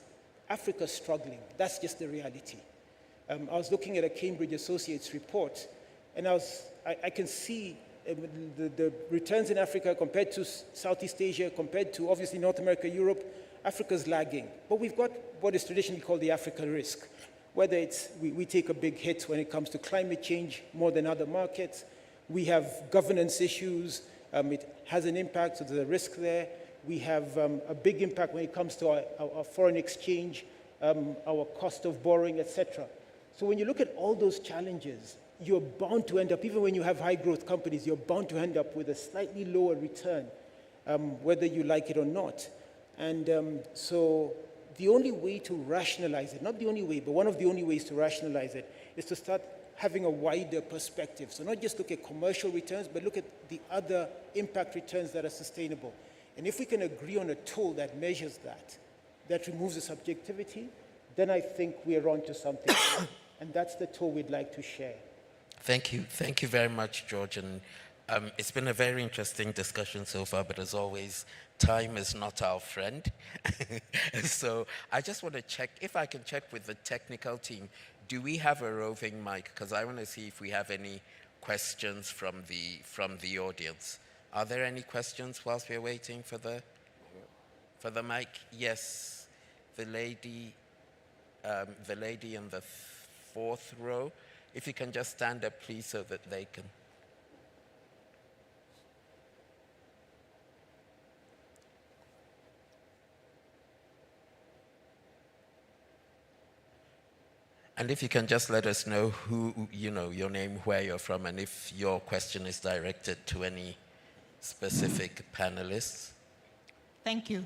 Africa's struggling. That's just the reality. I was looking at a Cambridge Associates report, and I can see the returns in Africa compared to Southeast Asia, compared to obviously North America, Europe. Africa's lagging. But we've got what is traditionally called the Africa risk, whether it's we take a big hit when it comes to climate change more than other markets. We have governance issues. It has an impact, so there's a risk there. We have a big impact when it comes to our foreign exchange, our cost of borrowing, etc. So when you look at all those challenges, you're bound to end up, even when you have high growth companies, you're bound to end up with a slightly lower return, whether you like it or not. And so the only way to rationalize it, not the only way, but one of the only ways to rationalize it, is to start having a wider perspective. So not just look at commercial returns, but look at the other impact returns that are sustainable. And if we can agree on a tool that measures that removes the subjectivity, then I think we're onto something. And that's the tool we'd like to share. Thank you. Thank you very much, George. And it's been a very interesting discussion so far, but as always, time is not our friend. So I just want to check, if I can check with the technical team, do we have a roving mic? Because I want to see if we have any questions from the audience. Are there any questions whilst we're waiting for the mic? Yes, the lady in the fourth row. If you can just stand up, please, so that they can. And if you can just let us know who, your name, where you're from, and if your question is directed to any specific panelists. Thank you.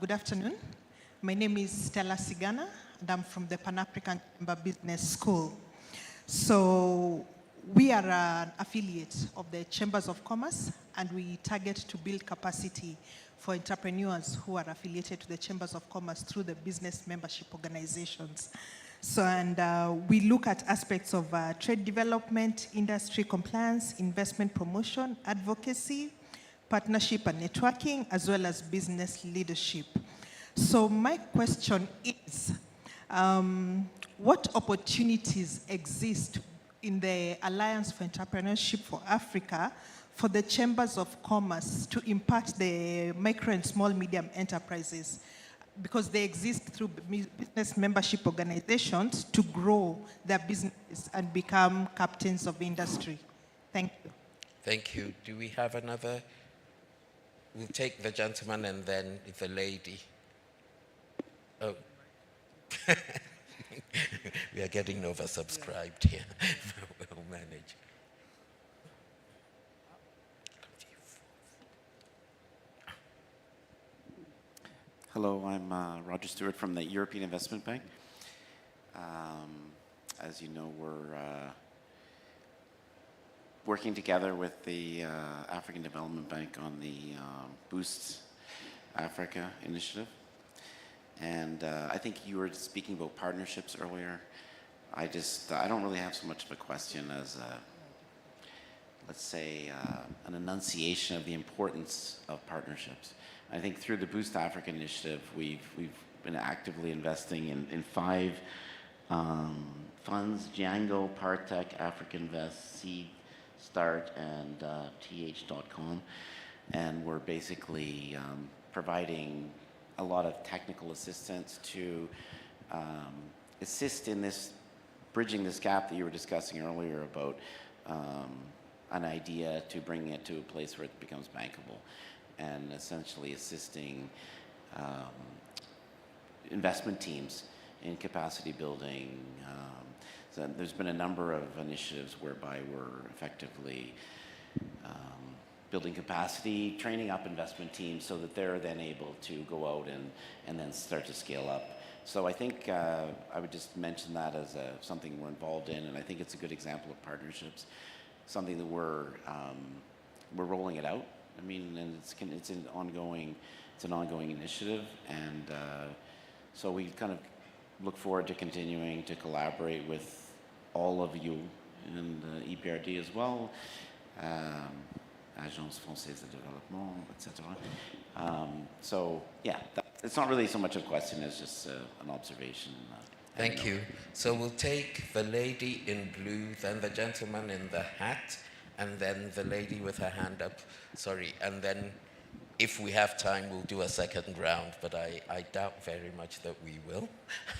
Good afternoon. My name is Stella Sigana, and I'm from the Pan-African Chamber Business School. So we are an affiliate of the Chambers of Commerce, and we target to build capacity for entrepreneurs who are affiliated to the Chambers of Commerce through the business membership organizations. So, and we look at aspects of trade development, industry compliance, investment promotion, advocacy, partnership and networking, as well as business leadership. So my question is, what opportunities exist in the Alliance for Entrepreneurship for Africa for the Chambers of Commerce to impact the micro and small medium enterprises? Because they exist through business membership organizations to grow their business and become captains of industry. Thank you. Thank you. Do we have another? We'll take the gentleman and then the lady. Oh. We are getting oversubscribed here. We'll manage. Hello, I'm Roger Stewart from the European Investment Bank. As you know, we're working together with the African Development Bank on the Boost Africa initiative. And I think you were speaking about partnerships earlier. I don't really have so much of a question as let's say, an enunciation of the importance of partnerships. I think through the Boost Africa initiative, we've been actively investing in 5 funds: Django, Partech, African Invest, Seed, Start, and th.com. And we're basically providing a lot of technical assistance to assist in this, bridging this gap that you were discussing earlier about an idea to bring it to a place where it becomes bankable, and essentially assisting investment teams in capacity building. So there's been a number of initiatives whereby we're effectively building capacity, training up investment teams so that they're then able to go out and then start to scale up. So I think I would just mention that as something we're involved in, and I think it's a good example of partnerships, something that we're rolling it out. I mean, and it's an ongoing initiative, and so we kind of look forward to continuing to collaborate with all of you in the EBRD as well, Agence Française de Développement, etc. So yeah, it's not really so much a question as just an observation. Thank you. So we'll take the lady in blue, then the gentleman in the hat, and then the lady with her hand up. Sorry, and then if we have time, we'll do a second round, but I doubt very much that we will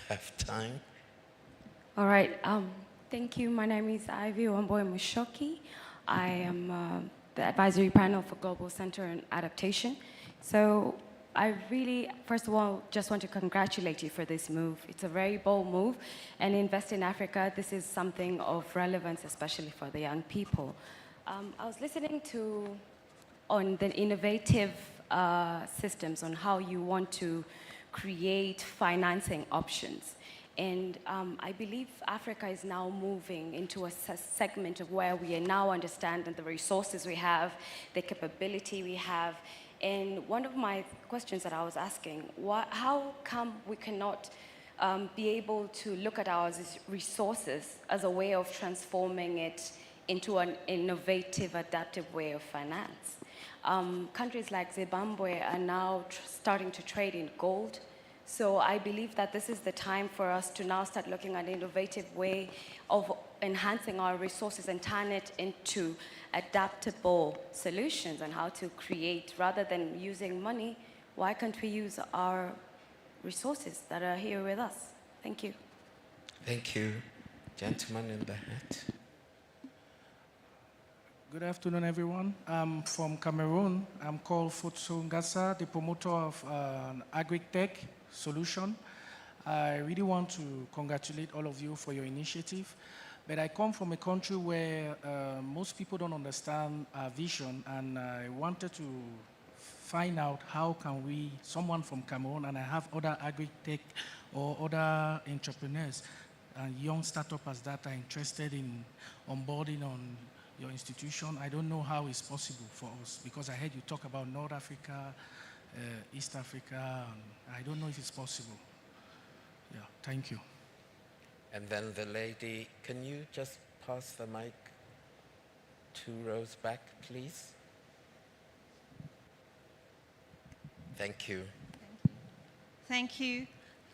have time. All right. Thank you. My name is Ivy Wamboy Mushoki. I am the advisory panel for Global Center on Adaptation. So I really, first of all, just want to congratulate you for this move. It's a very bold move, and Invest in Africa, this is something of relevance, especially for the young people. I was listening on the innovative systems on how you want to create financing options. And I believe Africa is now moving into a segment of where we are now understanding the resources we have, the capability we have. And one of my questions that I was asking, how come we cannot be able to look at our resources as a way of transforming it into an innovative, adaptive way of finance? Countries like Zimbabwe are now starting to trade in gold. So I believe that this is the time for us to now start looking at an innovative way of enhancing our resources and turn it into adaptable solutions and how to create, rather than using money, why can't we use our resources that are here with us? Thank you. Thank you. Gentleman in the hat. Good afternoon, everyone. I'm from Cameroon. I'm called Futsu Ngasa, the promoter of an agri-tech solution. I really want to congratulate all of you for your initiative. But I come from a country where most people don't understand our vision, and I wanted to find out how can we, someone from Cameroon, and I have other agri-tech or other entrepreneurs and young startups that are interested in onboarding on your institution. I don't know how it's possible for us, because I heard you talk about North Africa, East Africa, and I don't know if it's possible. Yeah, thank you. And then the lady, can you just pass the mic 2 rows back, please? Thank you. Thank you.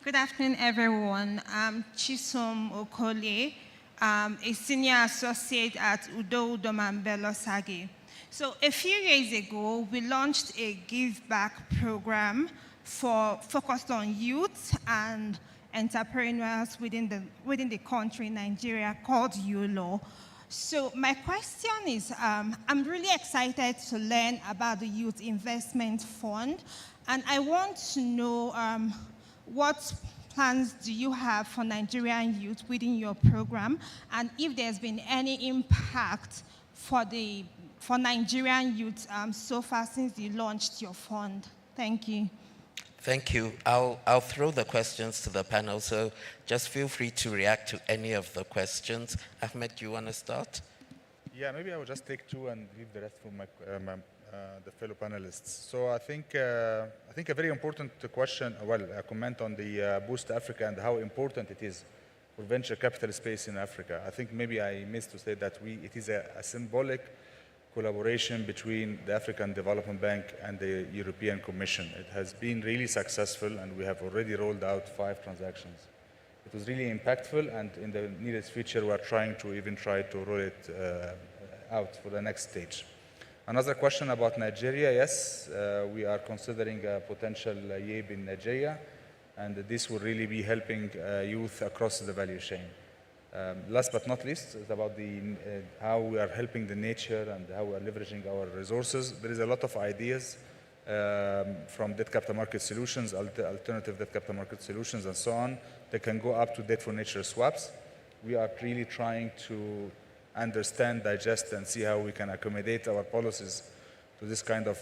Good afternoon, everyone. I'm Chisom Okole, a senior associate at Udo Udomambelo Sagi. So a few years ago, we launched a give back program focused on youth and entrepreneurs within the country, Nigeria, called YOLO. So my question is, I'm really excited to learn about the Youth Investment Fund, and I want to know what plans do you have for Nigerian youth within your program, and if there's been any impact for Nigerian youth so far since you launched your fund. Thank you. Thank you. I'll throw the questions to the panel, so just feel free to react to any of the questions. Ahmed, do you want to start? Yeah, maybe I will just take two and leave the rest for the fellow panelists. So I think a very important question, a comment on the Boost Africa and how important it is for venture capital space in Africa. I think maybe I missed to say that it is a symbolic collaboration between the African Development Bank and the European Commission. It has been really successful, and we have already rolled out 5 transactions. It was really impactful, and in the nearest future, we are trying to roll it out for the next stage. Another question about Nigeria. Yes, we are considering a potential YEB in Nigeria, and this will really be helping youth across the value chain. Last but not least, it's about how we are helping the nature and how we are leveraging our resources. There is a lot of ideas from debt capital market solutions, alternative debt capital market solutions, and so on, that can go up to debt for nature swaps. We are really trying to understand, digest, and see how we can accommodate our policies to this kind of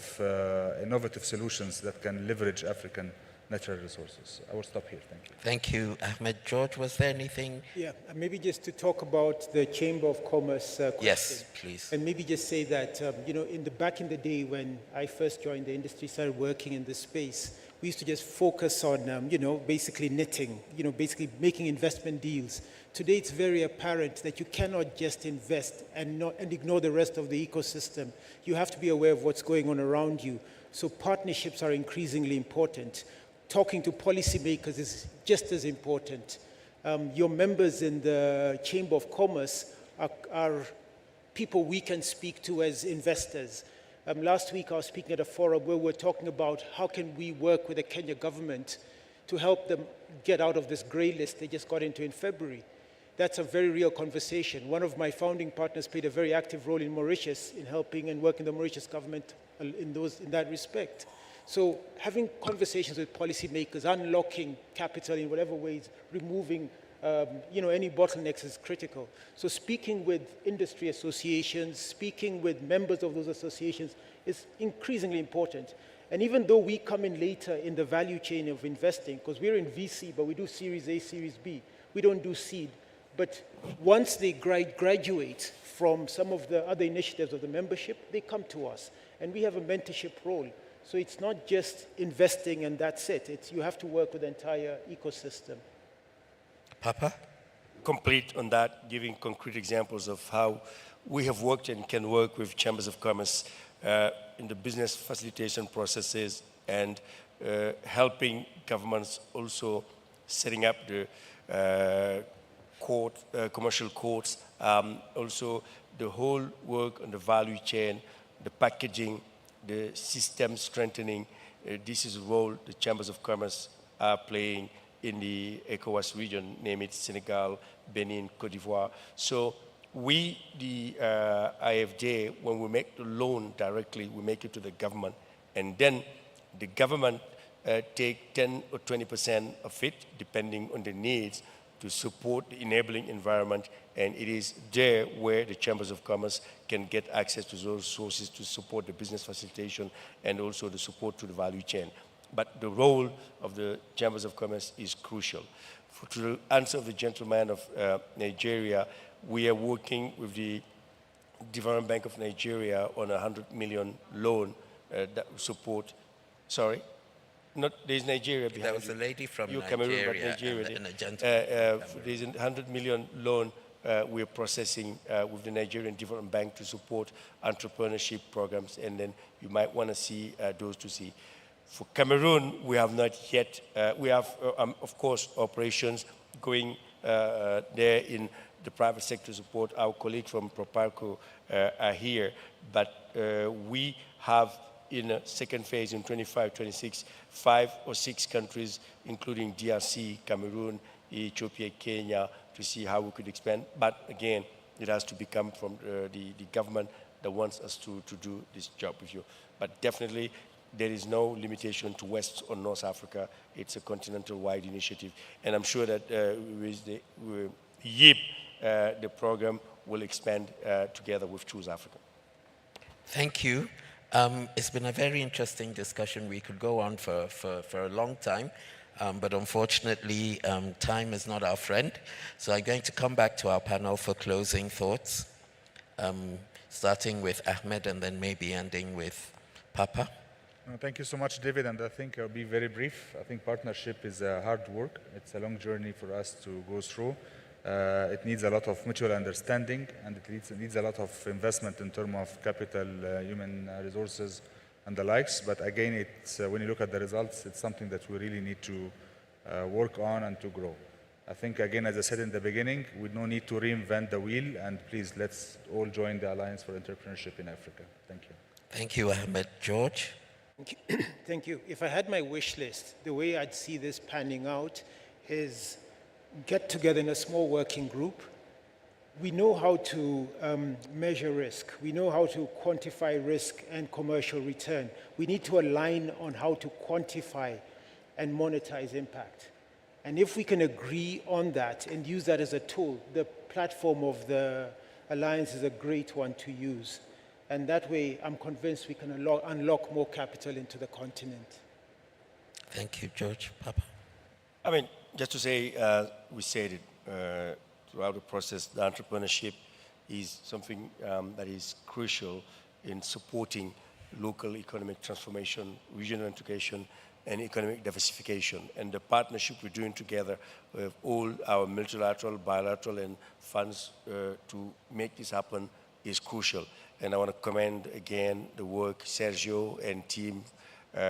innovative solutions that can leverage African natural resources. I will stop here. Thank you. Thank you, Ahmed. George, was there anything? Yeah, maybe just to talk about the Chamber of Commerce question. Yes, please. And maybe just say that, back in the day when I first joined the industry, started working in this space, we used to just focus on, basically knitting, basically making investment deals. Today, it's very apparent that you cannot just invest and ignore the rest of the ecosystem. You have to be aware of what's going on around you. So partnerships are increasingly important. Talking to policymakers is just as important. Your members in the Chamber of Commerce are people we can speak to as investors. Last week I was speaking at a forum where we're talking about how can we work with the Kenya government to help them get out of this grey list they just got into in February. That's a very real conversation. One of my founding partners played a very active role in Mauritius in helping and working the Mauritius government in that respect. So having conversations with policymakers, unlocking capital in whatever ways, removing any bottlenecks is critical. So speaking with industry associations, speaking with members of those associations is increasingly important. And even though we come in later in the value chain of investing, because we're in VC, but we do Series A, Series B, we don't do seed. But once they graduate from some of the other initiatives of the membership, they come to us. And we have a mentorship role. So it's not just investing and that's it. You have to work with the entire ecosystem. Papa? Complete on that, giving concrete examples of how we have worked and can work with chambers of commerce in the business facilitation processes and helping governments also setting up the commercial courts, also the whole work on the value chain, the packaging, the system strengthening. This is a role the chambers of commerce are playing in the ECOWAS region, name it Senegal, Benin, Cote d'Ivoire. So we, the IFJ, when we make the loan directly, we make it to the government, and then the government take 10 or 20% of it, depending on the needs, to support the enabling environment, and it is there where the chambers of commerce can get access to those sources to support the business facilitation and also the support to the value chain. But the role of the chambers of commerce is crucial. To answer the gentleman of Nigeria, we are working with the Development Bank of Nigeria on a 100 million loan that will support, sorry? There's Nigeria behind There was a lady from Nigeria, Cameroon, but Nigeria and a gentleman. there's a 100 million loan we're processing with the Nigerian Development Bank to support entrepreneurship programs, and then you might want to see those to see. For Cameroon, we have not yet, we have, of course, operations going there in the private sector support. Our colleagues from Proparco are here, but we have in a second phase in 25-26, 5 or 6 countries, including DRC, Cameroon, Ethiopia, Kenya, to see how we could expand. But again, it has to become from the government that wants us to do this job with you. But definitely, there is no limitation to West or North Africa. It's a continental-wide initiative. And I'm sure that with the YEB, the program will expand together with Choose Africa. Thank you. It's been a very interesting discussion. We could go on for a long time, but unfortunately, time is not our friend. So I'm going to come back to our panel for closing thoughts, starting with Ahmed and then maybe ending with Papa. Thank you so much, David, and I think I'll be very brief. I think partnership is hard work. It's a long journey for us to go through. It needs a lot of mutual understanding, and it needs a lot of investment in terms of capital, human resources, and the likes. But again, it's, when you look at the results, it's something that we really need to work on and to grow. I think, again, as I said in the beginning, we no need to reinvent the wheel, and please, let's all join the Alliance for Entrepreneurship in Africa. Thank you. Thank you, Ahmed. George? Thank you. If I had my wish list, the way I'd see this panning out is get together in a small working group. We know how to measure risk. We know how to quantify risk and commercial return. We need to align on how to quantify and monetize impact. And if we can agree on that and use that as a tool, the platform of the Alliance is a great one to use. And that way, I'm convinced we can unlock more capital into the continent. Thank you, George. Papa? I mean, just to say, we said it throughout the process, the entrepreneurship is something that is crucial in supporting local economic transformation, regional integration, and economic diversification. And the partnership we're doing together with all our multilateral, bilateral, and funds to make this happen is crucial. And I want to commend again the work Sergio and team,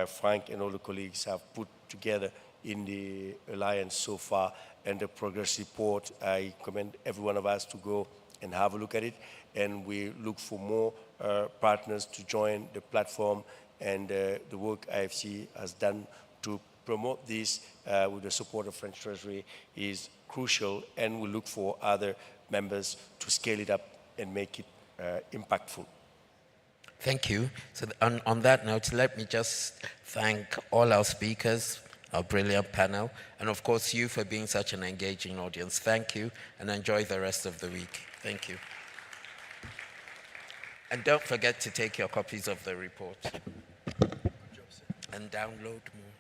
Frank and all the colleagues have put together in the Alliance so far, and the progress report. I commend every one of us to go and have a look at it, and we look for more partners to join the platform, and the work IFC has done to promote this with the support of French Treasury is crucial, and we look for other members to scale it up and make it impactful. Thank you. So on that note, let me just thank all our speakers, our brilliant panel, and of course you for being such an engaging audience. Thank you, and enjoy the rest of the week. Thank you. And don't forget to take your copies of the report and download more.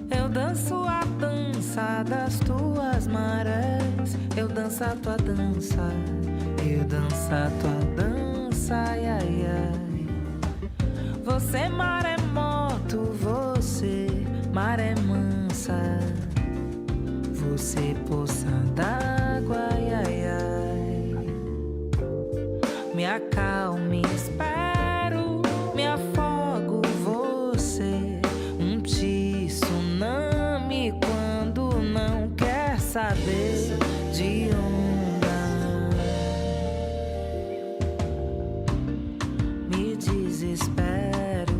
Eu danço a dança das tuas marés, eu danço a tua dança, eu danço a tua dança, ai, ai, ai. Você maremoto, você maré mansa, você poça d'água, ai, ai, ai. Me acalme, espero, me afogo, você tsunami quando não quer saber de onda. Me desespero,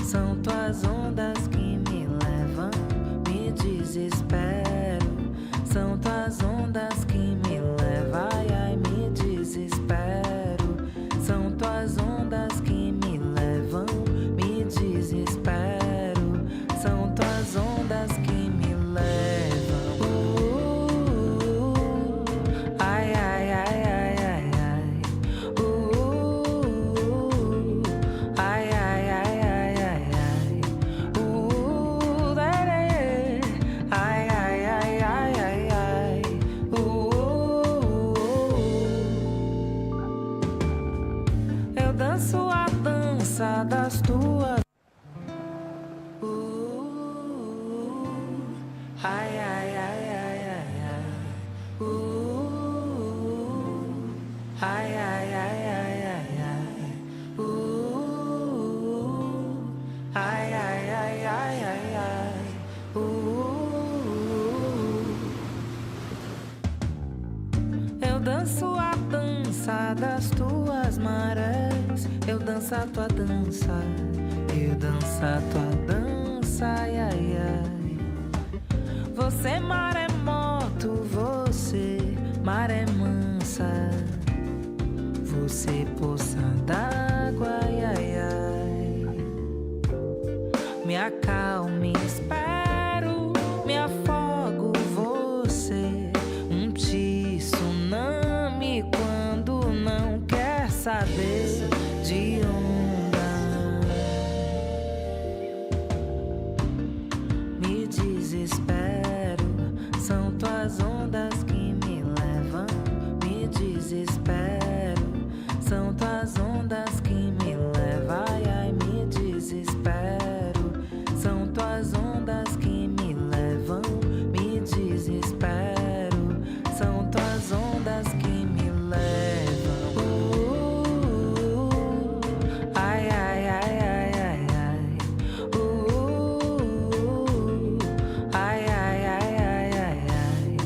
são tuas ondas que me levam. Me desespero, são tuas ondas que me levam. Ai, ai, me desespero, são tuas ondas que me levam. Me desespero, são tuas ondas que me levam. Ai, ai, ai, ai, ai, ai. Ai, ai, ai, ai, ai, ai. Ai, ai, ai, ai, ai, ai. Eu danço a dança das tuas. Ai, ai, ai, ai, ai, ai. Ai, ai, ai, ai, ai, ai. Ai, ai, dança das tuas marés, eu danço a tua dança, eu danço a tua dança, ai, ai, ai. Você maremoto, você maré mansa, você poça d'água, ai, ai, ai. Me acalme, espero, me afogo, você, tsunami quando não quer saber de onda. Me desespero, são tuas ondas que me levam. Me desespero, são tuas ondas que me levam. Ai, ai, me desespero, são tuas ondas que me levam. Me desespero, são tuas ondas que me levam. Ai, ai, ai, ai, ai, ai. Ai, ai, ai, ai, ai, ai.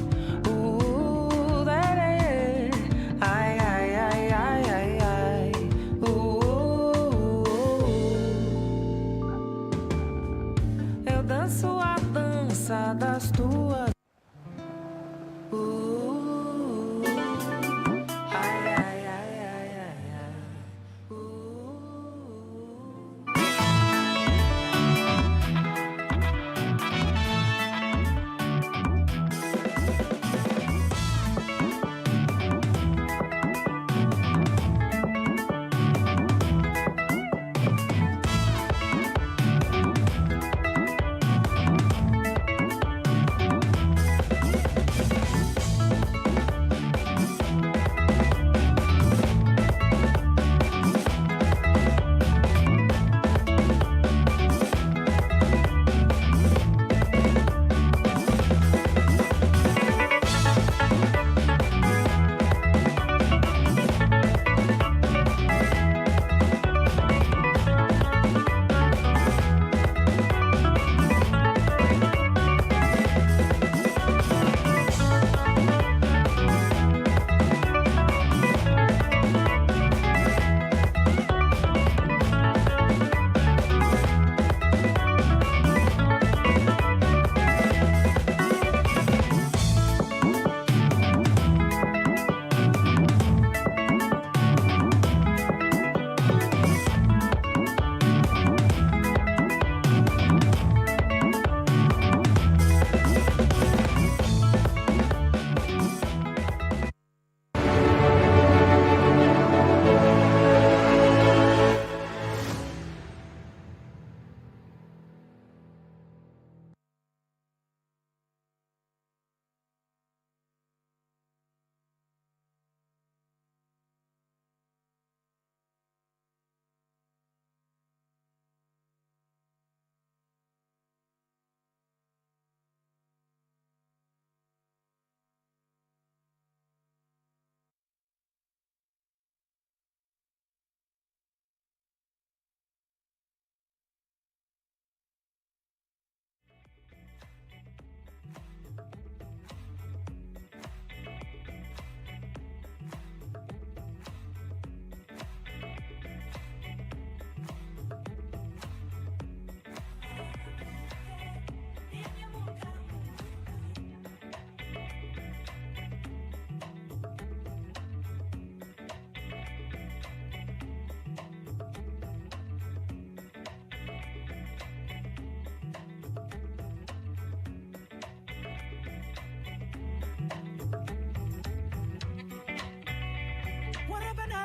Ai, ai, ai, ai, ai, ai. Eu danço a dança das tuas. Ai, ai, ai, ai, ai, ai.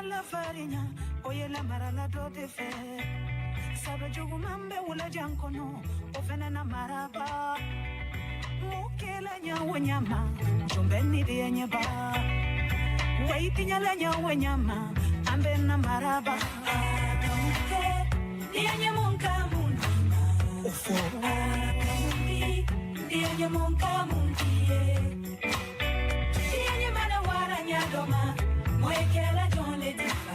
la farinya oye la marala do de fe sabe jogu mambe wula jankono ofena na maraba mukela nyawo nyama jombeni de nyaba waiti nyala nyawo nyama ambe na maraba Dianye monka mundima Ufo Dianye monka mundie Dianye mana wara nyadoma Mwekela jonle difa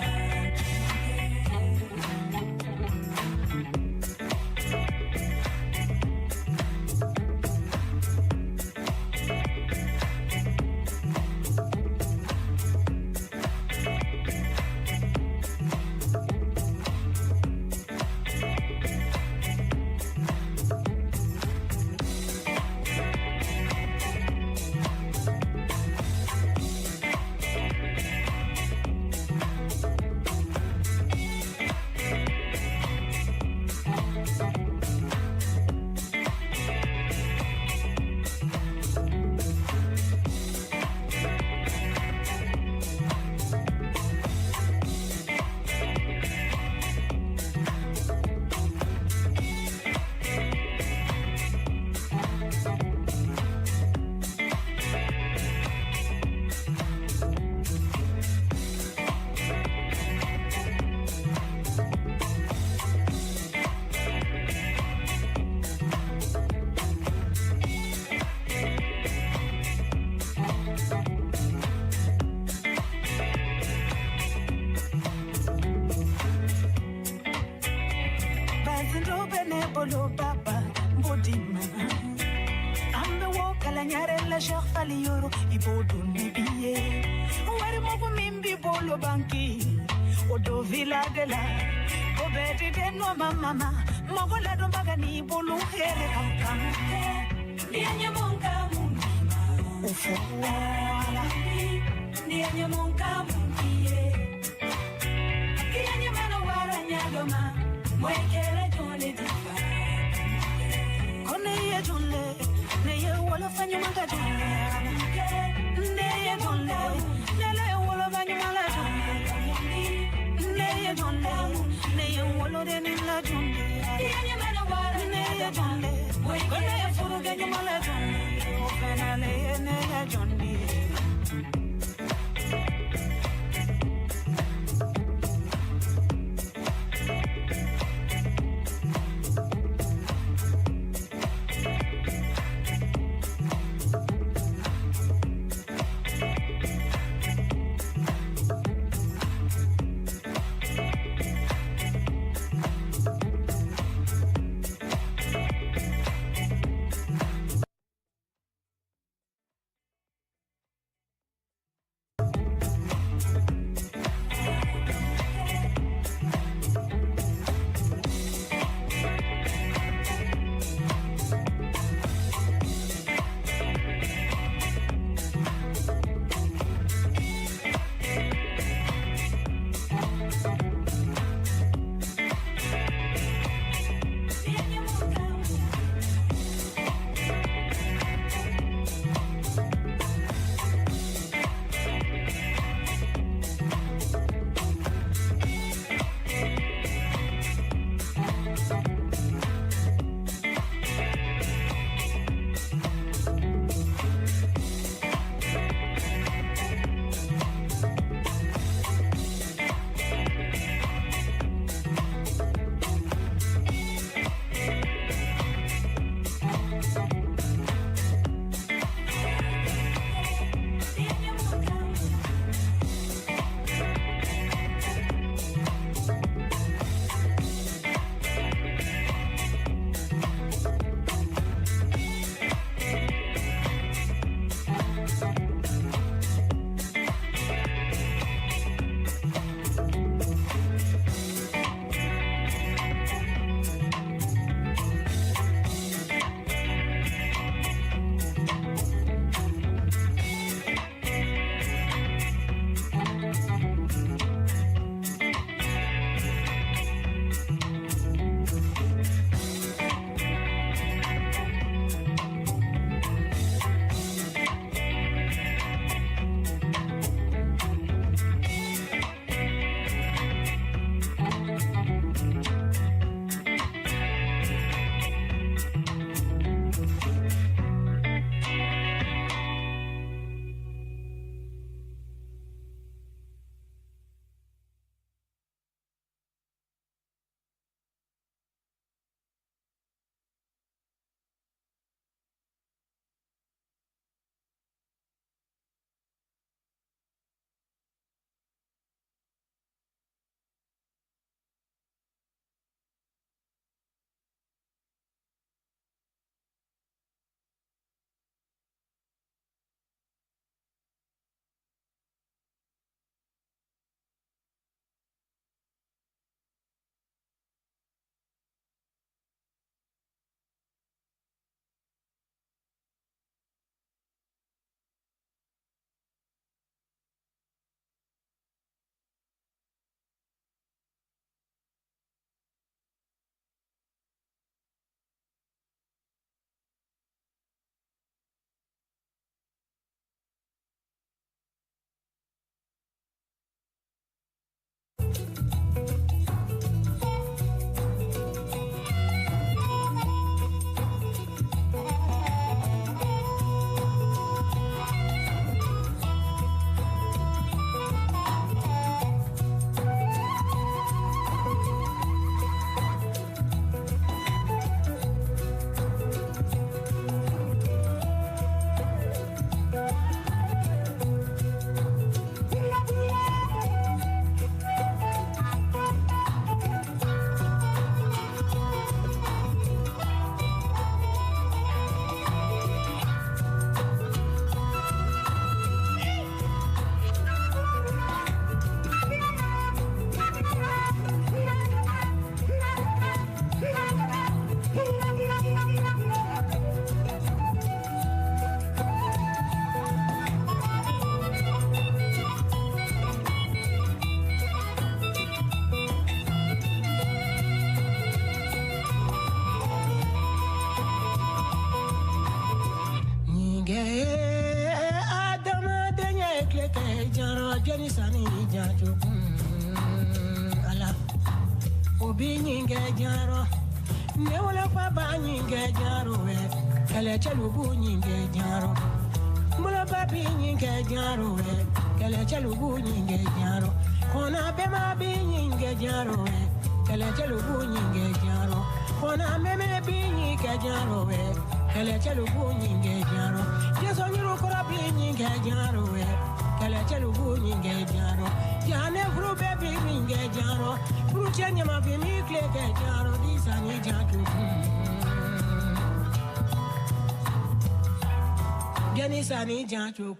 Zindobe nebolo baba bodima. Ambe wokala nyarela shafali yoro ibodu nibiye. Wari mogu mimbi bolo banki. Odo villa de la. Obedi de no mama. Mogo la dombaga ni bolo here kankam. Nianya monka mungima. Ufuala. Nianya monka mungiye. Kianya mana wara nyagoma. Mwekele jole difa. Kone ye jole. Neye wala fanyu manga jole. Neye jole. Nele wala fanyu manga jole. Neye jole. Neye wala deni la jole. Kianya mana wara neye jole. Kone ye furu genyu mala jole. Ofena neye jole. Adama denya ekleke jaro jeni sani jajo ala obi nyinge jaro newala papa nyinge jaro we kele chelubu nyinge jaro mula papi nyinge jaro we kele chelubu nyinge jaro kona bema bi nyinge jaro we kele chelubu nyinge jaro kona meme bi nyinge jaro we kele chelubu nyinge jaro jeso nyuru kora bi nyinge jaro we kele chelubu nyinge jaro jane furu bebi nyinge jaro furu chenye ma bi mi kleke jaro disani jatu geni sani jatu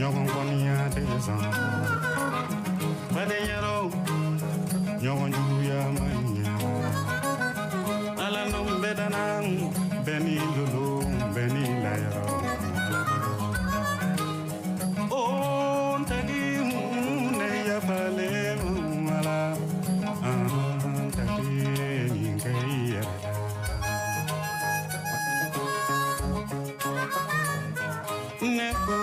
nyogon konia tezan badeyaro nyogon juya manya ala no bedanang beni lulu beni layaro on tagi ne ya pale mala tagi ni kaya neko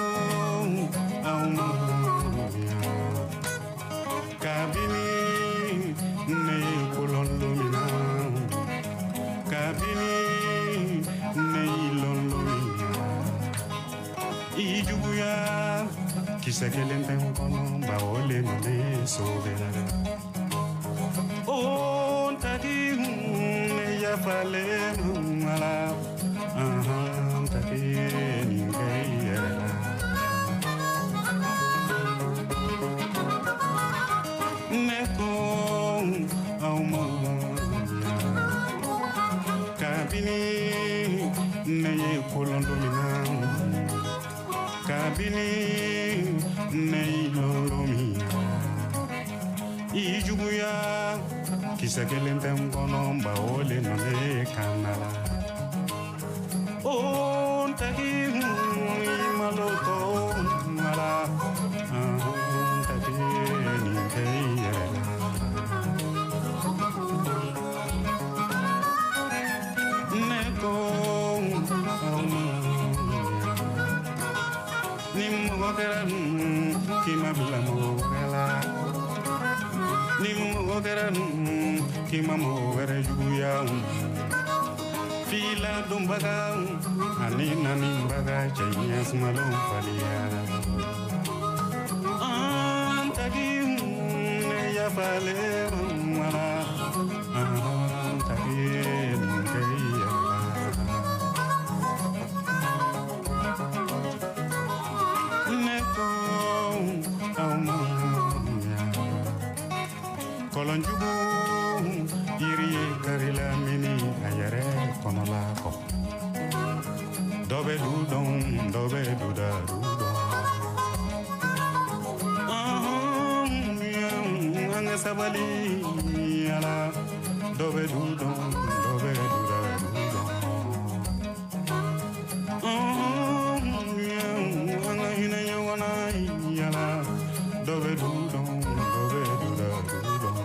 kabini ne kololomina kabini ne ilolomina ijuguya kisakelen penkono baole ne sobera on tagi ne ya fale mala tagi ni kaya neko kabini ne kolondomina kabini ne ilolomina ijuguya kisakelen penkono baole ne kanala on tagi maloto mala tagi ni kaya neko nimmogeran kimablamogela nimmogeran kimamogere juya fila dumbaga anina nimbaga chayas malum falia antagi ne ya fale mala antagi kaya neko kolonjugu iri karila mini ayare konola ko dobe dudon dobe duda dudon anga sabali ala dobe dudon dobe duda dudon anga hinaya wana ala dobe dudon dobe duda dudon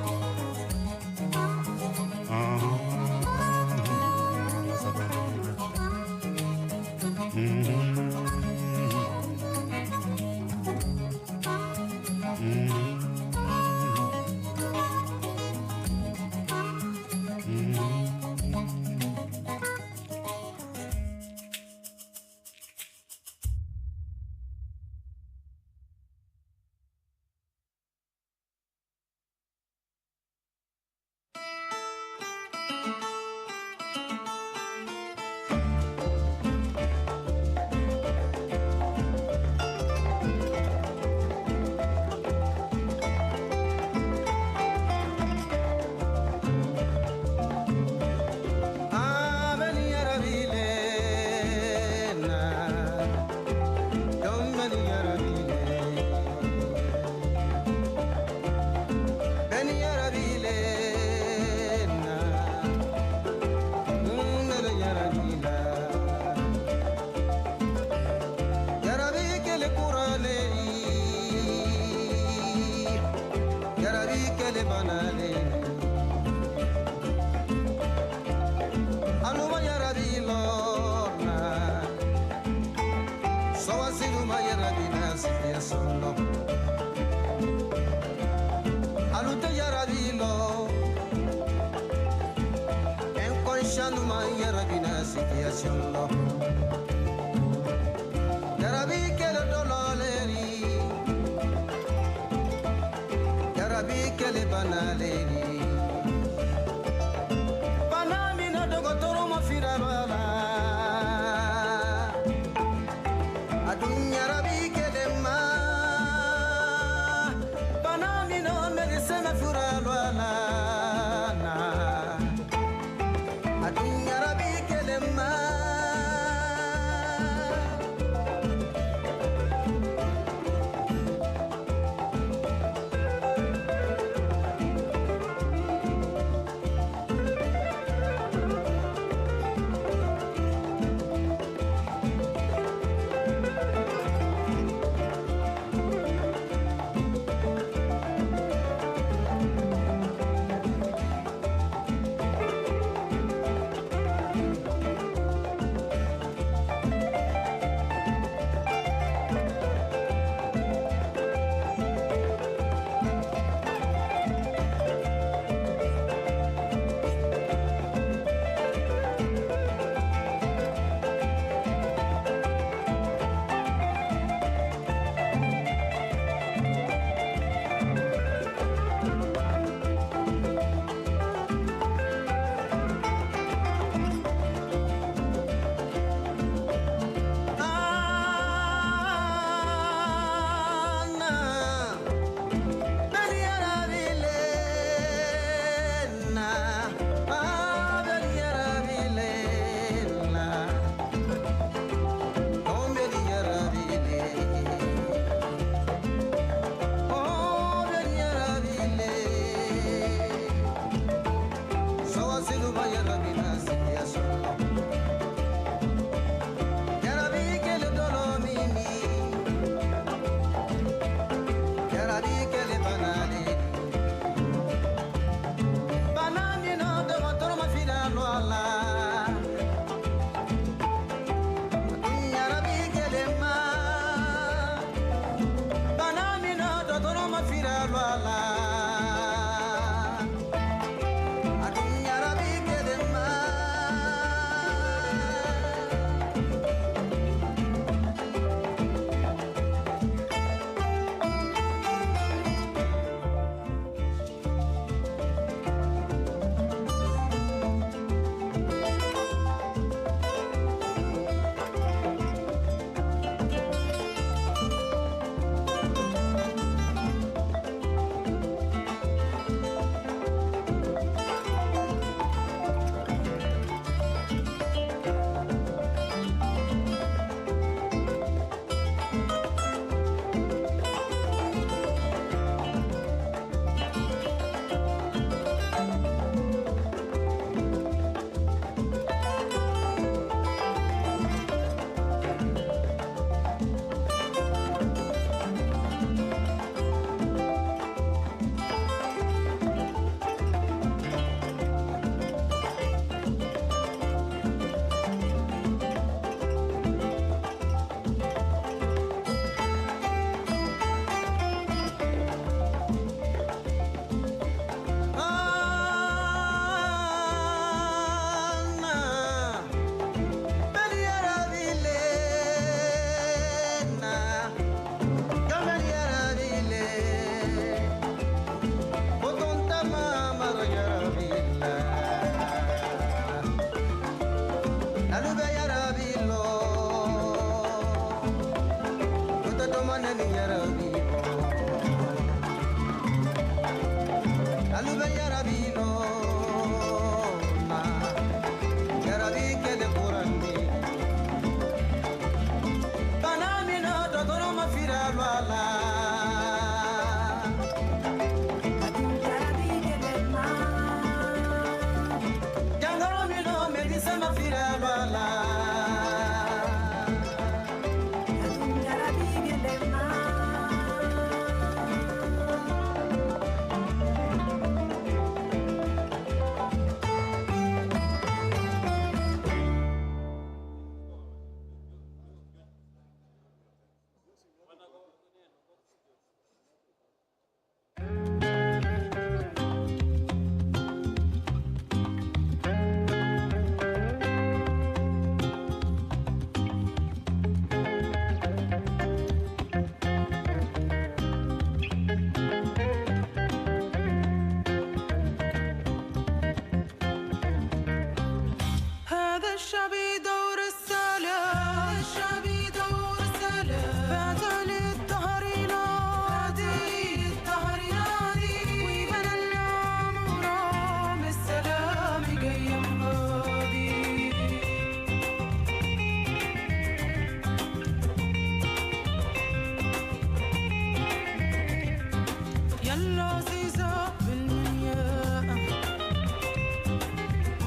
يلا زيزة بالمنيا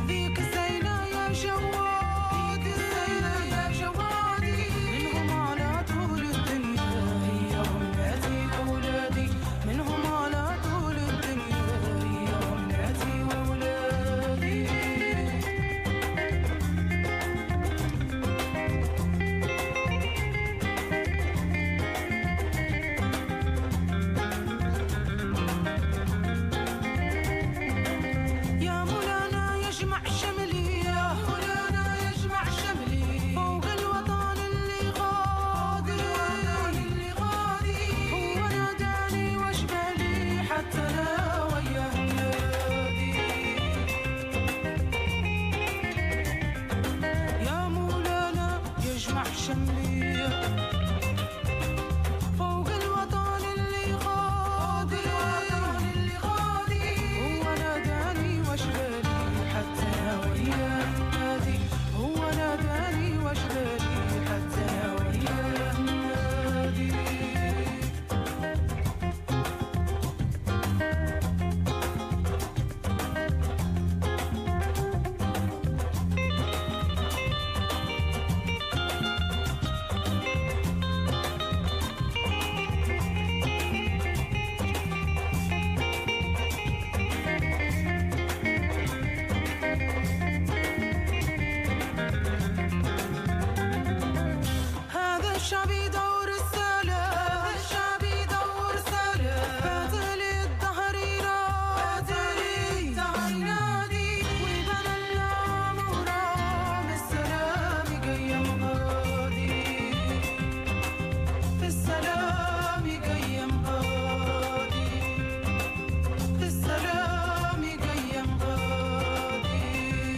ذيك الزينة يا جوادي يا جوادي منهم على طول الدنيا هي ولادي أولادي منهم على طول الدنيا هي ولادي وأولادي يا مولانا يجمع شملي يا مولانا يجمع شملي فوق الوطن اللي غادي هو ناداني وجبالي حتى انا وياه نادي يا مولانا يجمع شملي فوق الوطن اللي غادي هو ناداني وجبالي حتى انا وياه نادي هو ناداني وجبالي حتى انا وياه نادي هذا الشعب يدور رسالة هذا الشعب يدور رسالة باتلي الدهر ينادي ويبنى الأمورة بالسلام يقيم غادي بالسلام يقيم غادي بالسلام يقيم غادي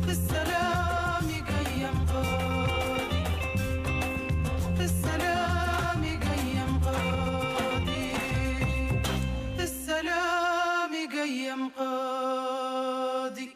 بالسلام يقيم غادي بالسلام يقيم غادي بالسلام يقيم غادي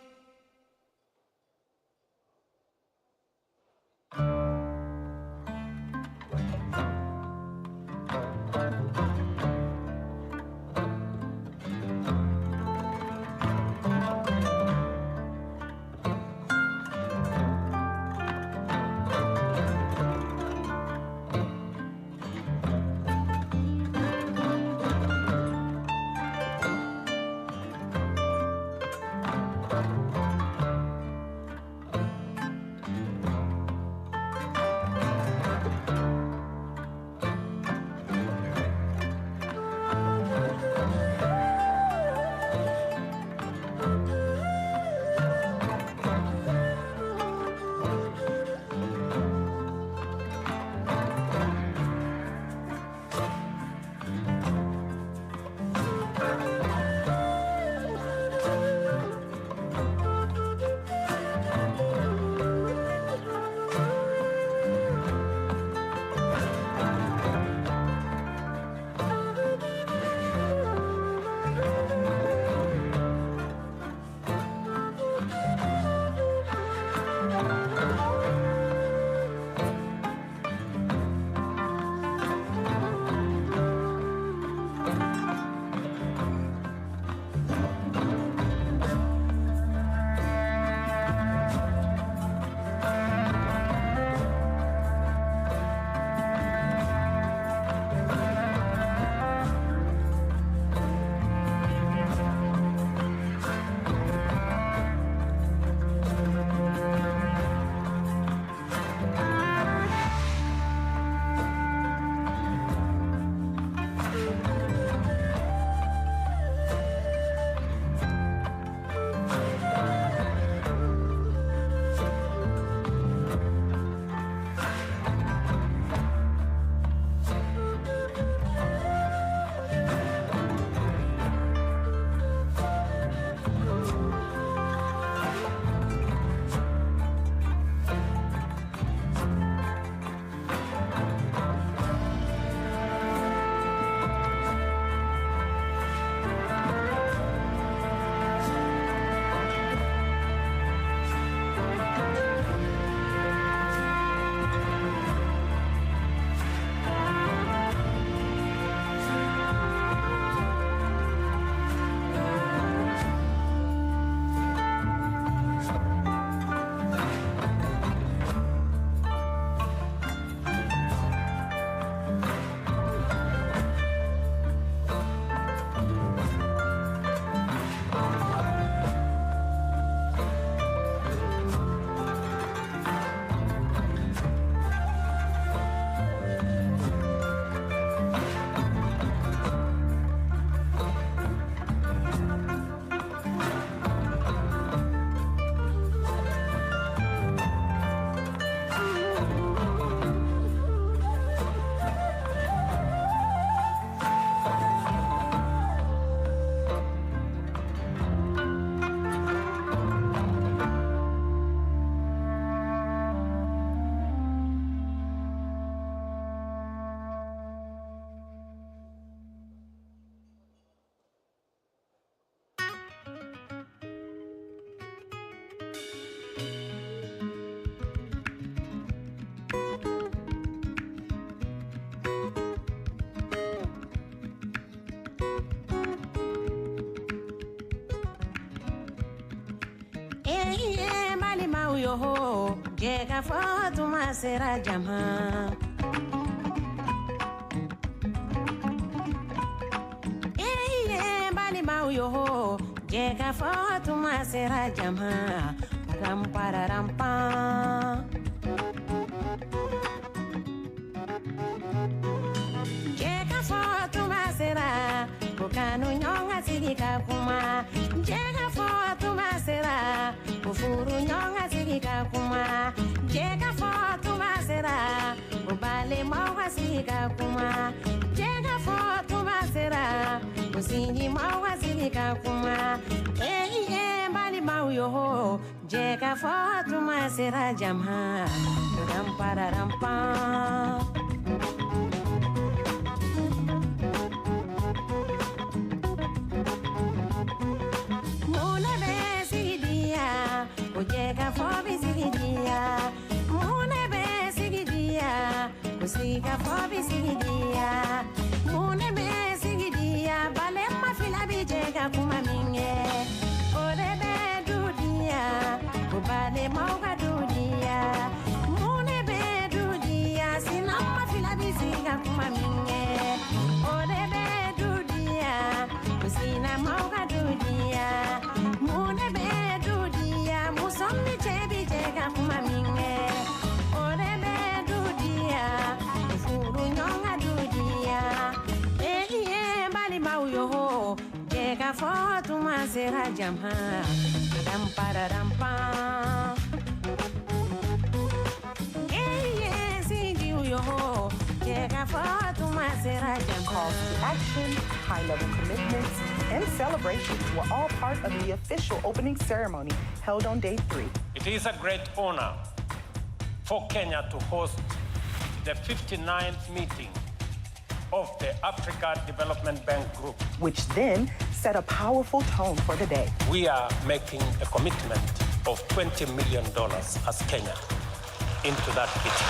Mbali mauyo jeka Fatuma sera jama. Mbali mauyo jeka Fatuma sera jama. Ram pararam pa. Jeka Fatuma sera bukanu nyonga sigika kuma. Jeka Fatuma sera ufuru nyonga sigika kuma. Jeka Fatuma sera ubale mawa sigika kuma. Jeka Fatuma sera usingi mawa sigika kuma. Mbali mauyo jeka Fatuma sera jama. Ram pararam pa. Ojeka fobi sigidia, mune be sigidia, kusika fobi sigidia, mune be sigidia, balema fila bijeka kuma minge, ode be dudia, kubale mauka dudia, mune be dudia, sinama fila bijeka kuma minge, ode be dudia, kusina mauka dudia, mune be Musomni chebi jeka kuma minge Orebe dudia Ufuru nyonga dudia Mbali mauyo jeka Fatuma sera jama Dampara dampa Sindi uyo jeka Fatuma sera jama. Calls to action, high-level commitments, and celebrations were all part of the official opening ceremony held on day 3. It is a great honor for Kenya to host the 59th meeting of the Africa Development Bank Group, which then set a powerful tone for the day. We are making a commitment of $20 million as Kenya into that kitty.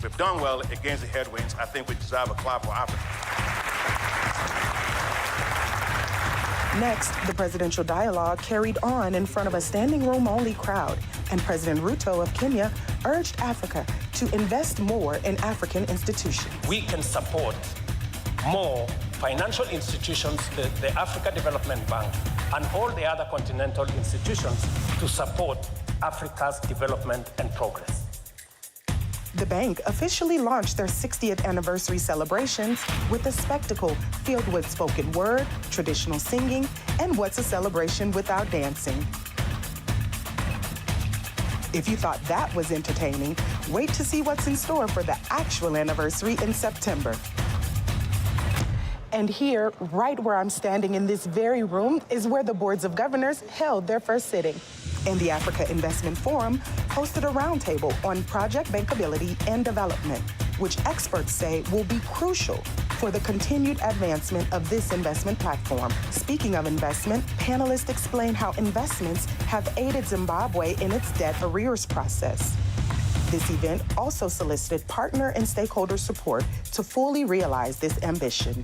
We've done well against the headwinds. I think we deserve a clap for Africa. Next, the presidential dialogue carried on in front of a standing room-only crowd, and President Ruto of Kenya urged Africa to invest more in African institutions. We can support more financial institutions, the Africa Development Bank, and all the other continental institutions to support Africa's development and progress. The bank officially launched their 60th anniversary celebrations with a spectacle filled with spoken word, traditional singing, and what's a celebration without dancing? If you thought that was entertaining, wait to see what's in store for the actual anniversary in September. And here, right where I'm standing in this very room, is where the boards of governors held their first sitting. And the Africa Investment Forum hosted a roundtable on project bankability and development, which experts say will be crucial for the continued advancement of this investment platform. Speaking of investment, panelists explain how investments have aided Zimbabwe in its debt arrears process. This event also solicited partner and stakeholder support to fully realize this ambition.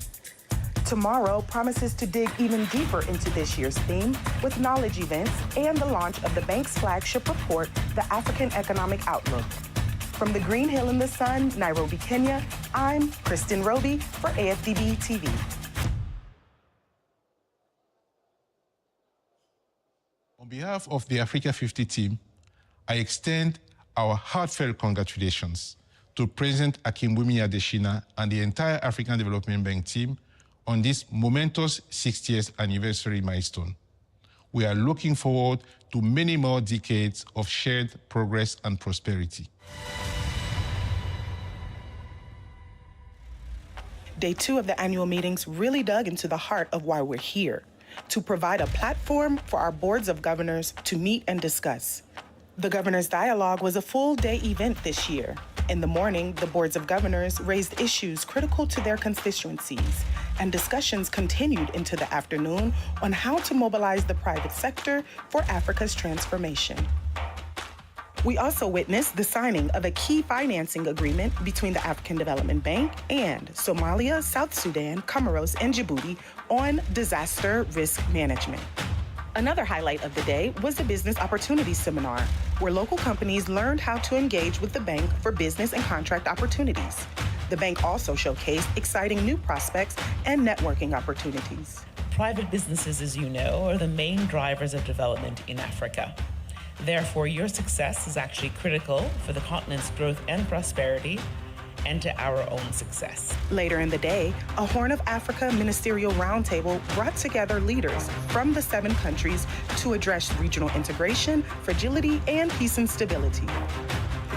Tomorrow promises to dig even deeper into this year's theme with knowledge events and the launch of the bank's flagship report, The African Economic Outlook. From the Green Hill in the Sun, Nairobi, Kenya, I'm Kristen Roby for AFDB TV. On behalf of the Africa 50 team, I extend our heartfelt congratulations to President Akinwumi Adesina and the entire African Development Bank team on this momentous 60th anniversary milestone. We are looking forward to many more decades of shared progress and prosperity. Day 2 of the annual meetings really dug into the heart of why we're here, to provide a platform for our boards of governors to meet and discuss. The Governors' Dialogue was a full-day event this year. In the morning, the boards of governors raised issues critical to their constituencies, and discussions continued into the afternoon on how to mobilize the private sector for Africa's transformation. We also witnessed the signing of a key financing agreement between the African Development Bank and Somalia, South Sudan, Comoros, and Djibouti on disaster risk management. Another highlight of the day was the Business Opportunities Seminar, where local companies learned how to engage with the bank for business and contract opportunities. The bank also showcased exciting new prospects and networking opportunities. Private businesses, as you know, are the main drivers of development in Africa. Therefore, your success is actually critical for the continent's growth and prosperity, and to our own success. Later in the day, a Horn of Africa Ministerial Roundtable brought together leaders from the 7 countries to address regional integration, fragility, and peace and stability.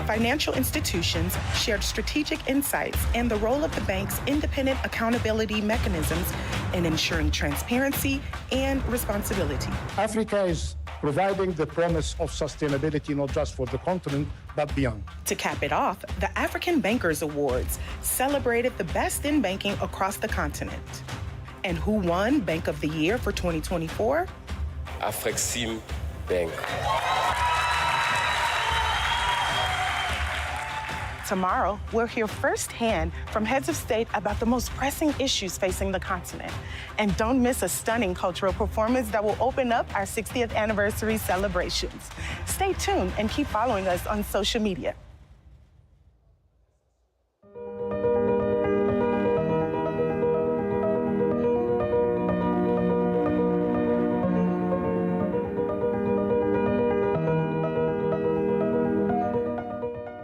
Financial institutions shared strategic insights and the role of the bank's independent accountability mechanisms in ensuring transparency and responsibility. Africa is providing the promise of sustainability not just for the continent, but beyond. To cap it off, the African Bankers Awards celebrated the best in banking across the continent. And who won Bank of the Year for 2024? Afrexim Bank. Tomorrow, we'll hear firsthand from heads of state about the most pressing issues facing the continent. And don't miss a stunning cultural performance that will open up our 60th anniversary celebrations. Stay tuned and keep following us on social media.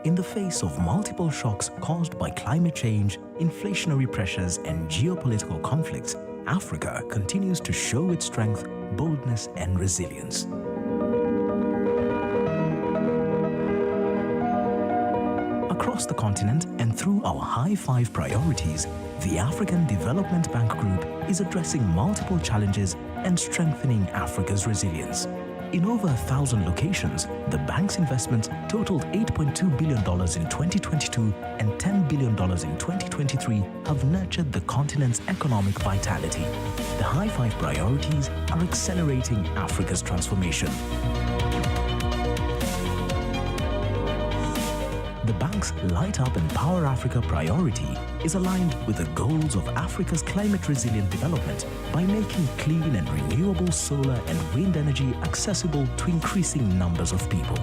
In the face of multiple shocks caused by climate change, inflationary pressures, and geopolitical conflicts, Africa continues to show its strength, boldness, and resilience. Across the continent and through our High Five priorities, the African Development Bank Group is addressing multiple challenges and strengthening Africa's resilience. In over 1,000 locations, the bank's investments totaled $8.2 billion in 2022 and $10 billion in 2023 have nurtured the continent's economic vitality. The High Five priorities are accelerating Africa's transformation. The bank's Light Up and Power Africa priority is aligned with the goals of Africa's climate-resilient development by making clean and renewable solar and wind energy accessible to increasing numbers of people.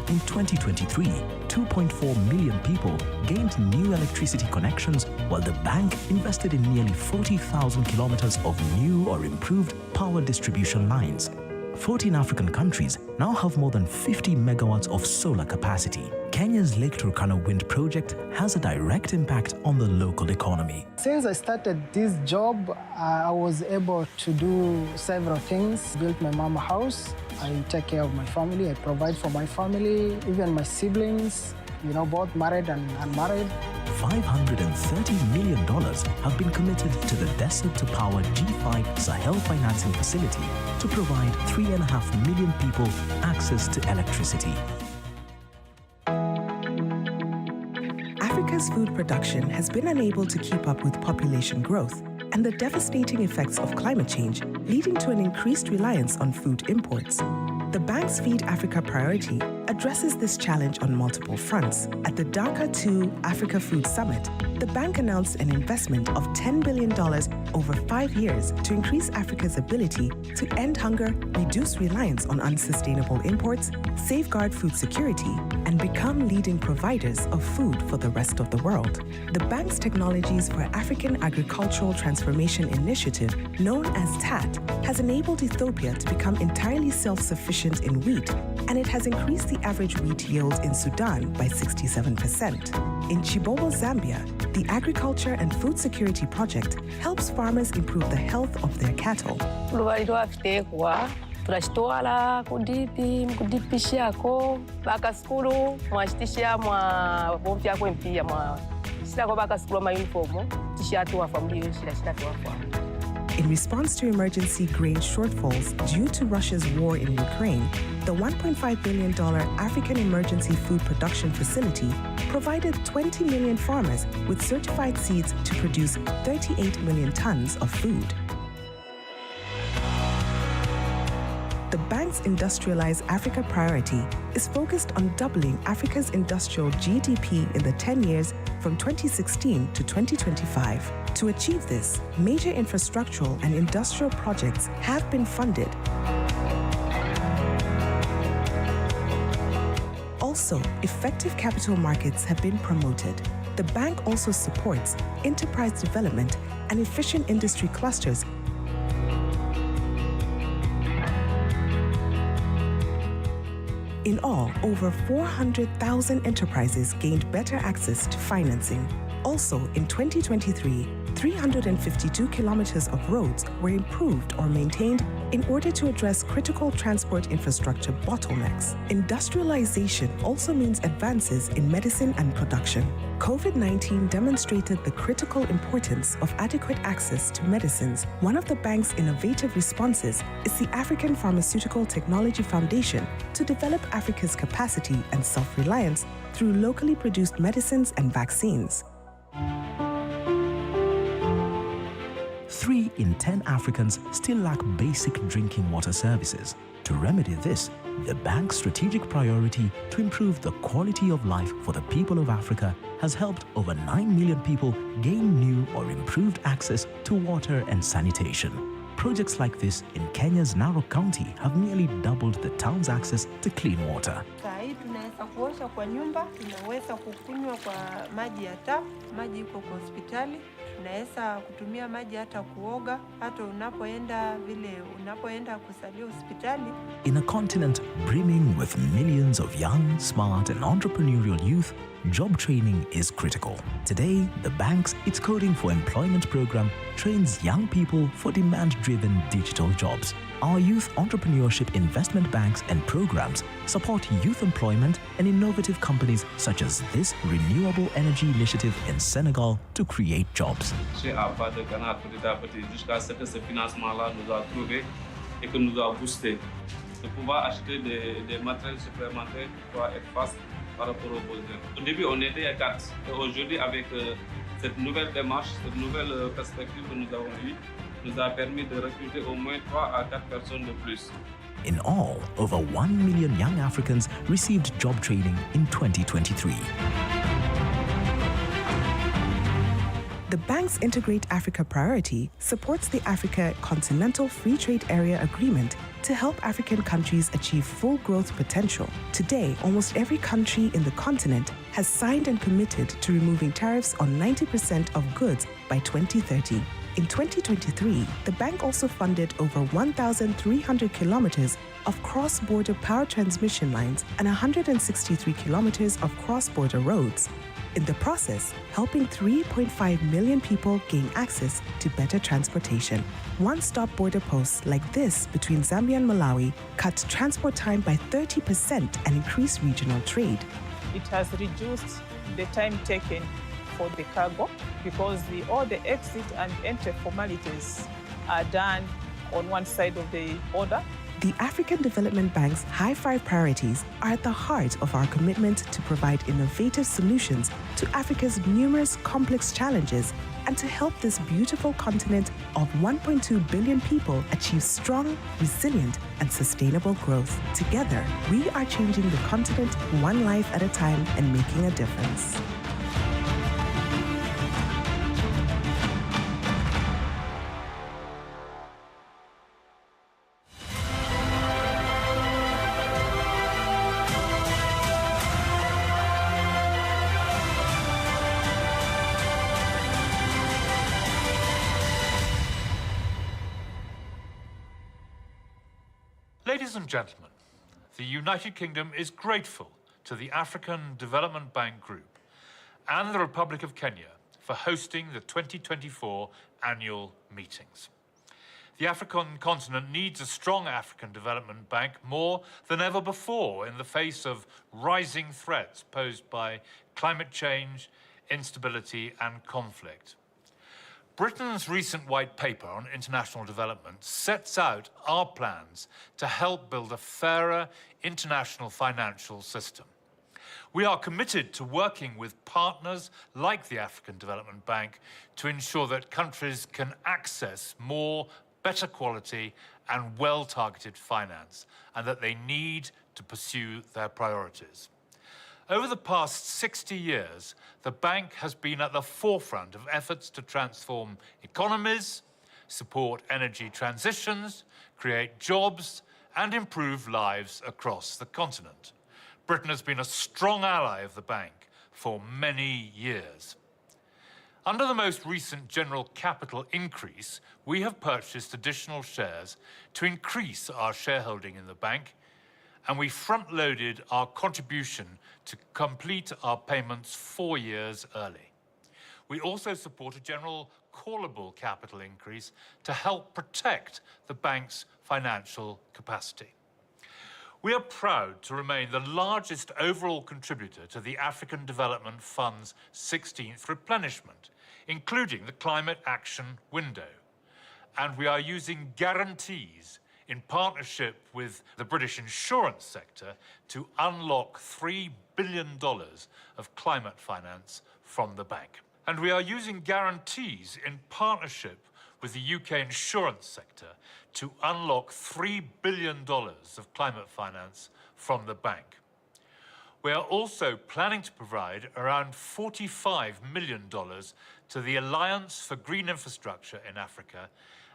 In 2023, 2.4 million people gained new electricity connections, while the bank invested in nearly 40,000 kilometers of new or improved power distribution lines. 14 African countries now have more than 50 megawatts of solar capacity. Kenya's Lake Turkana wind project has a direct impact on the local economy. Since I started this job, I was able to do several things. Built my mama house. I take care of my family. I provide for my family, even my siblings, both married and unmarried. $530 million have been committed to the Desert to Power G5 Sahel financing facility to provide 3.5 million people access to electricity. Africa's food production has been unable to keep up with population growth and the devastating effects of climate change, leading to an increased reliance on food imports. The bank's Feed Africa priority addresses this challenge on multiple fronts. At the Dakar 2 Africa Food Summit, the bank announced an investment of $10 billion over 5 years to increase Africa's ability to end hunger, reduce reliance on unsustainable imports, safeguard food security, and become leading providers of food for the rest of the world. The bank's Technologies for African Agricultural Transformation Initiative, known as TAT, has enabled Ethiopia to become entirely self-sufficient in wheat, and it has increased the average wheat yield in Sudan by 67%. In Chibobo, Zambia, the Agriculture and Food Security Project helps farmers improve the health of their cattle. Tunashitoala kudipi mkudipishako baka skulu mwashitishia mwa bomfi yako mpia mwa sila kwa baka skulu ma uniform tishatu wa family shila tu wa. In response to emergency grain shortfalls due to Russia's war in Ukraine, the $1.5 billion African Emergency Food Production Facility provided 20 million farmers with certified seeds to produce 38 million tons of food. The bank's Industrialize Africa priority is focused on doubling Africa's industrial GDP in the 10 years from 2016 to 2025. To achieve this, major infrastructural and industrial projects have been funded. Also, effective capital markets have been promoted. The bank also supports enterprise development and efficient industry clusters. In all, over 400,000 enterprises gained better access to financing. Also, in 2023, 352 kilometers of roads were improved or maintained in order to address critical transport infrastructure bottlenecks. Industrialization also means advances in medicine and production. COVID-19 demonstrated the critical importance of adequate access to medicines. One of the bank's innovative responses is the African Pharmaceutical Technology Foundation to develop Africa's capacity and self-reliance through locally produced medicines and vaccines. 3 in 10 Africans still lack basic drinking water services. To remedy this, the bank's strategic priority to improve the quality of life for the people of Africa has helped over 9 million people gain new or improved access to water and sanitation. Projects like this in Kenya's Narok County have nearly doubled the town's access to clean water. Sahi tunaweza kuosha kwa nyumba, tunaweza kukunywa kwa maji ya tap, maji iko kwa hospitali, tunaweza kutumia maji hata kuoga, hata unapoenda kusalia hospitali. In a continent brimming with millions of young, smart and entrepreneurial youth, job training is critical. Today, the bank's It's Coding for Employment program trains young people for demand-driven digital jobs. Our youth entrepreneurship investment banks and programs support youth employment and innovative companies such as this renewable energy initiative in Senegal to create jobs. Chez APA de Ghana, petit à petit, jusqu'à ce que ce financement-là nous a trouvé et que nous a boosté. De pouvoir acheter des matériels supplémentaires qui pourraient être face par rapport aux besoins. Au début, on était à 4. Et aujourd'hui, avec cette nouvelle démarche, cette nouvelle perspective que nous avons eue, nous a permis de recruter au moins 3 à 4 personnes de plus. In all, over 1 million young Africans received job training in 2023. The bank's Integrate Africa priority supports the Africa Continental Free Trade Area Agreement to help African countries achieve full growth potential. Today, almost every country in the continent has signed and committed to removing tariffs on 90% of goods by 2030. In 2023, the bank also funded over 1,300 kilometers of cross-border power transmission lines and 163 kilometers of cross-border roads. In the process, helping 3.5 million people gain access to better transportation. One-stop border posts like this between Zambia and Malawi cut transport time by 30% and increased regional trade. It has reduced the time taken for the cargo because all the exit and entry formalities are done on one side of the border. The African Development Bank's High 5 priorities are at the heart of our commitment to provide innovative solutions to Africa's numerous complex challenges and to help this beautiful continent of 1.2 billion people achieve strong, resilient, and sustainable growth. Together, we are changing the continent one life at a time and making a difference. Ladies and gentlemen, the United Kingdom is grateful to the African Development Bank Group and the Republic of Kenya for hosting the 2024 annual meetings. The African continent needs a strong African Development Bank more than ever before in the face of rising threats posed by climate change, instability and conflict. Britain's recent white paper on international development sets out our plans to help build a fairer international financial system. We are committed to working with partners like the African Development Bank to ensure that countries can access more, better quality and well-targeted finance, and that they need to pursue their priorities. Over the past 60 years, the bank has been at the forefront of efforts to transform economies, support energy transitions, create jobs, and improve lives across the continent. Britain has been a strong ally of the bank for many years. Under the most recent general capital increase, we have purchased additional shares to increase our shareholding in the bank, and we front-loaded our contribution to complete our payments 4 years early. We also support a general callable capital increase to help protect the bank's financial capacity. We are proud to remain the largest overall contributor to the African Development Fund's 16th replenishment, including the Climate Action Window. And we are using guarantees in partnership with the British insurance sector to unlock $3 billion of climate finance from the bank. And we are using guarantees in partnership with the UK insurance sector to unlock $3 billion of climate finance from the bank. We are also planning to provide around $45 million to the Alliance for Green Infrastructure in Africa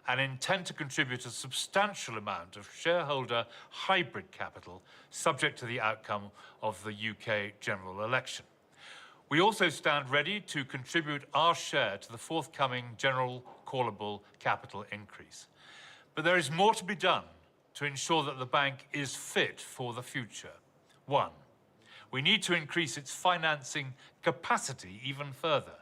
and intend to contribute a substantial amount of shareholder hybrid capital subject to the outcome of the UK general election. We also stand ready to contribute our share to the forthcoming general callable capital increase. But there is more to be done to ensure that the bank is fit for the future. 1, we need to increase its financing capacity even further.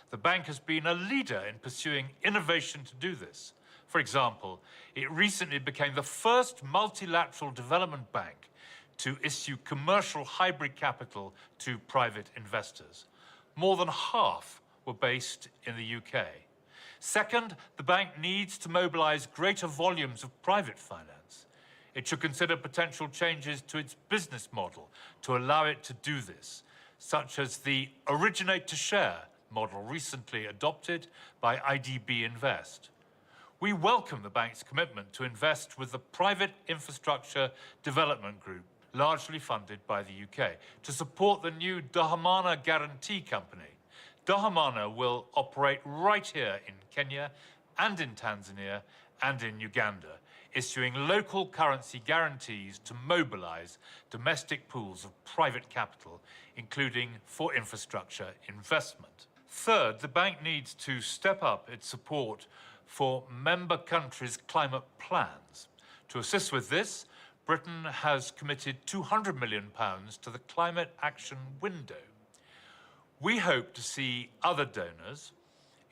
The bank has been a leader in pursuing innovation to do this. For example, it recently became the first multilateral development bank to issue commercial hybrid capital to private investors. More than half were based in the UK. Second, the bank needs to mobilize greater volumes of private finance. It should consider potential changes to its business model to allow it to do this, such as the originate-to-share model recently adopted by IDB Invest. We welcome the bank's commitment to invest with the Private Infrastructure Development Group, largely funded by the UK, to support the new Dhamana Guarantee Company. Dhamana will operate right here in Kenya and in Tanzania and in Uganda, issuing local currency guarantees to mobilize domestic pools of private capital, including for infrastructure investment. Third, the bank needs to step up its support for member countries' climate plans. To assist with this, Britain has committed £200 million to the Climate Action Window. We hope to see other donors,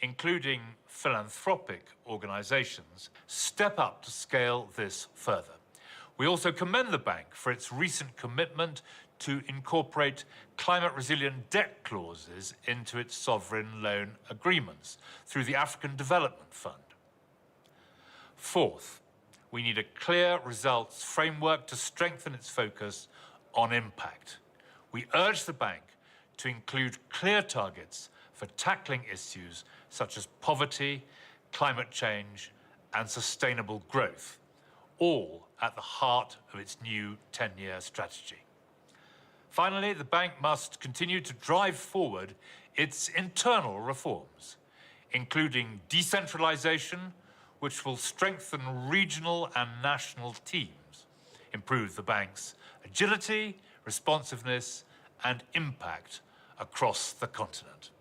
including philanthropic organisations, step up to scale this further. We also commend the bank for its recent commitment to incorporate climate-resilient debt clauses into its sovereign loan agreements through the African Development Fund. Fourth, we need a clear results framework to strengthen its focus on impact. We urge the bank to include clear targets for tackling issues such as poverty, climate change, and sustainable growth, all at the heart of its new 10-year strategy. Finally, the bank must continue to drive forward its internal reforms, including decentralization, which will strengthen regional and national teams, improve the bank's agility, responsiveness, and impact across the continent.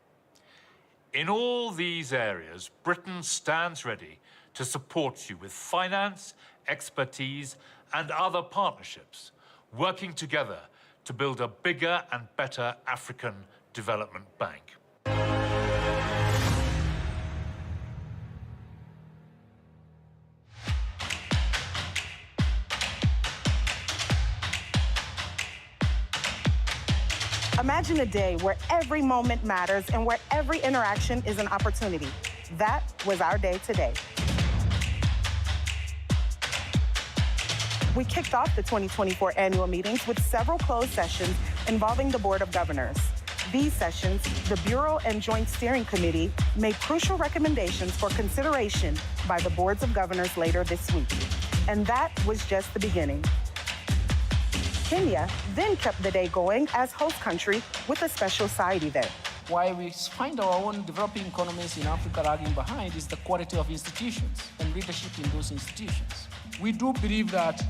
In all these areas, Britain stands ready to support you with finance, expertise, and other partnerships, working together to build a bigger and better African Development Bank. Imagine a day where every moment matters and where every interaction is an opportunity. That was our day today. We kicked off the 2024 annual meetings with several closed sessions involving the Board of Governors. These sessions, the Bureau and Joint Steering Committee made crucial recommendations for consideration by the Boards of Governors later this week. And that was just the beginning. Kenya then kept the day going as host country with a special side event. Why we find our own developing economies in Africa lagging behind is the quality of institutions and leadership in those institutions. We do believe that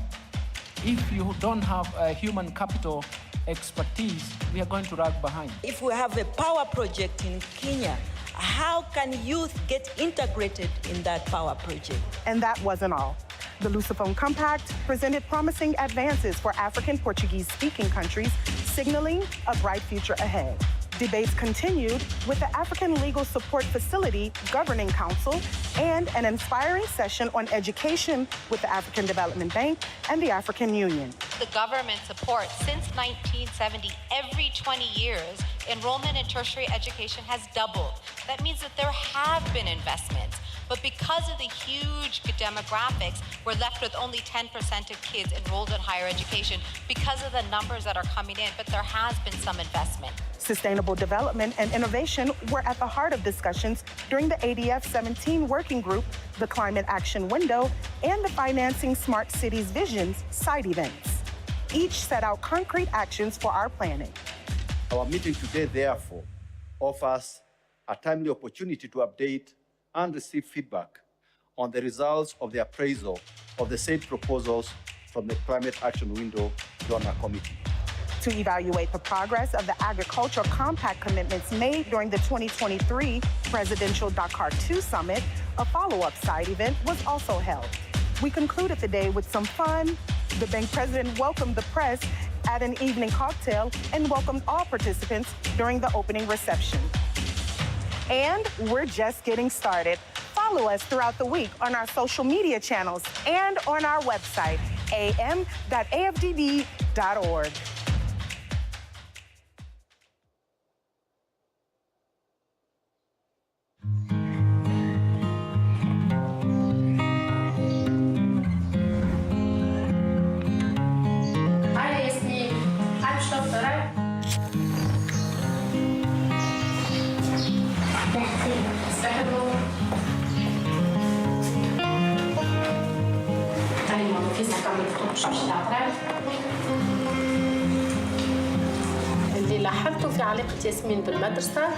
if you don't have a human capital expertise, we are going to lag behind. If we have a power project in Kenya, how can youth get integrated in that power project? And that wasn't all. The Lusophone Compact presented promising advances for African Portuguese-speaking countries, signaling a bright future ahead. Debates continued with the African Legal Support Facility Governing Council and an inspiring session on education with the African Development Bank and the African Union. The government support since 1970, every 20 years, enrollment in tertiary education has doubled. That means that there have been investments. But because of the huge demographics, we're left with only 10% of kids enrolled in higher education because of the numbers that are coming in, but there has been some investment. Sustainable development and innovation were at the heart of discussions during the ADF 17 Working Group, the Climate Action Window, and the Financing Smart Cities Visions side events. Each set out concrete actions for our planet. Our meeting today, therefore, offers a timely opportunity to update and receive feedback on the results of the appraisal of the said proposals from the Climate Action Window Donor Committee. To evaluate the progress of the Agricultural Compact commitments made during the 2023 Presidential Dakar 2 Summit, a follow-up side event was also held. We concluded the day with some fun. The bank president welcomed the press at an evening cocktail and welcomed all participants during the opening reception. And we're just getting started. Follow us throughout the week on our social media channels and on our website, am.afdb.org. اللي لاحظته في علاقة ياسمين بالمدرسة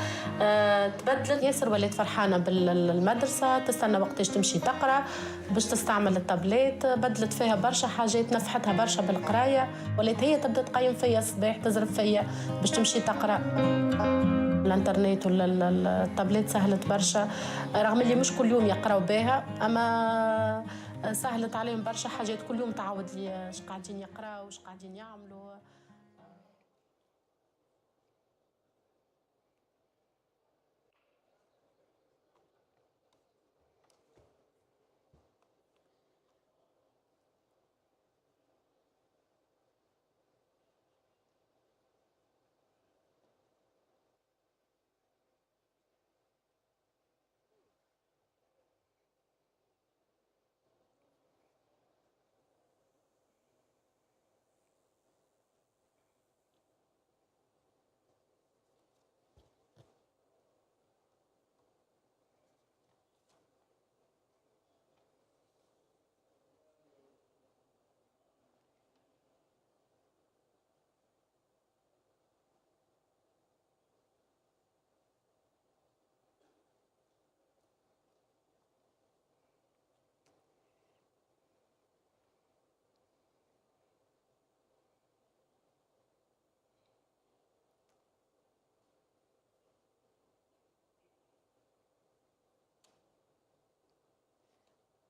تبدلت ياسر، ولات فرحانة بالمدرسة، تستنى وقتاش تمشي تقرأ باش تستعمل التابلت، بدلت فيها برشا حاجات، نفحتها برشا بالقراية، ولات هي تبدأ تقيم فيا الصباح، تزرب فيا باش تمشي تقرأ. الانترنت ولا التابلت سهلت برشا، رغم اللي مش كل يوم يقراو بها، أما سهلت عليهم برشا حاجات، كل يوم تعود لي اش قاعدين يقراو واش قاعدين يعملوا.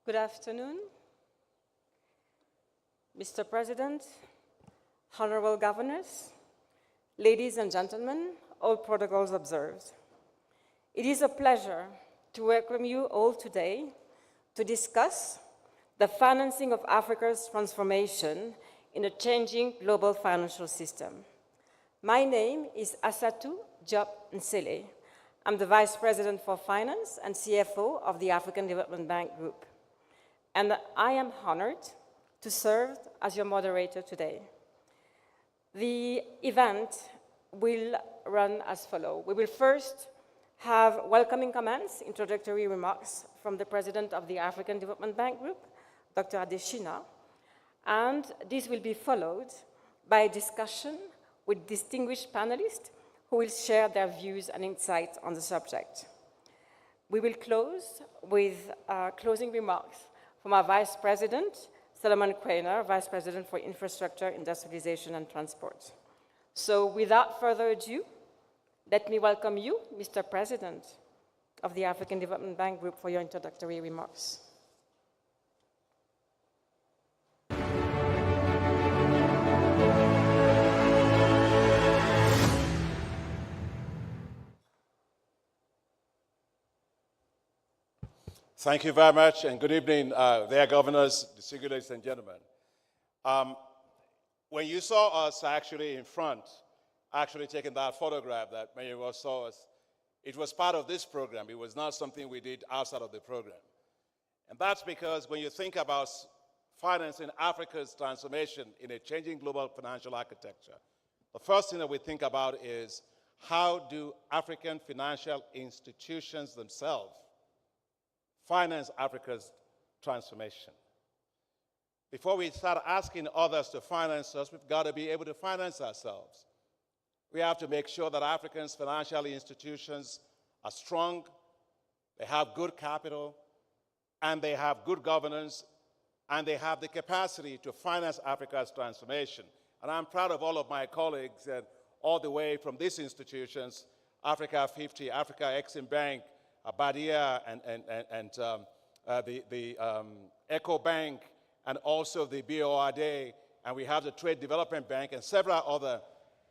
Good afternoon, Mr. President, honorable governors, ladies and gentlemen, all protocols observed. It is a pleasure to welcome you all today to discuss the financing of Africa's transformation in a changing global financial system. My name is Asatu Diop Nsele. I'm the Vice President for Finance and CFO of the African Development Bank Group. And I am honored to serve as your moderator today. The event will run as follows. We will first have welcoming comments, introductory remarks from the President of the African Development Bank Group, Dr. Adeshina, and this will be followed by a discussion with distinguished panelists who will share their views and insights on the subject. We will close with closing remarks from our Vice President, Solomon Quainer, Vice President for Infrastructure, Industrialization, and Transport. So without further ado, let me welcome you, Mr. President of the African Development Bank Group, for your introductory remarks. Thank you very much, and good evening, their governors, distinguished ladies and gentlemen. When you saw us actually in front, actually taking that photograph that many of us saw us, it was part of this program. It was not something we did outside of the program. And that's because when you think about financing Africa's transformation in a changing global financial architecture, the first thing that we think about is how do African financial institutions themselves finance Africa's transformation? Before we start asking others to finance us, we've got to be able to finance ourselves. We have to make sure that Africans' financial institutions are strong, they have good capital, and they have good governance, and they have the capacity to finance Africa's transformation. And I'm proud of all of my colleagues, all the way from these institutions, Africa 50, Africa Exim Bank, Badia, and the Eco Bank, and also the BORD, and we have the Trade Development Bank, and several other,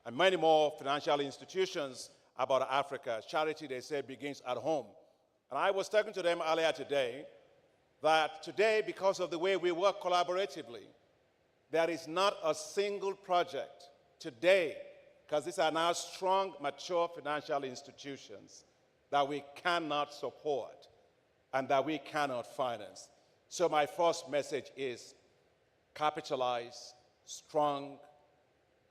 and many more financial institutions about Africa. Charity, they say, begins at home. And I was talking to them earlier today, that today, because of the way we work collaboratively, there is not a single project today, because these are now strong, mature financial institutions, that we cannot support and that we cannot finance. So my first message is capitalize strong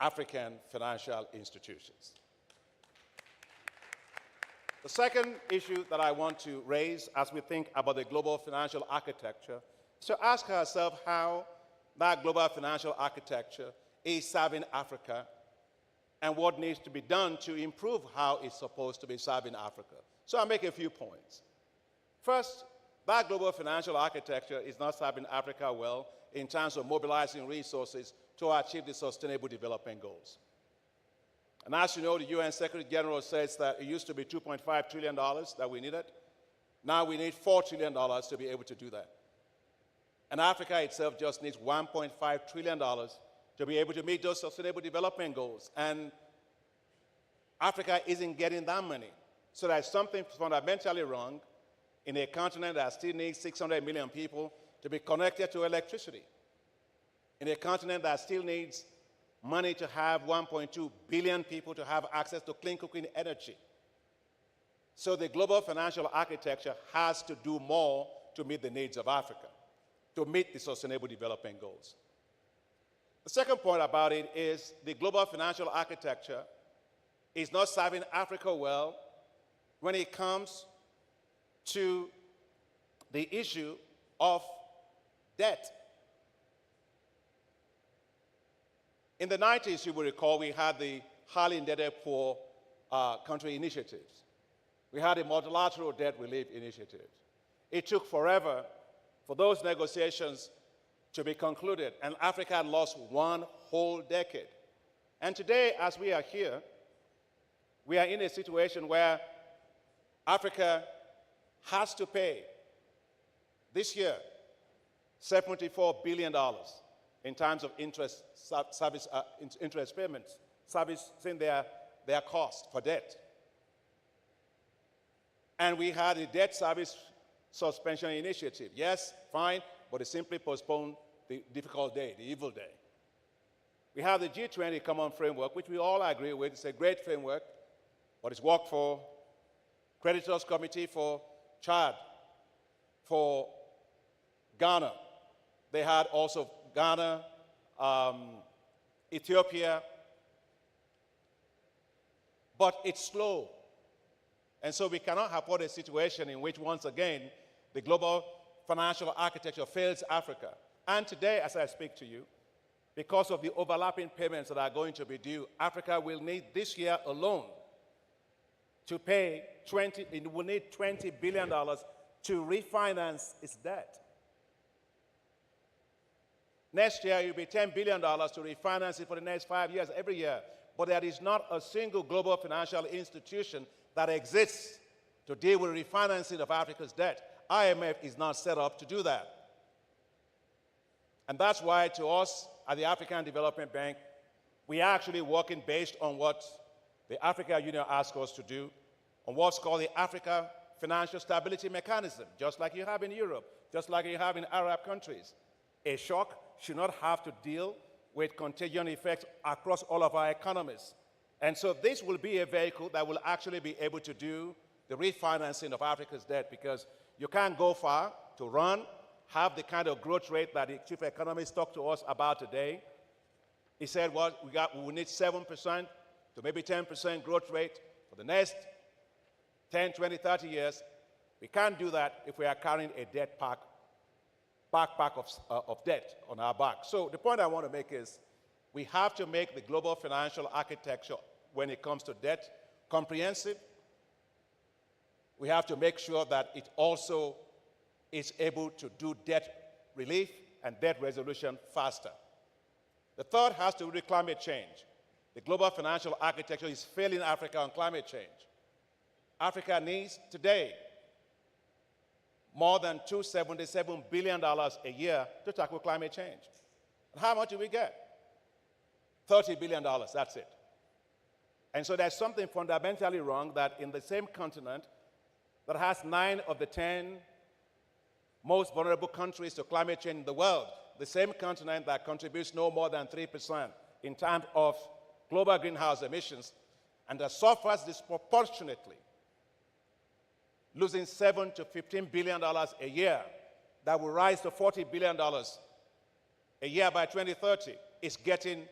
African financial institutions. The second issue that I want to raise as we think about the global financial architecture is to ask ourselves how that global financial architecture is serving Africa and what needs to be done to improve how it's supposed to be serving Africa. So I'll make a few points. First, that global financial architecture is not serving Africa well in terms of mobilizing resources to achieve the Sustainable Development Goals. And as you know, the UN Secretary General says that it used to be $2.5 trillion that we needed. Now we need $4 trillion to be able to do that. And Africa itself just needs $1.5 trillion to be able to meet those Sustainable Development Goals. And Africa isn't getting that money. So there's something fundamentally wrong in a continent that still needs 600 million people to be connected to electricity, in a continent that still needs money to have 1.2 billion people to have access to clean cooking energy. So the global financial architecture has to do more to meet the needs of Africa, to meet the Sustainable Development Goals. The second point about it is the global financial architecture is not serving Africa well when it comes to the issue of debt. In the 90s, you will recall, we had the highly indebted poor country initiatives. We had a multilateral debt relief initiative. It took forever for those negotiations to be concluded, and Africa had lost one whole decade. And today, as we are here, we are in a situation where Africa has to pay this year $74 billion in terms of interest payments, servicing their cost for debt. And we had a debt service suspension initiative. Yes, fine, but it simply postponed the difficult day, the evil day. We have the G20 Common Framework, which we all agree with. It's a great framework, but it's worked for Creditors Committee for Chad, for Ghana. They had also Ghana, Ethiopia, but it's slow. And so we cannot afford a situation in which, once again, the global financial architecture fails Africa. And today, as I speak to you, because of the overlapping payments that are going to be due, Africa will need this year alone to pay it will need $20 billion to refinance its debt. Next year, it will be $10 billion to refinance it for the next 5 years, every year. but there is not a single global financial institution that exists to deal with refinancing of Africa's debt. IMF is not set up to do that. And that's why, to us at the African Development Bank, we are actually working based on what the African Union asked us to do, on what's called the Africa Financial Stability Mechanism, just like you have in Europe, just like you have in Arab countries. A shock should not have to deal with contagion effects across all of our economies. And so this will be a vehicle that will actually be able to do the refinancing of Africa's debt, because you can't go far to run, have the kind of growth rate that the chief economist talked to us about today. He said, well, we need 7% to maybe 10% growth rate for the next 10, 20, 30 years. We can't do that if we are carrying a debt backpack of debt on our back. So the point I want to make is we have to make the global financial architecture when it comes to debt comprehensive. We have to make sure that it also is able to do debt relief and debt resolution faster. The third has to do with climate change. The global financial architecture is failing Africa on climate change. Africa needs today more than $277 billion a year to tackle climate change. And how much do we get? $30 billion, that's it. And so there's something fundamentally wrong that in the same continent that has 9 of the 10 most vulnerable countries to climate change in the world, the same continent that contributes no more than 3% in terms of global greenhouse emissions, and that suffers disproportionately, losing $7 to $15 billion a year, that will rise to $40 billion a year by 2030, is getting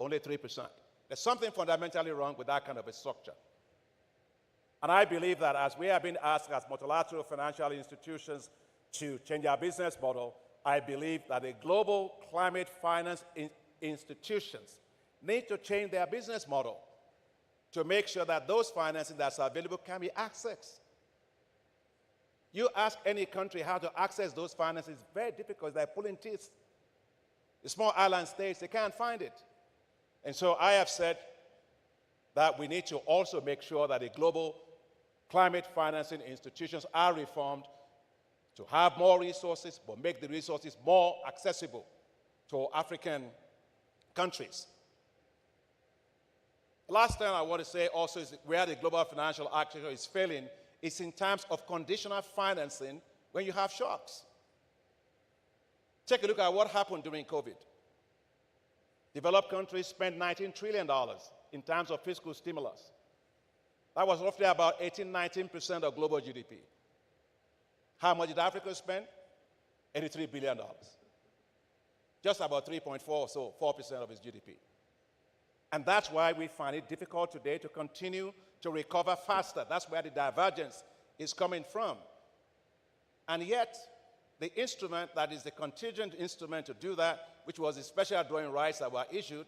only 3%. There's something fundamentally wrong with that kind of a structure. And I believe that as we have been asked as multilateral financial institutions to change our business model, I believe that the global climate finance institutions need to change their business model to make sure that those financing that's available can be accessed. You ask any country how to access those finances, it's very difficult. They're pulling teeth. The small island states, they can't find it. And so I have said that we need to also make sure that the global climate financing institutions are reformed to have more resources, but make the resources more accessible to African countries. The last thing I want to say also is where the global financial architecture is failing is in terms of conditional financing when you have shocks. Take a look at what happened during COVID. Developed countries spent $19 trillion in terms of fiscal stimulus. That was roughly about 18-19% of global GDP. How much did Africa spend? $83 billion. Just about 3.4 or so, 4% of its GDP. And that's why we find it difficult today to continue to recover faster. That's where the divergence is coming from. And yet, the instrument that is the contingent instrument to do that, which was the special drawing rights that were issued,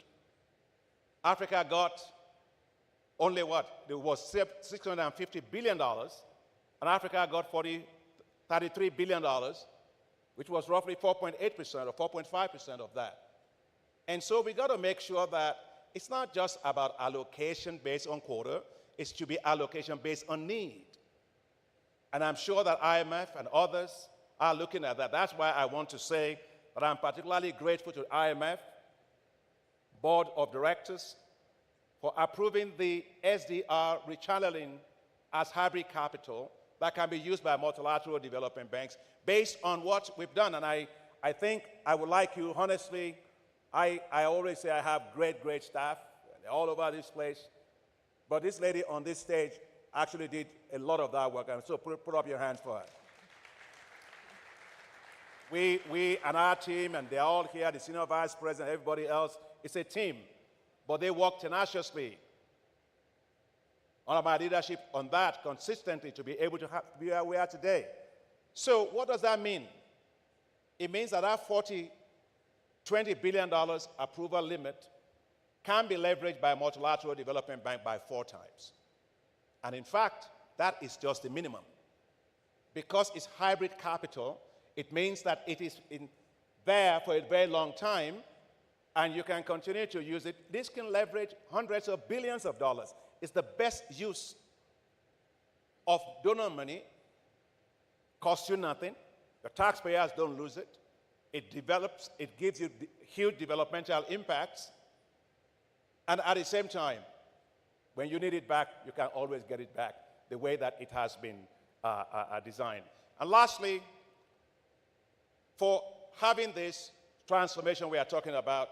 Africa got only what? There was $650 billion, and Africa got $33 billion, which was roughly 4.8% or 4.5% of that. And so we got to make sure that it's not just about allocation based on quota, it's to be allocation based on need. And I'm sure that IMF and others are looking at that. That's why I want to say that I'm particularly grateful to IMF, Board of Directors, for approving the SDR rechanneling as hybrid capital that can be used by multilateral development banks based on what we've done. And I think I would like you, honestly, I always say I have great, great staff all over this place. But this lady on this stage actually did a lot of that work. And so put up your hands for her. We and our team, and they're all here, the senior vice president, everybody else, it's a team. But they work tenaciously under my leadership on that consistently to be able to be where we are today. So what does that mean? It means that our $20 billion approval limit can be leveraged by a multilateral development bank by 4 times. And in fact, that is just the minimum. Because it's hybrid capital, it means that it is there for a very long time, and you can continue to use it. This can leverage hundreds of billions of dollars. It's the best use of donor money, costs you nothing. The taxpayers don't lose it. It develops, it gives you huge developmental impacts. And at the same time, when you need it back, you can always get it back the way that it has been designed. And lastly, for having this transformation we are talking about,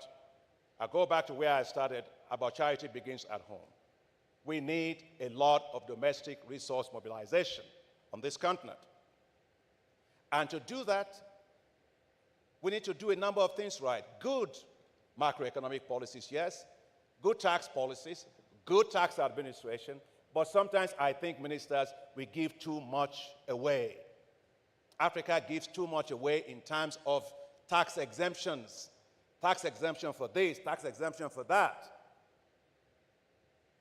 I go back to where I started about charity begins at home. We need a lot of domestic resource mobilization on this continent. And to do that, we need to do a number of things right. Good macroeconomic policies, yes. Good tax policies, good tax administration. But sometimes I think, ministers, we give too much away. Africa gives too much away in terms of tax exemptions. Tax exemption for this, tax exemption for that.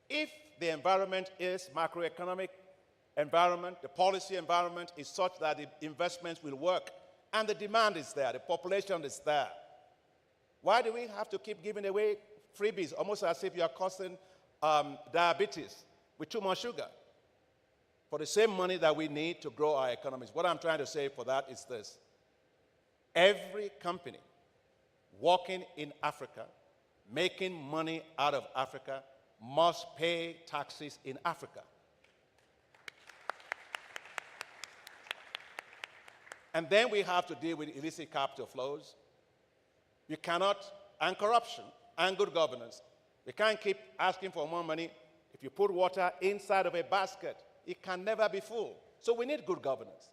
If the environment is macroeconomic environment, the policy environment is such that the investments will work, and the demand is there, the population is there, why do we have to keep giving away freebies, almost as if you are causing diabetes with too much sugar for the same money that we need to grow our economies? What I'm trying to say for that is this. Every company working in Africa, making money out of Africa, must pay taxes in Africa. And then we have to deal with illicit capital flows. You cannot, and corruption, and good governance. You can't keep asking for more money. If you put water inside of a basket, it can never be full. So we need good governance.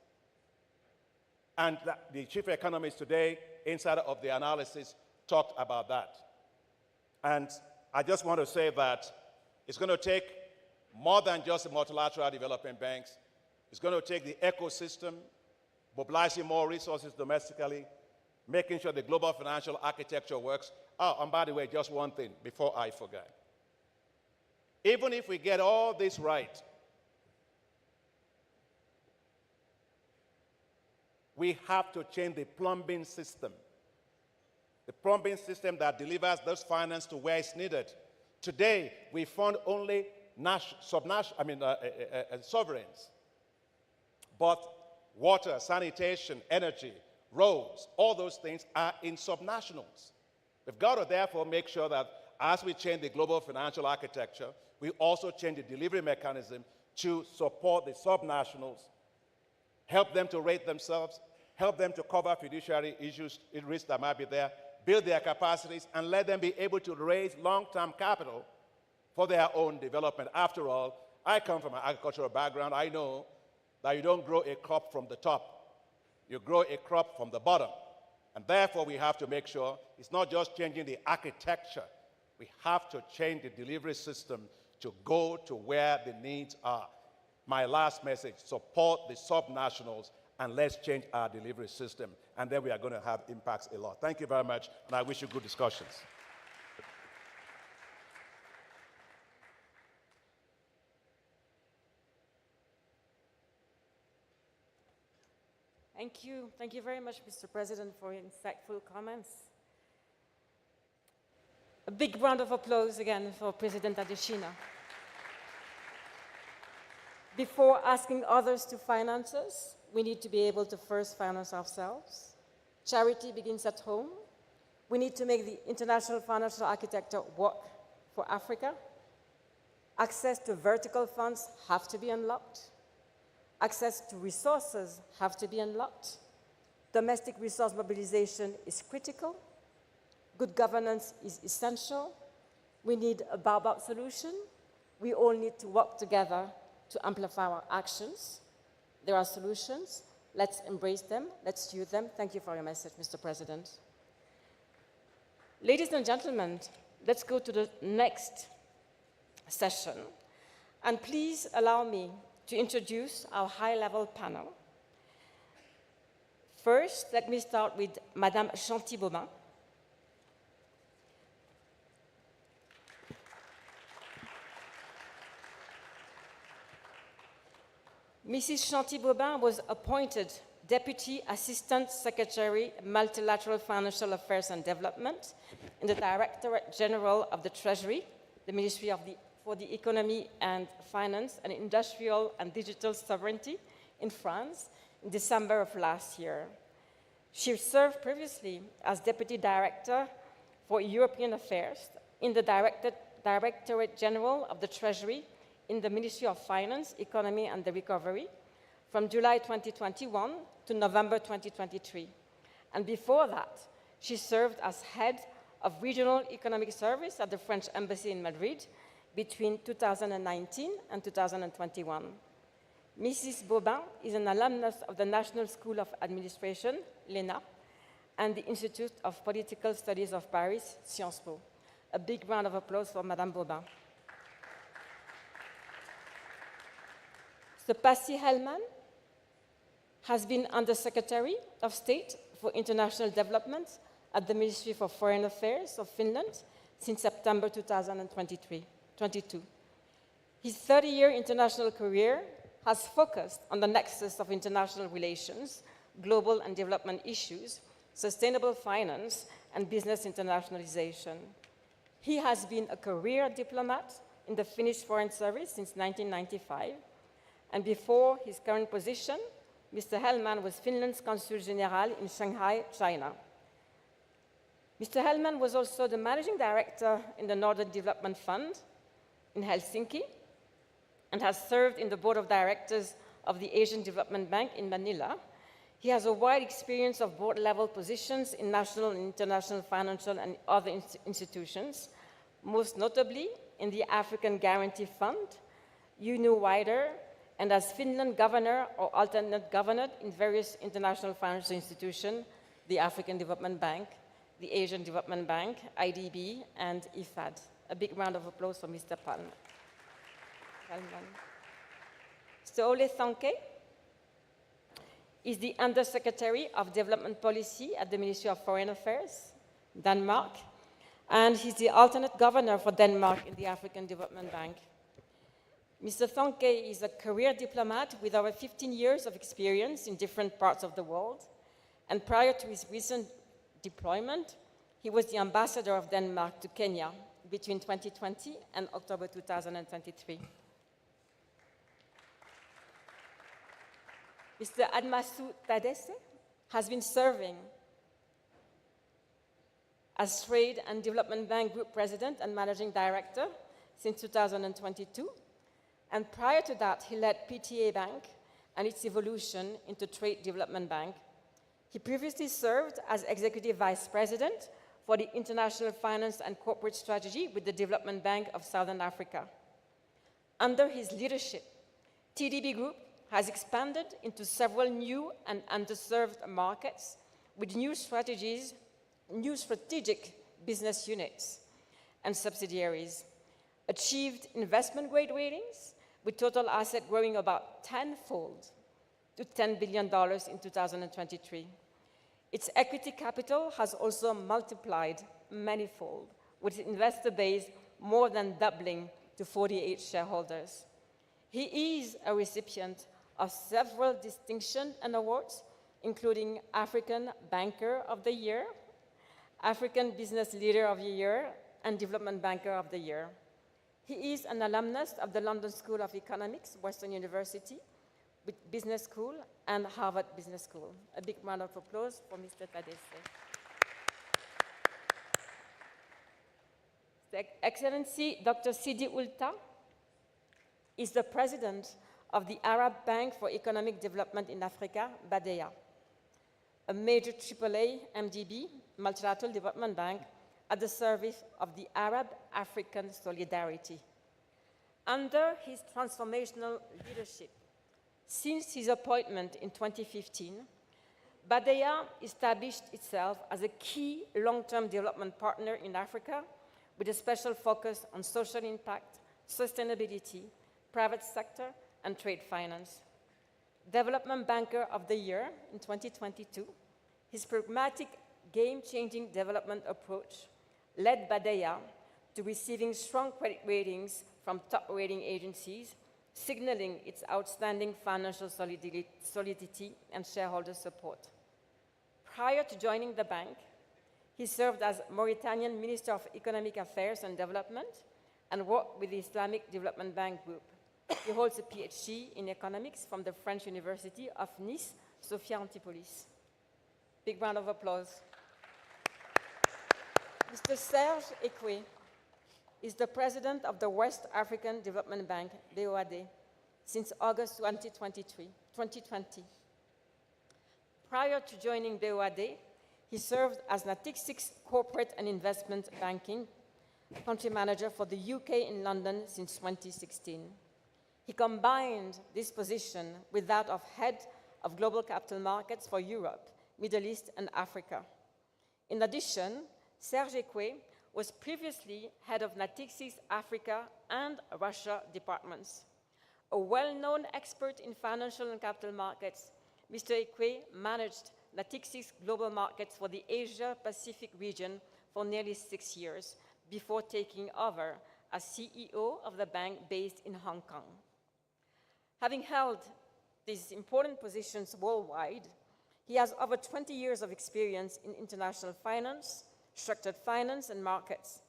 And the chief economist today, inside of the analysis, talked about that. And I just want to say that it's going to take more than just the multilateral development banks. It's going to take the ecosystem, mobilizing more resources domestically, making sure the global financial architecture works. Oh, and by the way, just one thing before I forget. Even if we get all this right, we have to change the plumbing system. The plumbing system that delivers those finance to where it's needed. Today, we fund only sovereigns. But water, sanitation, energy, roads, all those things are in subnationals. We've got to therefore make sure that as we change the global financial architecture, we also change the delivery mechanism to support the subnationals, help them to rate themselves, help them to cover fiduciary issues, risks that might be there, build their capacities, and let them be able to raise long-term capital for their own development. After all, I come from an agricultural background. I know that you don't grow a crop from the top. You grow a crop from the bottom. And therefore, we have to make sure it's not just changing the architecture. We have to change the delivery system to go to where the needs are. My last message, support the subnationals and let's change our delivery system. And then we are going to have impacts a lot. Thank you very much, and I wish you good discussions. Thank you. Thank you very much, Mr. President, for your insightful comments. A big round of applause again for President Adesina. Before asking others to finance us, we need to be able to first finance ourselves. Charity begins at home. We need to make the international financial architecture work for Africa. Access to vertical funds have to be unlocked. Access to resources have to be unlocked. Domestic resource mobilization is critical. Good governance is essential. We need a baobab solution. We all need to work together to amplify our actions. There are solutions. Let's embrace them. Let's use them. Thank you for your message, Mr. President. Ladies and gentlemen, let's go to the next session. And please allow me to introduce our high-level panel. First, let me start with Madame Chanty-Bobin. Mrs. Chanty-Bobin was appointed Deputy Assistant Secretary, Multilateral Financial Affairs and Development in the Directorate General of the Treasury, the Ministry for the Economy and Finance and Industrial and Digital Sovereignty in France in December of last year. She served previously as Deputy Director for European Affairs in the Directorate General of the Treasury in the Ministry of Finance, Economy and the Recovery from July 2021 to November 2023. And before that, she served as Head of Regional Economic Service at the French Embassy in Madrid between 2019 and 2021. Mrs. Bobin is an alumnus of the National School of Administration, l'ENA, and the Institute of Political Studies of Paris, Sciences Po. A big round of applause for Madame Bobin. Sir Pasi Hellman has been Undersecretary of State for International Development at the Ministry for Foreign Affairs of Finland since September 2022. His 30-year international career has focused on the nexus of international relations, global and development issues, sustainable finance, and business internationalization. He has been a career diplomat in the Finnish Foreign Service since 1995, and before his current position, Mr. Hellman was Finland's Consul General in Shanghai, China. Mr. Hellman was also the Managing Director in the Northern Development Fund in Helsinki and has served in the Board of Directors of the Asian Development Bank in Manila. He has a wide experience of board-level positions in national and international financial and other institutions, most notably in the African Guarantee Fund, UNO-WIDER, and as Finland governor or alternate governor in various international financial institutions, the African Development Bank, the Asian Development Bank, IDB, and IFAD. A big round of applause for Mr. Hellman. Mr. Ole Thonke is the Undersecretary of Development Policy at the Ministry of Foreign Affairs, Denmark, and he's the alternate governor for Denmark in the African Development Bank. Mr. Thonke is a career diplomat with over 15 years of experience in different parts of the world, and prior to his recent deployment, he was the ambassador of Denmark to Kenya between 2020 and October 2023. Mr. Admasu Tadesse has been serving as Trade and Development Bank Group President and Managing Director since 2022. And prior to that, he led PTA Bank and its evolution into Trade Development Bank. He previously served as Executive Vice President for the International Finance and Corporate Strategy with the Development Bank of Southern Africa. Under his leadership, TDB Group has expanded into several new and underserved markets with new strategies, new strategic business units and subsidiaries, achieved investment-grade ratings, with total asset growing about tenfold to $10 billion in 2023. Its equity capital has also multiplied manifold, with its investor base more than doubling to 48 shareholders. He is a recipient of several distinctions and awards, including African Banker of the Year, African Business Leader of the Year, and Development Banker of the Year. He is an alumnus of the London School of Economics, Western University, with Business School, and Harvard Business School. A big round of applause for Mr. Tadesse. His Excellency Dr. Sidi Ulta is the president of the Arab Bank for Economic Development in Africa, BADEA, a major AAA MDB, multilateral development bank, at the service of the Arab-African solidarity. Under his transformational leadership, since his appointment in 2015, BADEA established itself as a key long-term development partner in Africa with a special focus on social impact, sustainability, private sector, and trade finance. Development Banker of the Year in 2022, his pragmatic, game-changing development approach led BADEA to receiving strong credit ratings from top rating agencies, signaling its outstanding financial solidity and shareholder support. Prior to joining the bank, he served as Mauritanian Minister of Economic Affairs and Development and worked with the Islamic Development Bank Group. He holds a PhD in economics from the French University of Nice, Sophia Antipolis. Big round of applause. Mr. Serge Ekwe is the president of the West African Development Bank, BOAD, since August 2020. Prior to joining BOAD, he served as Natixis Corporate and Investment Banking country manager for the UK in London since 2016. He combined this position with that of head of global capital markets for Europe, Middle East, and Africa. In addition, Serge Ekwe was previously head of Natixis Africa and Russia departments. A well-known expert in financial and capital markets, Mr. Ekwe managed Natixis global markets for the Asia-Pacific region for nearly 6 years before taking over as CEO of the bank based in Hong Kong. Having held these important positions worldwide, he has over 20 years of experience in international finance, structured finance, and markets.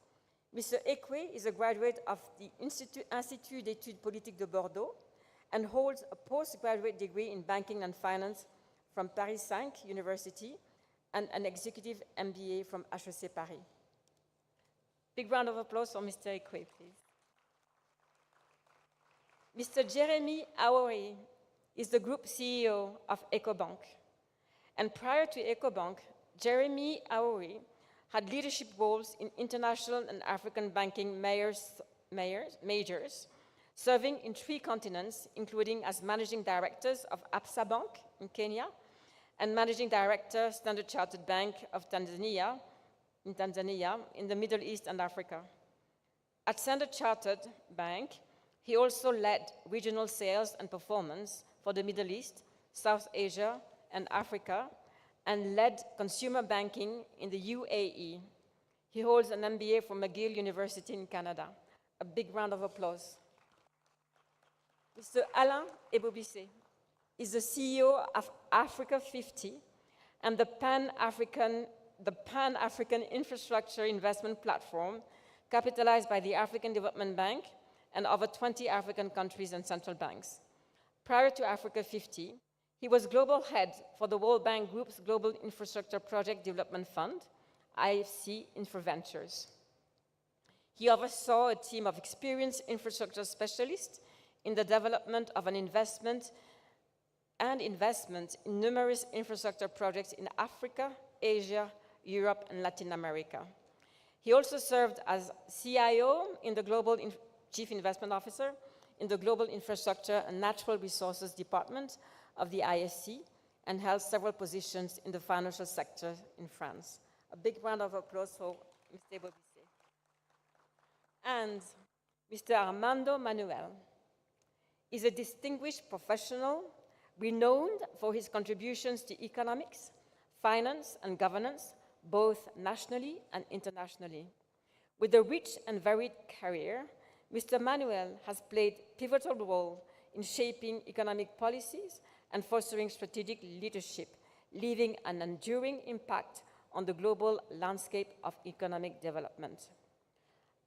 Mr. Ekwe is a graduate of the Institut d'études politiques de Bordeaux and holds a postgraduate degree in banking and finance from Paris 5 University and an executive MBA from HEC Paris. Big round of applause for Mr. Ekwe, please. Mr. Jeremy Aori is the group CEO of EcoBank. And prior to EcoBank, Jeremy Aori had leadership roles in international and African banking majors, serving in 3 continents, including as managing directors of Absa Bank in Kenya and managing director, Standard Chartered Bank of Tanzania, in the Middle East and Africa. At Standard Chartered Bank, he also led regional sales and performance for the Middle East, South Asia, and Africa, and led consumer banking in the UAE. He holds an MBA from McGill University in Canada. A big round of applause. Mr. Alain Ebobisse is the CEO of Africa 50 and the Pan-African Infrastructure Investment Platform, capitalized by the African Development Bank and over 20 African countries and central banks. Prior to Africa 50, he was global head for the World Bank Group's Global Infrastructure Project Development Fund, IFC Infraventures. He oversaw a team of experienced infrastructure specialists in the development of an investment in numerous infrastructure projects in Africa, Asia, Europe, and Latin America. He also served as CIO in the Chief Investment Officer in the Global Infrastructure and Natural Resources Department of the IFC and held several positions in the financial sector in France. A big round of applause for Mr. Ebobisse. And Mr. Armando Manuel is a distinguished professional renowned for his contributions to economics, finance, and governance, both nationally and internationally. With a rich and varied career, Mr. Manuel has played a pivotal role in shaping economic policies and fostering strategic leadership, leaving an enduring impact on the global landscape of economic development.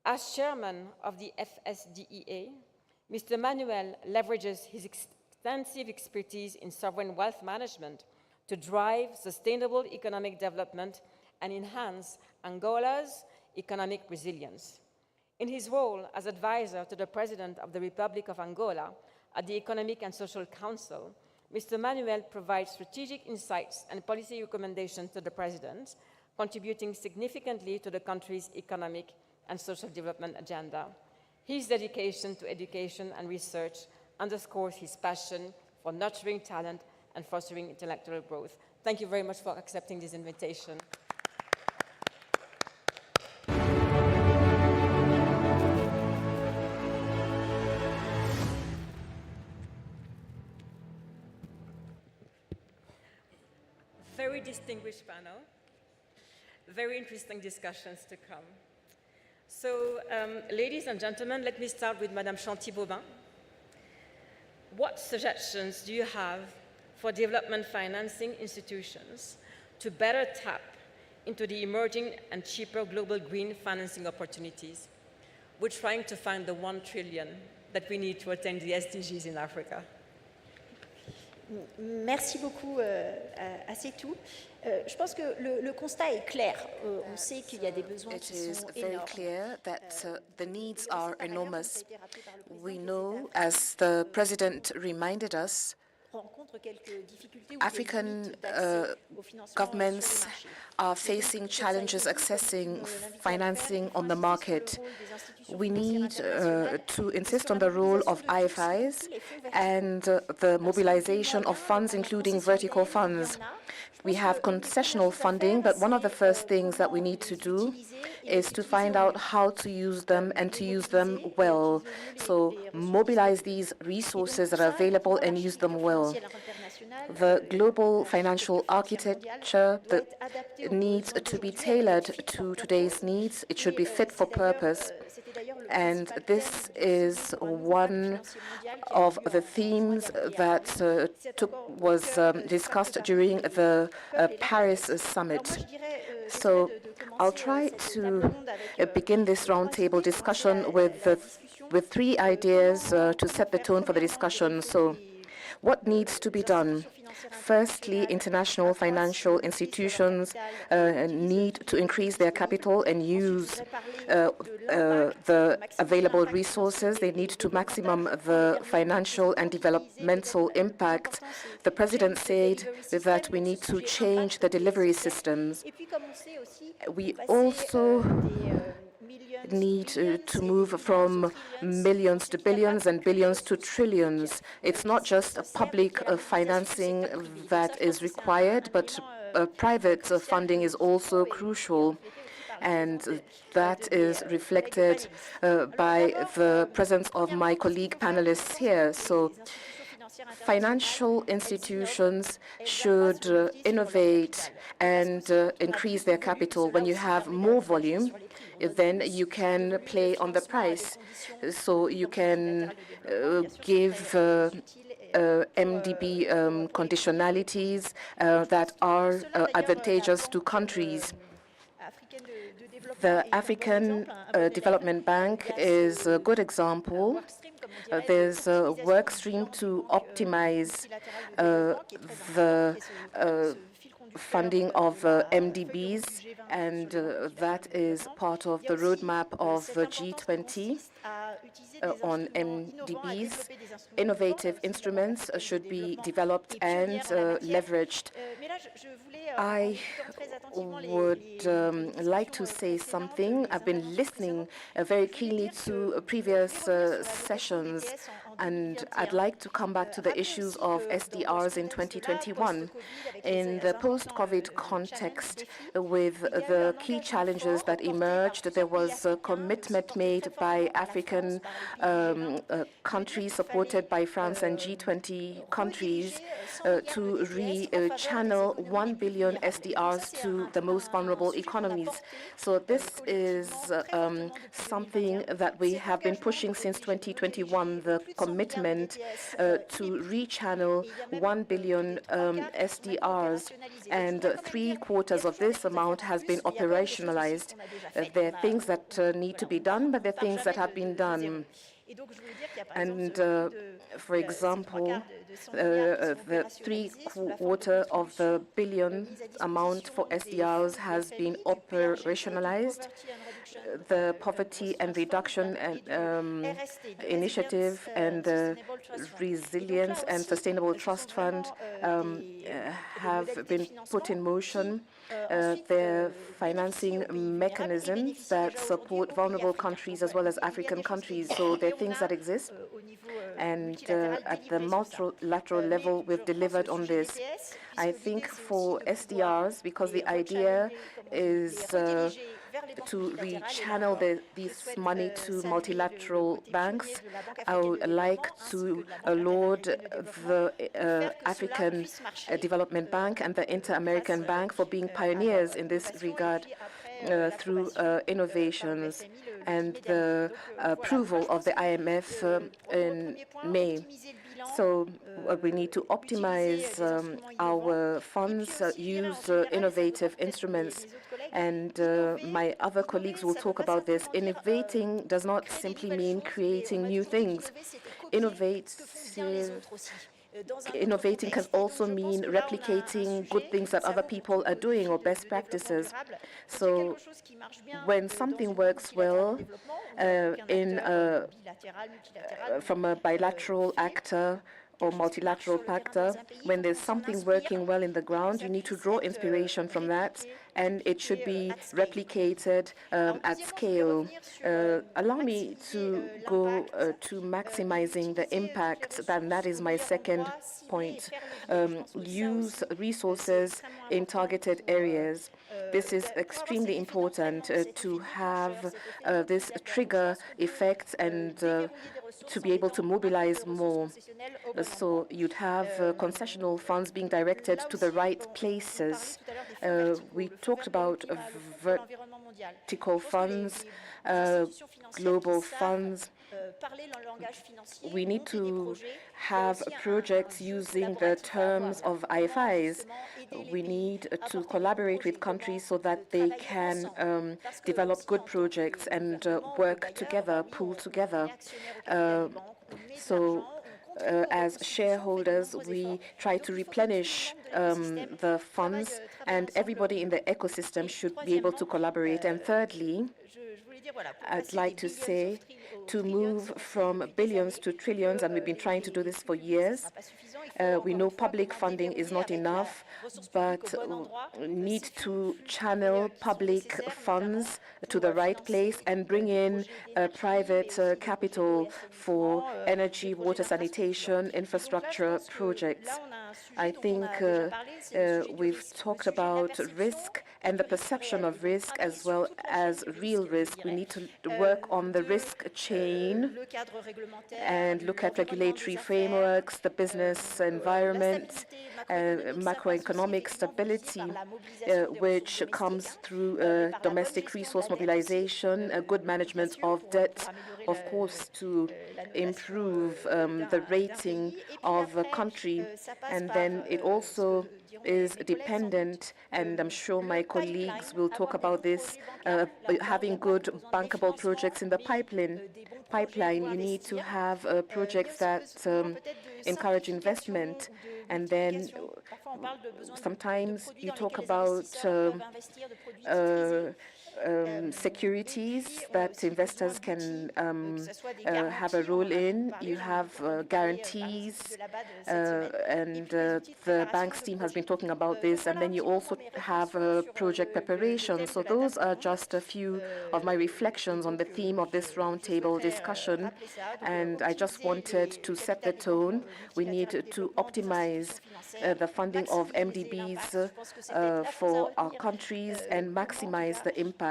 As chairman of the FSDEA, Mr. Manuel leverages his extensive expertise in sovereign wealth management to drive sustainable economic development and enhance Angola's economic resilience. In his role as advisor to the President of the Republic of Angola at the Economic and Social Council, Mr. Manuel provides strategic insights and policy recommendations to the President, contributing significantly to the country's economic and social development agenda. His dedication to education and research underscores his passion for nurturing talent and fostering intellectual growth. Thank you very much for accepting this invitation. Very distinguished panel, very interesting discussions to come. So, ladies and gentlemen, let me start with Madame Chanty-Bobin. what suggestions do you have for development financing institutions to better tap into the emerging and cheaper global green financing opportunities? We're trying to find the 1 trillion that we need to attain the SDGs in Africa. Merci beaucoup à Setou. Je pense que le constat est clair. On sait qu'il y a des besoins qui sont énormes. It is very clear that the needs are enormous. We know, as the President reminded us, African governments are facing challenges accessing financing on the market. We need to insist on the role of IFIs and the mobilization of funds, including vertical funds. We have concessional funding, but one of the first things that we need to do is to find out how to use them and to use them well. So mobilize these resources that are available and use them well. The global financial architecture that needs to be tailored to today's needs. It should be fit for purpose. And this is one of the themes that was discussed during the Paris summit. So I'll try to begin this roundtable discussion with 3 ideas to set the tone for the discussion. So what needs to be done? Firstly, international financial institutions need to increase their capital and use the available resources. They need to maximum the financial and developmental impact. The President said that we need to change the delivery systems. We also need to move from millions to billions and billions to trillions. It's not just public financing that is required, but private funding is also crucial. And that is reflected by the presence of my colleague panelists here. So financial institutions should innovate and increase their capital. When you have more volume, then you can play on the price. So you can give MDB conditionalities that are advantageous to countries. The African Development Bank is a good example. There's a work stream to optimize the funding of MDBs, and that is part of the roadmap of G20 on MDBs. Innovative instruments should be developed and leveraged. I would like to say something. I've been listening very keenly to previous sessions, and I'd like to come back to the issues of SDRs in 2021. In the post-COVID context, with the key challenges that emerged, there was a commitment made by African countries supported by France and G20 countries to re-channel 1 billion SDRs to the most vulnerable economies. So this is something that we have been pushing since 2021, the commitment to rechannel 1 billion SDRs, and 3/4 of this amount has been operationalized. There are things that need to be done, but there are things that have been done. And for example, the 3/4 of the billion amount for SDRs has been operationalized. The Poverty and Reduction Initiative and the Resilience and Sustainable Trust Fund have been put in motion. They're financing mechanisms that support vulnerable countries as well as African countries. So there are things that exist. And at the multilateral level, we've delivered on this. I think for SDRs, because the idea is to rechannel this money to multilateral banks, I would like to laud the African Development Bank and the Inter-American Bank for being pioneers in this regard through innovations and the approval of the IMF in May. So we need to optimize our funds, use innovative instruments, and my other colleagues will talk about this. Innovating does not simply mean creating new things. Innovating can also mean replicating good things that other people are doing or best practices. So when something works well from a bilateral actor or multilateral actor, when there's something working well in the ground, you need to draw inspiration from that, and it should be replicated at scale. Allow me to go to maximizing the impact, and that is my second point. Use resources in targeted areas. This is extremely important to have this trigger effect and to be able to mobilize more. So you'd have concessional funds being directed to the right places. We talked about vertical funds, global funds. We need to have projects using the terms of IFIs. We need to collaborate with countries so that they can develop good projects and work together, pool together. As shareholders, we try to replenish the funds, and everybody in the ecosystem should be able to collaborate. And thirdly, I'd like to say to move from billions to trillions, and we've been trying to do this for years. We know public funding is not enough, but need to channel public funds to the right place and bring in private capital for energy, water, sanitation, infrastructure projects. I think we've talked about risk and the perception of risk as well as real risk. We need to work on the risk chain and look at regulatory frameworks, the business environment, macroeconomic stability, which comes through domestic resource mobilization, a good management of debt, of course, to improve the rating of a country. And then it also is dependent, and I'm sure my colleagues will talk about this, having good bankable projects in the pipeline. You need to have projects that encourage investment, and then sometimes you talk about securities that investors can have a role in. You have guarantees, and the banks team has been talking about this, and then you also have project preparation. So those are just a few of my reflections on the theme of this roundtable discussion, and I just wanted to set the tone. We need to optimize the funding of MDBs for our countries and maximize the impact.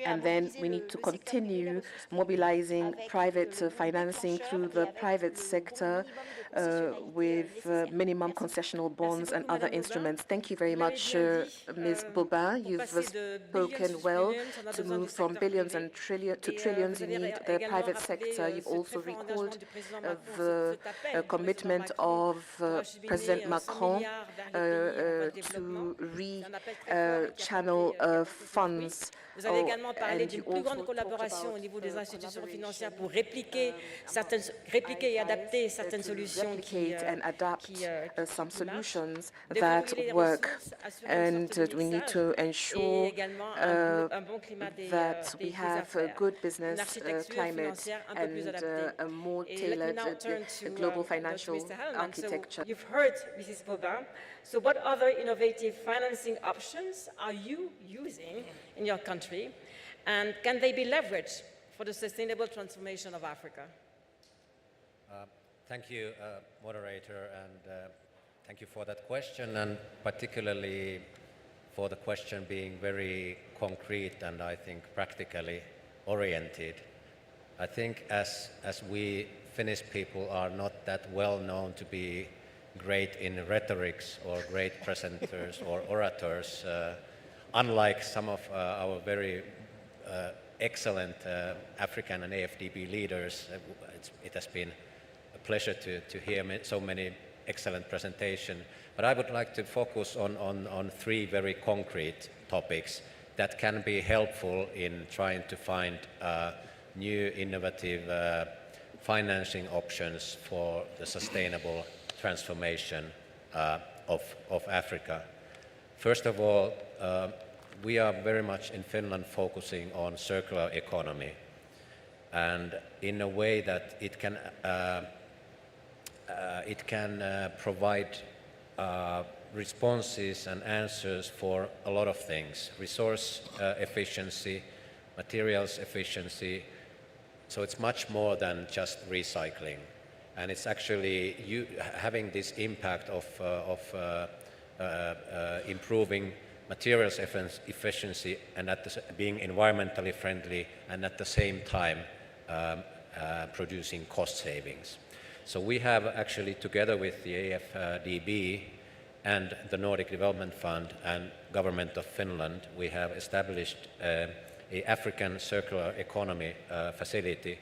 And then we need to continue mobilizing private financing through the private sector with minimum concessional bonds and other instruments. Thank you very much, Ms. Bobin. You've spoken well. To move from billions and to trillions, you need the private sector. You've also recalled the commitment of President Macron to re-channel funds. Vous avez également parlé d'une plus grande collaboration au niveau des institutions financières pour répliquer et adapter certaines solutions qui some solutions that work, and we need to ensure that we have a good business climate and a more tailored global financial architecture. You've heard Mrs. Bobin. So what other innovative financing options are you using in your country, and can they be leveraged for the sustainable transformation of Africa? Thank you, moderator, and thank you for that question, and particularly for the question being very concrete and I think practically oriented. I think as we Finnish people are not that well known to be great in rhetorics or great presenters or orators, unlike some of our very excellent African and AFDB leaders. It has been a pleasure to hear so many excellent presentations. But I would like to focus on three very concrete topics that can be helpful in trying to find new innovative financing options for the sustainable transformation of Africa. First of all, we are very much in Finland focusing on circular economy, and in a way that it can provide responses and answers for a lot of things: resource efficiency, materials efficiency. So it's much more than just recycling, and it's actually having this impact of improving materials efficiency and being environmentally friendly, and at the same time producing cost savings. So we have actually, together with the AFDB and the Nordic Development Fund and Government of Finland, we have established a African Circular Economy Facility,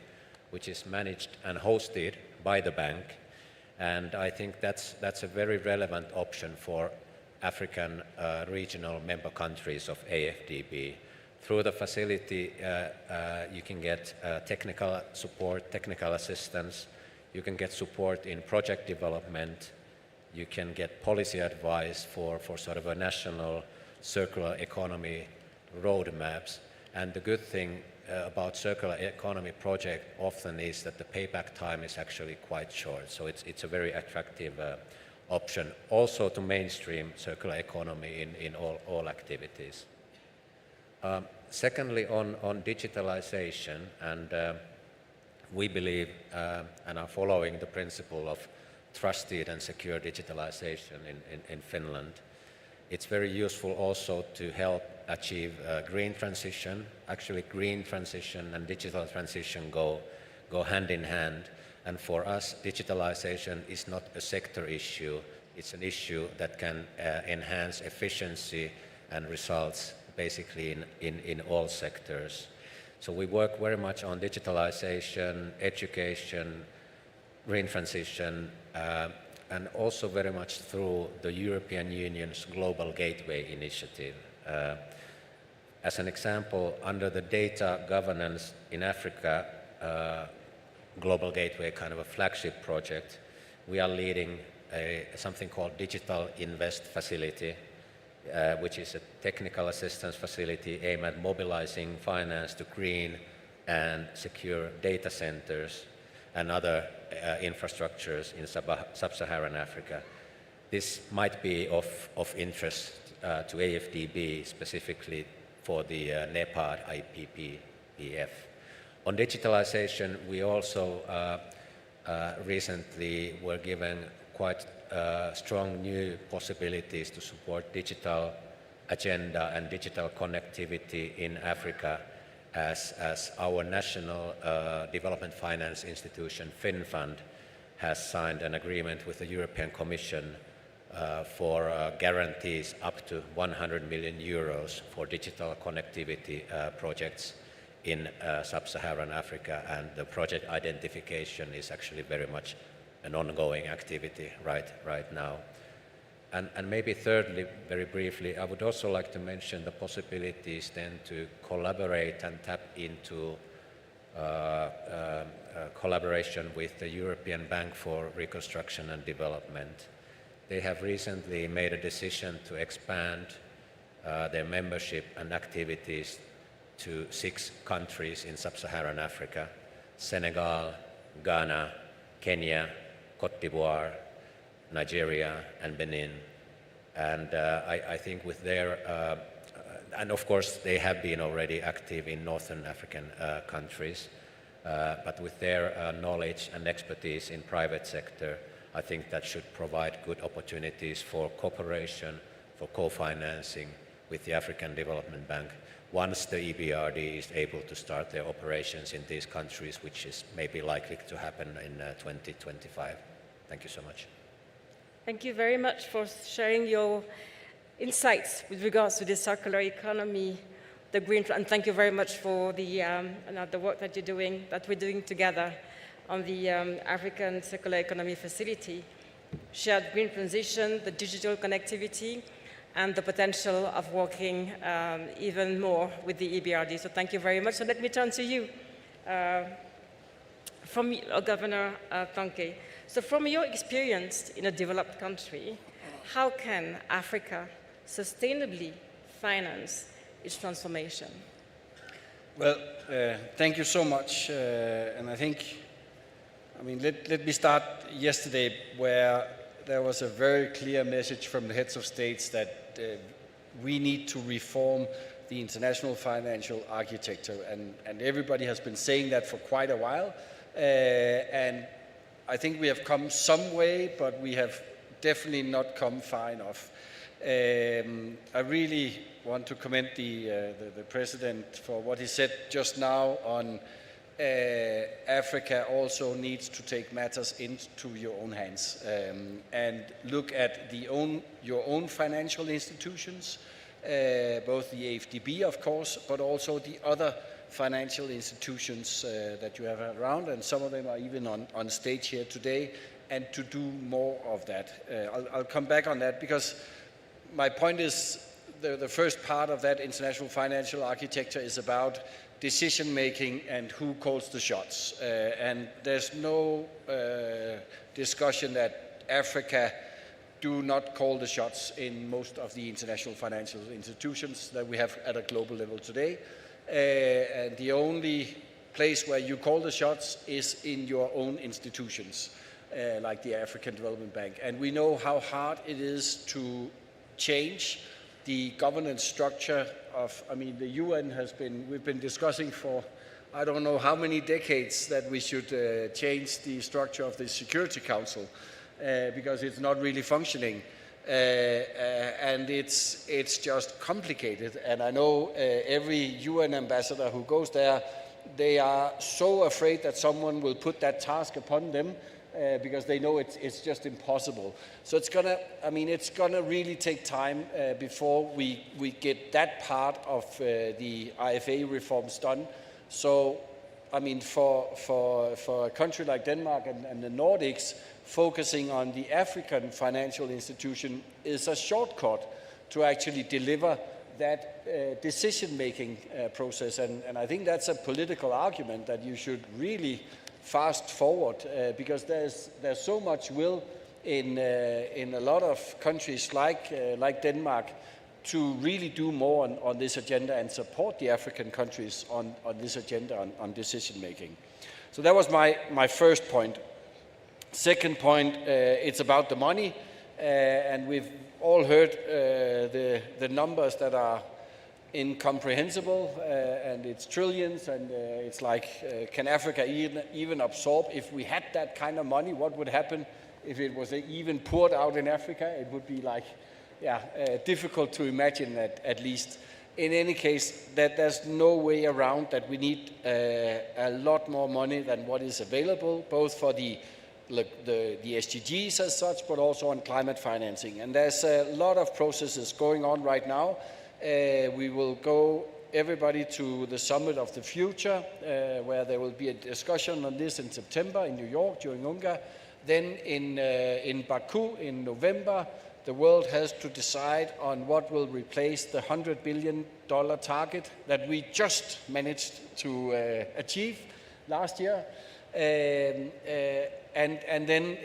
which is managed and hosted by the bank. And I think that's a very relevant option for African regional member countries of AFDB. Through the facility, you can get technical support, technical assistance, you can get support in project development, you can get policy advice for sort of a national circular economy roadmaps. And the good thing about circular economy project often is that the payback time is actually quite short. So it's a very attractive option also to mainstream circular economy in all activities. Secondly, on digitalization, and we believe and are following the principle of trusted and secure digitalization in Finland. It's very useful also to help achieve green transition. Actually, green transition and digital transition go hand in hand. And for us, digitalization is not a sector issue. It's an issue that can enhance efficiency and results basically in all sectors. So we work very much on digitalization, education, green transition, and also very much through the European Union's Global Gateway initiative. As an example, under the data governance in Africa Global Gateway, kind of a flagship project, we are leading something called Digital Invest Facility, which is a technical assistance facility aimed at mobilizing finance to green and secure data centers and other infrastructures in sub-Saharan Africa. This might be of interest to AFDB, specifically for the NEPAD IPPEF. On digitalization, we also recently were given quite strong new possibilities to support digital agenda and digital connectivity in Africa, as our national development finance institution, FinFund, has signed an agreement with the European Commission for guarantees up to 100 million euros for digital connectivity projects in sub-Saharan Africa, and the project identification is actually very much an ongoing activity right now. And maybe thirdly, very briefly, I would also like to mention the possibilities then to collaborate and tap into collaboration with the European Bank for Reconstruction and Development. They have recently made a decision to expand their membership and activities to 6 countries in sub-Saharan Africa: Senegal, Ghana, Kenya, Cote d'Ivoire, Nigeria, and Benin. And I think with their, and of course they have been already active in Northern African countries, but with their knowledge and expertise in private sector, I think that should provide good opportunities for cooperation, for co-financing with the African Development Bank once the EBRD is able to start their operations in these countries, which is maybe likely to happen in 2025. Thank you so much. Thank you very much for sharing your insights with regards to the circular economy, the green, and thank you very much for the work that you're doing, that we're doing together. on the African Circular Economy Facility, shared green transition, the digital connectivity, and the potential of working even more with the EBRD. So thank you very much. So let me turn to you, Governor Tonke. So from your experience in a developed country, how can Africa sustainably finance its transformation? Well, thank you so much. And I think, let me start yesterday, where there was a very clear message from the heads of states that we need to reform the international financial architecture. And everybody has been saying that for quite a while. And I think we have come some way, but we have definitely not come far enough. I really want to commend the President for what he said just now on Africa also needs to take matters into your own hands and look at your own financial institutions, both the AFDB, of course, but also the other financial institutions that you have around, and some of them are even on stage here today, and to do more of that. I'll come back on that, because my point is the first part of that international financial architecture is about decision making and who calls the shots. And there's no discussion that Africa do not call the shots in most of the international financial institutions that we have at a global level today. And the only place where you call the shots is in your own institutions, like the African Development Bank. And we know how hard it is to change the governance structure of, the UN we've been discussing for I don't know how many decades that we should change the structure of the Security Council because it's not really functioning. And it's just complicated. And I know every UN ambassador who goes there, they are so afraid that someone will put that task upon them because they know it's just impossible. So it's gonna really take time before we get that part of the IFA reforms done. So, for a country like Denmark and the Nordics, focusing on the African financial institution is a shortcut to actually deliver that decision-making process. And I think that's a political argument that you should really fast forward because there's so much will in a lot of countries like Denmark to really do more on this agenda and support the African countries on this agenda on decision-making. So that was my first point. Second point, it's about the money, and we've all heard the numbers that are incomprehensible, and it's trillions, and it's like, can Africa even absorb? If we had that kind of money, what would happen if it was even poured out in Africa? It would be like, difficult to imagine that, at least. In any case, that there's no way around that we need a lot more money than what is available, both for the SDGs as such, but also on climate financing. And there's a lot of processes going on right now. We will go, everybody, to the Summit of the Future, where there will be a discussion on this in September in New York during UNGA. Then in Baku in November, the world has to decide on what will replace the $100 billion target that we just managed to achieve last year. And then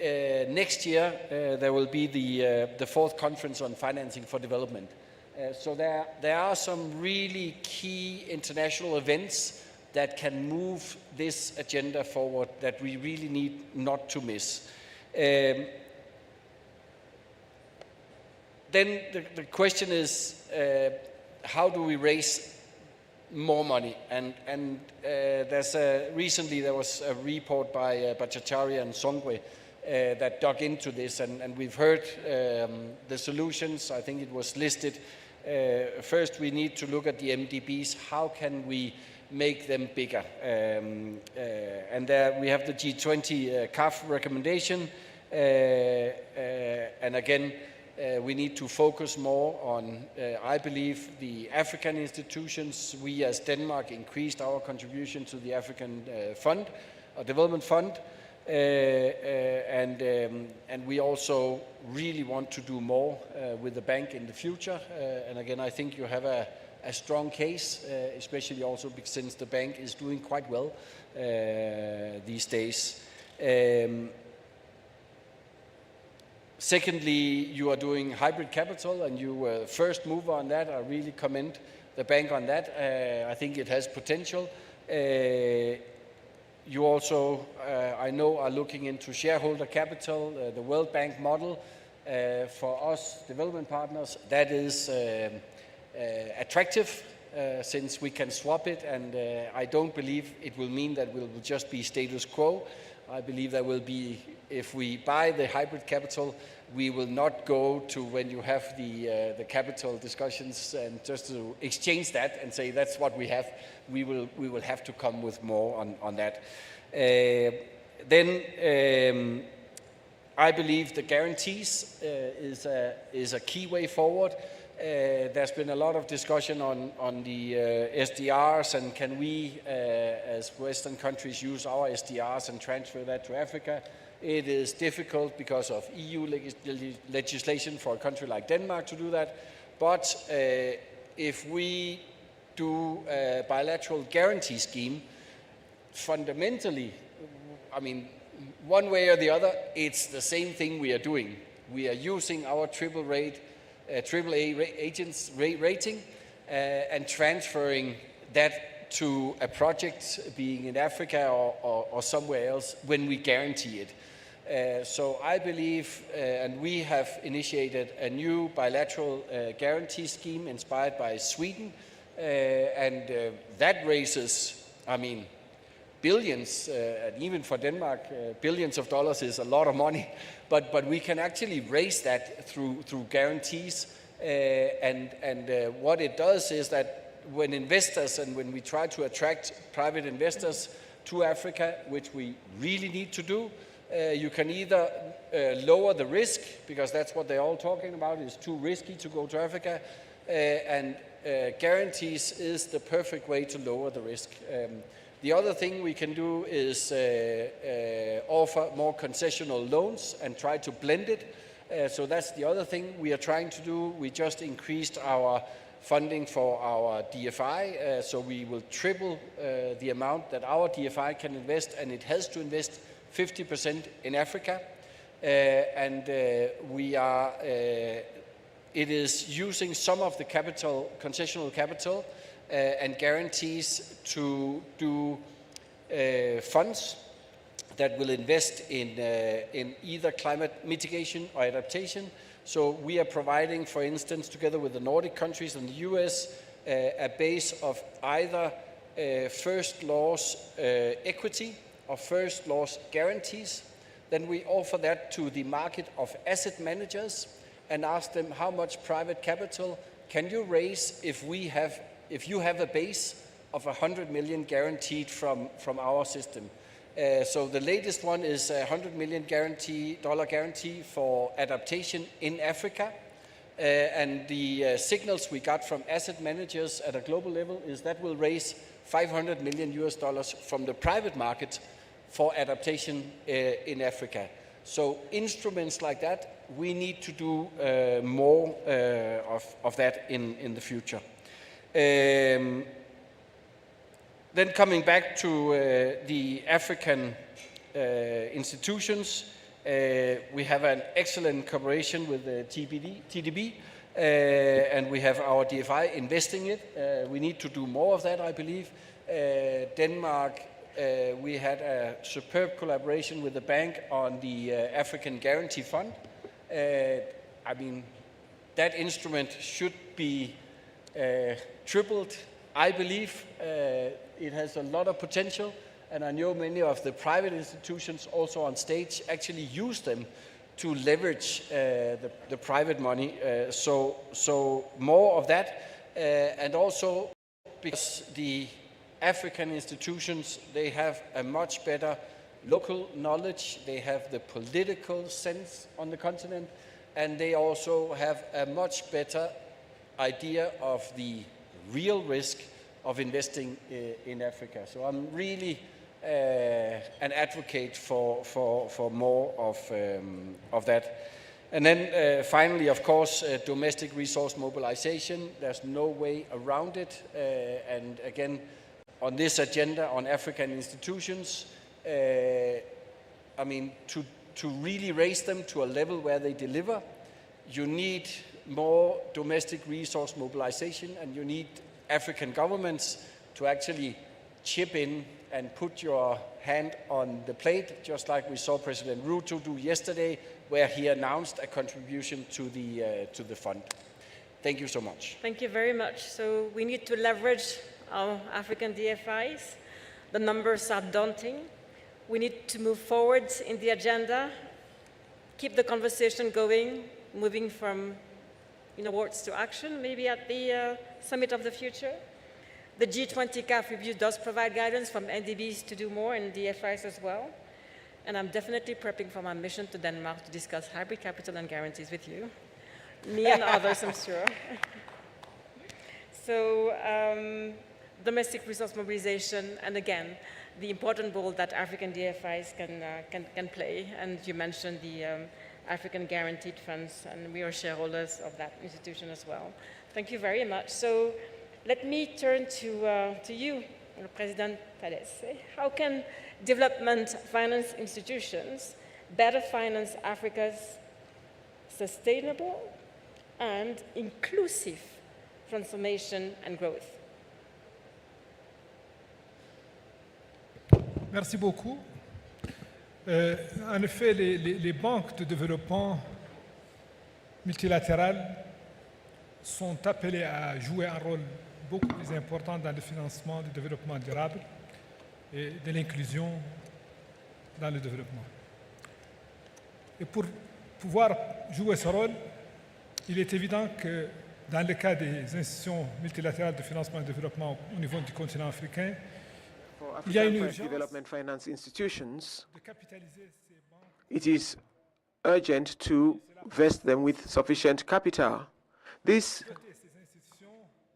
next year, there will be the fourth conference on financing for development. So there are some really key international events that can move this agenda forward that we really need not to miss. Then the question is, how do we raise more money? And recently there was a report by Bhattacharya and Songwe that dug into this, and we've heard the solutions. I think it was listed. First, we need to look at the MDBs. How can we make them bigger? And there we have the G20 CAF recommendation, and again, we need to focus more on, I believe, the African institutions. We as Denmark increased our contribution to the African Fund development fund. And we also really want to do more with the bank in the future. And again, I think you have a strong case, especially also because since the bank is doing quite well these days. Secondly, you are doing hybrid capital, and you were first mover on that. I really commend the bank on that. I think it has potential. You also, I know, are looking into shareholder capital, the World Bank model. For us development partners, that is attractive since we can swap it, and I don't believe it will mean that we will just be status quo. I believe there will be, if we buy the hybrid capital, we will not go to when you have the capital discussions and just to exchange that and say that's what we have. We will have to come with more on that. Then I believe the guarantees is a key way forward. There's been a lot of discussion on the SDRs, and can we, as Western countries, use our SDRs and transfer that to Africa? It is difficult because of EU legislation for a country like Denmark to do that. But if we do a bilateral guarantee scheme, fundamentally, I mean, one way or the other, it's the same thing we are doing. We are using our AAA agents rating and transferring that to a project being in Africa or somewhere else when we guarantee it. So I believe, and we have initiated a new bilateral guarantee scheme inspired by Sweden, and that raises, I mean, billions, and even for Denmark, billions of dollars is a lot of money, but we can actually raise that through guarantees. And what it does is that when investors and when we try to attract private investors to Africa, which we really need to do, you can either lower the risk, because that's what they're all talking about, it's too risky to go to Africa, and guarantees is the perfect way to lower the risk. The other thing we can do is offer more concessional loans and try to blend it. So that's the other thing we are trying to do. We just increased our funding for our DFI, so we will triple the amount that our DFI can invest, and it has to invest 50% in Africa. And we are, it is using some of the capital, concessional capital, and guarantees to do funds that will invest in either climate mitigation or adaptation. So we are providing, for instance, together with the Nordic countries and the US, a base of either first loss equity or first loss guarantees. Then we offer that to the market of asset managers and ask them how much private capital can you raise if you have a base of 100 million guaranteed from our system. So the latest one is a $100 million dollar guarantee for adaptation in Africa. And the signals we got from asset managers at a global level is that will raise $500 million from the private market for adaptation in Africa. So instruments like that, we need to do more of that in the future. Then coming back to the African institutions, we have an excellent cooperation with the TDB, and we have our DFI investing it. We need to do more of that, I believe. Denmark, we had a superb collaboration with the bank on the African Guarantee Fund. I mean, that instrument should be tripled, I believe. It has a lot of potential, and I know many of the private institutions also on stage actually use them to leverage the private money. So more of that, and also because the African institutions, they have a much better local knowledge, they have the political sense on the continent, and they also have a much better idea of the real risk of investing in Africa. So I'm really and advocate for more of that. And then finally, of course, domestic resource mobilization. There's no way around it. And again, on this agenda on African institutions, I mean, to really raise them to a level where they deliver, you need more domestic resource mobilization, and you need African governments to actually chip in and put your hand on the plate, just like we saw President Ruto do yesterday, where he announced a contribution to the fund. Thank you so much. Thank you very much. So we need to leverage our African DFIs. The numbers are daunting. We need to move forward in the agenda, keep the conversation going, moving from words to action, maybe at the Summit of the Future. The G20 CAF review does provide guidance from NDBs to do more in DFIs as well. And I'm definitely prepping for my mission to Denmark to discuss hybrid capital and guarantees with you. Me and others, I'm sure. So domestic resource mobilization, and again, the important role that African DFIs can play. And you mentioned the African guaranteed funds, and we are shareholders of that institution as well. Thank you very much. So let me turn to you, President Pades. How can development finance institutions better finance Africa's sustainable and inclusive transformation and growth? Merci beaucoup. En effet, les banques de développement multilatérales sont appelées à jouer un rôle beaucoup plus important dans le financement du développement durable et de l'inclusion dans le développement. Et pour pouvoir jouer ce rôle, il est évident que dans le cas des institutions multilatérales de financement et de développement au niveau du continent africain, il y a une urgence development finance institutions, it is urgent to vest them with sufficient capital. This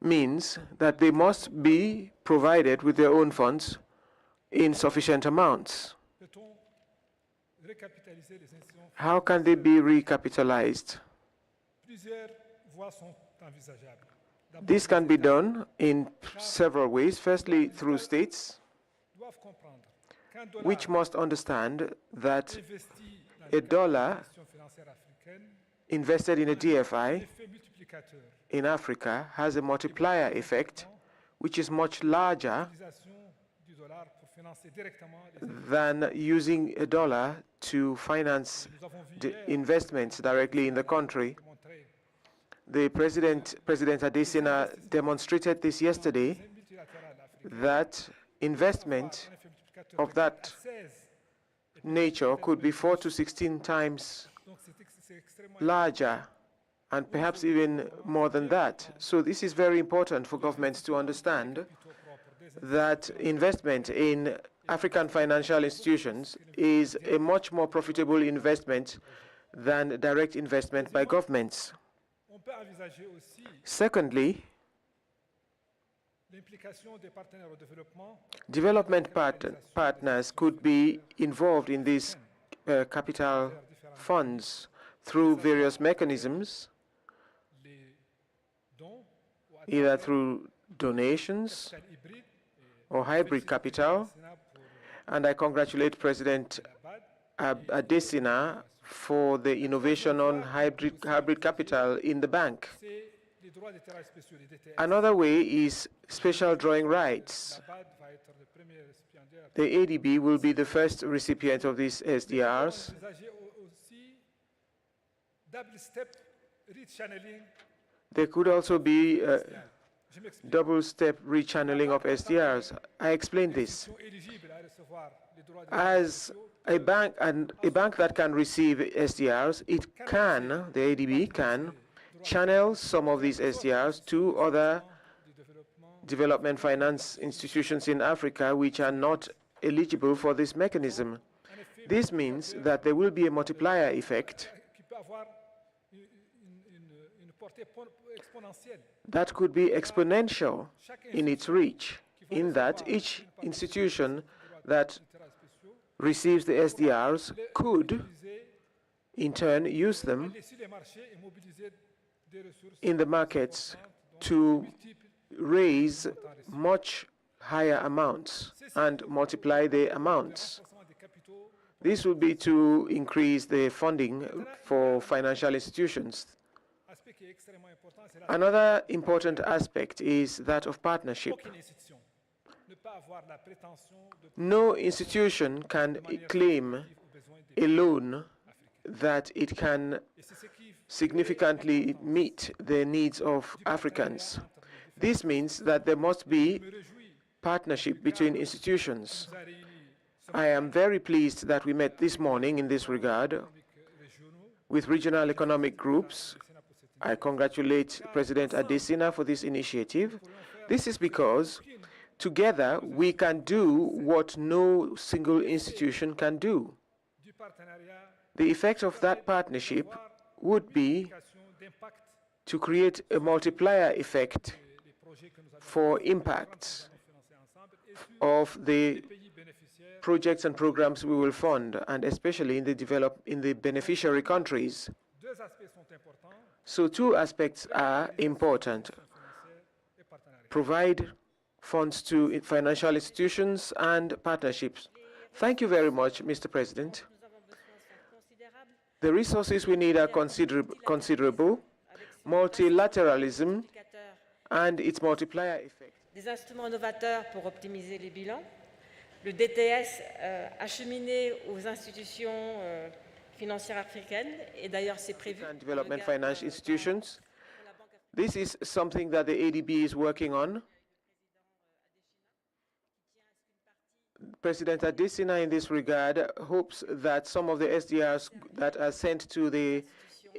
means that they must be provided with their own funds in sufficient amounts. How can they be recapitalized? This can be done in several ways. Firstly, through states, which must understand that a dollar invested in a DFI in Africa has a multiplier effect which is much larger than using a dollar to finance investments directly in the country. The President Adesina demonstrated this yesterday, that investment of that nature could be 4 to 16 times larger, and perhaps even more than that. So this is very important for governments to understand, that investment in African financial institutions is a much more profitable investment than direct investment by governments. Secondly, development partners could be involved in these capital funds through various mechanisms, either through donations or hybrid capital. And I congratulate President Adesina for the innovation on hybrid capital in the bank. Another way is special drawing rights. The ADB will be the first recipient of these SDRs. There could also be double-step rechanneling of SDRs. I explained this. As a bank that can receive SDRs, the ADB can channel some of these SDRs to other development finance institutions in Africa which are not eligible for this mechanism. This means that there will be a multiplier effect that could be exponential in its reach, in that each institution that receives the SDRs could, in turn, use them in the markets to raise much higher amounts and multiply the amounts. This would be to increase the funding for financial institutions. Another important aspect is that of partnership. No institution can claim alone that it can significantly meet the needs of Africans. This means that there must be partnership between institutions. I am very pleased that we met this morning in this regard with regional economic groups. I congratulate President Adesina for this initiative. This is because together we can do what no single institution can do. The effect of that partnership would be to create a multiplier effect for impacts of the projects and programs we will fund, and especially in the beneficiary countries. So two aspects are important. Provide funds to financial institutions and partnerships. Thank you very much, Mr. President. The resources we need are considerable. Multilateralism and its multiplier effect. Des instruments novateurs pour optimiser les bilans. Le DTS acheminé aux institutions financières africaines, et d'ailleurs c'est prévu. Development finance institutions. This is something that the ADB is working on. President Adesina, in this regard, hopes that some of the SDRs that are sent to the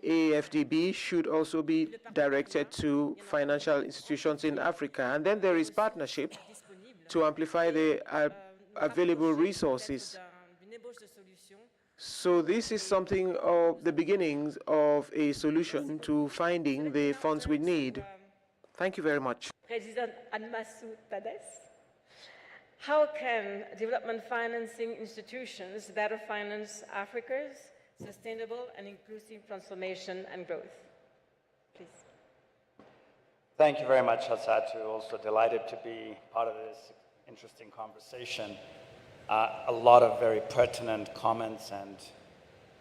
AFDB should also be directed to financial institutions in Africa. And then there is partnership to amplify the available resources. So this is something of the beginnings of a solution to finding the funds we need. Thank you very much. President Anmasu Tades. How can development financing institutions better finance Africa's sustainable and inclusive transformation and growth? Please. Thank you very much, Hassatu. Also delighted to be part of this interesting conversation. A lot of very pertinent comments and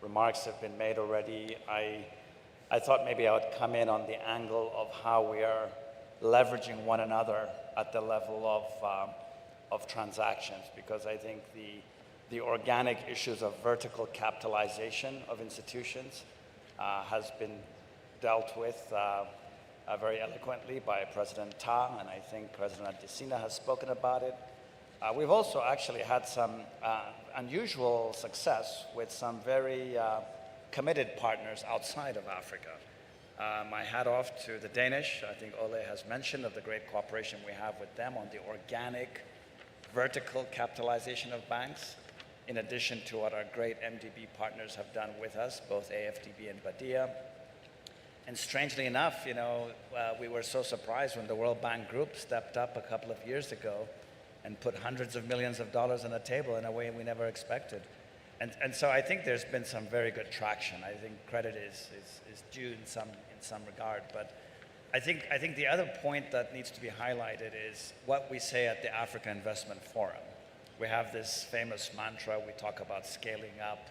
remarks have been made already. I thought maybe I would come in on the angle of how we are leveraging one another at the level of transactions, because I think the organic issues of vertical capitalization of institutions has been dealt with very eloquently by President Ta, and I think President Adesina has spoken about it. We've also actually had some unusual success with some very committed partners outside of Africa. My hat off to the Danish. I think Ole has mentioned of the great cooperation we have with them on the organic vertical capitalization of banks, in addition to what our great MDB partners have done with us, both AFDB and Badia. And strangely enough, you know, we were so surprised when the World Bank Group stepped up a couple of years ago and put hundreds of millions of dollars on the table in a way we never expected. And so I think there's been some very good traction. I think credit is due in some regard. But I think the other point that needs to be highlighted is what we say at the Africa Investment Forum. We have this famous mantra, we talk about scaling up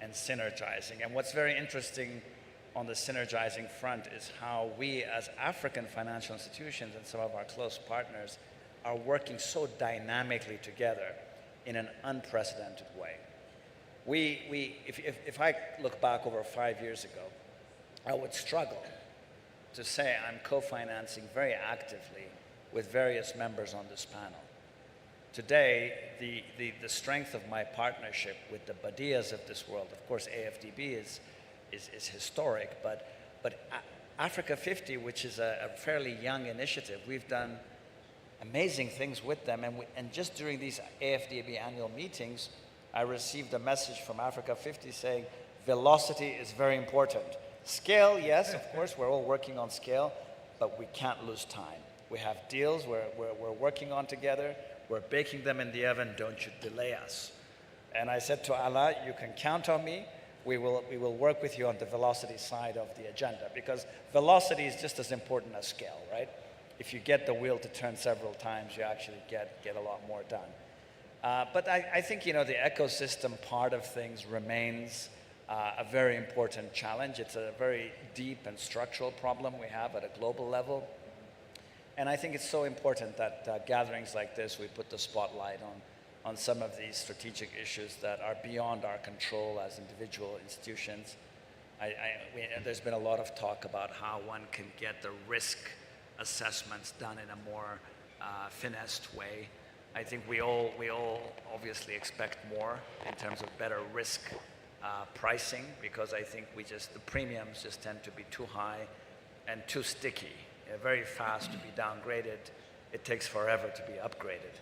and synergizing. And what's very interesting on the synergizing front is how we as African financial institutions and some of our close partners are working so dynamically together in an unprecedented way. If I look back over 5 years ago, I would struggle to say I'm co-financing very actively with various members on this panel. Today, the strength of my partnership with the Badias of this world, of course AFDB is historic, but Africa 50, which is a fairly young initiative, we've done amazing things with them, and just during these AFDB annual meetings, I received a message from Africa 50 saying, velocity is very important. Scale, yes, of course, we're all working on scale, but we can't lose time. We have deals we're working on together. We're baking them in the oven. Don't you delay us. And I said to Allah, you can count on me. We will work with you on the velocity side of the agenda, because velocity is just as important as scale, right? If you get the wheel to turn several times, you actually get a lot more done. But I think, the ecosystem part of things remains a very important challenge. It's a very deep and structural problem we have at a global level. And I think it's so important that gatherings like this, we put the spotlight on some of these strategic issues that are beyond our control as individual institutions. There's been a lot of talk about how one can get the risk assessments done in a more finessed way. I think we all obviously expect more in terms of better risk pricing, because I think the premiums just tend to be too high and too sticky. Very fast to be downgraded, it takes forever to be upgraded.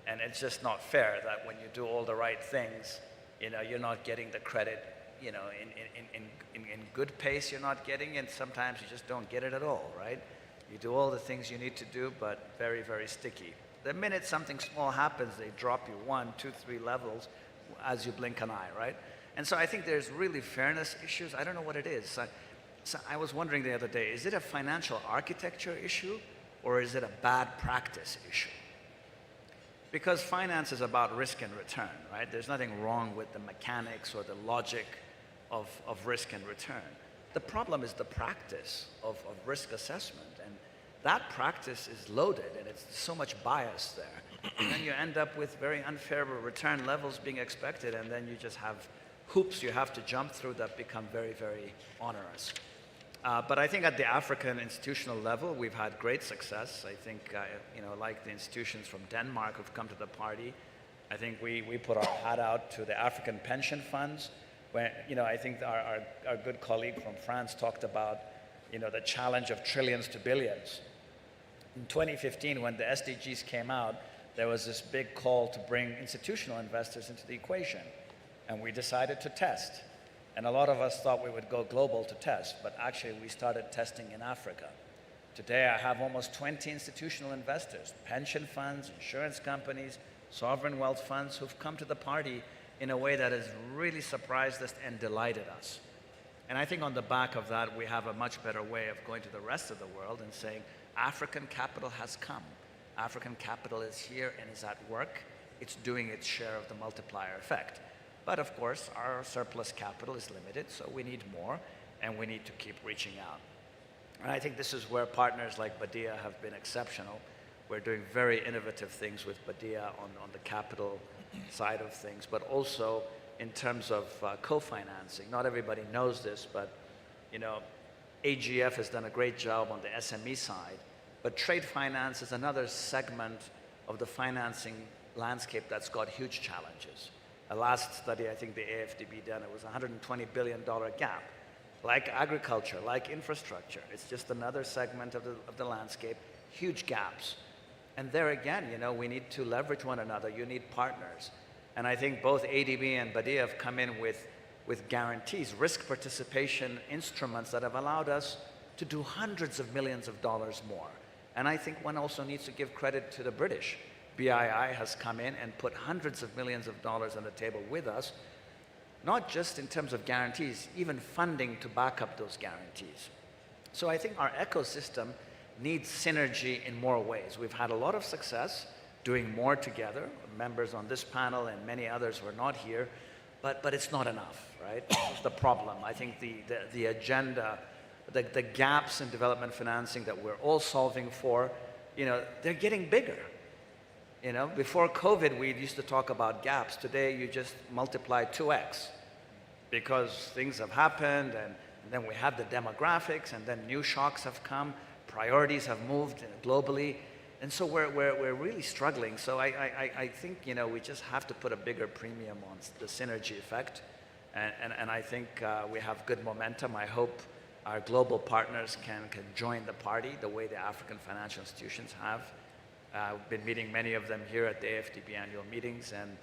And it's just not fair that when you do all the right things, you're not getting the credit, in good pace you're not getting, and sometimes you just don't get it at all, right? You do all the things you need to do, but very, very sticky. The minute something small happens, they drop you 1, 2, 3 levels as you blink an eye, right? And so I think there's really fairness issues. I don't know what it is. So I was wondering the other day, is it a financial architecture issue, or is it a bad practice issue? Because finance is about risk and return, right? There's nothing wrong with the mechanics or the logic of risk and return. The problem is the practice of risk assessment, and that practice is loaded, and it's so much bias there. And then you end up with very unfair return levels being expected, and then you just have hoops you have to jump through that become very, very onerous. But I think at the African institutional level, we've had great success. I think, like the institutions from Denmark who've come to the party, I think we put our hat out to the African pension funds, where, I think our good colleague from France talked about, the challenge of trillions to billions. In 2015, when the SDGs came out, there was this big call to bring institutional investors into the equation. And we decided to test. And a lot of us thought we would go global to test, but actually we started testing in Africa. Today I have almost 20 institutional investors, pension funds, insurance companies, sovereign wealth funds who've come to the party in a way that has really surprised us and delighted us. And I think on the back of that, we have a much better way of going to the rest of the world and saying, African capital has come. African capital is here and is at work. It's doing its share of the multiplier effect. But of course, our surplus capital is limited, so we need more, and we need to keep reaching out. And I think this is where partners like Badia have been exceptional. We're doing very innovative things with Badia on the capital side of things, but also in terms of co-financing. Not everybody knows this, but AGF has done a great job on the SME side, but trade finance is another segment of the financing landscape that's got huge challenges. The last study, I think the AFDB done, it was a $120 billion gap. Like agriculture, like infrastructure, it's just another segment of the landscape, huge gaps. And there again, we need to leverage one another. You need partners. And I think both ADB and Badia have come in with guarantees, risk participation instruments that have allowed us to do hundreds of millions of dollars more. And I think one also needs to give credit to the British. BII has come in and put hundreds of millions of dollars on the table with us, not just in terms of guarantees, even funding to back up those guarantees. So I think our ecosystem needs synergy in more ways. We've had a lot of success doing more together, members on this panel and many others who are not here, but it's not enough, right? That's the problem. I think the agenda, the gaps in development financing that we're all solving for, they're getting bigger. Before COVID, we used to talk about gaps. Today, you just multiply 2x because things have happened, and then we have the demographics, and then new shocks have come, priorities have moved globally, and so we're really struggling. So I think, we just have to put a bigger premium on the synergy effect, and I think we have good momentum. I hope our global partners can join the party the way the African financial institutions have. I've been meeting many of them here at the AFDB annual meetings, and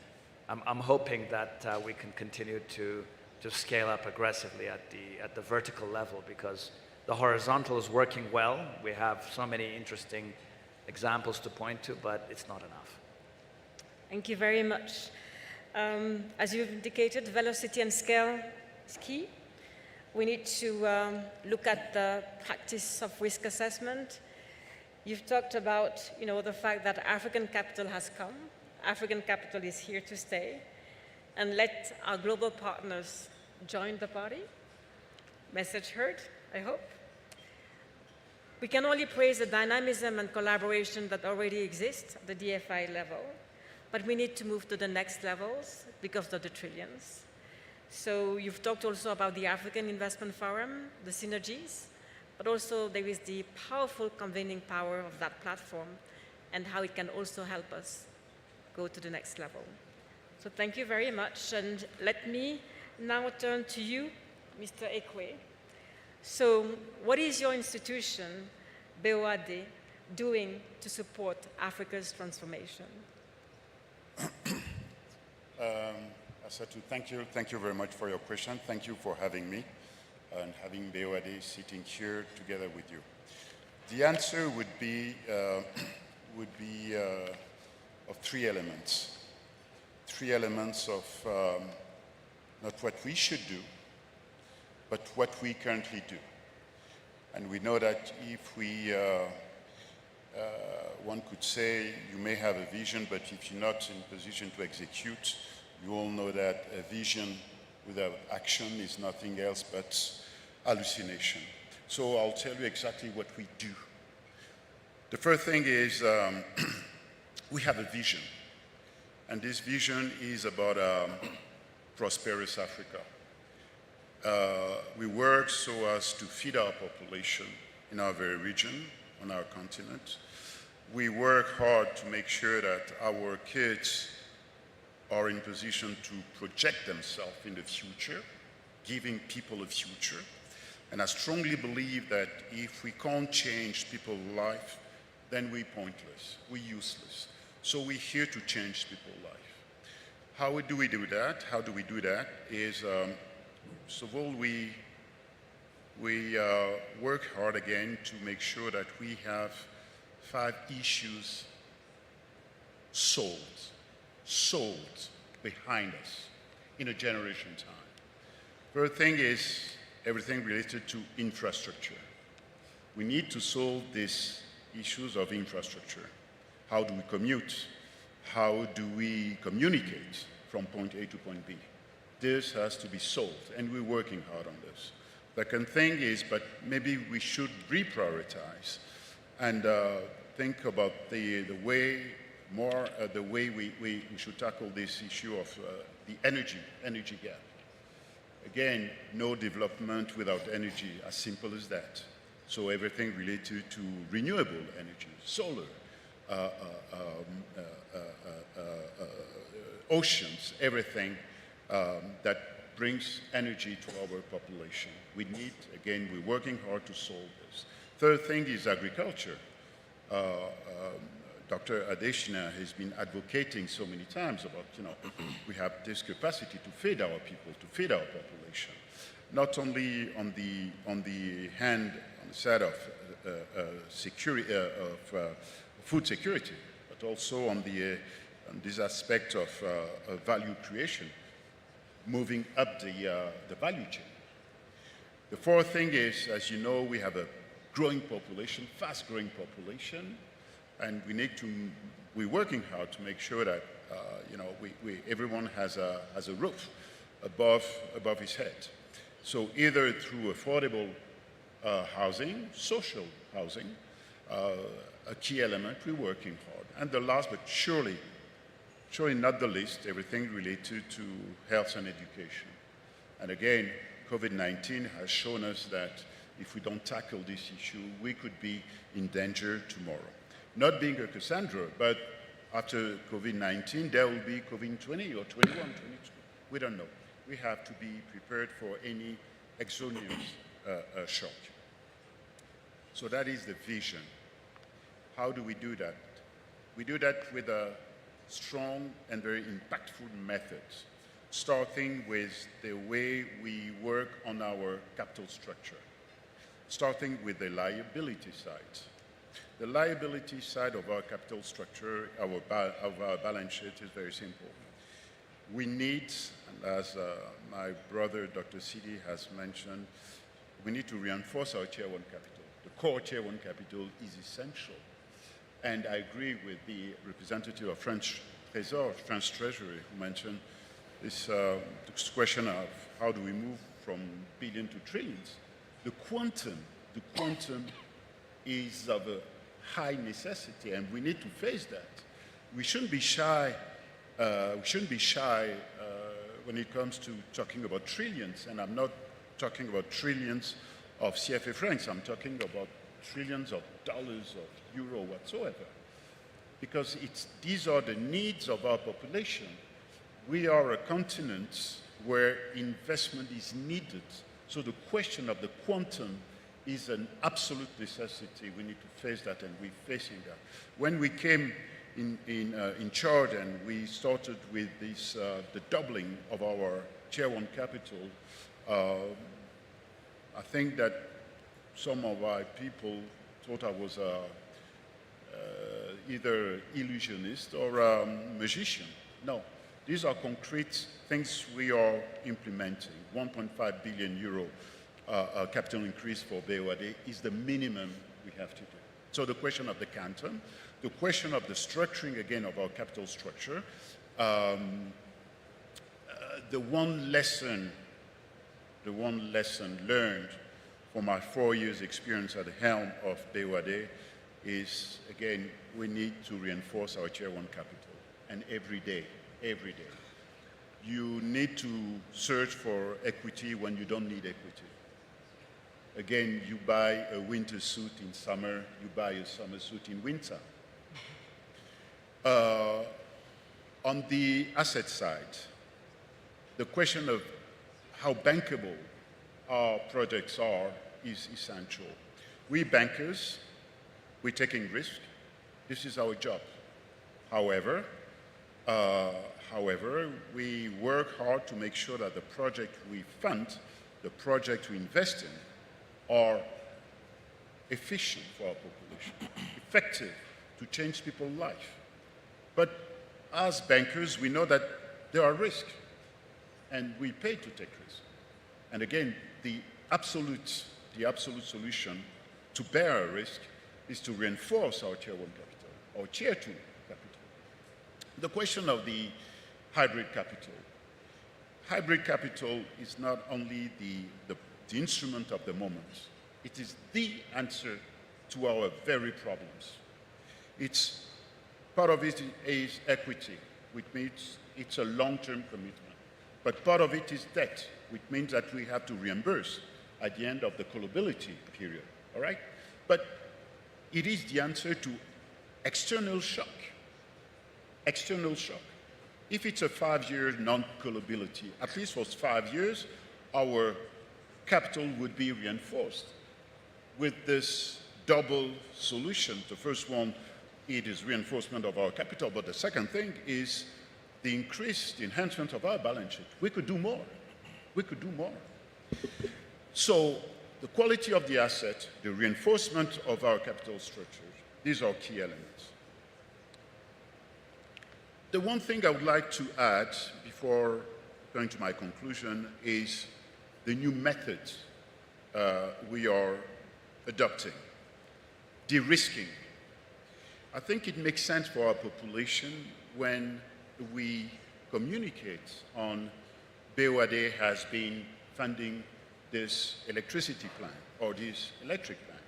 I'm hoping that we can continue to scale up aggressively at the vertical level, because the horizontal is working well. We have so many interesting examples to point to, but it's not enough. Thank you very much. As you've indicated, velocity and scale is key. We need to look at the practice of risk assessment. You've talked about, the fact that African capital has come. African capital is here to stay. And let our global partners join the party. Message heard, I hope. We can only praise the dynamism and collaboration that already exists at the DFI level, but we need to move to the next levels because of the trillions. So you've talked also about the African Investment Forum, the synergies, but also there is the powerful convening power of that platform and how it can also help us go to the next level. So thank you very much, and let me now turn to you, Mr. Ekwe. So what is your institution, BOAD, doing to support Africa's transformation? Asatu, thank you very much for your question. Thank you for having me and having BOAD sitting here together with you. The answer would be of three elements. Three elements of not what we should do, but what we currently do. And we know that if we, one could say, you may have a vision, but if you're not in position to execute, you all know that a vision without action is nothing else but hallucination. So I'll tell you exactly what we do. The first thing is we have a vision. And this vision is about prosperous Africa. We work so as to feed our population in our very region, on our continent. We work hard to make sure that our kids are in position to project themselves in the future, giving people a future. And I strongly believe that if we can't change people's life, then we're pointless, we're useless. So we're here to change people's life. How do we do that? How do we do that is, first of all, we work hard again to make sure that we have 5 issues solved behind us in a generation time. Third thing is everything related to infrastructure. We need to solve these issues of infrastructure. How do we commute? How do we communicate from point A to point B? This has to be solved, and we're working hard on this. The second thing is, but maybe we should reprioritize and think about the way we should tackle this issue of the energy gap. Again, no development without energy, as simple as that. So everything related to renewable energy, solar, oceans, everything that brings energy to our population. We need, again, we're working hard to solve this. Third thing is agriculture. Dr. Adeshina has been advocating so many times about, we have this capacity to feed our people, to feed our population, not only on the side of food security, but also on this aspect of value creation, moving up the value chain. The fourth thing is, as you know, we have a growing population, fast-growing population, and we're working hard to make sure that everyone has a roof above his head. So either through affordable housing, social housing, a key element, we're working hard. And the last, but surely not the least, everything related to health and education. And again, COVID-19 has shown us that if we don't tackle this issue, we could be in danger tomorrow. Not being a Cassandra, but after COVID-19, there will be COVID-20 or 21, 22. We don't know. We have to be prepared for any exogenous shock. So that is the vision. How do we do that? We do that with a strong and very impactful methods, starting with the way we work on our capital structure, starting with the liability side. The liability side of our capital structure, of our balance sheet, is very simple. We need, as my brother Dr. Sidi has mentioned, we need to reinforce our Tier 1 capital. The core Tier 1 capital is essential. And I agree with the representative of French Treasury, who mentioned this question of how do we move from billion to trillions. The quantum is of a high necessity, and we need to face that. We shouldn't be shy. When it comes to talking about trillions, and I'm not talking about trillions of CFA francs. I'm talking about trillions of dollars, of euro, whatsoever. Because these are the needs of our population. We are a continent where investment is needed. So the question of the quantum is an absolute necessity. We need to face that, and we're facing that. When we came in charge and we started with this, the doubling of our Tier 1 capital, I think that some of our people thought I was either illusionist or a magician. No, these are concrete things we are implementing. 1.5 billion euro capital increase for BOAD is the minimum we have to do. So the question of the quantum, the question of the structuring again of our capital structure, the one lesson learned from my 4 years experience at the helm of BOAD is, again, we need to reinforce our Tier 1 capital. And every day. You need to search for equity when you don't need equity. Again, you buy a winter suit in summer, you buy a summer suit in winter. On the asset side, the question of how bankable our projects are is essential. We bankers, we're taking risk. This is our job. However, we work hard to make sure that the project we fund, the project we invest in, are efficient for our population, effective to change people's life. But as bankers, we know that there are risks, and we pay to take risks. And again, the absolute solution to bear a risk is to reinforce our Tier 1 capital, or Tier 2 capital. The question of the hybrid capital. Hybrid capital is not only the instrument of the moment, it is the answer to our very problems. Part of it is equity, which means it's a long-term commitment. But part of it is debt, which means that we have to reimburse at the end of the callability period, all right? But it is the answer to external shock. External shock. If it's a 5-year non-callability, at least for 5 years, our capital would be reinforced with this double solution. The first one, it is reinforcement of our capital, but the second thing is the increased enhancement of our balance sheet. We could do more. We could do more. So the quality of the asset, the reinforcement of our capital structure, these are key elements. The one thing I would like to add before going to my conclusion is the new methods we are adopting. De-risking. I think it makes sense for our population when we communicate on BOAD has been funding this electricity plant or this electric plant.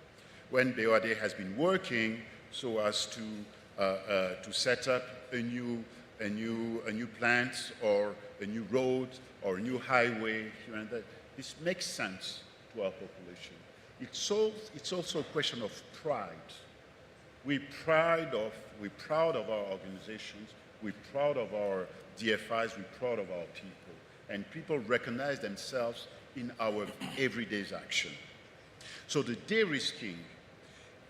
When BOAD has been working so as to set up a new plant or a new road or a new highway here and there. This makes sense to our population. It's also a question of pride. We're proud of our organizations, we're proud of our DFIs, we're proud of our people. And people recognize themselves in our everyday action. So the de-risking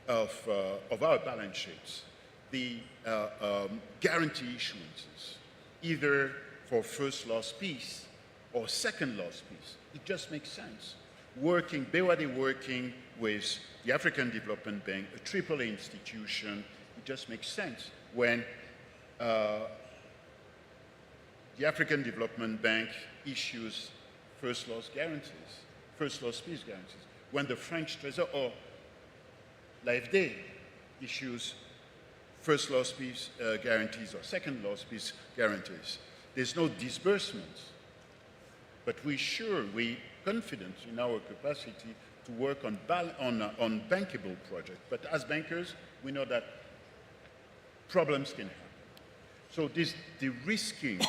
of our balance sheets, the guarantee issuances, either for first loss piece or second loss piece, it just makes sense. BOAD working with the African Development Bank, a AAA institution. It just makes sense when the African Development Bank issues first loss guarantees, first loss fees guarantees. When the French Treasury or l'AFD issues first loss fees guarantees or second loss fees guarantees. There's no disbursements, but we're confident in our capacity to work on bankable projects. But as bankers, we know that problems can happen. So this de-risking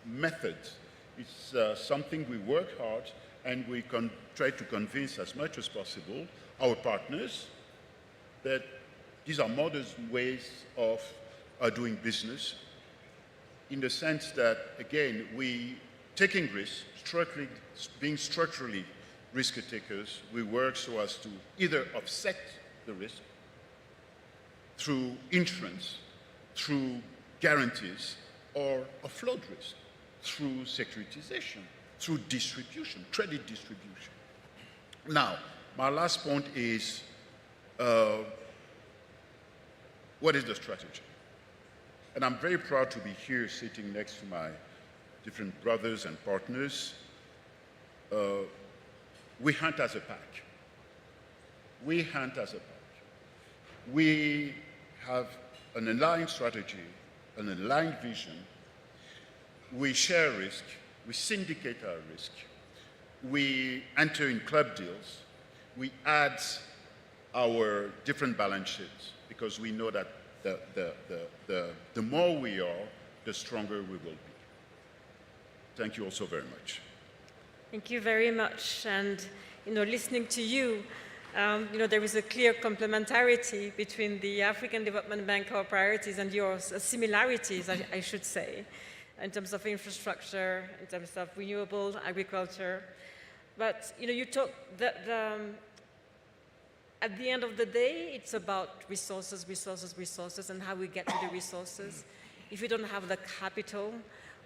method is something we work hard and we try to convince as much as possible our partners that these are modern ways of doing business, in the sense that, again, we taking risks, being structurally risk takers, we work so as to either offset the risk through insurance, through guarantees, or offload risk through securitization, through distribution, credit distribution. Now, my last point is, what is the strategy? And I'm very proud to be here sitting next to my different brothers and partners. We hunt as a pack. We hunt as a pack. We have an aligned strategy, an aligned vision. We share risk. We syndicate our risk. We enter in club deals. We add our different balance sheets because we know that the more we are, the stronger we will be. Thank you all so very much. Thank you very much. And, listening to you, there is a clear complementarity between the African Development Bank, our priorities, and yours, similarities, I should say, in terms of infrastructure, in terms of renewable agriculture. But, you talk that at the end of the day, it's about resources, resources, resources, and how we get to the resources. If we don't have the capital,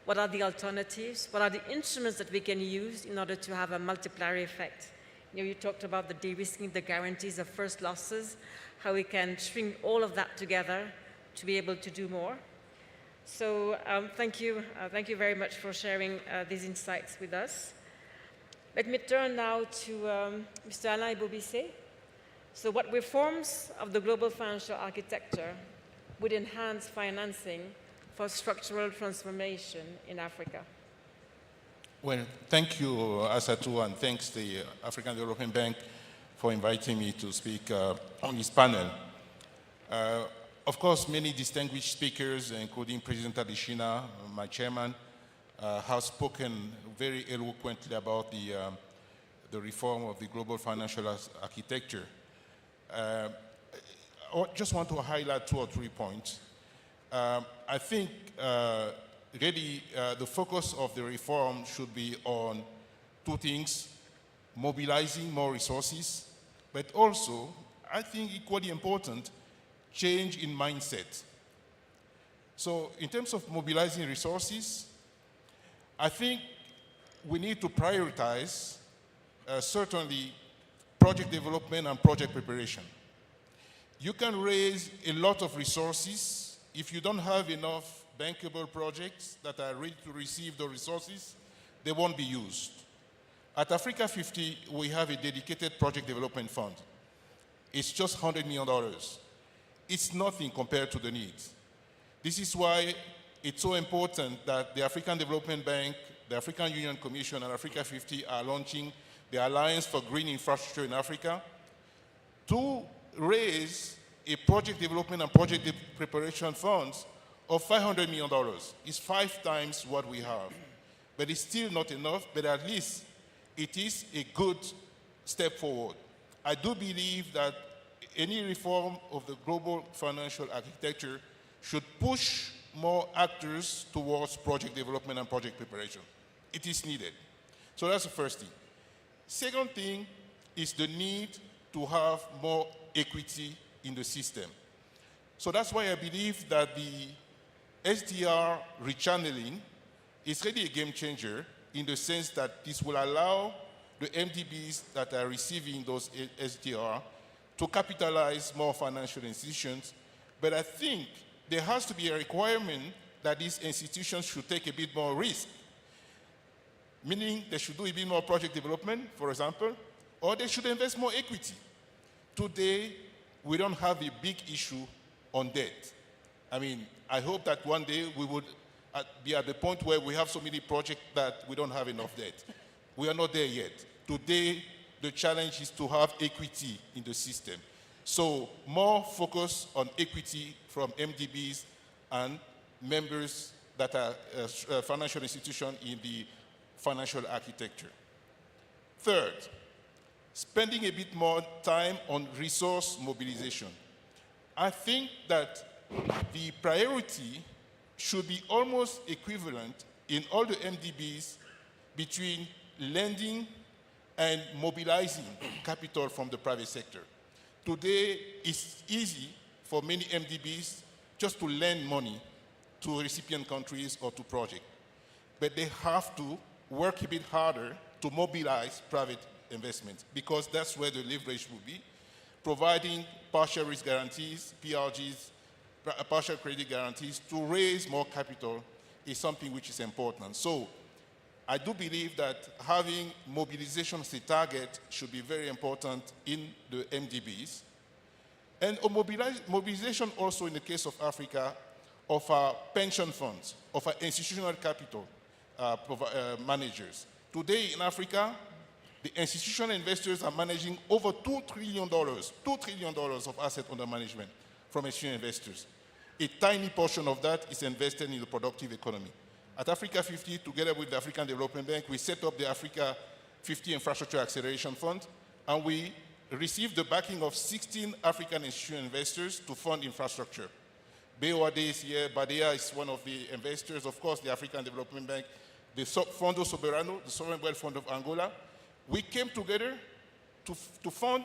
what are the alternatives? What are the instruments that we can use in order to have a multiplier effect? You talked about the de-risking, the guarantees of first losses, how we can string all of that together to be able to do more. So thank you very much for sharing these insights with us. Let me turn now to Mr. Alain Bobissé. So what reforms of the global financial architecture would enhance financing for structural transformation in Africa? Well, thank you, Asatu, and thanks the African Development Bank for inviting me to speak on this panel. Of course, many distinguished speakers, including President Adesina, my chairman, have spoken very eloquently about the reform of the global financial architecture. I just want to highlight 2 or 3 points. I think really the focus of the reform should be on 2 things: mobilizing more resources, but also, I think equally important, change in mindset. So in terms of mobilizing resources, I think we need to prioritize certainly project development and project preparation. You can raise a lot of resources. If you don't have enough bankable projects that are ready to receive the resources, they won't be used. At Africa 50, we have a dedicated project development fund. It's just $100 million. It's nothing compared to the needs. This is why it's so important that the African Development Bank, the African Union Commission, and Africa 50 are launching the Alliance for Green Infrastructure in Africa to raise a project development and project preparation funds of $500 million. It's 5 times what we have. But it's still not enough, but at least it is a good step forward. I do believe that any reform of the global financial architecture should push more actors towards project development and project preparation. It is needed. So that's the first thing. Second thing is the need to have more equity in the system. So that's why I believe that the SDR rechanneling is really a game changer in the sense that this will allow the MDBs that are receiving those SDR to capitalize more financial institutions. But I think there has to be a requirement that these institutions should take a bit more risk, meaning they should do a bit more project development, for example, or they should invest more equity. Today, we don't have a big issue on debt. I mean, I hope that one day we would be at the point where we have so many projects that we don't have enough debt. We are not there yet. Today, the challenge is to have equity in the system. So more focus on equity from MDBs and members that are financial institutions in the financial architecture. Third, spending a bit more time on resource mobilization. I think that the priority should be almost equivalent in all the MDBs between lending and mobilizing capital from the private sector. Today, it's easy for many MDBs just to lend money to recipient countries or to projects. But they have to work a bit harder to mobilize private investment, because that's where the leverage will be. Providing partial risk guarantees, PRGs, partial credit guarantees to raise more capital is something which is important. So I do believe that having mobilization as a target should be very important in the MDBs. And mobilization also in the case of Africa of our pension funds, of our institutional capital managers. Today in Africa, the institutional investors are managing over $2 trillion of assets under management from institutional investors. A tiny portion of that is invested in the productive economy. At Africa 50, together with the African Development Bank, we set up the Africa 50 Infrastructure Acceleration Fund, and we received the backing of 16 African institutional investors to fund infrastructure. BOAD is here, Badea is one of the investors, of course, the African Development Bank, the Fondo Soberano, the Sovereign Wealth Fund of Angola. We came together to fund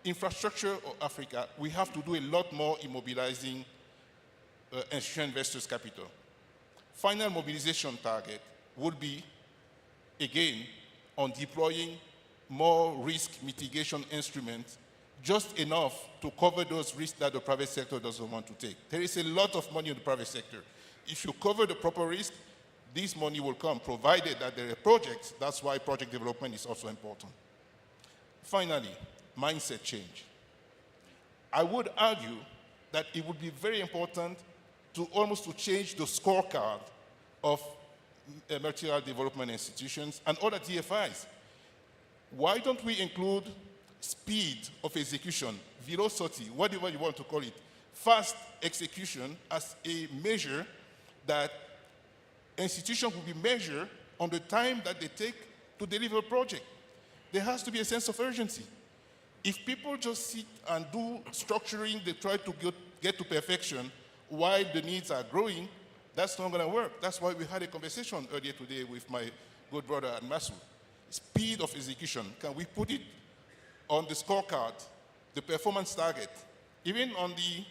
infrastructure of Africa. We have to do a lot more in mobilizing institutional investors' capital. Final mobilization target would be, again, on deploying more risk mitigation instruments, just enough to cover those risks that the private sector doesn't want to take. There is a lot of money in the private sector. If you cover the proper risk, this money will come, provided that there are projects. That's why project development is also important. Finally, mindset change. I would argue that it would be very important to almost change the scorecard of multilateral development institutions and other DFIs. Why don't we include speed of execution, velocity, whatever you want to call it, fast execution as a measure that institutions will be measured on the time that they take to deliver a project? There has to be a sense of urgency. If people just sit and do structuring, they try to get to perfection while the needs are growing, that's not going to work. That's why we had a conversation earlier today with my good brother Masu. Speed of execution, can we put it on the scorecard, the performance target, even on the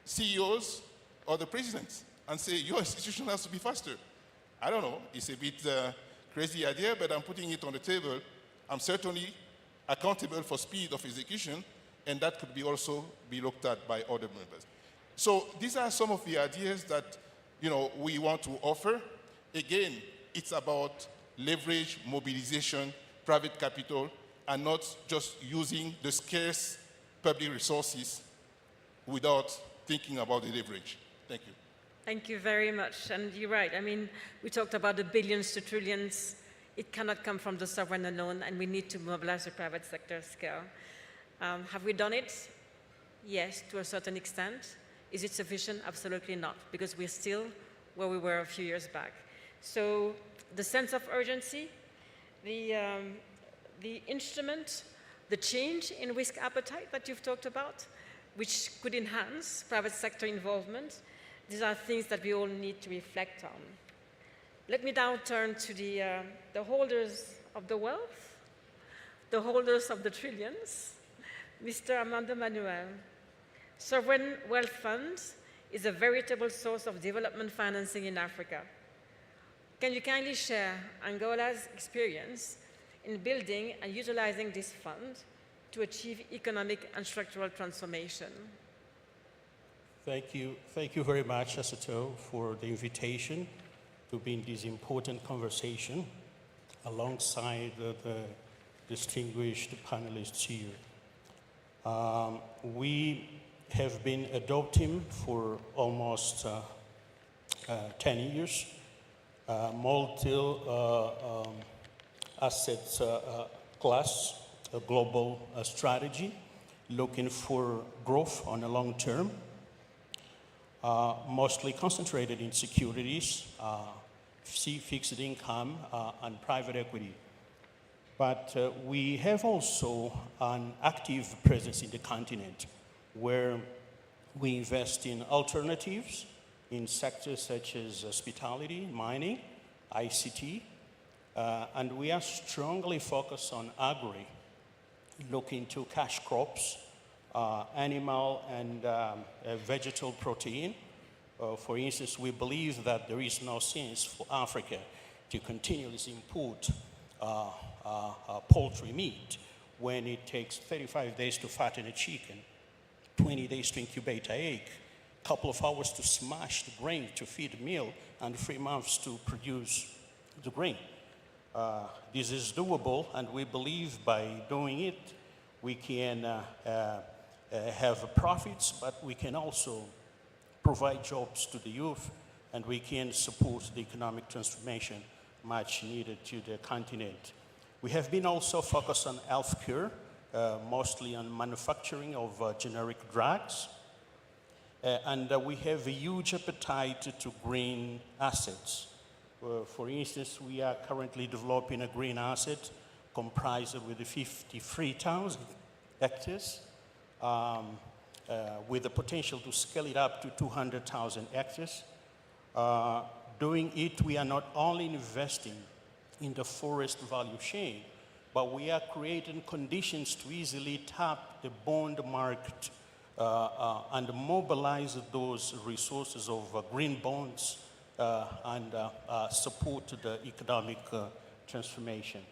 CEOs or the presidents, and say, your institution has to be faster? I don't know, it's a bit crazy idea, but I'm putting it on the table. I'm certainly accountable for speed of execution, and that could be also be looked at by other members. So these are some of the ideas that we want to offer. Again, it's about leverage, mobilization, private capital, and not just using the scarce public resources without thinking about the leverage. Thank you. Thank you very much. And you're right. I mean, we talked about the billions to trillions. It cannot come from the sovereign alone, and we need to mobilize the private sector scale. Have we done it? Yes, to a certain extent. Is it sufficient? Absolutely not, because we're still where we were a few years back. So the sense of urgency, the instrument, the change in risk appetite that you've talked about, which could enhance private sector involvement, these are things that we all need to reflect on. Let me now turn to the holders of the wealth, the holders of the trillions. Mr. Armando Manuel, Sovereign Wealth Fund is a veritable source of development financing in Africa. Can you kindly share Angola's experience in building and utilizing this fund to achieve economic and structural transformation? Thank you very much, Asato, for the invitation to be in this important conversation alongside the distinguished panelists here. We have been adopting for almost 10 years multi-asset class, a global strategy, looking for growth on a long term, mostly concentrated in securities, fixed income, and private equity. But we have also an active presence in the continent where we invest in alternatives in sectors such as hospitality, mining, ICT, and we are strongly focused on agri, looking to cash crops, animal and vegetal protein. For instance, we believe that there is no sense for Africa to continuously import poultry meat when it takes 35 days to fatten a chicken, 20 days to incubate an egg, a couple of hours to smash the grain to feed the meal, and 3 months to produce the grain. This is doable, and we believe by doing it, we can have profits, but we can also provide jobs to the youth, and we can support the economic transformation much needed to the continent. We have been also focused on healthcare, mostly on manufacturing of generic drugs, and we have a huge appetite to green assets. For instance, we are currently developing a green asset comprised with 53,000 hectares, with the potential to scale it up to 200,000 hectares. Doing it, we are not only investing in the forest value chain, but we are creating conditions to easily tap the bond market and mobilize those resources of green bonds and support the economic transformation.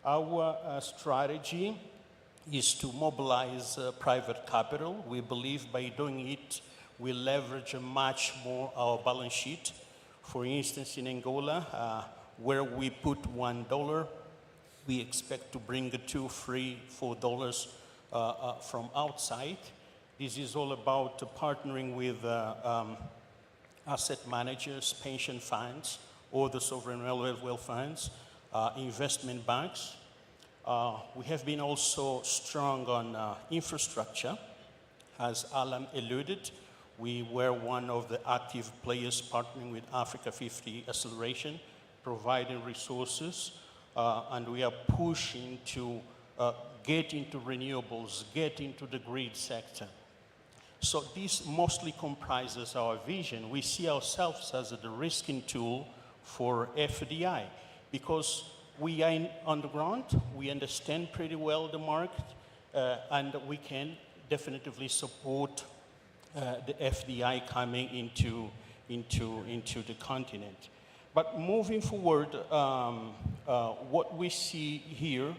Our strategy is to mobilize private capital. We believe by doing it, we leverage much more our balance sheet. For instance, in Angola, where we put $1, we expect to bring $2, $3, $4 from outside. This is all about partnering with asset managers, pension funds, or the sovereign wealth funds, investment banks. We have been also strong on infrastructure. As Alan alluded, we were one of the active players partnering with Africa 50 Acceleration, providing resources, and we are pushing to get into renewables, get into the grid sector. So this mostly comprises our vision. We see ourselves as a de-risking tool for FDI because we are on the ground, we understand pretty well the market, and we can definitively support the FDI coming into the continent. But moving forward, what we see here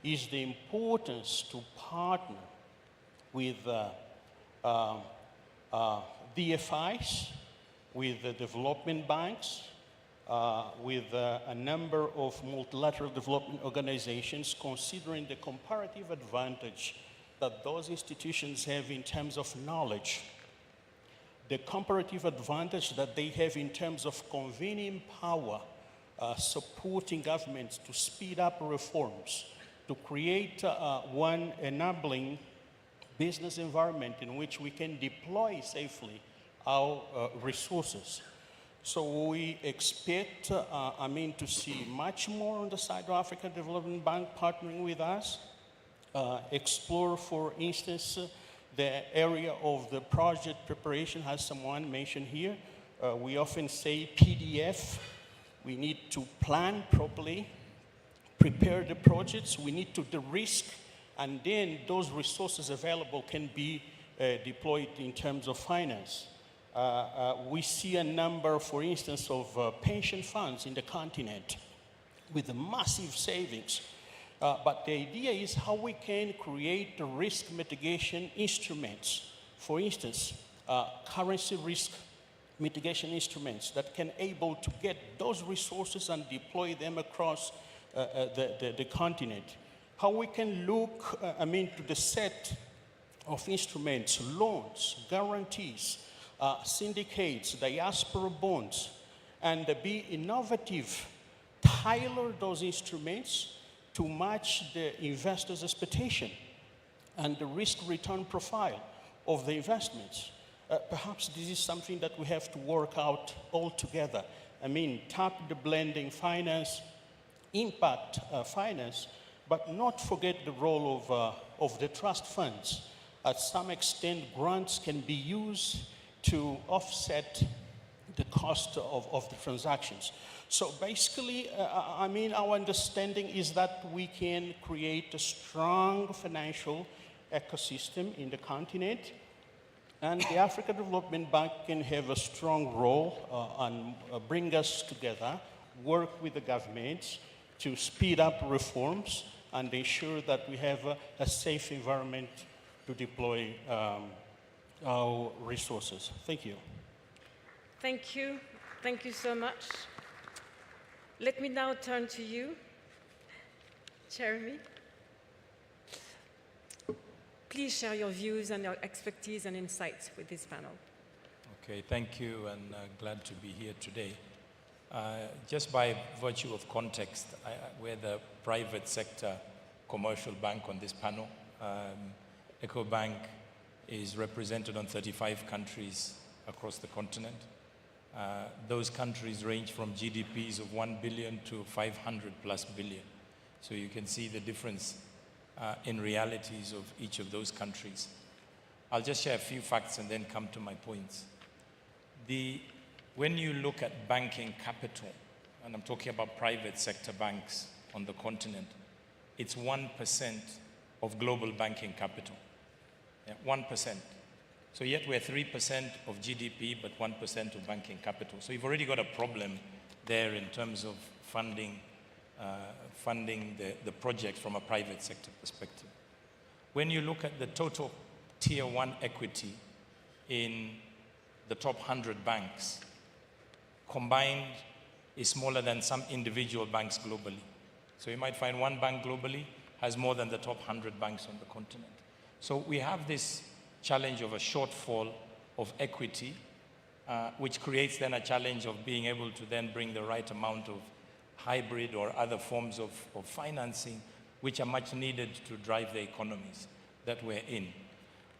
is the importance to partner with DFIs, with the development banks, with a number of multilateral development organizations, considering the comparative advantage that those institutions have in terms of knowledge, the comparative advantage that they have in terms of convening power, supporting governments to speed up reforms, to create one enabling business environment in which we can deploy safely our resources. So we expect, to see much more on the side of African Development Bank partnering with us, explore, for instance, the area of the project preparation, as someone mentioned here. We often say PDF. We need to plan properly, prepare the projects. We need to de-risk, and then those resources available can be deployed in terms of finance. We see a number, for instance, of pension funds in the continent with massive savings. But the idea is how we can create the risk mitigation instruments. For instance, currency risk mitigation instruments that can able to get those resources and deploy them across the continent. How we can look, to the set of instruments, loans, guarantees, syndicates, diaspora bonds, and be innovative, tailor those instruments to match the investor's expectation and the risk-return profile of the investments. Perhaps this is something that we have to work out all together. Tap the blending finance, impact finance, but not forget the role of the trust funds. At some extent, grants can be used to offset the cost of the transactions. So basically, our understanding is that we can create a strong financial ecosystem in the continent, and the African Development Bank can have a strong role and bring us together, work with the governments to speed up reforms and ensure that we have a safe environment to deploy our resources. Thank you. Thank you. Thank you so much. Let me now turn to you, Jeremy. Please share your views and your expertise and insights with this panel. Okay, thank you, and glad to be here today. Just by virtue of context, we're the private sector commercial bank on this panel. EcoBank is represented on 35 countries across the continent. Those countries range from GDPs of 1 billion to 500 plus billion. So you can see the difference in realities of each of those countries. I'll just share a few facts and then come to my points. When you look at banking capital, and I'm talking about private sector banks on the continent, it's 1% of global banking capital. Yeah, 1%. So yet we're 3% of GDP, but 1% of banking capital. So you've already got a problem there in terms of funding the project from a private sector perspective. When you look at the total tier 1 equity in the top 100 banks, combined is smaller than some individual banks globally. So you might find one bank globally has more than the top 100 banks on the continent. So we have this challenge of a shortfall of equity, which creates then a challenge of being able to then bring the right amount of hybrid or other forms of financing, which are much needed to drive the economies that we're in.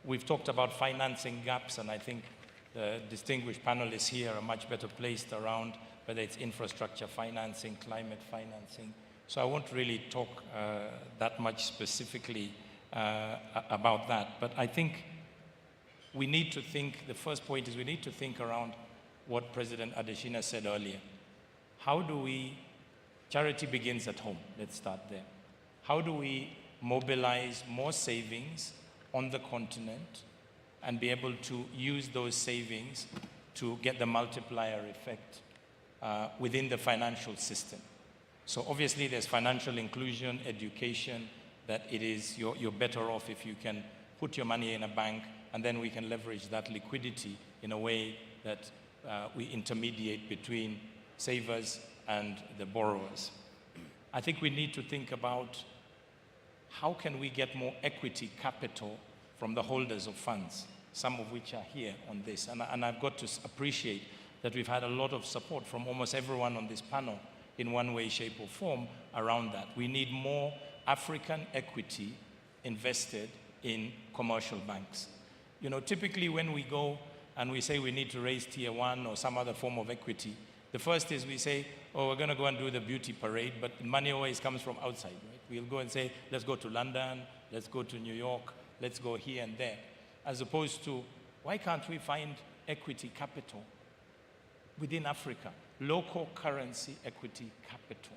We've talked about financing gaps, and I think the distinguished panelists here are much better placed around whether it's infrastructure financing, climate financing. So I won't really talk that much specifically about that. But I think we need to think, the first point is we need to think around what President Adesina said earlier. How do we, charity begins at home, let's start there. How do we mobilize more savings on the continent and be able to use those savings to get the multiplier effect within the financial system? So obviously there's financial inclusion, education, that it is, you're better off if you can put your money in a bank, and then we can leverage that liquidity in a way that we intermediate between savers and the borrowers. I think we need to think about how can we get more equity capital from the holders of funds, some of which are here on this. And I've got to appreciate that we've had a lot of support from almost everyone on this panel in one way, shape, or form around that. We need more African equity invested in commercial banks. You know, typically when we go and we say we need to raise tier 1 or some other form of equity, the first is we say, oh, we're going to go and do the beauty parade, but money always comes from outside, right? We'll go and say, let's go to London, let's go to New York, let's go here and there. As opposed to, why can't we find equity capital within Africa? Local currency equity capital.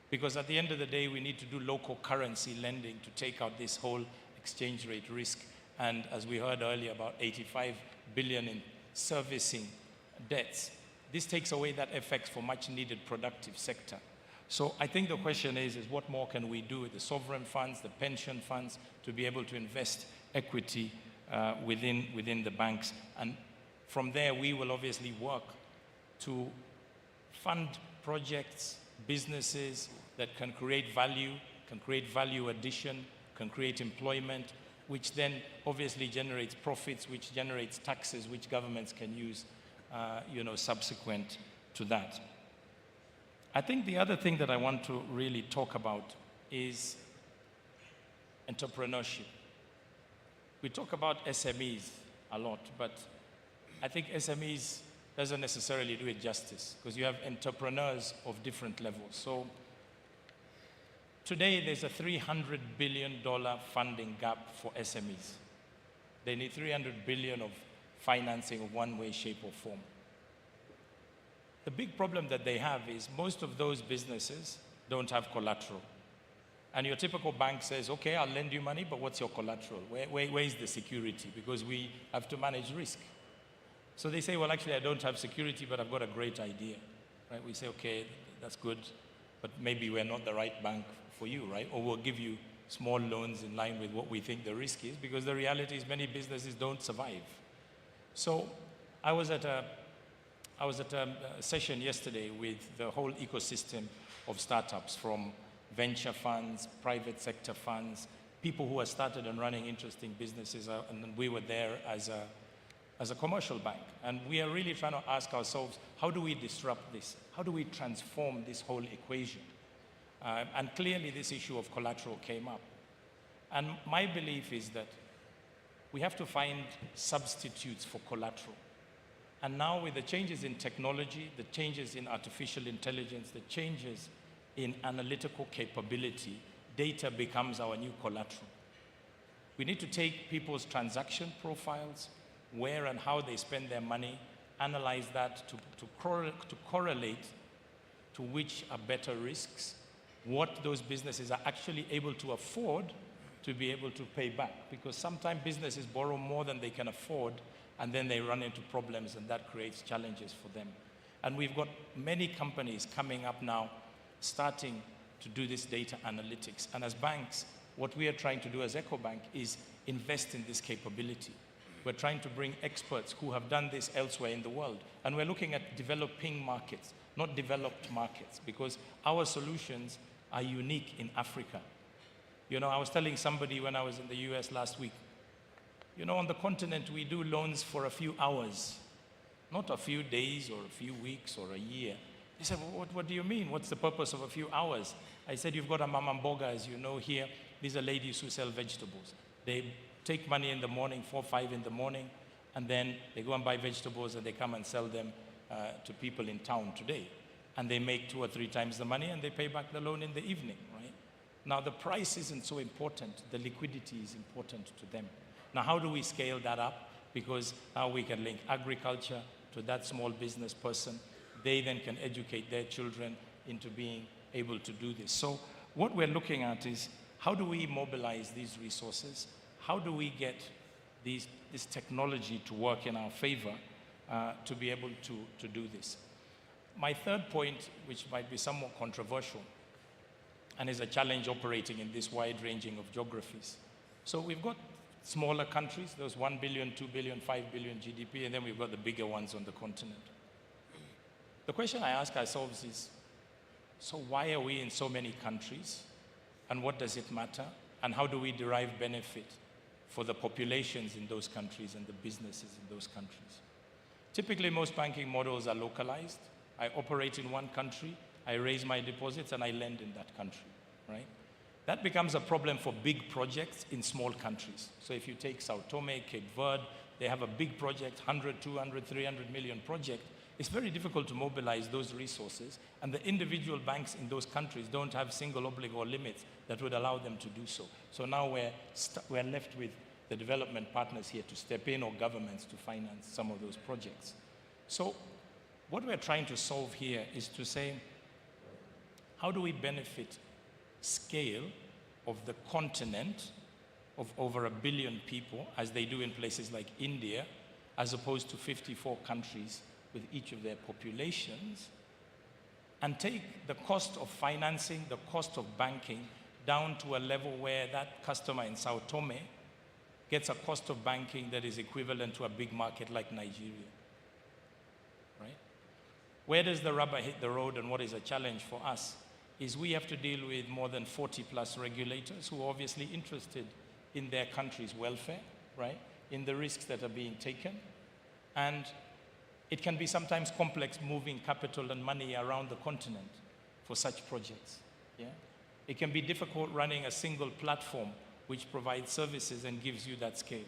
Because at the end of the day, we need to do local currency lending to take out this whole exchange rate risk. And as we heard earlier, about 85 billion in servicing debts. This takes away that effect for much needed productive sector. So I think the question is what more can we do with the sovereign funds, the pension funds, to be able to invest equity within the banks? And from there, we will obviously work to fund projects, businesses that can create value addition, can create employment, which then obviously generates profits, which generates taxes, which governments can use, subsequent to that. I think the other thing that I want to really talk about is entrepreneurship. We talk about SMEs a lot, but I think SMEs doesn't necessarily do it justice, because you have entrepreneurs of different levels. So today there's a $300 billion funding gap for SMEs. They need $300 billion of financing of one way, shape, or form. The big problem that they have is most of those businesses don't have collateral. And your typical bank says, okay, I'll lend you money, but what's your collateral? Where is the security? Because we have to manage risk. So they say, well, actually, I don't have security, but I've got a great idea. Right? We say, okay, that's good, but maybe we're not the right bank for you, right? Or we'll give you small loans in line with what we think the risk is, because the reality is many businesses don't survive. So I was at a session yesterday with the whole ecosystem of startups, from venture funds, private sector funds, people who have started and running interesting businesses, and we were there as a commercial bank. And we are really trying to ask ourselves, how do we disrupt this? How do we transform this whole equation? And clearly this issue of collateral came up. And my belief is that we have to find substitutes for collateral. And now with the changes in technology, the changes in artificial intelligence, the changes in analytical capability, data becomes our new collateral. We need to take people's transaction profiles, where and how they spend their money, analyze that to correlate to which are better risks, what those businesses are actually able to afford to be able to pay back. Because sometimes businesses borrow more than they can afford, and then they run into problems, and that creates challenges for them. And we've got many companies coming up now starting to do this data analytics. And as banks, what we are trying to do as EcoBank is invest in this capability. We're trying to bring experts who have done this elsewhere in the world. And we're looking at developing markets, not developed markets, because our solutions are unique in Africa. You know, I was telling somebody when I was in the US last week, you know, on the continent, we do loans for a few hours, not a few days or a few weeks or a year. They said, well, what do you mean? What's the purpose of a few hours? I said, you've got a mama mboga, as you know here. These are ladies who sell vegetables. They take money in the morning, 4 or 5 in the morning, and then they go and buy vegetables and they come and sell them to people in town today. And they make 2 or 3 times the money and they pay back the loan in the evening, right? Now, the price isn't so important. The liquidity is important to them. Now, how do we scale that up? Because now we can link agriculture to that small business person. They then can educate their children into being able to do this. So what we're looking at is, how do we mobilize these resources? How do we get this technology to work in our favor to be able to do this? My third point, which might be somewhat controversial, and is a challenge operating in this wide-ranging of geographies. So we've got smaller countries, those 1 billion, 2 billion, 5 billion GDP, and then we've got the bigger ones on the continent. The question I ask ourselves is, so why are we in so many countries? And what does it matter? And how do we derive benefit for the populations in those countries and the businesses in those countries? Typically, most banking models are localized. I operate in one country, I raise my deposits, and I lend in that country, right? That becomes a problem for big projects in small countries. So if you take Sao Tome, Cape Verde, they have a big project, 100, 200, 300 million project. It's very difficult to mobilize those resources, and the individual banks in those countries don't have single obligor limits that would allow them to do so. So now we're left with the development partners here to step in, or governments to finance some of those projects. So what we're trying to solve here is to say, how do we benefit scale of the continent of over 1 billion people, as they do in places like India, as opposed to 54 countries with each of their populations, and take the cost of financing, the cost of banking, down to a level where that customer in Sao Tome gets a cost of banking that is equivalent to a big market like Nigeria, right? Where does the rubber hit the road, and what is a challenge for us is we have to deal with more than 40 plus regulators who are obviously interested in their country's welfare, right? In the risks that are being taken. And it can be sometimes complex moving capital and money around the continent for such projects, yeah? It can be difficult running a single platform which provides services and gives you that scale.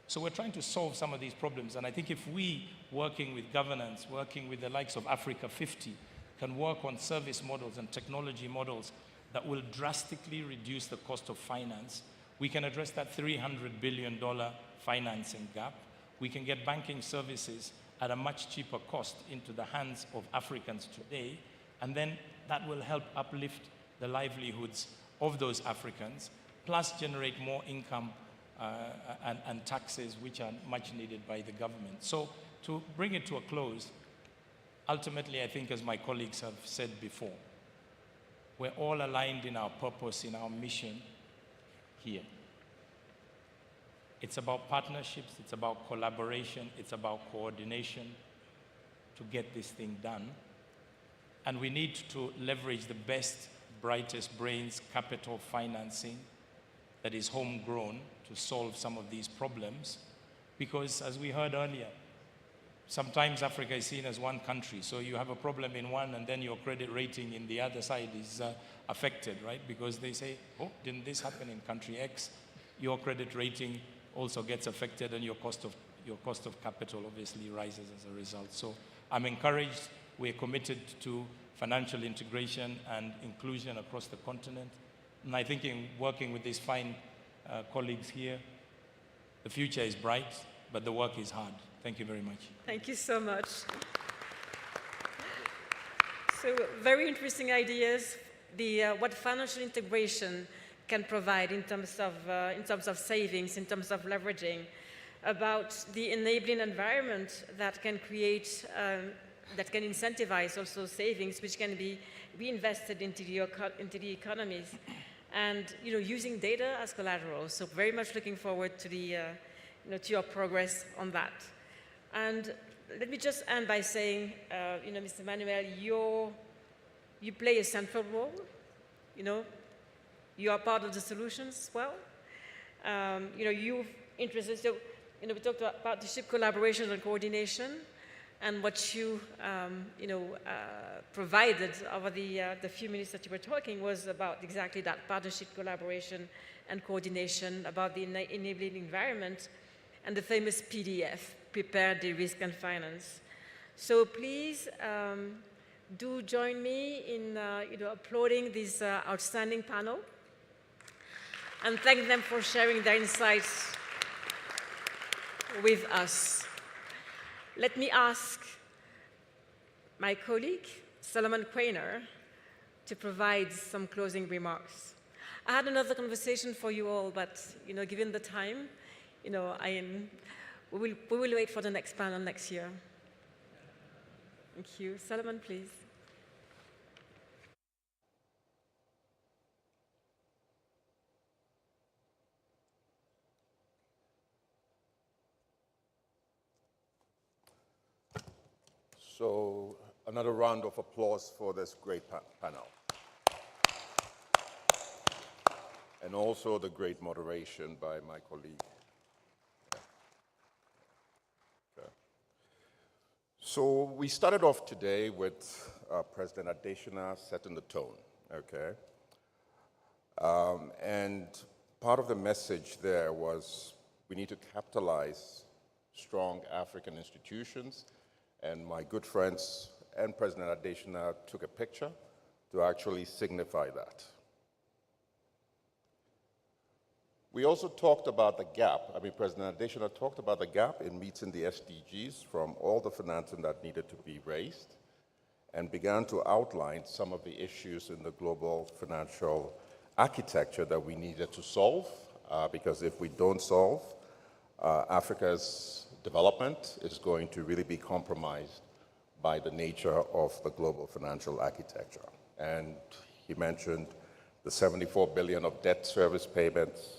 So we're trying to solve some of these problems, and I think if we, working with governance, working with the likes of Africa 50, can work on service models and technology models that will drastically reduce the cost of finance, we can address that $300 billion financing gap. We can get banking services at a much cheaper cost into the hands of Africans today, and then that will help uplift the livelihoods of those Africans, plus generate more income and taxes, which are much needed by the government. So to bring it to a close, ultimately, I think, as my colleagues have said before, we're all aligned in our purpose, in our mission here. It's about partnerships, it's about collaboration, it's about coordination to get this thing done. And we need to leverage the best, brightest brains, capital financing that is homegrown to solve some of these problems. Because as we heard earlier, sometimes Africa is seen as one country. So you have a problem in one and then your credit rating in the other side is affected, right? Because they say, oh, didn't this happen in country X? Your credit rating also gets affected and your cost of capital obviously rises as a result. So I'm encouraged. We're committed to financial integration and inclusion across the continent. And I think in working with these fine colleagues here, the future is bright, but the work is hard. Thank you very much. Thank you so much. So very interesting ideas. What financial integration can provide in terms of savings, in terms of leveraging, about the enabling environment that can create, that can incentivize also savings, which can be reinvested into the economies, and using data as collateral. So very much looking forward to to your progress on that. And let me just end by saying, Mr. Manuel, you play a central role. You are part of the solutions as well. You've interested. So, we talked about partnership, collaboration, and coordination, and what you, provided over the few minutes that you were talking was about exactly that: partnership, collaboration, and coordination, about the enabling environment, and the famous PDF: prepare, de-risk, and finance. So please do join me in, applauding this outstanding panel, and thank them for sharing their insights with us. Let me ask my colleague, Solomon Quainer, to provide some closing remarks. I had another conversation for you all, but given the time, we will wait for the next panel next year. Thank you. Solomon, please. So another round of applause for this great panel. And also the great moderation by my colleague. Okay. So we started off today with President Adesina setting the tone, okay? And part of the message there was we need to capitalize strong African institutions. And my good friends and President Adesina took a picture to actually signify that. We also talked about the gap. I mean, President Adesina talked about the gap in meeting the SDGs from all the financing that needed to be raised, and began to outline some of the issues in the global financial architecture that we needed to solve, because if we don't solve, Africa's development is going to really be compromised by the nature of the global financial architecture. And he mentioned the 74 billion of debt service payments,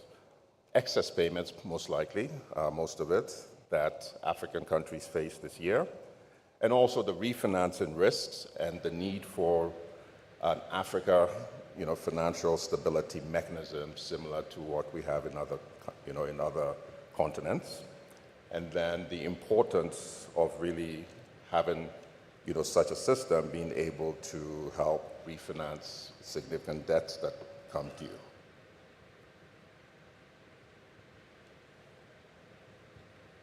excess payments, most likely, most of it, that African countries face this year, and also the refinancing risks and the need for an Africa, financial stability mechanism similar to what we have in other, in other continents. And then the importance of really having, such a system being able to help refinance significant debts that come due.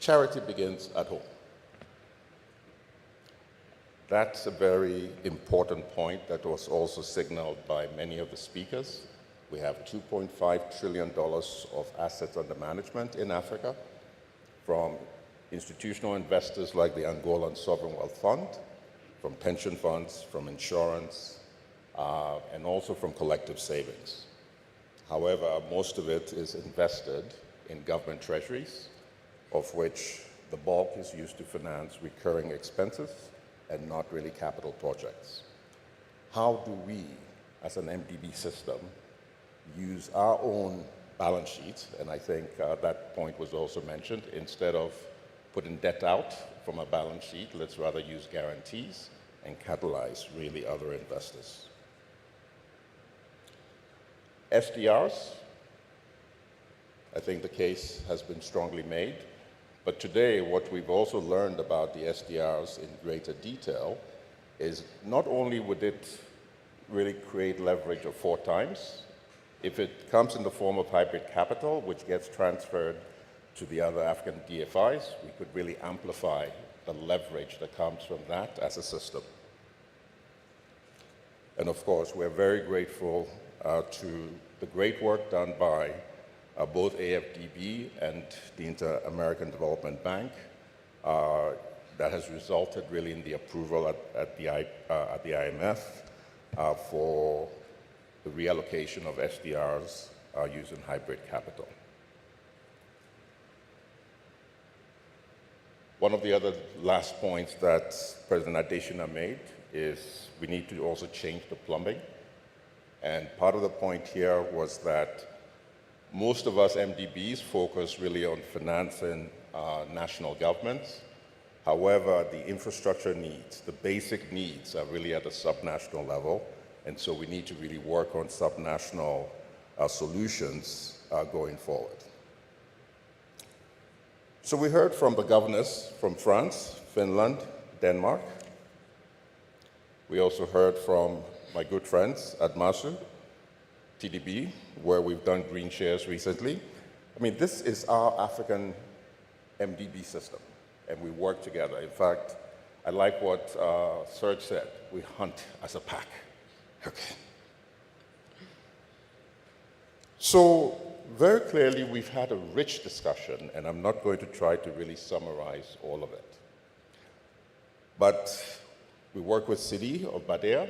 Charity begins at home. That's a very important point that was also signaled by many of the speakers. We have $2.5 trillion of assets under management in Africa from institutional investors like the Angolan Sovereign Wealth Fund, from pension funds, from insurance, and also from collective savings. However, most of it is invested in government treasuries, of which the bulk is used to finance recurring expenses and not really capital projects. How do we, as an MDB system, use our own balance sheets, and I think that point was also mentioned, instead of putting debt out from a balance sheet, let's rather use guarantees and catalyze really other investors. SDRs, I think the case has been strongly made. But today, what we've also learned about the SDRs in greater detail is not only would it really create leverage of 4 times, if it comes in the form of hybrid capital, which gets transferred to the other African DFIs, we could really amplify the leverage that comes from that as a system. And of course, we're very grateful to the great work done by both AFDB and the Inter-American Development Bank that has resulted really in the approval at the IMF for the reallocation of SDRs using hybrid capital. One of the other last points that President Adesina made is we need to also change the plumbing. And part of the point here was that most of us MDBs focus really on financing national governments. However, the infrastructure needs, the basic needs are really at a subnational level. And so we need to really work on subnational solutions going forward. So we heard from the governors from France, Finland, Denmark. We also heard from my good friends at MASU, TDB, where we've done green shares recently. I mean, this is our African MDB system, and we work together. In fact, I like what Serge said, we hunt as a pack. Okay. So very clearly, we've had a rich discussion, and I'm not going to try to really summarize all of it. But we work with Sidi of Badea.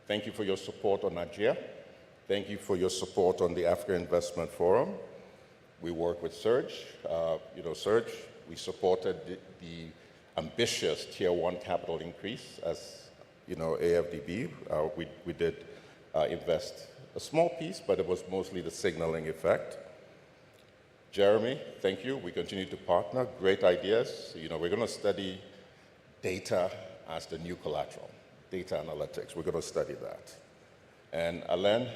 Thank you for your support on Nigeria. Thank you for your support on the Africa Investment Forum. We work with Serge. Serge, we supported the ambitious Tier 1 capital increase as, AFDB. We did invest a small piece, but it was mostly the signaling effect. Jeremy, thank you. We continue to partner. Great ideas. We're going to study data as the new collateral, data analytics. We're going to study that. And Alain,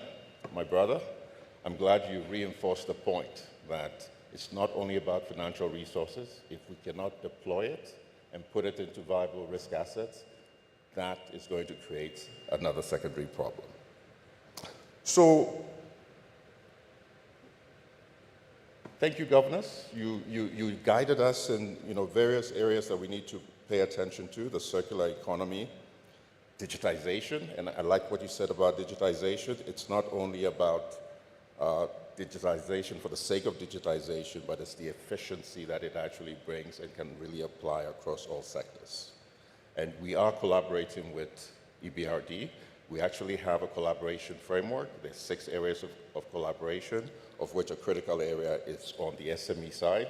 my brother, I'm glad you reinforced the point that it's not only about financial resources. If we cannot deploy it and put it into viable risk assets, that is going to create another secondary problem. So, thank you, governors. You guided us in various areas that we need to pay attention to, the circular economy, digitization, and I like what you said about digitization. It's not only about digitization for the sake of digitization, but it's the efficiency that it actually brings and can really apply across all sectors. And we are collaborating with EBRD. We actually have a collaboration framework. There's 6 areas of collaboration, of which a critical area is on the SME side.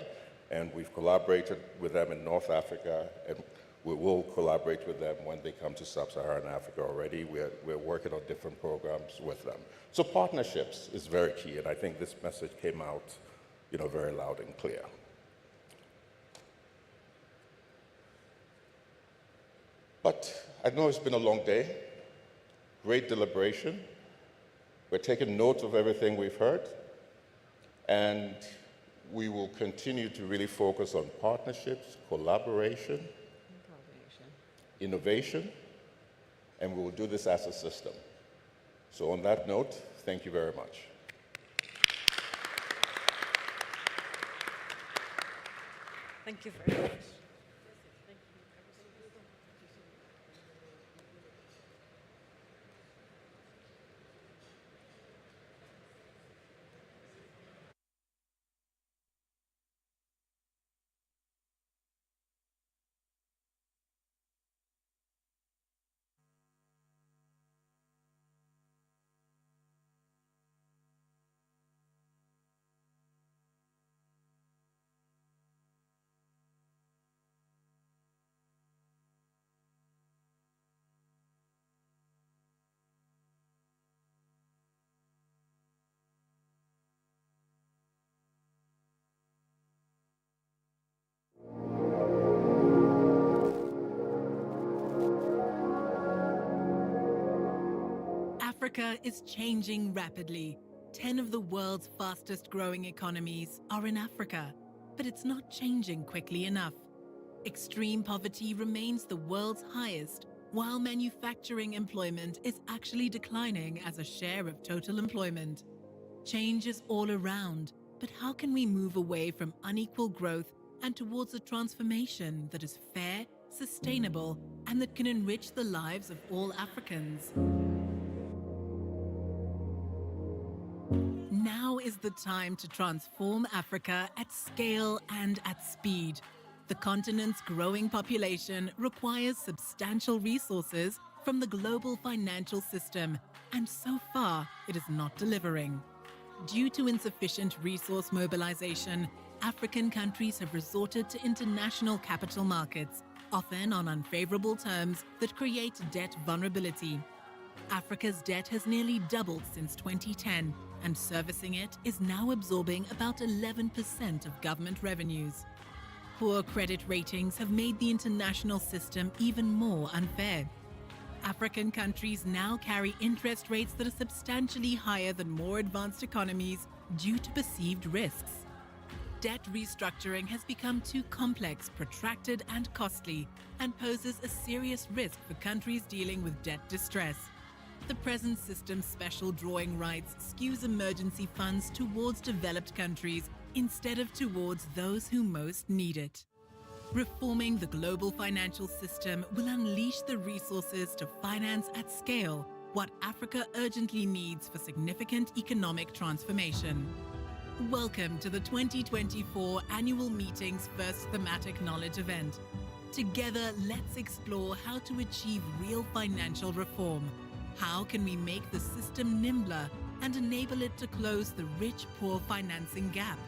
And we've collaborated with them in North Africa, and We will collaborate with them when they come to Sub-Saharan Africa already. We're working on different programs with them. So partnerships is very key, and I think this message came out, very loud and clear. But I know it's been a long day, great deliberation. We're taking note of everything we've heard, and we will continue to really focus on partnerships, collaboration, innovation, and we will do this as a system. So on that note, thank you very much. Thank you very much. Africa is changing rapidly. 10 of the world's fastest growing economies are in Africa, but it's not changing quickly enough. Extreme poverty remains the world's highest, while manufacturing employment is actually declining as a share of total employment. Change is all around, but how can we move away from unequal growth and towards a transformation that is fair, sustainable, and that can enrich the lives of all Africans? Now is the time to transform Africa at scale and at speed. The continent's growing population requires substantial resources from the global financial system, and so far it is not delivering. Due to insufficient resource mobilization, African countries have resorted to international capital markets, often on unfavorable terms that create debt vulnerability. Africa's debt has nearly doubled since 2010, and servicing it is now absorbing about 11% of government revenues. Poor credit ratings have made the international system even more unfair. African countries now carry interest rates that are substantially higher than more advanced economies due to perceived risks. Debt restructuring has become too complex, protracted, and costly, and poses a serious risk for countries dealing with debt distress. The present system's special drawing rights skews emergency funds towards developed countries instead of towards those who most need it. Reforming the global financial system will unleash the resources to finance at scale what Africa urgently needs for significant economic transformation. Welcome to the 2024 Annual Meeting's first thematic knowledge event. Together, let's explore how to achieve real financial reform. How can we make the system nimbler and enable it to close the rich-poor financing gap?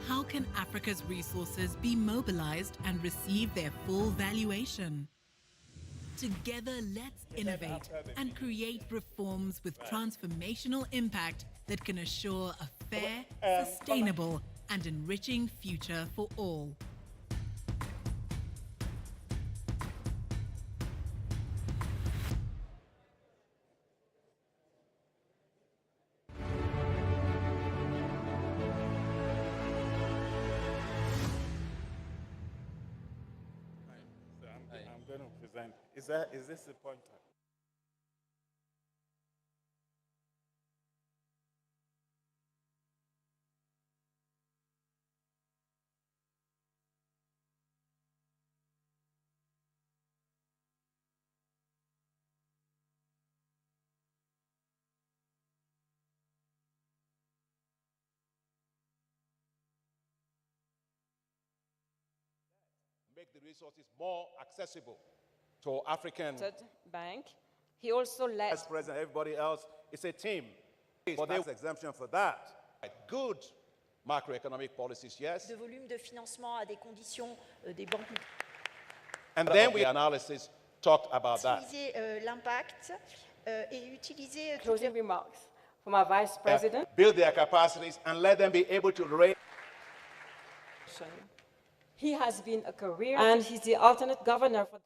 How can Africa's resources be mobilized and receive their full valuation? Together, let's innovate and create reforms with transformational impact that can assure a fair, sustainable, and enriching future for all. I'm going to present. Is this the pointer? Make the resources more accessible to African bank. He also led. Vice President, everybody else, it's a team. But there's exemption for that. Good macroeconomic policies, yes. De volume de financement à des conditions des banques. And then we analysis talked about that. Utiliser l'impact et utiliser Closing remarks from our Vice President. Build their capacities and let them be able to raise. He has been a career, and he's the alternate governor for that.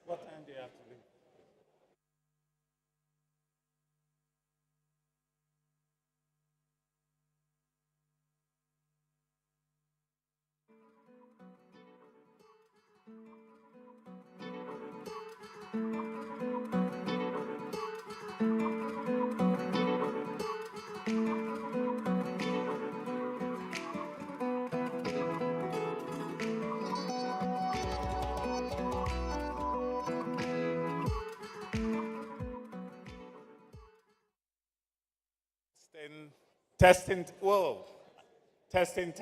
What time do you have to leave? Testing, whoa. Testing,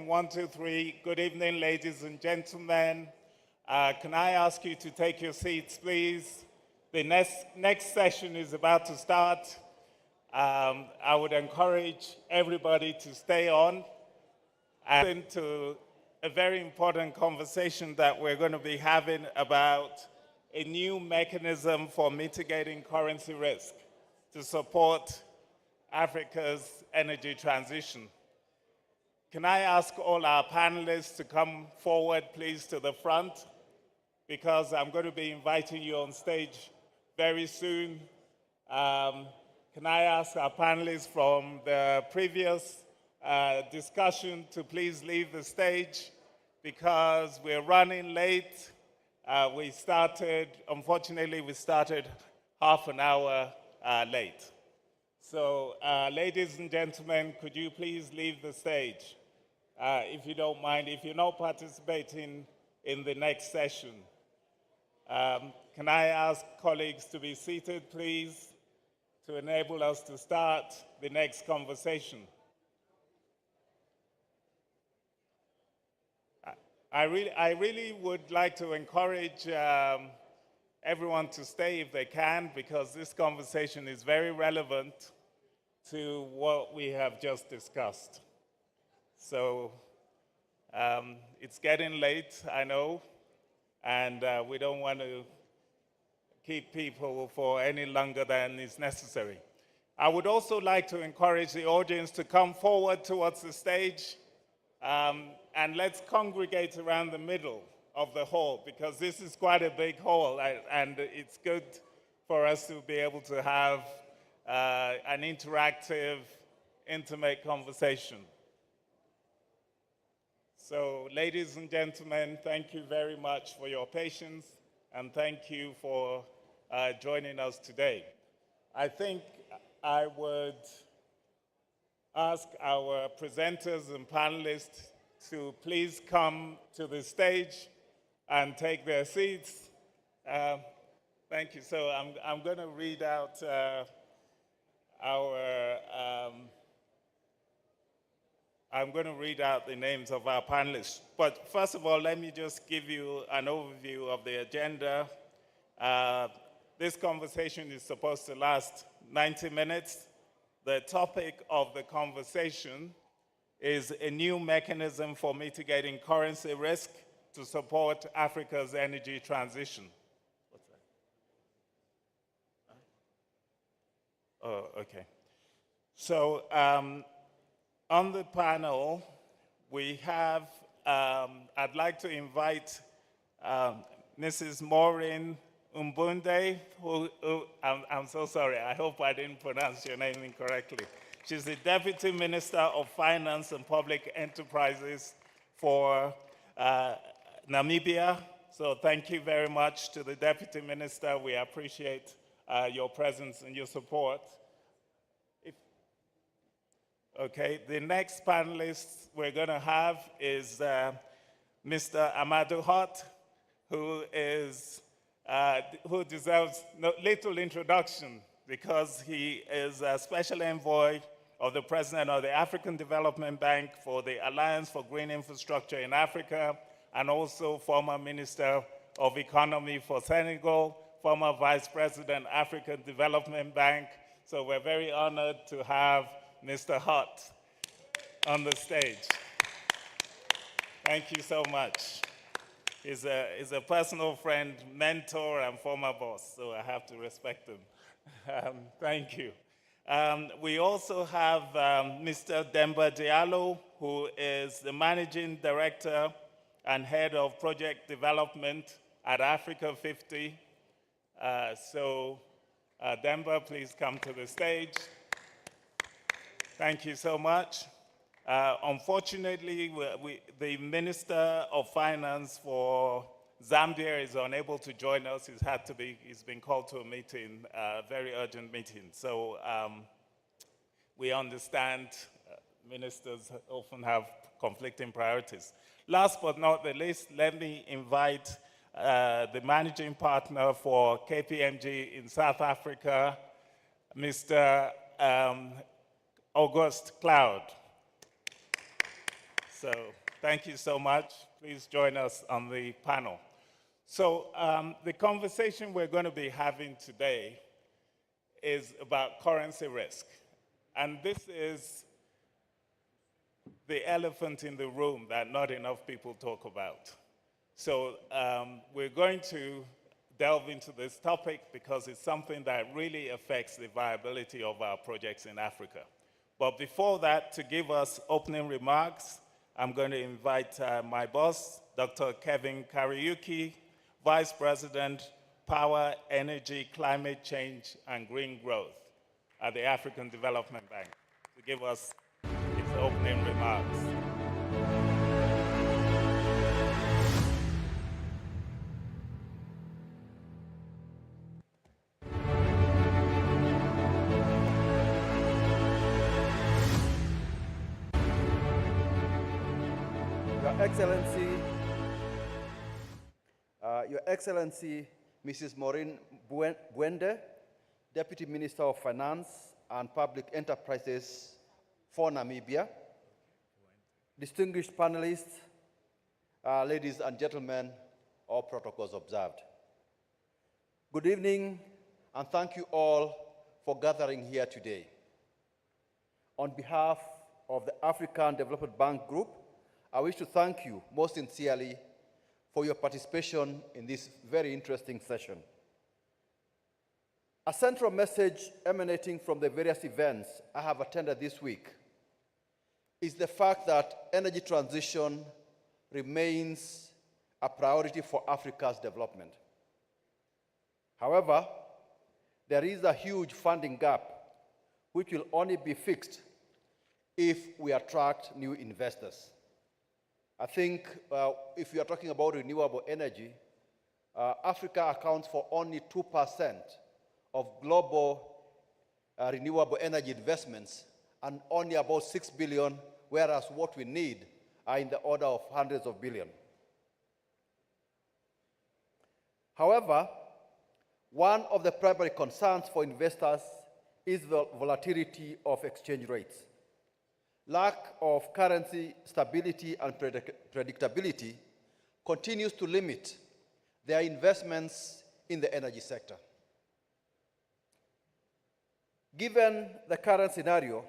1, 2, 3. Good evening, ladies and gentlemen. Can I ask you to take your seats, please? The next session is about to start. I would encourage everybody to stay on and listen to a very important conversation that we're going to be having about a new mechanism for mitigating currency risk to support Africa's energy transition. Can I ask all our panelists to come forward, please, to the front? Because I'm going to be inviting you on stage very soon. Can I ask our panelists from the previous discussion to please leave the stage because we're running late. Unfortunately, we started half an hour late. So, ladies and gentlemen, could you please leave the stage, if you don't mind, if you're not participating in the next session. Can I ask colleagues to be seated, please, to enable us to start the next conversation? I really would like to encourage everyone to stay if they can, because this conversation is very relevant to what we have just discussed. So it's getting late, I know, and we don't want to keep people for any longer than is necessary. I would also like to encourage the audience to come forward towards the stage, and let's congregate around the middle of the hall, because this is quite a big hall, and it's good for us to be able to have an interactive, intimate conversation. So, ladies and gentlemen, thank you very much for your patience, and thank you for joining us today. I think I would ask our presenters and panelists to please come to the stage and take their seats. Thank you. So I'm going to read out the names of our panelists. But first of all, let me just give you an overview of the agenda. This conversation is supposed to last 90 minutes. The topic of the conversation is a new mechanism for mitigating currency risk to support Africa's energy transition. What's that? Oh, okay. So on the panel, we have, I'd like to invite Mrs. Maureen Umbunde, who I'm so sorry, I hope I didn't pronounce your name incorrectly. She's the Deputy Minister of Finance and Public Enterprises for Namibia. So thank you very much to the Deputy Minister. We appreciate your presence and your support. Okay, the next panelist we're going to have is Mr. Amadou Hott, who is who deserves little introduction because he is a special envoy of the President of the African Development Bank for the Alliance for Green Infrastructure in Africa, and also former Minister of Economy for Senegal, former Vice President, African Development Bank. So we're very honored to have Mr. Hutt on the stage. Thank you so much. He's a personal friend, mentor, and former boss, so I have to respect him. Thank you. We also have Mr. Demba Diallo, who is the Managing Director and Head of Project Development at Africa 50. Demba, please come to the stage. Thank you so much. Unfortunately, the Minister of Finance for Zambia is unable to join us. He's been called to a meeting, a very urgent meeting. So we understand ministers often have conflicting priorities. Last but not the least, let me invite the managing partner for KPMG in South Africa, Mr. August Cloud. So thank you so much. Please join us on the panel. So the conversation we're going to be having today is about currency risk. And this is the elephant in the room that not enough people talk about. So we're going to delve into this topic because it's something that really affects the viability of our projects in Africa. But before that, to give us opening remarks, I'm going to invite my boss, Dr. Kevin Kariuki, Vice President, Power, Energy, Climate Change, and Green Growth at the African Development Bank, to give us his opening remarks. Your Excellency, Mrs. Maureen Bwende, Deputy Minister of Finance and Public Enterprises for Namibia, distinguished panelists, ladies and gentlemen, all protocols observed. Good evening, and thank you all for gathering here today. On behalf of the African Development Bank Group, I wish to thank you most sincerely for your participation in this very interesting session. A central message emanating from the various events I have attended this week is the fact that energy transition remains a priority for Africa's development. However, there is a huge funding gap which will only be fixed if we attract new investors. I think if we are talking about renewable energy, Africa accounts for only 2% of global renewable energy investments and only about 6 billion, whereas what we need are in the order of hundreds of billions. However, one of the primary concerns for investors is the volatility of exchange rates. Lack of currency stability and predictability continues to limit their investments in the energy sector. Given the current scenario,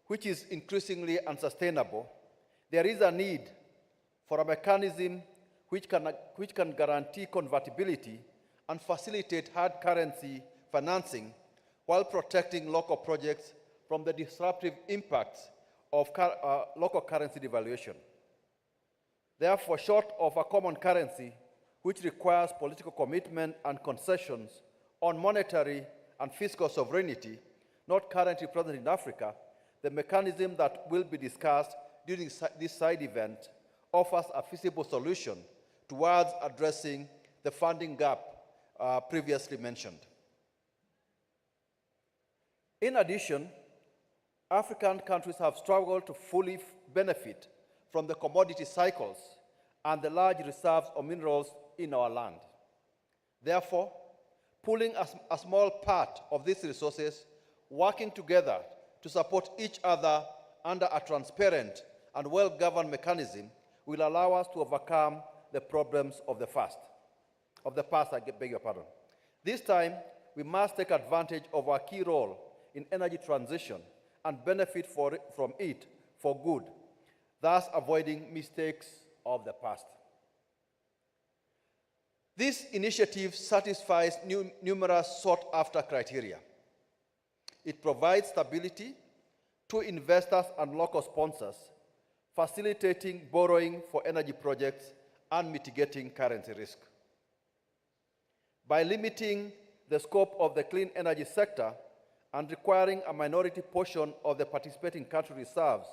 which is increasingly unsustainable, there is a need for a mechanism which can guarantee convertibility and facilitate hard currency financing while protecting local projects from the disruptive impacts of local currency devaluation. Therefore, short of a common currency, which requires political commitment and concessions on monetary and fiscal sovereignty, not currently present in Africa, the mechanism that will be discussed during this side event offers a feasible solution towards addressing the funding gap previously mentioned. In addition, African countries have struggled to fully benefit from the commodity cycles and the large reserves of minerals in our land. Therefore, pooling a small part of these resources, working together to support each other under a transparent and well-governed mechanism will allow us to overcome the problems of the past. I beg your pardon. This time, we must take advantage of our key role in energy transition and benefit from it for good, thus avoiding mistakes of the past. This initiative satisfies numerous sought-after criteria. It provides stability to investors and local sponsors, facilitating borrowing for energy projects and mitigating currency risk. By limiting the scope of the clean energy sector and requiring a minority portion of the participating country reserves,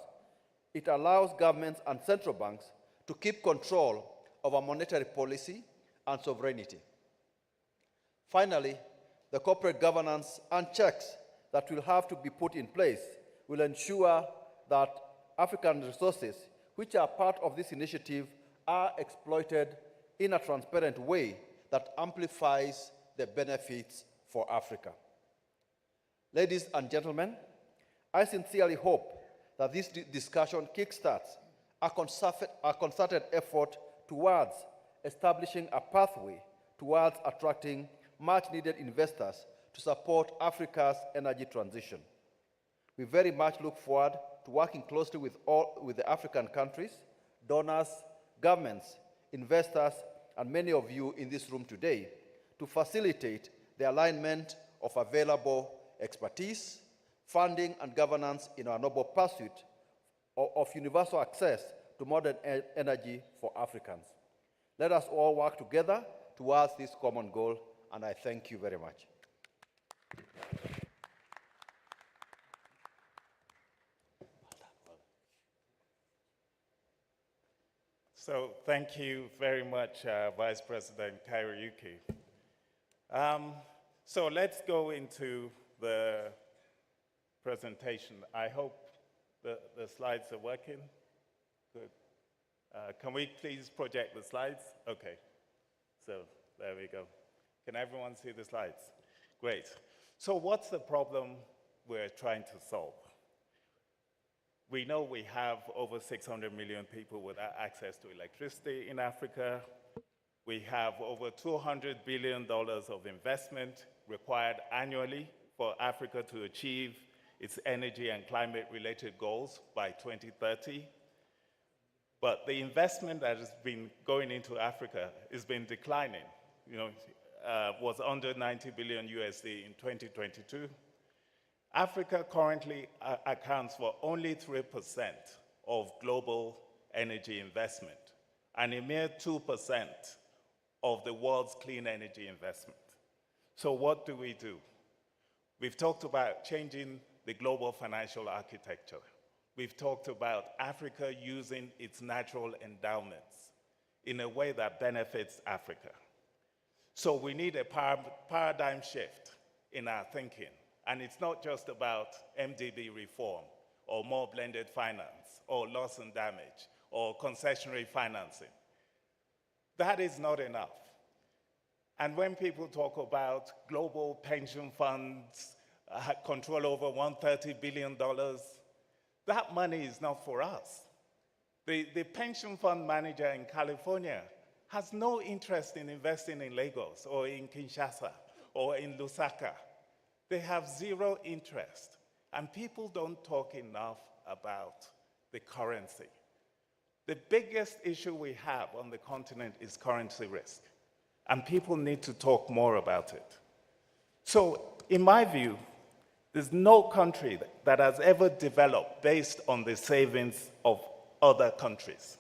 it allows governments and central banks to keep control over monetary policy and sovereignty. Finally, the corporate governance and checks that will have to be put in place will ensure that African resources, which are part of this initiative, are exploited in a transparent way that amplifies the benefits for Africa. Ladies and gentlemen, I sincerely hope that this discussion kickstarts a concerted effort towards establishing a pathway towards attracting much-needed investors to support Africa's energy transition. We very much look forward to working closely with the African countries, donors, governments, investors, and many of you in this room today to facilitate the alignment of available expertise, funding, and governance in our noble pursuit of universal access to modern energy for Africans. Let us all work together towards this common goal, and I thank you very much. So thank you very much, Vice President Kairyuki. So let's go into the presentation. I hope the slides are working. Good. Can we please project the slides? Okay. So there we go. Can everyone see the slides? Great. So what's the problem we're trying to solve? We know we have over 600 million people without access to electricity in Africa. We have over $200 billion of investment required annually for Africa to achieve its energy and climate-related goals by 2030. But the investment that has been going into Africa has been declining. Was under 90 billion USD in 2022. Africa currently accounts for only 3% of global energy investment and a mere 2% of the world's clean energy investment. So what do? We've talked about changing the global financial architecture. We've talked about Africa using its natural endowments in a way that benefits Africa. So we need a paradigm shift in our thinking. And it's not just about MDB reform or more blended finance or loss and damage or concessionary financing. That is not enough. And when people talk about global pension funds, control over $130 billion, that money is not for us. The pension fund manager in California has no interest in investing in Lagos or in Kinshasa or in Lusaka. They have zero interest. And people don't talk enough about the currency. The biggest issue we have on the continent is currency risk. And people need to talk more about it. So, in my view, there's no country that has ever developed based on the savings of other countries.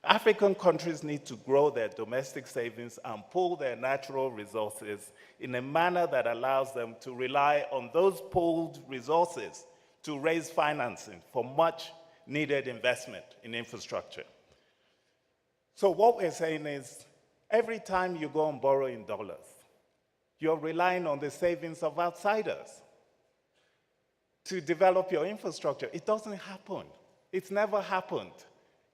African countries need to grow their domestic savings and pool their natural resources in a manner that allows them to rely on those pooled resources to raise financing for much needed investment in infrastructure. So what we're saying is, every time you go and borrow in dollars, you're relying on the savings of outsiders to develop your infrastructure. It doesn't happen. It's never happened.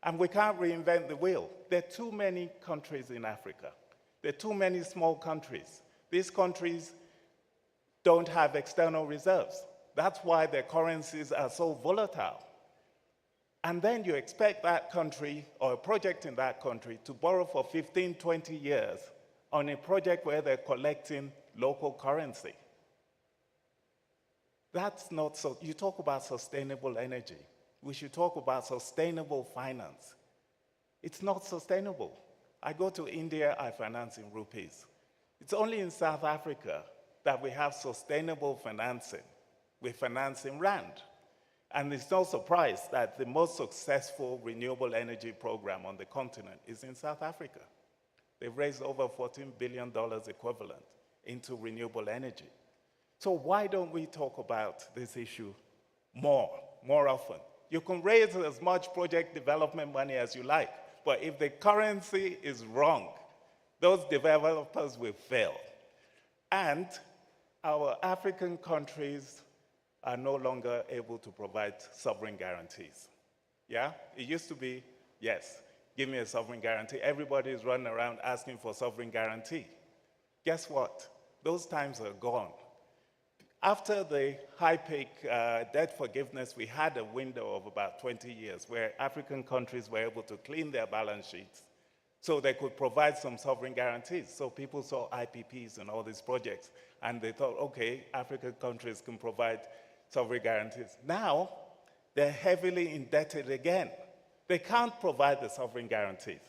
And we can't reinvent the wheel. There are too many countries in Africa. There are too many small countries. These countries don't have external reserves. That's why their currencies are so volatile. And then you expect that country or a project in that country to borrow for 15, 20 years on a project where they're collecting local currency. That's not so. You talk about sustainable energy. We should talk about sustainable finance. It's not sustainable. I go to India, I finance in rupees. It's only in South Africa that we have sustainable financing. We finance in rand. And it's no surprise that the most successful renewable energy program on the continent is in South Africa. They've raised over $14 billion equivalent into renewable energy. So why don't we talk about this issue more often? You can raise as much project development money as you like, but if the currency is wrong, those developers will fail. And our African countries are no longer able to provide sovereign guarantees. Yeah? It used to be, yes, give me a sovereign guarantee. Everybody is running around asking for sovereign guarantee. Guess what? Those times are gone. After the high peak debt forgiveness, we had a window of about 20 years where African countries were able to clean their balance sheets so they could provide some sovereign guarantees. So people saw IPPs and all these projects, and they thought, okay, African countries can provide sovereign guarantees. Now, they're heavily indebted again. They can't provide the sovereign guarantees.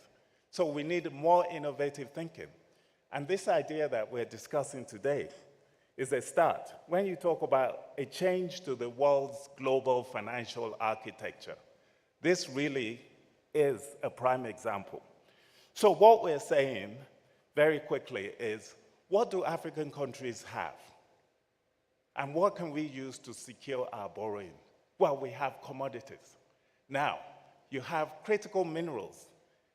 So we need more innovative thinking. And this idea that we're discussing today is a start. When you talk about a change to the world's global financial architecture, this really is a prime example. So what we're saying very quickly is, what do African countries have? And what can we use to secure our borrowing? Well, we have commodities. Now, you have critical minerals,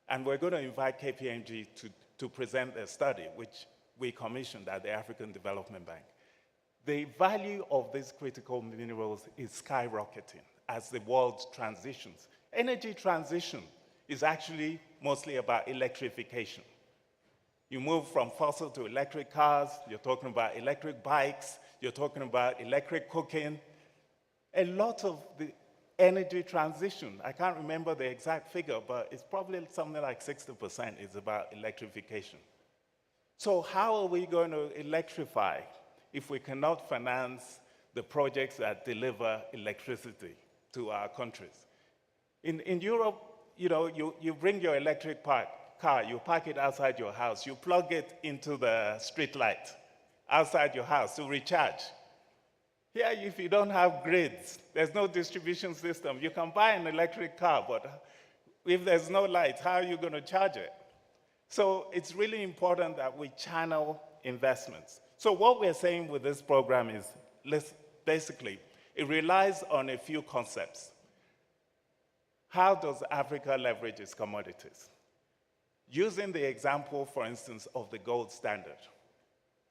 and we're going to invite KPMG to present their study, which we commissioned at the African Development Bank. The value of these critical minerals is skyrocketing as the world transitions. Energy transition is actually mostly about electrification. You move from fossil to electric cars, you're talking about electric bikes, you're talking about electric cooking. A lot of the energy transition, I can't remember the exact figure, but it's probably something like 60% is about electrification. So how are we going to electrify if we cannot finance the projects that deliver electricity to our countries? In Europe, you know, you bring your electric car, you park it outside your house, you plug it into the street light outside your house to recharge. Here, if you don't have grids, there's no distribution system. You can buy an electric car, but if there's no light, how are you going to charge it? So it's really important that we channel investments. So what we're saying with this program is, basically, it relies on a few concepts. How does Africa leverage its commodities? Using the example, for instance, of the gold standard.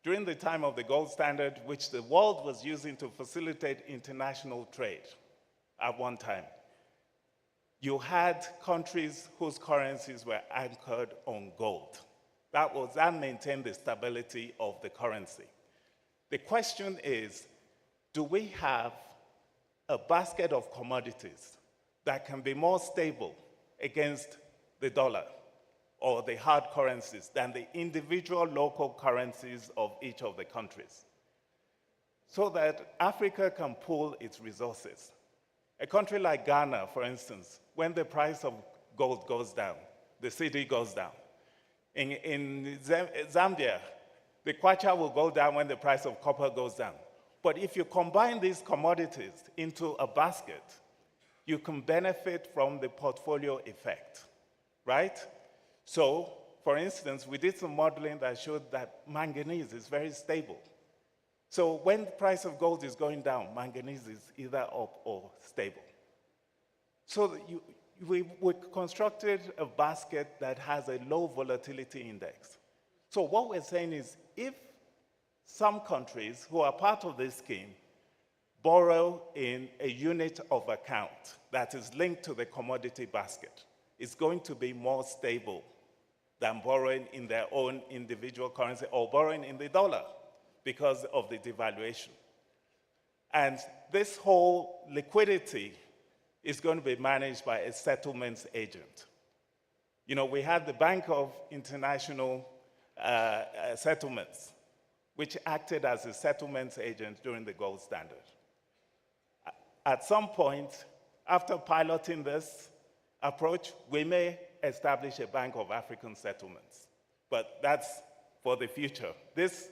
During the time of the gold standard, which the world was using to facilitate international trade at one time, you had countries whose currencies were anchored on gold. That maintained the stability of the currency. The question is, do we have a basket of commodities that can be more stable against the dollar or the hard currencies than the individual local currencies of each of the countries, so that Africa can pool its resources? A country like Ghana, for instance, when the price of gold goes down, the cedi goes down. In Zambia, the kwacha will go down when the price of copper goes down. But if you combine these commodities into a basket, you can benefit from the portfolio effect, right? So, for instance, we did some modeling that showed that manganese is very stable. So when the price of gold is going down, manganese is either up or stable. So we constructed a basket that has a low volatility index. So what we're saying is, if some countries who are part of this scheme borrow in a unit of account that is linked to the commodity basket, it's going to be more stable than borrowing in their own individual currency or borrowing in the dollar because of the devaluation. And this whole liquidity is going to be managed by a settlements agent. You know, we had the Bank of International Settlements, which acted as a settlements agent during the gold standard. At some point, after piloting this approach, we may establish a Bank of African Settlements, but that's for the future. This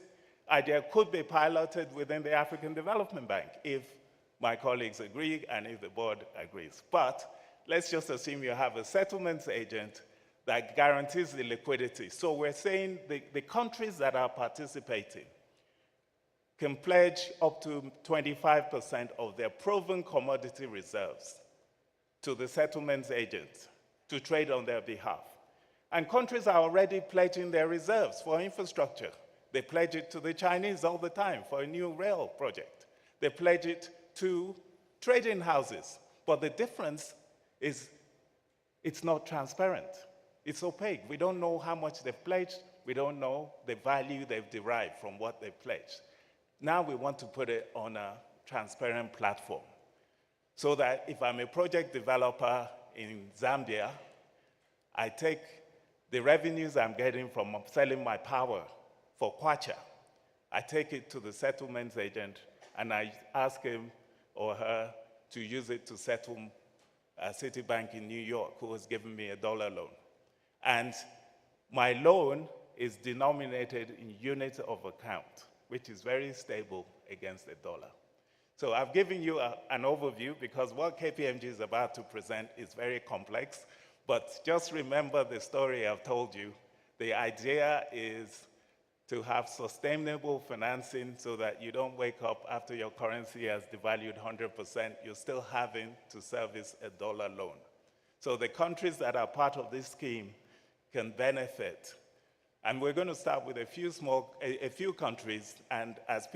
idea could be piloted within the African Development Bank if my colleagues agree and if the board agrees. But let's just assume you have a settlements agent that guarantees the liquidity. So we're saying the countries that are participating can pledge up to 25% of their proven commodity reserves to the settlements agent to trade on their behalf. And countries are already pledging their reserves for infrastructure. They pledge it to the Chinese all the time for a new rail project. They pledge it to trading houses. But the difference is it's not transparent. It's opaque. We don't know how much they've pledged. We don't know the value they've derived from what they've pledged. Now we want to put it on a transparent platform so that if I'm a project developer in Zambia, I take the revenues I'm getting from selling my power for kwacha, I take it to the settlements agent and I ask him or her to use it to settle Citibank in New York, who has given me a dollar loan. And my loan is denominated in units of account, which is very stable against the dollar. So I've given you an overview because what KPMG is about to present is very complex, but just remember the story I've told you. The idea is to have sustainable financing so that you don't wake up after your currency has devalued 100%, you're still having to service a dollar loan. So the countries that are part of this scheme can benefit. And we're going to start with a few countries, and as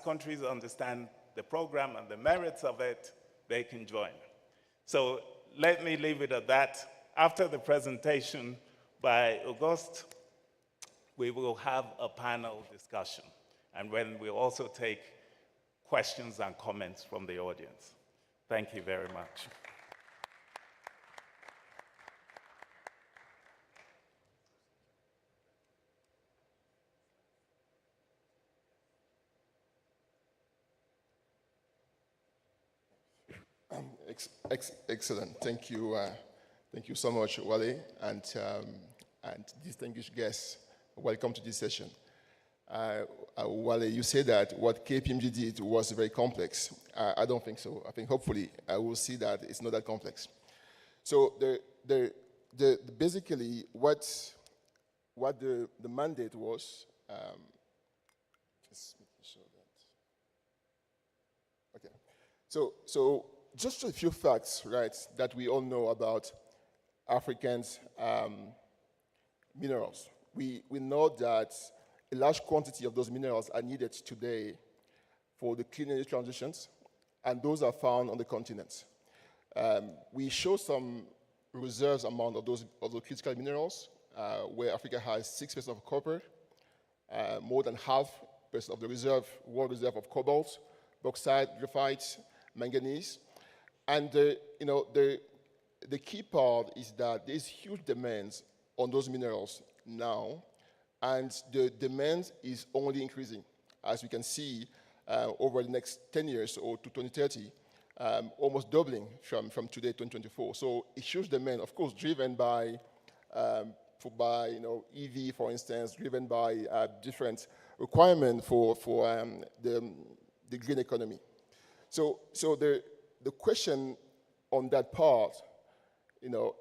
countries understand the program and the merits of it, they can join. So let me leave it at that. After the presentation by August, we will have a panel discussion, and when we'll also take questions and comments from the audience. Thank you very much. Excellent. Thank you. Thank you so much, Wale, and distinguished guests. Welcome to this session. Wale, you said that what KPMG did was very complex. I don't think so. I think hopefully I will see that it's not that complex. So basically what the mandate was. Just show that. Okay. So just a few facts, right, that we all know about Africans' minerals. We know that a large quantity of those minerals are needed today for the clean energy transitions, and those are found on the continent. We show some reserves amount of those critical minerals, where Africa has 6% of copper, more than 0.5% of the world reserve of cobalt, bauxite, graphite, manganese. And the key part is that there's huge demands on those minerals now, and the demand is only increasing. As we can see, over the next 10 years or to 2030, almost doubling from today, 2024. So a huge demand, of course, driven by EV, for instance, driven by different requirements for the green economy. So the question on that part,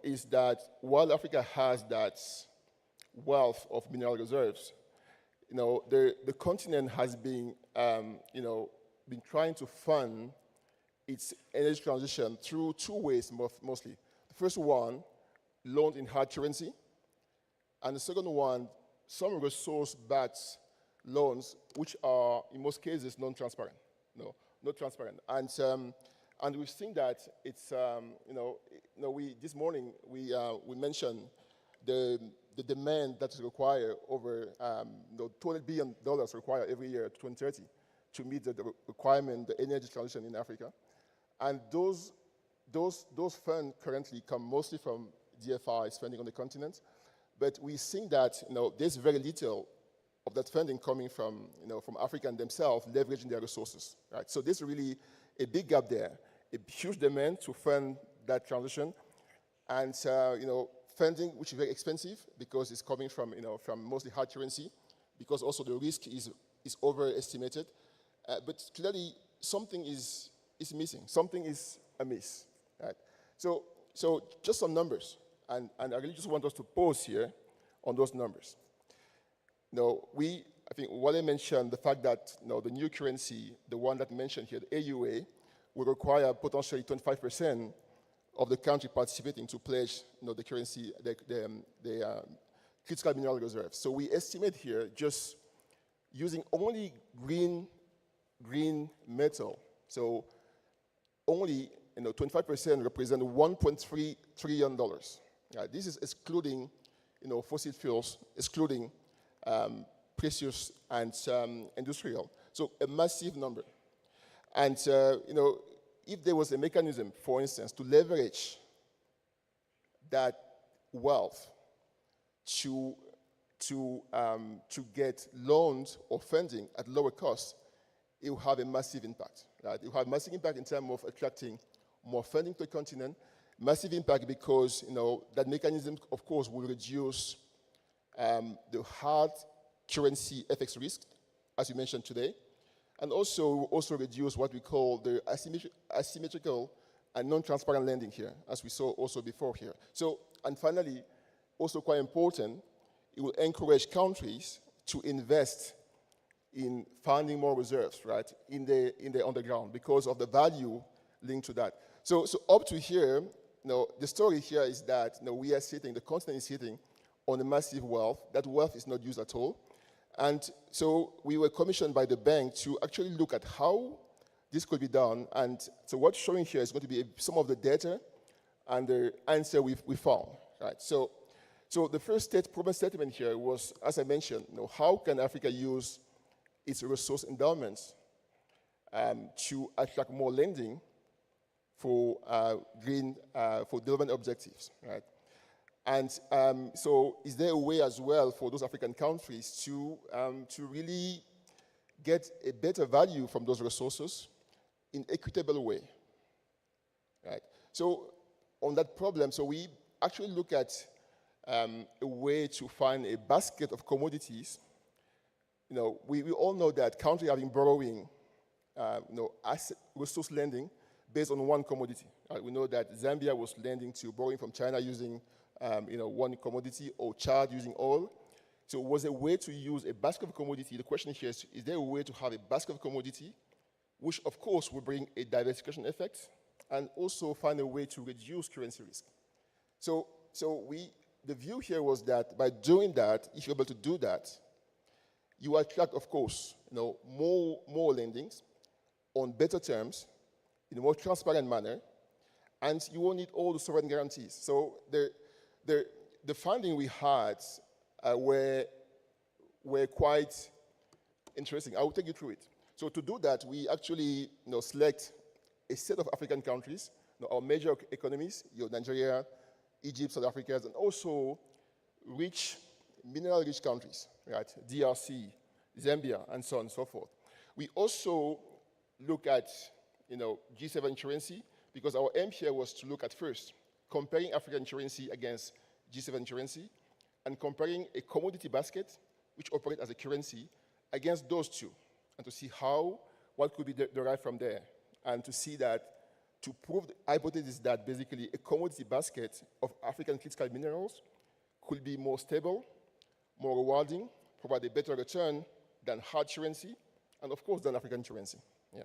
is that while Africa has that wealth of mineral reserves, the continent has been, been trying to fund its energy transition through two ways mostly. The first one, loans in hard currency, and the second one, some resource-backed loans, which are in most cases non-transparent. Not transparent, and we've seen that it's, this morning we mentioned the demand that's required over $200 billion required every year to 2030 to meet the requirement, the energy transition in Africa. And those funds currently come mostly from DFI spending on the continent, but we think that there's very little of that funding coming from from Africans themselves leveraging their resources. Right? So there's really a big gap there, a huge demand to fund that transition, and funding which is very expensive because it's coming from from mostly hard currency, because also the risk is overestimated. But clearly something is missing, something is amiss. Right? So just some numbers, and I really just want us to pause here on those numbers. I think Wale mentioned the fact that the new currency, the one that mentioned here, the AUA, will require potentially 25% of the country participating to pledge the currency, the critical mineral reserves. So we estimate here, just using only green metal, so only 25% represent $1.3 trillion. This is excluding fossil fuels, excluding precious and industrial. So a massive number. And if there was a mechanism, for instance, to leverage that wealth to get loans or funding at lower cost, it will have a massive impact. Right? It will have massive impact in terms of attracting more funding to the continent. Massive impact because that mechanism, of course, will reduce the hard currency FX risk, as you mentioned today, and also reduce what we call the asymmetrical and non-transparent lending here, as we saw also before here. So, and finally, also quite important, it will encourage countries to invest in finding more reserves, right, in the underground because of the value linked to that. So up to here, the story here is that we are sitting, the continent is sitting on a massive wealth. That wealth is not used at all. And so we were commissioned by the bank to actually look at how this could be done. And so what's showing here is going to be some of the data and the answer we found, right? So the first problem statement here was, as I mentioned, how can Africa use its resource endowments to attract more lending for for development objectives, right? And so is there a way as well for those African countries to really get a better value from those resources in equitable way, right? So on that problem, so we actually look at a way to find a basket of commodities. We all know that countries have been borrowing, asset resource lending based on one commodity. Right? We know that Zambia was borrowing from China using one commodity, or Chad using oil. So it was a way to use a basket of commodity. The question here is there a way to have a basket of commodity, which of course will bring a diversification effect, and also find a way to reduce currency risk. So the view here was that by doing that, if you're able to do that, you attract, of course, more lendings on better terms, in a more transparent manner, and you won't need all the sovereign guarantees. So the funding we had were quite interesting. I will take you through it. So to do that, we actually select a set of African countries, our major economies, Nigeria, Egypt, South Africa, and also mineral-rich countries, right? DRC, Zambia, and so on and so forth. We also look at G7 currency, because our aim here was to look at first comparing African currency against G7 currency, and comparing a commodity basket, which operates as a currency, against those two, and to see what could be derived from there, and to see that, to prove the hypothesis that basically a commodity basket of African critical minerals could be more stable, more rewarding, provide a better return than hard currency, and of course than African currency. Yeah.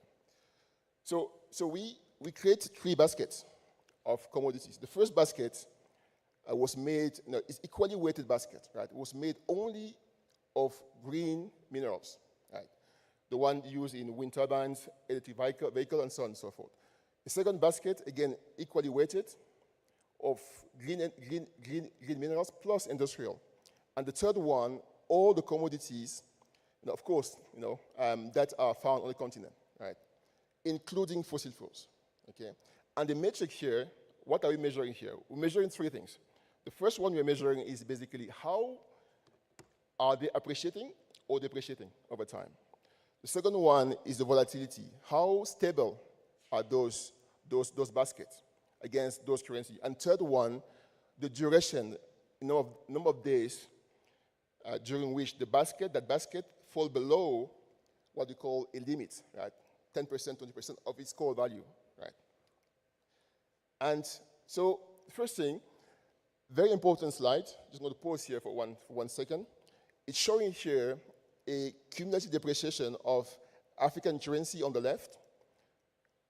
So we create 3 baskets of commodities. The first basket was made, it's equally weighted basket, right? It was made only of green minerals, right? The one used in wind turbines, electric vehicle, and so on and so forth. The second basket, again, equally weighted, of green minerals plus industrial. And the third one, all the commodities, of course, that are found on the continent, right? Including fossil fuels, okay? And the metric here, what are we measuring here? We're measuring three things. The first one we're measuring is basically how are they appreciating or depreciating over time. The second one is the volatility. How stable are those baskets against those currencies? And third one, the duration, number of days during which that basket fall below what we call a limit, right? 10%, 20% of its core value, right? And so, first thing, very important slide. Just going to pause here for one second. It's showing here a cumulative depreciation of African currency on the left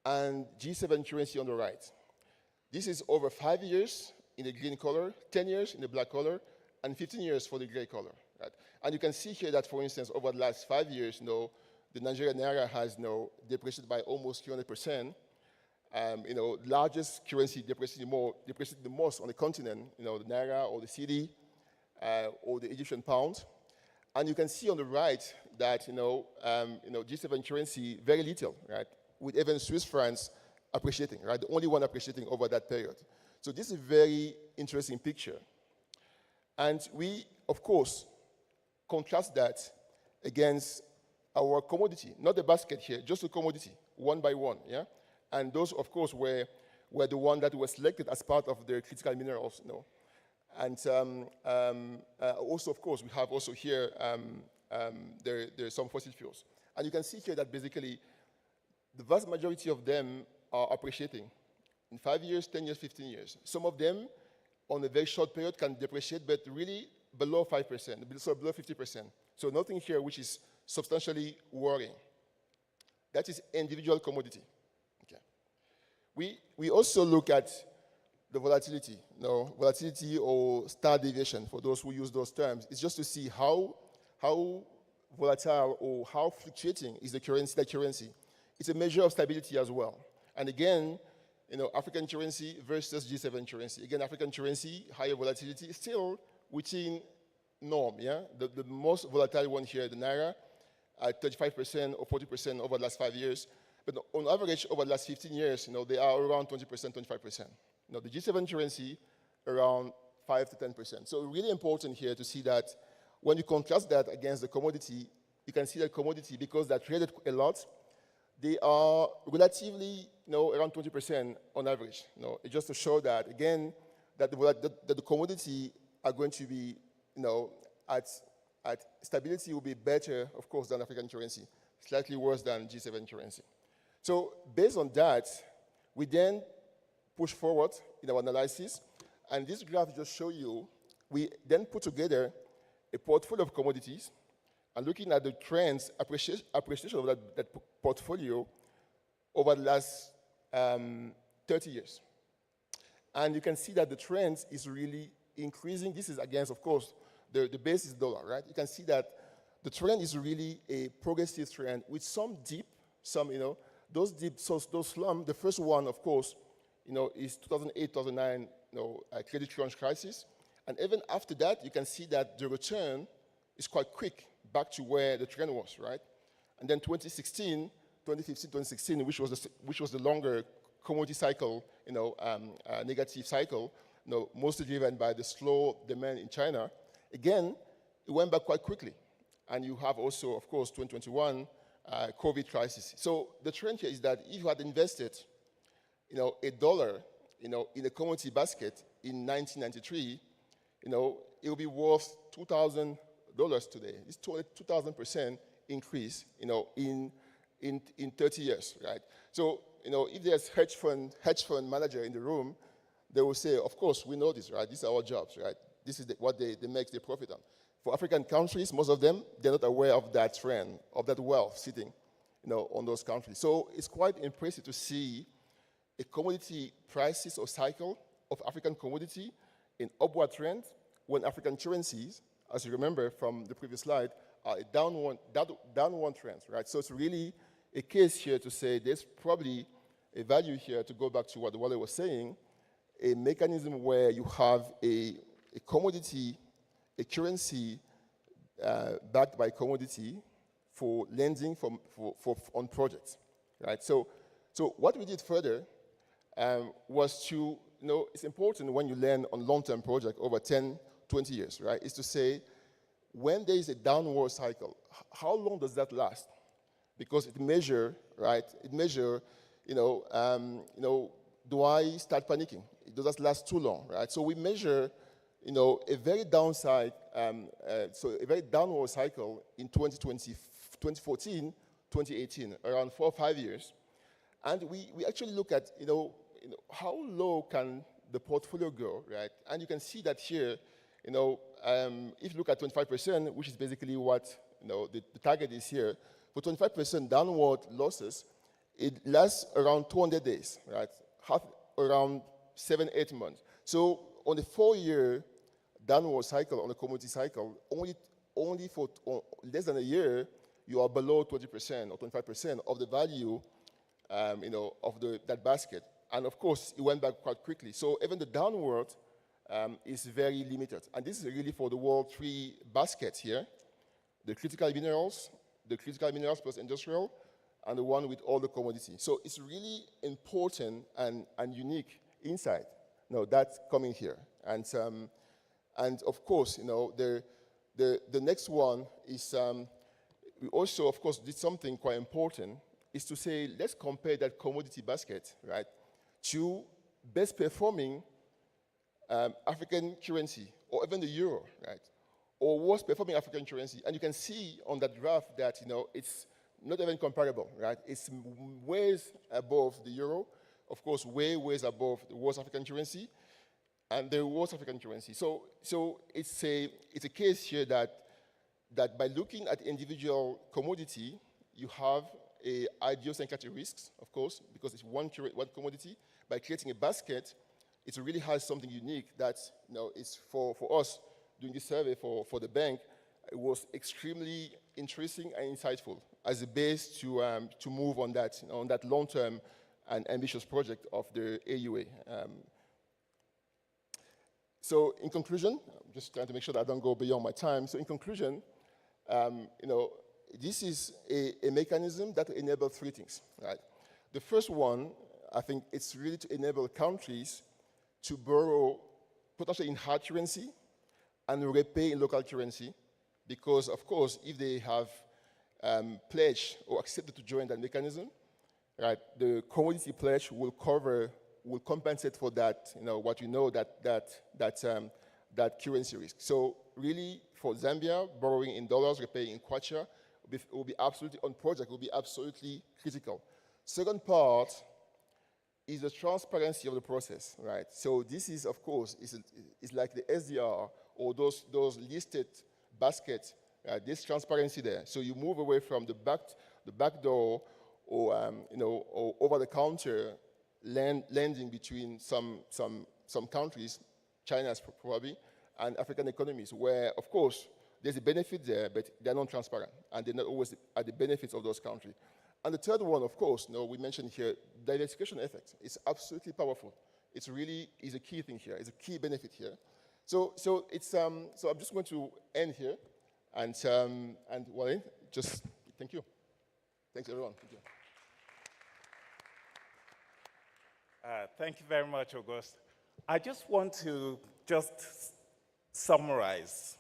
and G7 currency on the right. This is over 5 years in the green color, 10 years in the black color, and 15 years for the gray color. Right? And you can see here that, for instance, over the last 5 years, the Nigerian naira has depreciated by almost 300%. Largest currency depreciated the most on the continent, the naira or the cedi or the Egyptian pound. And you can see on the right that G7 currency very little, right? With even Swiss francs appreciating, right? The only one appreciating over that period. So this is a very interesting picture. And we, of course, contrast that against our commodity, not the basket here, just the commodity, one by one, yeah? And those, of course, were the one that were selected as part of the critical minerals, And also, of course, we have also here, there's some fossil fuels. And you can see here that basically the vast majority of them are appreciating in 5 years, 10 years, 15 years. Some of them on a very short period can depreciate, but really below 5%, so below 50%. So nothing here which is substantially worrying. That is individual commodity. Okay. We also look at the volatility, volatility or standard deviation, for those who use those terms. It's just to see how volatile or how fluctuating is the currency. It's a measure of stability as well. And again, African currency versus G7 currency. Again, African currency, higher volatility, still within norm, yeah? The most volatile one here, the Naira, at 35% or 40% over the last 5 years. But on average, over the last 15 years, they are around 20%, 25%. The G7 currency, around 5 to 10%. So really important here to see that when you contrast that against the commodity, you can see that commodity, because they're traded a lot, they are relatively, around 20% on average. It's just to show that, again, that the commodity are going to be, at stability will be better, of course, than African currency, slightly worse than G7 currency. So based on that, we then push forward in our analysis, and this graph just show you, we then put together a portfolio of commodities, and looking at the trends, appreciation of that portfolio over the last 30 years. And you can see that the trend is really increasing. This is against, of course, the base is dollar, right? You can see that the trend is really a progressive trend with some dip, those dips, so those slumps. The first one, of course, is 2008, 2009, credit crunch crisis. And even after that, you can see that the return is quite quick back to where the trend was, right? And then 2015, 2016, which was the longer commodity cycle, negative cycle, mostly driven by the slow demand in China. Again, it went back quite quickly. And you have also, of course, 2021 COVID crisis. So the trend here is that if you had invested, $1, in a commodity basket in 1993, it will be worth $2,000 today. It's 2,000% increase, in 30 years, right? So, if there's hedge fund manager in the room, they will say, of course, we know this, right? These are our jobs, right? This is what they make their profit on. For African countries, most of them, they're not aware of that trend, of that wealth sitting, on those countries. So it's quite impressive to see a commodity prices or cycle of African commodity in upward trend when African currencies, as you remember from the previous slide, are a downward trend, right? So it's really a case here to say there's probably a value here, to go back to what Wale was saying, a mechanism where you have a commodity, a currency backed by commodity for lending on projects, right? So what we did further was to, it's important when you lend on long-term project over 10, 20 years, right? Is to say, when there is a downward cycle, how long does that last? Because it measure, right? It measure, do I start panicking? Does that last too long, right? So we measure, a very downside, so a very downward cycle in 2014, 2018, around 4 or 5 years. And we actually look at, how low can the portfolio go, right? And you can see that here, if you look at 25%, which is basically what, the target is here, for 25% downward losses, it lasts around 200 days, right? Around 7-8 months. So on the 4-year downward cycle, on the commodity cycle, only for less than a year, you are below 20% or 25% of the value, of that basket. And of course, it went back quite quickly. So even the downward is very limited. And this is really for the world 3 baskets here: the critical minerals plus industrial, and the one with all the commodities. So it's really important and unique insight. That's coming here. And of course, the next one is, we also, of course, did something quite important, is to say, let's compare that commodity basket, right, to best performing African currency, or even the euro, right, or worst performing African currency. And you can see on that graph that, it's not even comparable, right? It's ways above the euro, of course, ways above the worst African currency, and the worst African currency. So it's a case here that by looking at individual commodity, you have a idiosyncratic risks, of course, because it's one commodity. By creating a basket, it really has something unique that, is for us doing this survey for the bank. It was extremely interesting and insightful as a base to move on that long-term and ambitious project of the AUA. So in conclusion, I'm just trying to make sure that I don't go beyond my time. So in conclusion, this is a mechanism that enables 3 things, right? The first one, I think it's really to enable countries to borrow potentially in hard currency and repay in local currency, because of course, if they have pledged or accepted to join that mechanism, right, the commodity pledge will compensate for that, that currency risk. So really, for Zambia, borrowing in dollars, repaying in kwacha, will be absolutely, on project, will be absolutely critical. Second part is the transparency of the process, right? So this is, of course, is like the SDR or those listed baskets, this transparency there. So you move away from the back door or or over-the-counter lending between some countries, China's probably, and African economies, where, of course, there's a benefit there, but they're not transparent, and they're not always at the benefits of those countries. And the third one, of course, we mentioned here, diversification effect. It's absolutely powerful. It's really is a key thing here. It's a key benefit here. So I'm just going to end here, and well, just thank you. Thanks everyone. Thank you. Thank you very much, Auguste. I just want to summarize,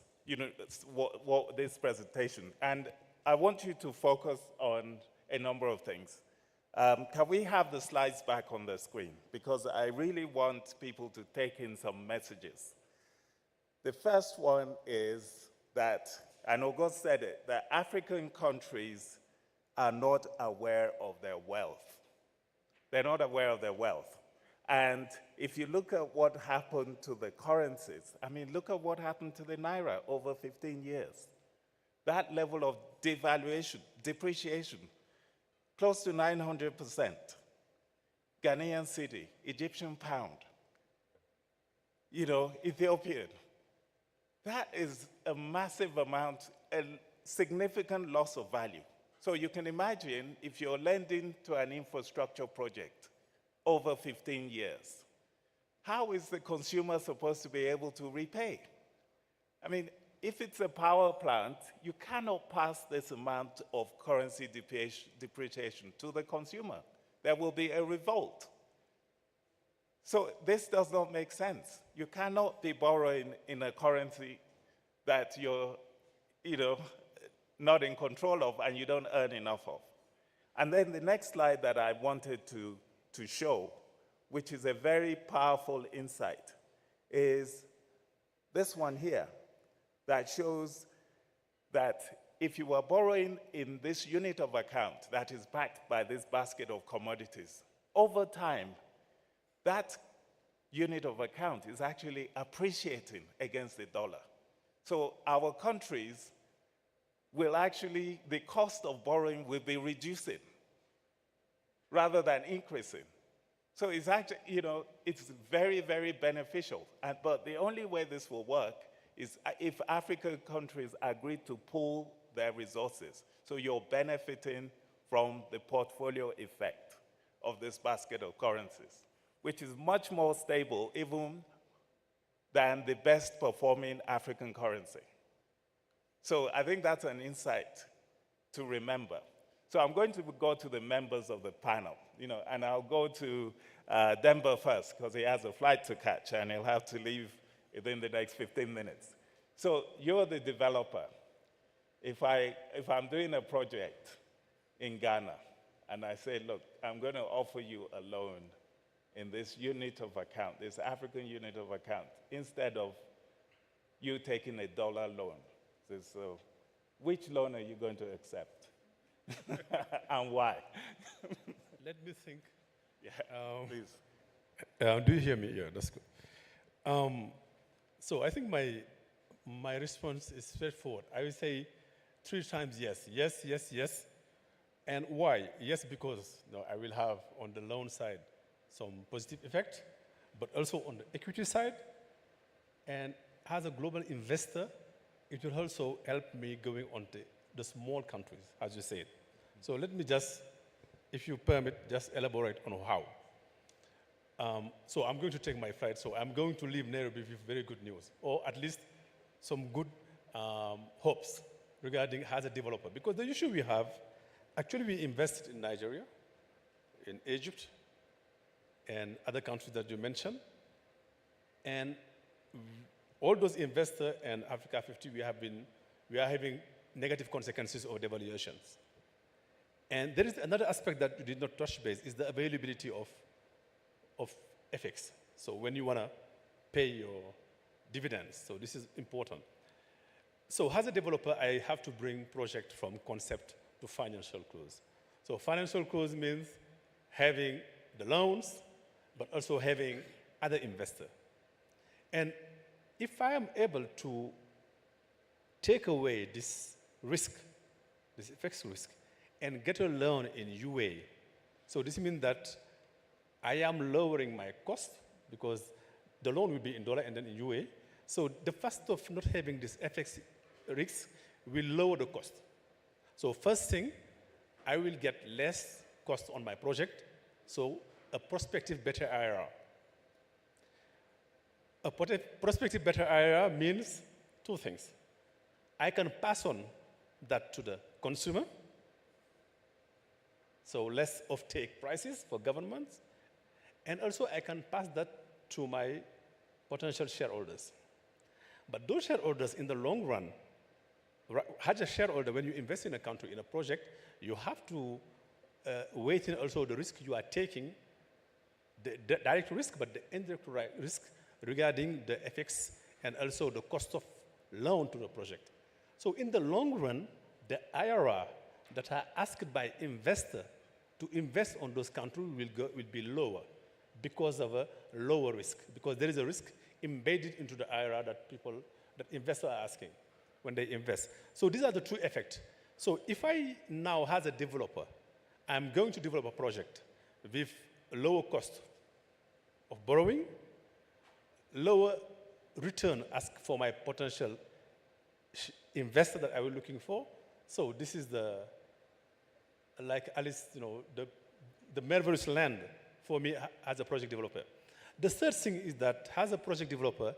what this presentation, and I want you to focus on a number of things. Can we have the slides back on the screen? Because I really want people to take in some messages. The first one is that, and Auguste said it, that African countries are not aware of their wealth. They're not aware of their wealth. And if you look at what happened to the currencies, look at what happened to the Naira over 15 years. That level of devaluation, depreciation, close to 900%. Ghanaian cedi, Egyptian pound, Ethiopian. That is a massive amount, a significant loss of value. So you can imagine if you're lending to an infrastructure project over 15 years, how is the consumer supposed to be able to repay? I mean, if it's a power plant, you cannot pass this amount of currency depreciation to the consumer. There will be a revolt. So this does not make sense. You cannot be borrowing in a currency that you're, not in control of and you don't earn enough of. And then the next slide that I wanted to show, which is a very powerful insight, is this one here that shows that if you are borrowing in this unit of account that is backed by this basket of commodities, over time, that unit of account is actually appreciating against the dollar. So our countries will actually, the cost of borrowing will be reducing rather than increasing. So it's actually, it's very, very beneficial. But the only way this will work is if African countries agree to pool their resources. So you're benefiting from the portfolio effect of this basket of currencies, which is much more stable even than the best performing African currency. So I think that's an insight to remember. So I'm going to go to the members of the panel, and I'll go to Demba first because he has a flight to catch and he'll have to leave within the next 15 minutes. So you're the developer. If I'm doing a project in Ghana and I say, look, I'm going to offer you a loan in this unit of account, this African unit of account, instead of you taking $1 loan. So which loan are you going to accept? And why? Let me think. Yeah, please. Do you hear me? Yeah, that's good. So I think my response is straightforward. I will say 3 times yes. Yes, yes, yes. And why? Yes, because I will have on the loan side some positive effect, but also on the equity side. And as a global investor, it will also help me going on the small countries, as you said. So let me just, if you permit, just elaborate on how. So I'm going to take my flight. So I'm going to leave Nairobi with very good news, or at least some good hopes regarding as a developer. Because the issue we have, actually we invested in Nigeria, in Egypt, and other countries that you mentioned. And all those investors and Africa 50, we are having negative consequences of devaluations. And there is another aspect that you did not touch base, is the availability of FX. So when you want to pay your dividends, so this is important. So as a developer, I have to bring project from concept to financial close. So financial close means having the loans, but also having other investors. And if I am able to take away this risk, this FX risk, and get a loan in UA, so this means that I am lowering my cost because the loan will be in dollar and then in UA. So the fact of not having this FX risk will lower the cost. So first thing, I will get less cost on my project, so a prospective better IRR. A prospective better IRR means 2 things. I can pass on that to the consumer, so less off-take prices for governments, and also I can pass that to my potential shareholders. But those shareholders in the long run, as a shareholder, when you invest in a country, in a project, you have to weigh in also the risk you are taking, the direct risk, but the indirect risk regarding the FX and also the cost of loan to the project. So in the long run, the IRR that are asked by investor to invest on those countries will be lower because of a lower risk, because there is a risk embedded into the IRR that investors are asking when they invest. So these are the 2 effects. So if I now, as a developer, I'm going to develop a project with a lower cost of borrowing, lower return asked for my potential investor that I was looking for. So this is like Alice, the marvelous land for me as a project developer. The third thing is that as a project developer,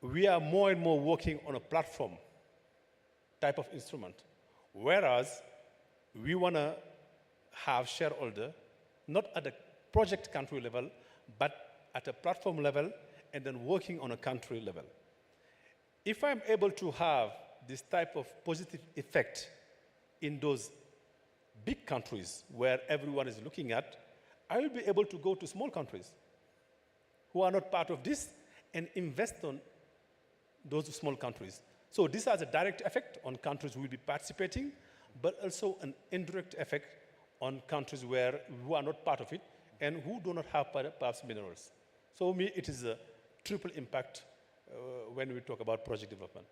we are more and more working on a platform type of instrument, whereas we want to have shareholder not at a project country level, but at a platform level, and then working on a country level. If I'm able to have this type of positive effect in those big countries where everyone is looking at, I will be able to go to small countries who are not part of this and invest on those small countries. So this has a direct effect on countries who will be participating, but also an indirect effect on countries who are not part of it and who do not have perhaps minerals. So for me, it is a triple impact when we talk about project development.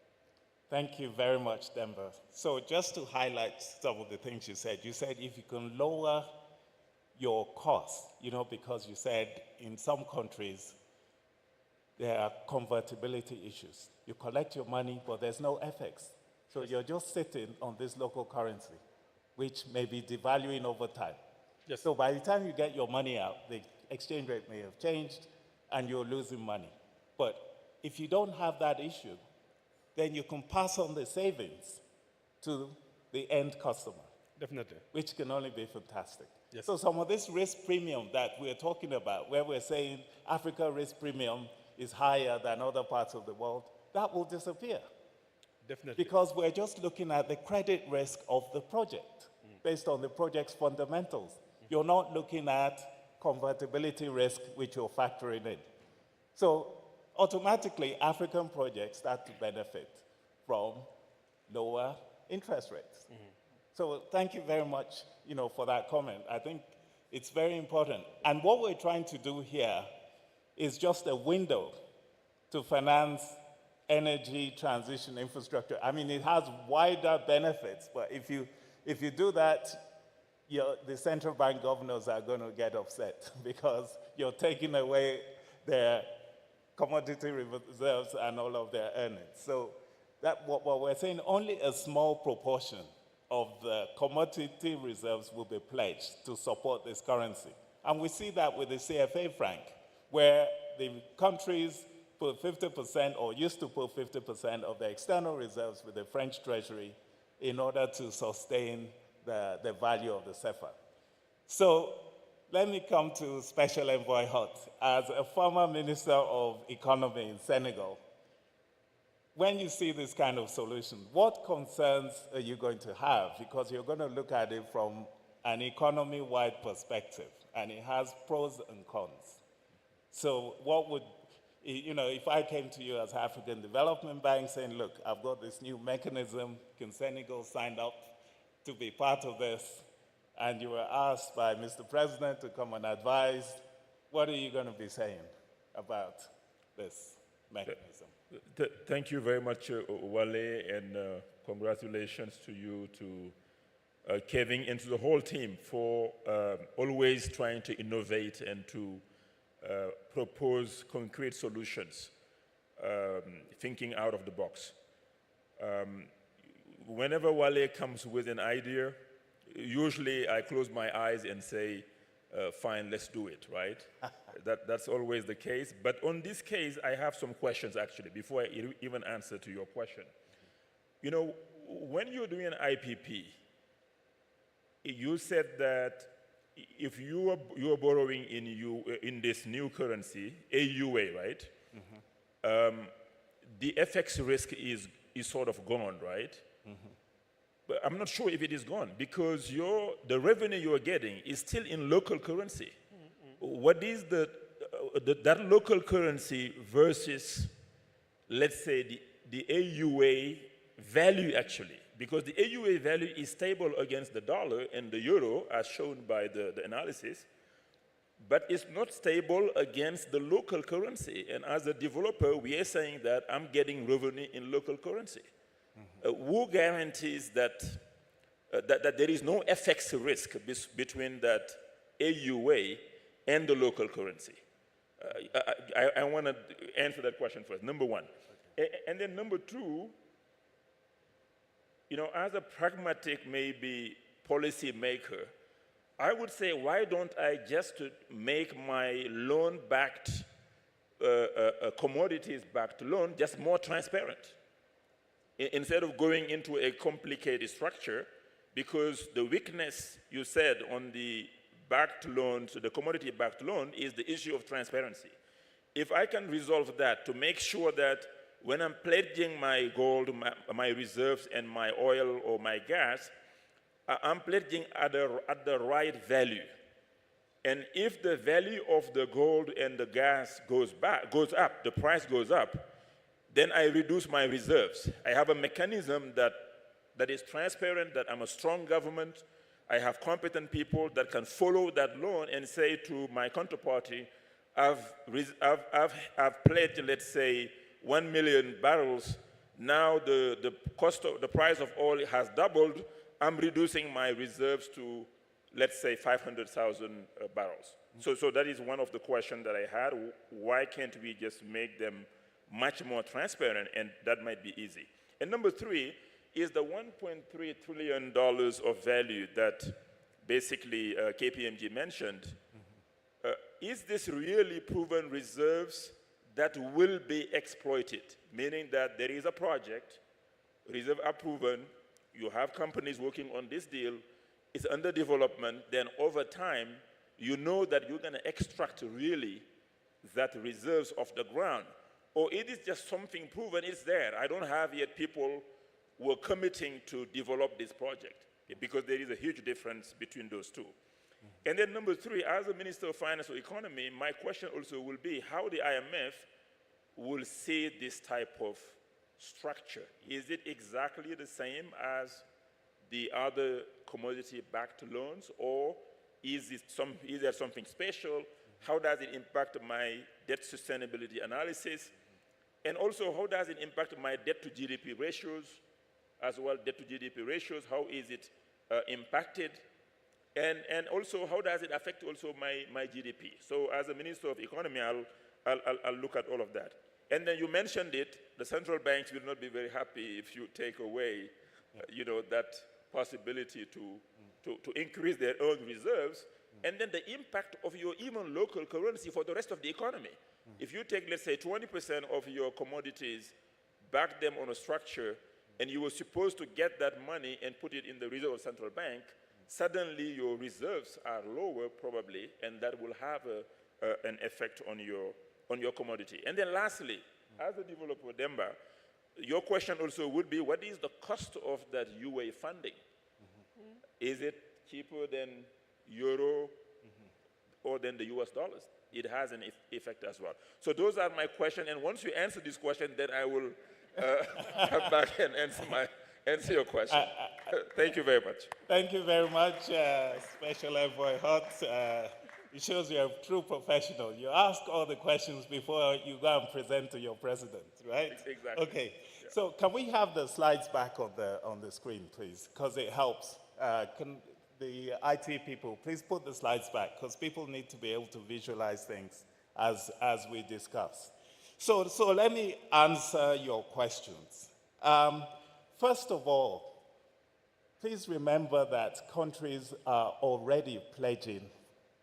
Thank you very much, Demba. So just to highlight some of the things you said if you can lower your costs, because you said in some countries there are convertibility issues. You collect your money, but there's no FX. So you're just sitting on this local currency, which may be devaluing over time. Yes. So by the time you get your money out, the exchange rate may have changed and you're losing money. But if you don't have that issue, then you can pass on the savings to the end customer. Definitely. Which can only be fantastic. Yes. So some of this risk premium that we're talking about, where we're saying Africa risk premium is higher than other parts of the world, that will disappear. Definitely. Because we're just looking at the credit risk of the project based on the project's fundamentals. You're not looking at convertibility risk, which you're factoring in. So automatically, African projects start to benefit from lower interest rates. So thank you very much, for that comment. I think it's very important. And what we're trying to do here is just a window to finance energy transition infrastructure. I mean, it has wider benefits, but if you do that, the central bank governors are going to get upset because you're taking away their commodity reserves and all of their earnings. So that what we're saying, only a small proportion of the commodity reserves will be pledged to support this currency. And we see that with the CFA franc, where the countries put 50% or used to put 50% of their external reserves with the French treasury in order to sustain the value of the CFA. So let me come to Special Envoy Hutt. As a former Minister of Economy in Senegal, when you see this kind of solution, what concerns are you going to have? Because you're going to look at it from an economy-wide perspective, and it has pros and cons. So what would, if I came to you as African Development Bank saying, look, I've got this new mechanism, can Senegal sign up to be part of this? And you were asked by Mr. President to come and advise, what are you going to be saying about this mechanism? Thank you very much, Wale, and congratulations to you, to Kevin, and to the whole team for always trying to innovate and to propose concrete solutions, thinking out of the box. Whenever Wale comes with an idea, usually I close my eyes and say, fine, let's do it, right? That's always the case. But on this case, I have some questions, actually, before I even answer to your question. When you're doing an IPP, you said that if you are borrowing in this new currency, AUA, right? The FX risk is sort of gone, right? But I'm not sure if it is gone because the revenue you're getting is still in local currency. What is that local currency versus, let's say, the AUA value actually? Because the AUA value is stable against the dollar and the euro, as shown by the analysis, but it's not stable against the local currency. And as a developer, we are saying that I'm getting revenue in local currency. Who guarantees that there is no FX risk between that AUA and the local currency? I want to answer that question first, number one. And then number two, as a pragmatic, maybe, policy maker, I would say, why don't I just make my loan-backed commodities-backed loan just more transparent. Instead of going into a complicated structure, because the weakness you said on the backed loans, the commodity-backed loan, is the issue of transparency. If I can resolve that to make sure that when I'm pledging my gold, my reserves, and my oil or my gas, I'm pledging at the right value. And if the value of the gold and the gas goes up, the price goes up, then I reduce my reserves. I have a mechanism that is transparent, that I'm a strong government. I have competent people that can follow that loan and say to my counterparty, I've pledged, let's say, 1 million barrels. Now the price of oil has doubled. I'm reducing my reserves to, let's say, 500,000 barrels. So that is one of the questions that I had. Why can't we just make them much more transparent? And that might be easy. And number three is the $1.3 trillion of value that basically KPMG mentioned. Is this really proven reserves that will be exploited? Meaning that there is a project, reserves are proven, you have companies working on this deal, it's under development, then over time, you know that you're going to extract really that reserves off the ground. Or it is just something proven, it's there. I don't have yet people who are committing to develop this project, because there is a huge difference between those two. And then number three, as a Minister of Finance or Economy, my question also will be how the IMF will see this type of structure. Is it exactly the same as the other commodity-backed loans, or is there something special? How does it impact my debt sustainability analysis? And also, how does it impact my debt to GDP ratios as well? Debt to GDP ratios, how is it impacted? And also, how does it affect also my GDP? So as a Minister of Economy, I'll look at all of that. And then you mentioned it, the central banks will not be very happy if you take away that possibility to increase their own reserves, and then the impact of your even local currency for the rest of the economy. If you take, let's say, 20% of your commodities, back them on a structure, and you were supposed to get that money and put it in the reserve of central bank, suddenly your reserves are lower probably, and that will have an effect on your commodity. And then lastly, as a developer, Demba, your question also would be, what is the cost of that UA funding? Is it cheaper than euro or than the US dollars? It has an effect as well. So those are my questions, and once you answer this question, then I will come back and answer your question. Thank you very much. Thank you very much, Special Envoy Hutt. It shows you're a true professional. You ask all the questions before you go and present to your president, right? Exactly. Okay. Yeah. So can we have the slides back on the screen, please? Because it helps. Can the IT people please put the slides back, because people need to be able to visualize things as we discuss. So let me answer your questions. First of all, please remember that countries are already pledging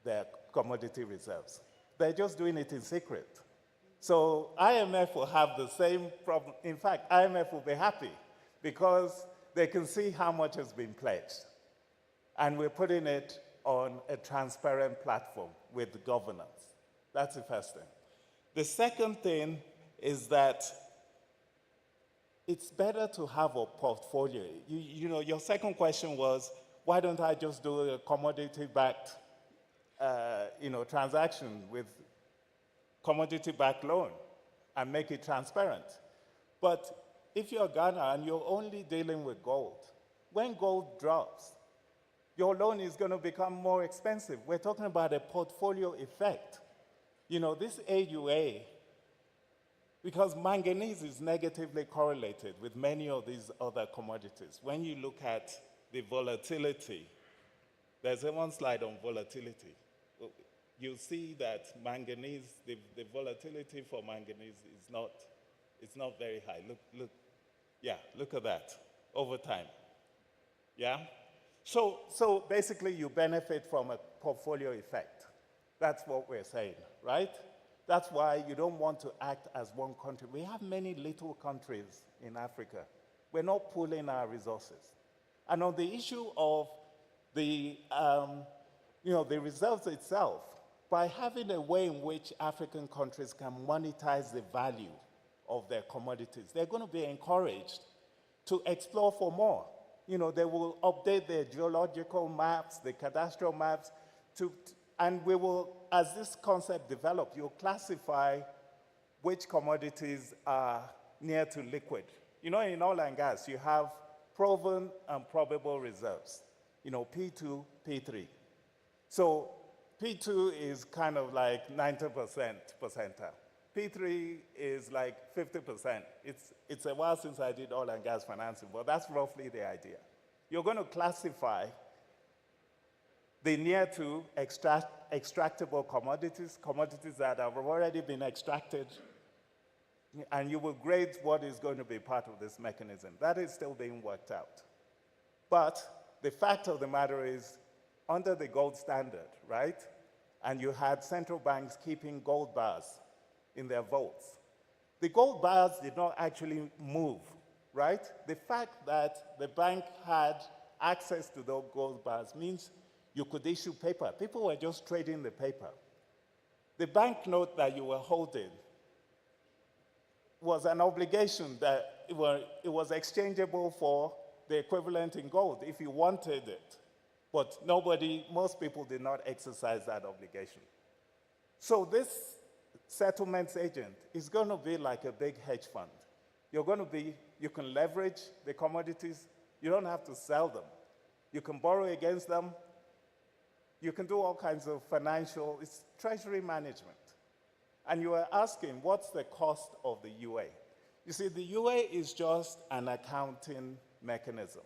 their commodity reserves. They're just doing it in secret. So IMF will have the same problem. In fact, IMF will be happy because they can see how much has been pledged. And we're putting it on a transparent platform with governance. That's the first thing. The second thing is that it's better to have a portfolio. Your second question was, why don't I just do a commodity-backed transaction with commodity-backed loan and make it transparent? But if you're Ghana and you're only dealing with gold, when gold drops, your loan is going to become more expensive. We're talking about a portfolio effect. This AUA, because manganese is negatively correlated with many of these other commodities. When you look at the volatility, there's one slide on volatility. You'll see that manganese, the volatility for manganese is not very high. Look at that over time. Yeah? So basically you benefit from a portfolio effect. That's what we're saying, right? That's why you don't want to act as one country. We have many little countries in Africa. We're not pooling our resources. And on the issue of the reserves itself, by having a way in which African countries can monetize the value of their commodities, they're going to be encouraged to explore for more. They will update their geological maps, the cadastral maps, and we will, as this concept develops, you'll classify which commodities are near to liquid. In oil and gas, you have proven and probable reserves, P2, P3. So P2 is kind of like 90% percentile. P3 is like 50%. It's a while since I did oil and gas financing, but that's roughly the idea. You're going to classify the near to extractable commodities that have already been extracted, and you will grade what is going to be part of this mechanism. That is still being worked out. But the fact of the matter is, under the gold standard, right, and you had central banks keeping gold bars in their vaults, the gold bars did not actually move, right? The fact that the bank had access to those gold bars means you could issue paper. People were just trading the paper. The banknote that you were holding was an obligation that it was exchangeable for the equivalent in gold if you wanted it. But most people did not exercise that obligation. So this settlements agent is going to be like a big hedge fund. You can leverage the commodities. You don't have to sell them. You can borrow against them. You can do all kinds of it's treasury management. And you are asking, what's the cost of the UA? You see, the UA is just an accounting mechanism.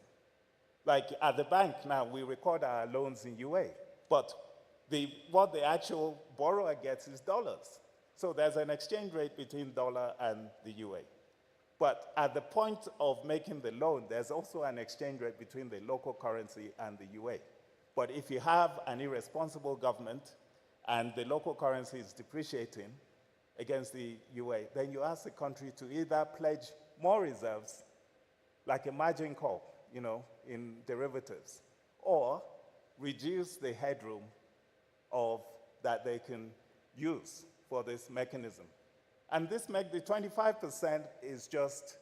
Like at the bank now, we record our loans in UA, but what the actual borrower gets is dollars. So there's an exchange rate between dollar and the UA. But at the point of making the loan, there's also an exchange rate between the local currency and the UA. But if you have an irresponsible government and the local currency is depreciating against the UA, then you ask the country to either pledge more reserves, like a margin call, in derivatives, or reduce the headroom that they can use for this mechanism. And the 25% is just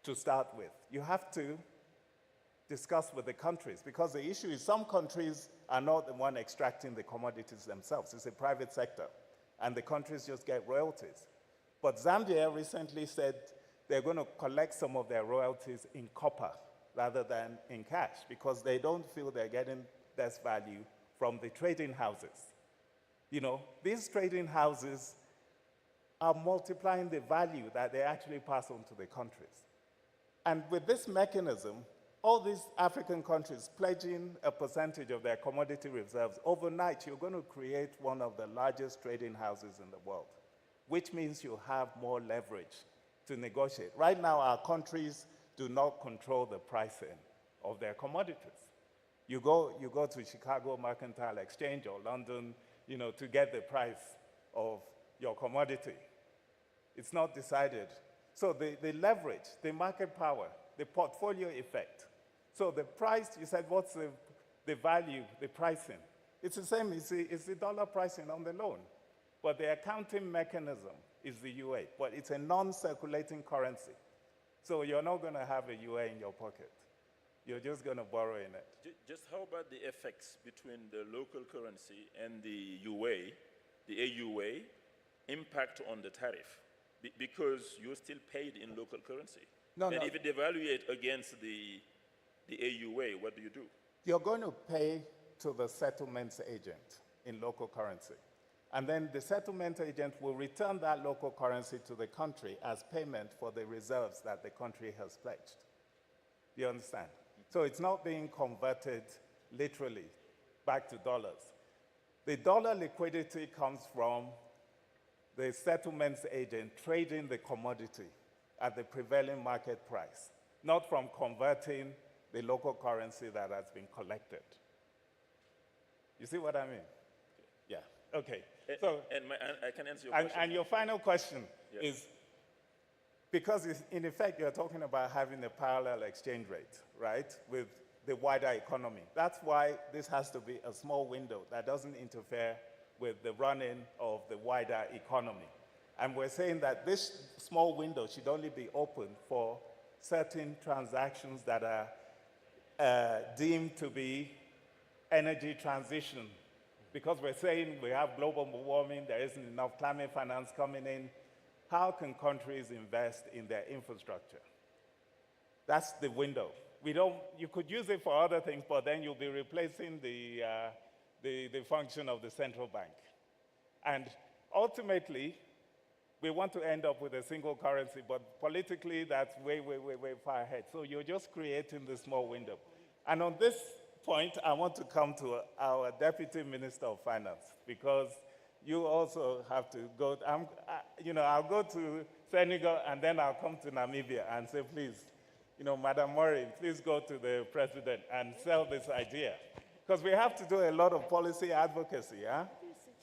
to start with. You have to discuss with the countries, because the issue is some countries are not the one extracting the commodities themselves. It's a private sector, and the countries just get royalties. But Zambia recently said they're going to collect some of their royalties in copper rather than in cash, because they don't feel they're getting best value from the trading houses. These trading houses are multiplying the value that they actually pass on to the countries. And with this mechanism, all these African countries pledging a percentage of their commodity reserves, overnight you're going to create one of the largest trading houses in the world, which means you have more leverage to negotiate. Right now, our countries do not control the pricing of their commodities. You go to Chicago Mercantile Exchange or London, to get the price of your commodity. It's not decided. So the leverage, the market power, the portfolio effect. So the price, you said, what's the value, the pricing? It's the same, it's the dollar pricing on the loan. But the accounting mechanism is the UA, but it's a non-circulating currency. So you're not going to have a UA in your pocket. You're just going to borrow in it. Just how about the effects between the local currency and the UA, the AUA, impact on the tariff? Because you're still paid in local currency. And if it devaluates against the AUA, what do you do? You're going to pay to the settlements agent in local currency. And then the settlement agent will return that local currency to the country as payment for the reserves that the country has pledged. Do you understand? So it's not being converted literally back to dollars. The dollar liquidity comes from the settlements agent trading the commodity at the prevailing market price, not from converting the local currency that has been collected. You see what I mean? Yeah. Okay. So, and I can answer your and, question. and your final question Yeah. is, because in effect you're talking about having a parallel exchange rate, right, with the wider economy. That's why this has to be a small window that doesn't interfere with the running of the wider economy. And we're saying that this small window should only be open for certain transactions that are deemed to be energy transition. Because we're saying we have global warming, there isn't enough climate finance coming in. How can countries invest in their infrastructure? That's the window. You could use it for other things, but then you'll be replacing the function of the central bank. And ultimately, we want to end up with a single currency, but politically, that's way, way, way, way far ahead. So you're just creating this small window. And on this point, I want to come to our Deputy Minister of Finance, because you also have to go, I'll go to Senegal and then I'll come to Namibia and say, please, Madam Maureen, please go to the president and sell this idea. Because we have to do a lot of policy advocacy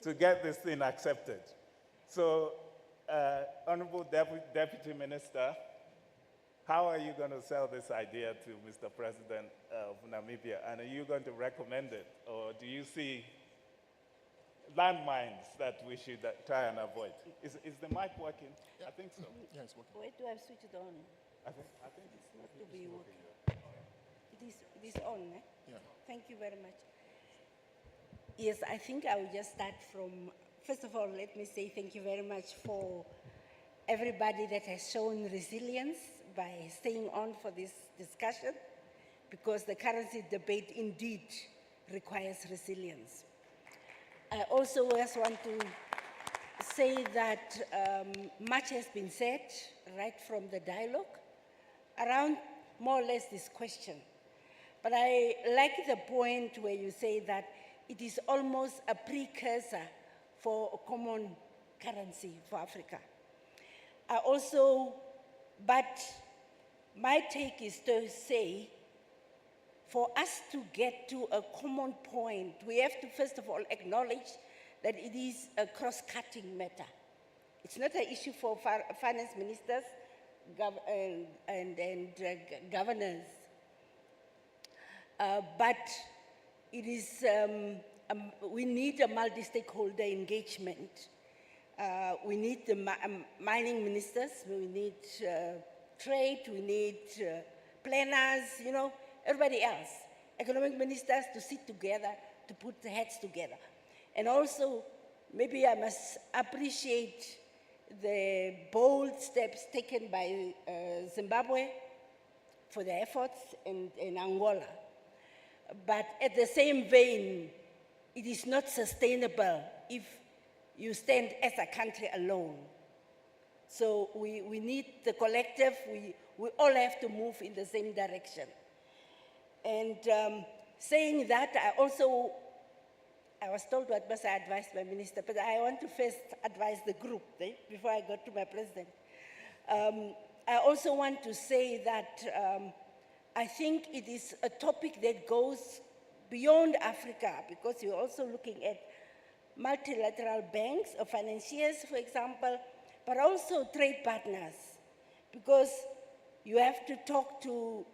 to get this thing accepted. So, Honorable Deputy Minister, how are you going to sell this idea to Mr. President of Namibia? And are you going to recommend it? Or do you see landmines that we should try and avoid? Is the mic working? Yeah. I think so. Yeah, it's working. Wait, do I switch it on? I think it's not to be working. It is on, eh? Yeah. Thank you very much. Yes, I think I will just start from, first of all, let me say thank you very much for everybody that has shown resilience by staying on for this discussion, because the currency debate indeed requires resilience. I also just want to say that much has been said right from the dialogue around more or less this question. But I like the point where you say that it is almost a precursor for a common currency for Africa. But my take is to say, for us to get to a common point, we have to first of all acknowledge that it is a cross-cutting matter. It's not an issue for finance ministers and governors, but it is, we need a multi-stakeholder engagement. We need the mining ministers, we need trade, we need planners, everybody else, economic ministers to sit together, to put the heads together. And also, maybe I must appreciate the bold steps taken by Zimbabwe for the efforts in Angola. But at the same vein, it is not sustainable if you stand as a country alone. So we need the collective, we all have to move in the same direction. And saying that, I was told what must I advise my minister, but I want to first advise the group before I go to my president. I also want to say that I think it is a topic that goes beyond Africa, because you're also looking at multilateral banks or financiers, for example, but also trade partners, because you have to talk to,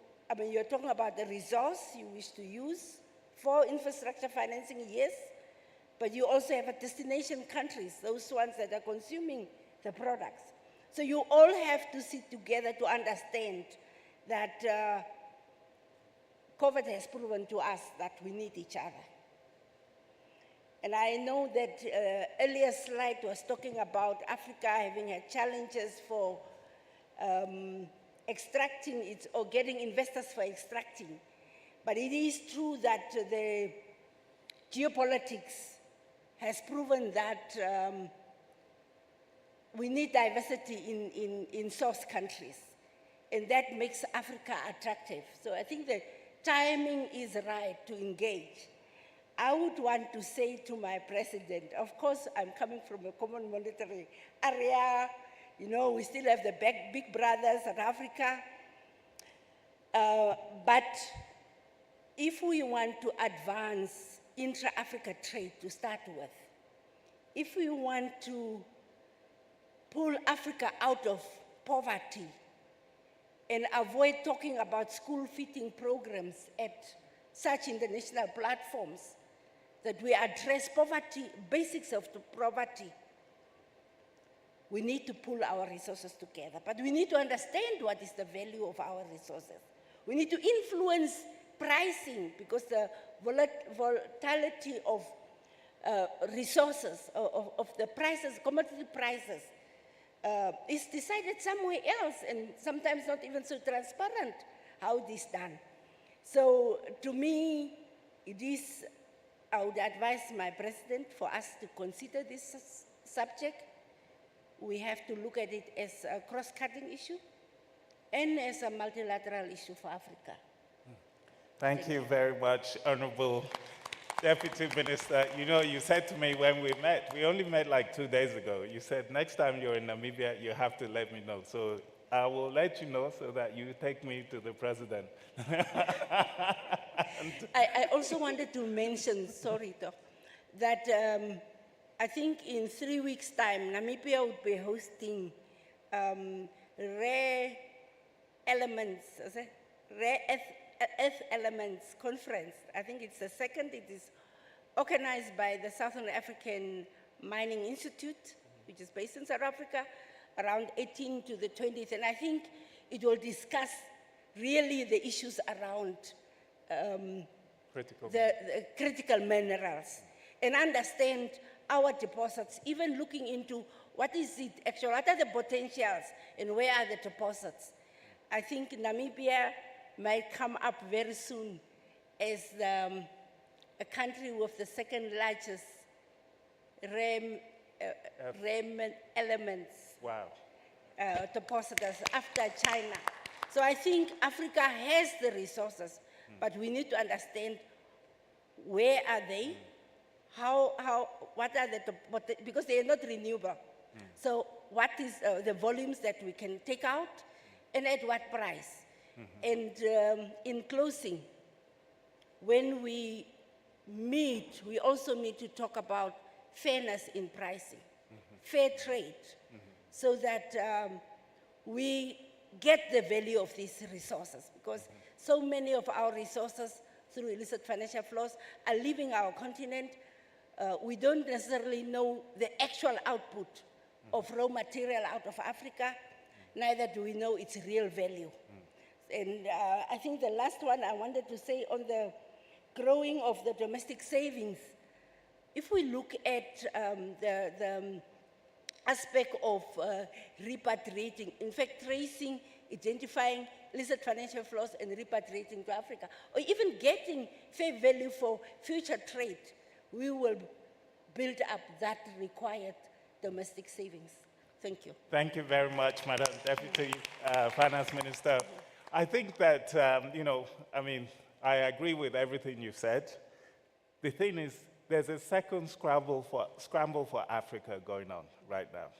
you're talking about the resource you wish to use for infrastructure financing, yes, but you also have a destination countries, those ones that are consuming the products. So you all have to sit together to understand that COVID has proven to us that we need each other. And I know that earlier slide was talking about Africa having had challenges for extracting it or getting investors for extracting. But it is true that the geopolitics has proven that we need diversity in source countries, and that makes Africa attractive. So I think the timing is right to engage. I would want to say to my president, of course, I'm coming from a common monetary area. We still have the big brothers in Africa. But if we want to advance intra-Africa trade to start with, if we want to pull Africa out of poverty and avoid talking about school feeding programs at such international platforms, that we address poverty, basics of the poverty, we need to pull our resources together. But we need to understand what is the value of our resources. We need to influence pricing, because the volatility of resources, of the prices, commodity prices, is decided somewhere else, and sometimes not even so transparent how it is done. So to me, it is, I would advise my president for us to consider this subject. We have to look at it as a cross-cutting issue and as a multilateral issue for Africa. Thank you very much, Honorable Deputy Minister. You know, you said to me when we met, we only met like 2 days ago, you said, next time you're in Namibia, you have to let me know. So I will let you know so that you take me to the president. I also wanted to mention, sorry, Doc, that I think in 3 weeks' time, Namibia would be hosting rare elements, rare earth elements conference. I think it's the second. It is organized by the Southern African Mining Institute, which is based in South Africa, around 18th to the 20th. And I think it will discuss really the issues around the critical minerals and understand our deposits, even looking into what is it actually, what are the potentials and where are the deposits. I think Namibia might come up very soon as a country with the second largest rare elements depositors after China. So I think Africa has the resources, but we need to understand where are they, what are the, because they are not renewable. So what is the volumes that we can take out and at what price? And in closing, when we meet, we also need to talk about fairness in pricing, fair trade, so that we get the value of these resources, because so many of our resources through illicit financial flows are leaving our continent. We don't necessarily know the actual output of raw material out of Africa, neither do we know its real value. And I think the last one I wanted to say on the growing of the domestic savings, if we look at the aspect of repatriating, in fact, tracing, identifying illicit financial flows and repatriating to Africa, or even getting fair value for future trade, we will build up that required domestic savings. Thank you. Thank you very much, Madam Deputy Finance Minister. I think that, I agree with everything you said. The thing is, there's a second scramble for Africa going on right now.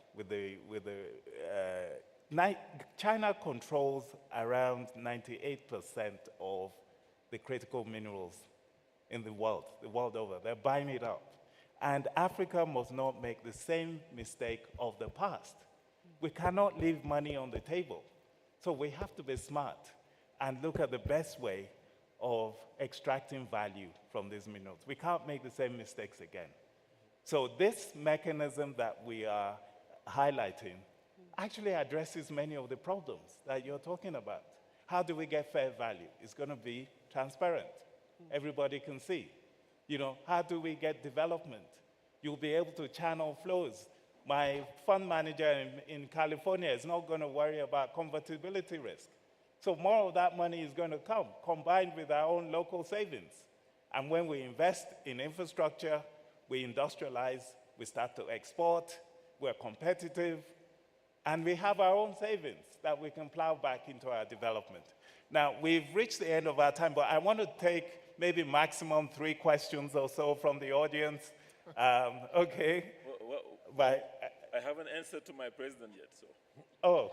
China controls around 98% of the critical minerals in the world over. They're buying it up. And Africa must not make the same mistake of the past. We cannot leave money on the table. So we have to be smart and look at the best way of extracting value from these minerals. We can't make the same mistakes again. So this mechanism that we are highlighting actually addresses many of the problems that you're talking about. How do we get fair value? It's going to be transparent. Everybody can see. How do we get development? You'll be able to channel flows. My fund manager in California is not going to worry about convertibility risk. So more of that money is going to come, combined with our own local savings. And when we invest in infrastructure, we industrialize, we start to export, we're competitive, and we have our own savings that we can plow back into our development. Now, we've reached the end of our time, but I want to take maybe maximum 3 questions or so from the audience. Okay. But I haven't answered to my president yet, so. Oh,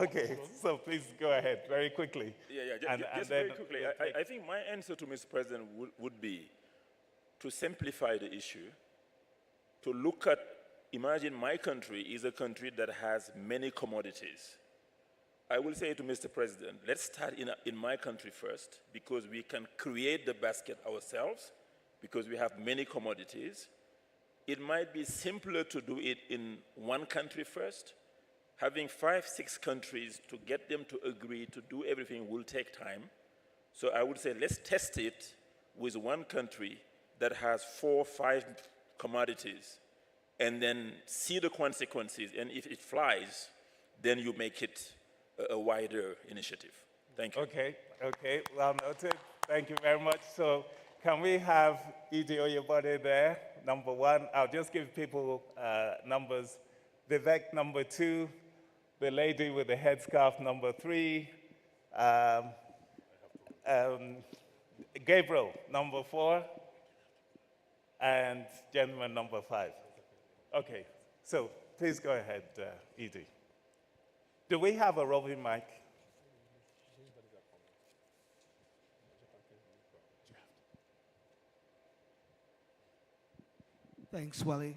okay. So please go ahead very quickly. Yeah. Just very quickly. I think my answer to Mr. President would be to simplify the issue to look at, imagine my country is a country that has many commodities. I will say to Mr. President, let's start in my country first, because we can create the basket ourselves, because we have many commodities. It might be simpler to do it in one country first. Having 5, 6 countries to get them to agree to do everything will take time. So I would say let's test it with one country that has 4, 5 commodities, and then see the consequences. And if it flies, then you make it a wider initiative. Thank you. Okay, well noted. Thank you very much. So can we have Edie Oyebode there, number 1? I'll just give people numbers. Vivek, number 2. The lady with the headscarf, number 3. Gabriel, number 4. And gentleman, number 5. Okay, so please go ahead, Edie. Do we have a roving mic? Thanks, Wale.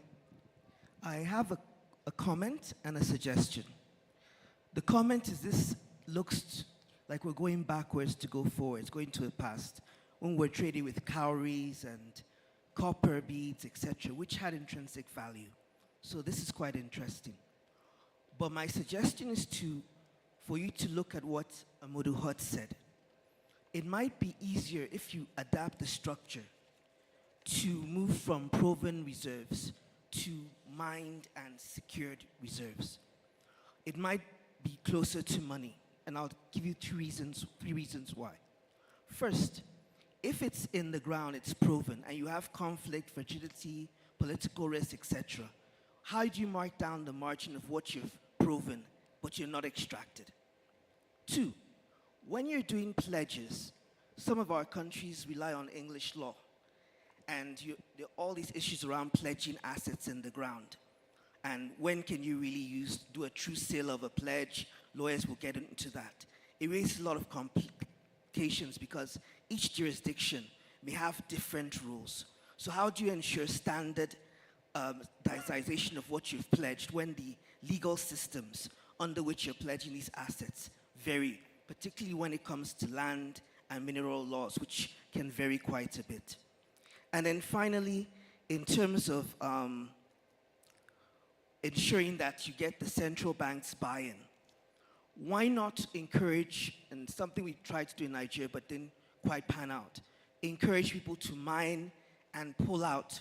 I have a comment and a suggestion. The comment is this looks like we're going backwards to go forwards, going to the past, when we're trading with cowries and copper beads, etc., which had intrinsic value. So this is quite interesting. But my suggestion is for you to look at what Amadou Hut said. It might be easier if you adapt the structure to move from proven reserves to mined and secured reserves. It might be closer to money, and I'll give you 3 reasons why. First, if it's in the ground, it's proven, and you have conflict, fragility, political risk, etc., how do you mark down the margin of what you've proven, but you're not extracted? 2, when you're doing pledges, some of our countries rely on English law, and there are all these issues around pledging assets in the ground. And when can you really do a true sale of a pledge? Lawyers will get into that. It raises a lot of complications because each jurisdiction may have different rules. So how do you ensure standardization of what you've pledged when the legal systems under which you're pledging these assets vary, particularly when it comes to land and mineral laws, which can vary quite a bit? And then finally, in terms of ensuring that you get the central bank's buy-in, why not encourage, and something we tried to do in Nigeria but didn't quite pan out, encourage people to mine and pull out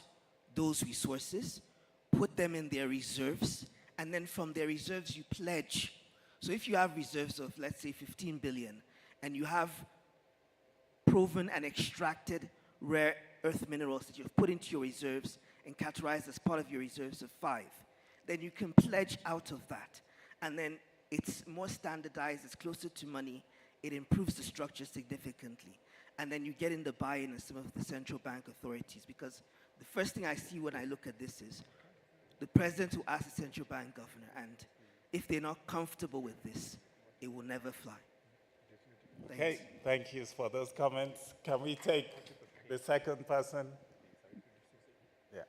those resources, put them in their reserves, and then from their reserves you pledge. So if you have reserves of, let's say, 15 billion, and you have proven and extracted rare earth minerals that you've put into your reserves and categorized as part of your reserves of 5, then you can pledge out of that. And then it's more standardized, it's closer to money, it improves the structure significantly. And then you get in the buy-in of some of the central bank authorities, because the first thing I see when I look at this is the president will ask the central bank governor, and if they're not comfortable with this, it will never fly. Okay, thank you for those comments. Can we take the second person? Yeah,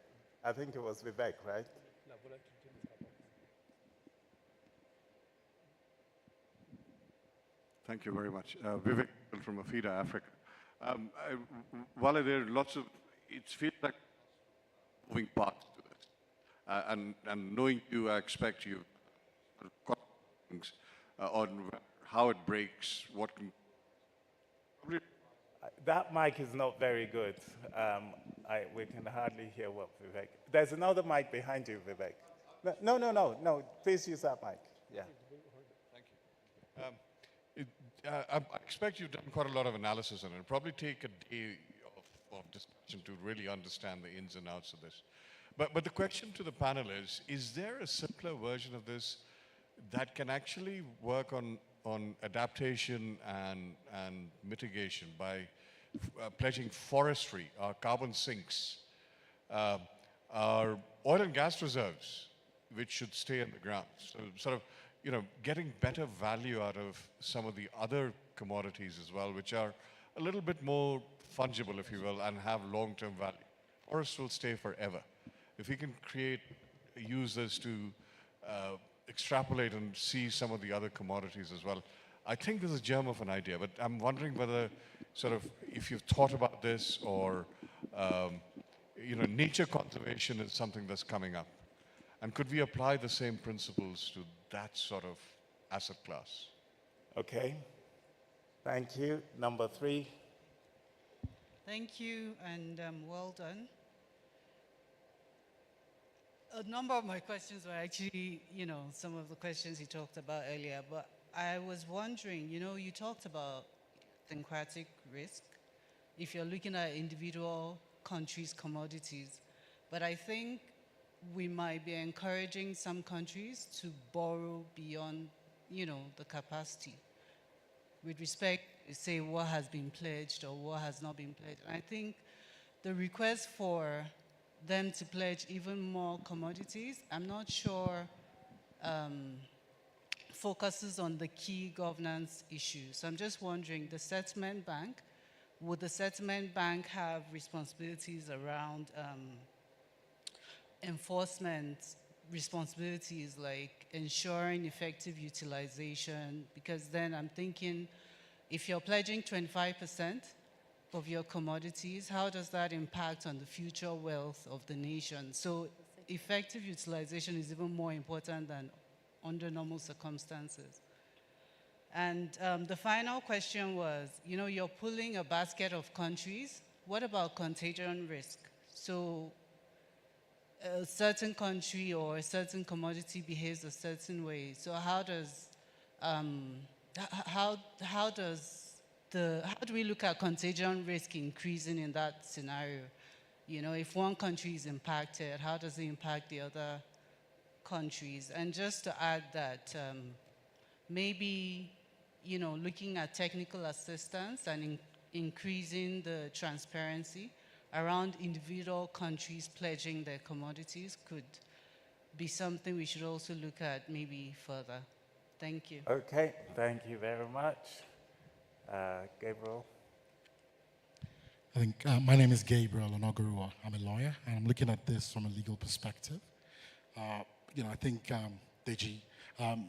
I think it was Vivek, right? Thank you very much. Vivek from Afida, Africa. While there are lots of, it feels like moving parts to this. And knowing you, I expect you things on how it breaks, what can... That mic is not very good. We can hardly hear what Vivek... There's another mic behind you, Vivek. No, please use that mic. Yeah. Thank you. I expect you've done quite a lot of analysis on it. It'll probably take a day of discussion to really understand the ins and outs of this. But the question to the panel is there a simpler version of this that can actually work on adaptation and mitigation by pledging forestry, our carbon sinks, our oil and gas reserves, which should stay in the ground? So sort of, getting better value out of some of the other commodities as well, which are a little bit more fungible, if you will, and have long-term value. Forests will stay forever. if we can use this to extrapolate and see some of the other commodities as well. I think there's a germ of an idea, but I'm wondering whether if you've thought about this or, nature conservation is something that's coming up. And could we apply the same principles to that sort of asset class? Okay. Thank you. Number 3. Thank you, and well done. A number of my questions were actually, some of the questions you talked about earlier, but I was wondering, you talked about syncretic risk if you're looking at individual countries' commodities, but I think we might be encouraging some countries to borrow beyond, the capacity with respect to, say, what has been pledged or what has not been pledged. And I think the request for them to pledge even more commodities, I'm not sure focuses on the key governance issues. So I'm just wondering, the settlement bank, would the settlement bank have responsibilities around enforcement responsibilities like ensuring effective utilization? Because then I'm thinking, if you're pledging 25% of your commodities, how does that impact on the future wealth of the nation? So effective utilization is even more important than under normal circumstances. And the final question was, you're pulling a basket of countries. What about contagion risk? So a certain country or a certain commodity behaves a certain way. So how do we look at contagion risk increasing in that scenario? If one country is impacted, how does it impact the other countries? And just to add that, maybe, looking at technical assistance and increasing the transparency around individual countries pledging their commodities could be something we should also look at maybe further. Thank you. Okay, thank you very much. Gabriel? I think my name is Gabriel Onogurua. I'm a lawyer, and I'm looking at this from a legal perspective. I think Deji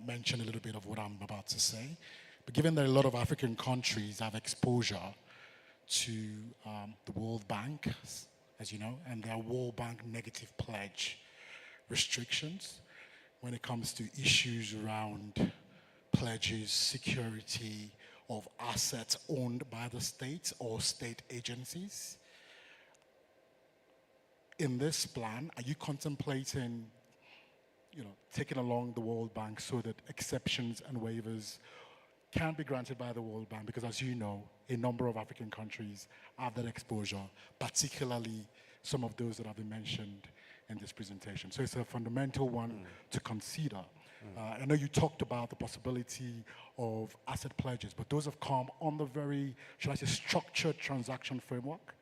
mentioned a little bit of what I'm about to say. But given that a lot of African countries have exposure to the World Bank, as you know, and there are World Bank negative pledge restrictions when it comes to issues around pledges, security of assets owned by the state or state agencies. In this plan, are you contemplating, taking along the World Bank so that exceptions and waivers can be granted by the World Bank? Because as you know, a number of African countries have that exposure, particularly some of those that have been mentioned in this presentation. So it's a fundamental one to consider. I know you talked about the possibility of asset pledges, but those have come on the very, should I say, structured transaction framework.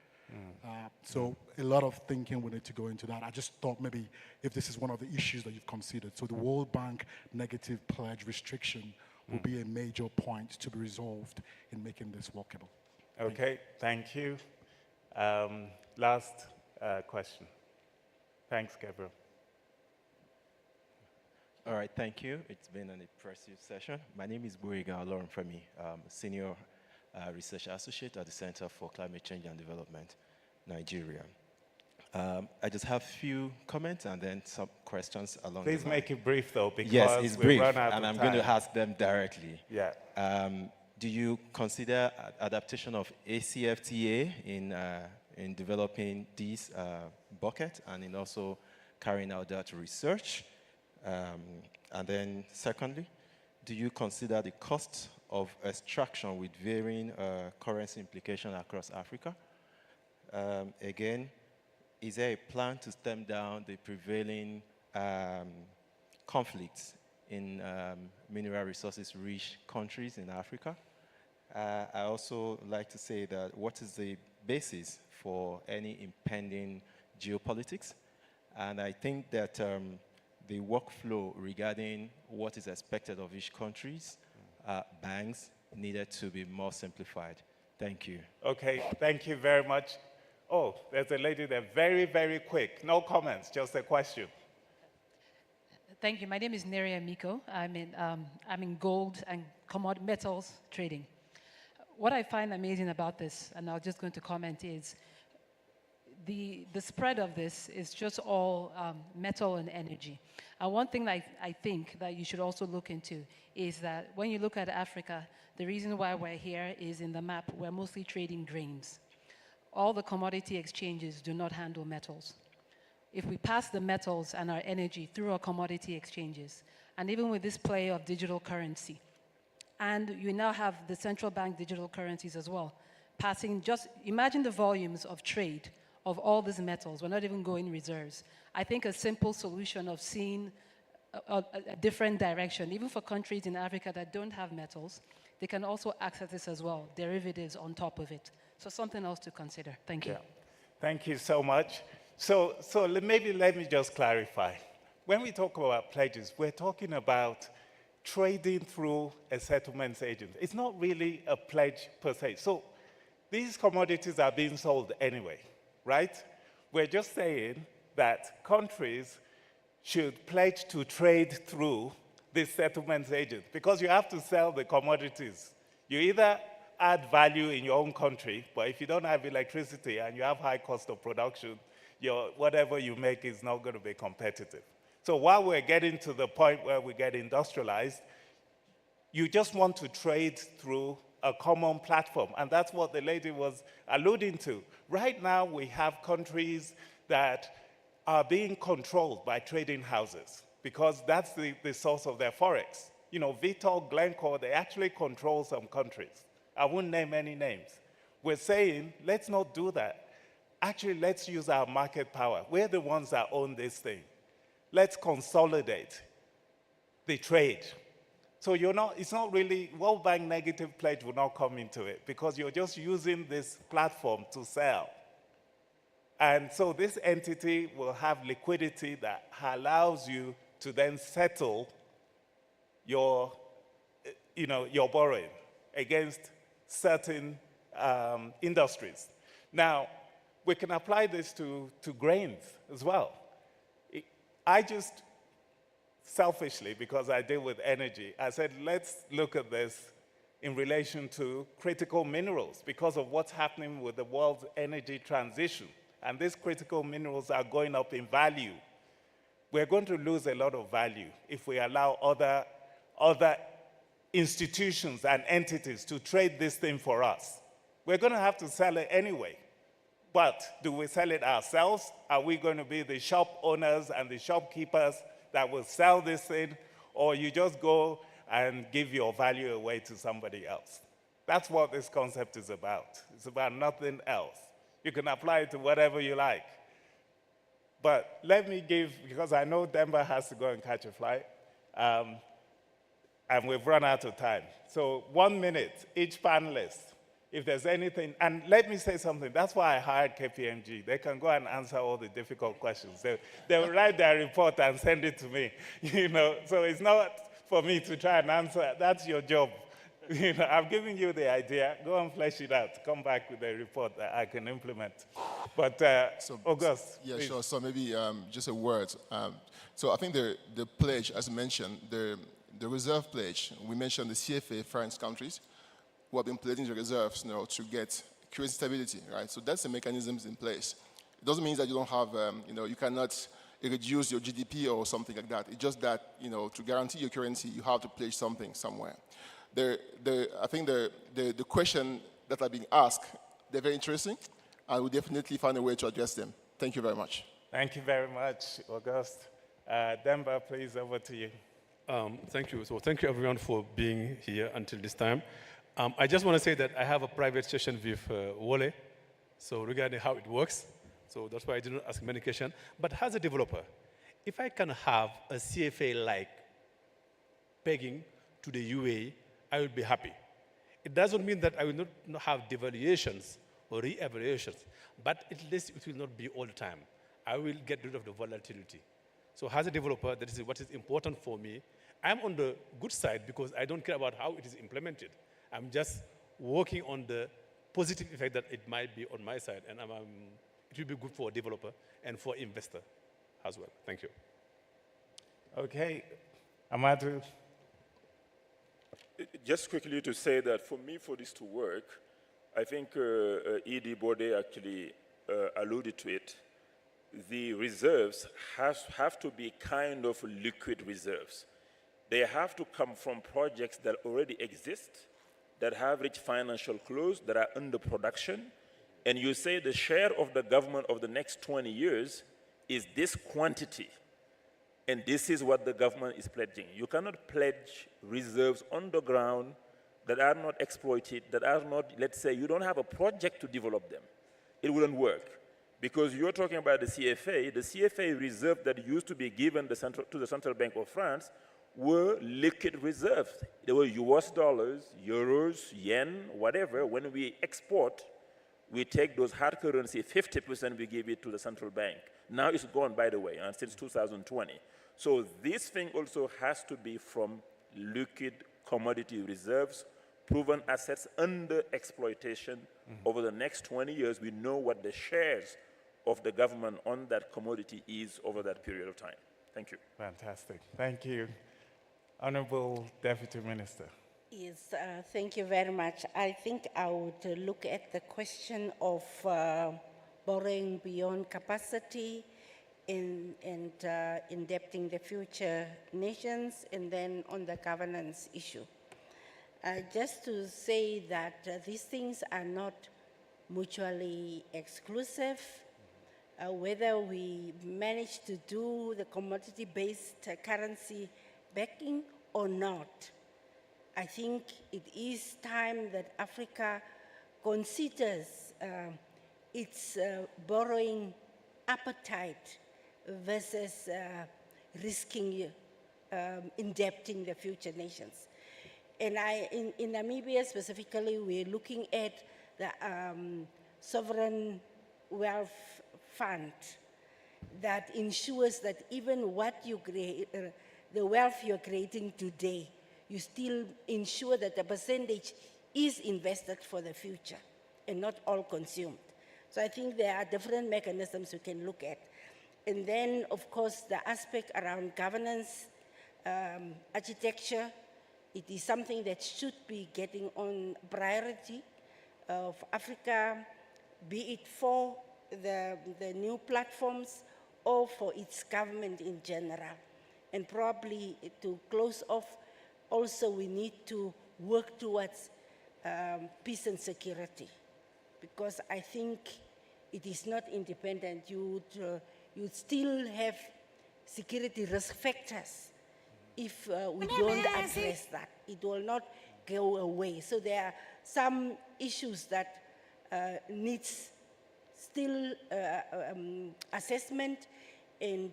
So a lot of thinking will need to go into that. I just thought maybe if this is one of the issues that you've considered. So the World Bank negative pledge restriction will be a major point to be resolved in making this workable. Okay, thank you. Last question. Thanks, Gabriel. All right, thank you. It's been an impressive session. My name is Boyega Olorunfemi, Senior Research Associate at the Center for Climate Change and Development, Nigeria. I just have a few comments and then some questions along the line. Please make it brief, though, because yes, it's brief, run out and of I'm time. going to ask them directly. Yeah. Do you consider adaptation of ACFTA in developing this bucket and in also carrying out that research? And then secondly, do you consider the cost of extraction with varying currency implication across Africa? Again, is there a plan to stem down the prevailing conflicts in mineral resources rich countries in Africa? I also like to say that what is the basis for any impending geopolitics? And I think that the workflow regarding what is expected of each country's banks needed to be more simplified. Thank you. Okay, thank you very much. Oh, there's a lady there, very, very quick. No comments, just a question. Thank you. My name is Neria Miko. I'm in gold and metals trading. What I find amazing about this, and I'm just going to comment, is the spread of this is just all metal and energy. And one thing that I think that you should also look into is that when you look at Africa, the reason why we're here is in the map, we're mostly trading grains. All the commodity exchanges do not handle metals. If we pass the metals and our energy through our commodity exchanges, and even with this play of digital currency, and you now have the central bank digital currencies as well, passing just, imagine the volumes of trade of all these metals. We're not even going reserves. I think a simple solution of seeing a different direction, even for countries in Africa that don't have metals, they can also access this as well, derivatives on top of it. So something else to consider. Thank you. Yeah. Thank you so much. So maybe let me just clarify. When we talk about pledges, we're talking about trading through a settlements agent. It's not really a pledge per se. So these commodities are being sold anyway, right? We're just saying that countries should pledge to trade through this settlements agent because you have to sell the commodities. You either add value in your own country, but if you don't have electricity and you have high cost of production, whatever you make is not going to be competitive. So while we're getting to the point where we get industrialized, you just want to trade through a common platform. And that's what the lady was alluding to. Right now, we have countries that are being controlled by trading houses because that's the source of their forex. You know, Vitol, Glencore, they actually control some countries. I won't name any names. We're saying, let's not do that. Actually, let's use our market power. We're the ones that own this thing. Let's consolidate the trade. So it's not really, World Bank negative pledge will not come into it because you're just using this platform to sell. And so this entity will have liquidity that allows you to then settle your borrowing against certain industries. Now, we can apply this to grains as well. I just selfishly, because I deal with energy, I said, let's look at this in relation to critical minerals because of what's happening with the world's energy transition. And these critical minerals are going up in value. We're going to lose a lot of value if we allow other institutions and entities to trade this thing for us. We're going to have to sell it anyway. But do we sell it ourselves? Are we going to be the shop owners and the shopkeepers that will sell this thing? Or you just go and give your value away to somebody else? That's what this concept is about. It's about nothing else. You can apply it to whatever you like. But let me give, because I know Demba has to go and catch a flight, and we've run out of time. So 1 minute, each panelist, if there's anything. And let me say something. That's why I hired KPMG. They can go and answer all the difficult questions. They will write their report and send it to me. So it's not for me to try and answer. That's your job. I've given you the idea. Go and flesh it out. Come back with a report that I can implement. But August. Yeah, please. sure. So maybe just a word. So I think the pledge, as mentioned, the reserve pledge, we mentioned the CFA France countries who have been pledging the reserves to create stability, right? So that's the mechanisms in place. It doesn't mean that you don't have, you cannot reduce your GDP or something like that. It's just that, to guarantee your currency, you have to pledge something somewhere. I think the question that are being asked, they're very interesting, and we'll definitely find a way to address them. Thank you very much. Thank you very much, August. Demba, please, over to you. Thank you. So thank you, everyone, for being here until this time. I just want to say that I have a private session with Wole, so regarding how it works. So that's why I didn't ask many questions. But as a developer, if I can have a CFA-like pegging to the UAE, I will be happy. It doesn't mean that I will not have devaluations or re-evaluations, but at least it will not be all the time. I will get rid of the volatility. So as a developer, that is what is important for me. I'm on the good side because I don't care about how it is implemented. I'm just working on the positive effect that it might be on my side, and it will be good for a developer and for investor as well. Thank you. Okay, Amadou. Just quickly to say that for me, for this to work, I think E.D. Bode actually alluded to it. The reserves have to be kind of liquid reserves. They have to come from projects that already exist, that have reached financial close, that are under production, and you say the share of the government of the next 20 years is this quantity, and this is what the government is pledging. You cannot pledge reserves on the ground that are not exploited, that are not, let's say, you don't have a project to develop them. It wouldn't work. Because you're talking about the CFA reserve that used to be given to the Central Bank of France were liquid reserves. They were US dollars, euros, yen, whatever. When we export, we take those hard currency, 50% we give it to the central bank. Now it's gone, by the way, since 2020. So this thing also has to be from liquid commodity reserves, proven assets under exploitation. Over the next 20 years, we know what the shares of the government on that commodity is over that period of time. Thank you. Fantastic. Thank you. Honorable Deputy Minister. Yes, thank you very much. I think I would look at the question of borrowing beyond capacity and indebting the future nations, and then on the governance issue. Just to say that these things are not mutually exclusive. Whether we manage to do the commodity-based currency backing or not, I think it is time that Africa considers its borrowing appetite versus risking indebting the future nations. And in Namibia specifically, we're looking at the sovereign wealth fund that ensures that even what you create, the wealth you're creating today, you still ensure that the percentage is invested for the future and not all consumed. So I think there are different mechanisms we can look at. And then, of course, the aspect around governance, architecture, it is something that should be getting on priority of Africa, be it for the new platforms or for its government in general. And probably to close off, also we need to work towards peace and security, because I think it is not independent. You'd still have security risk factors if we don't address that. It will not go away. So there are some issues that needs still assessment. And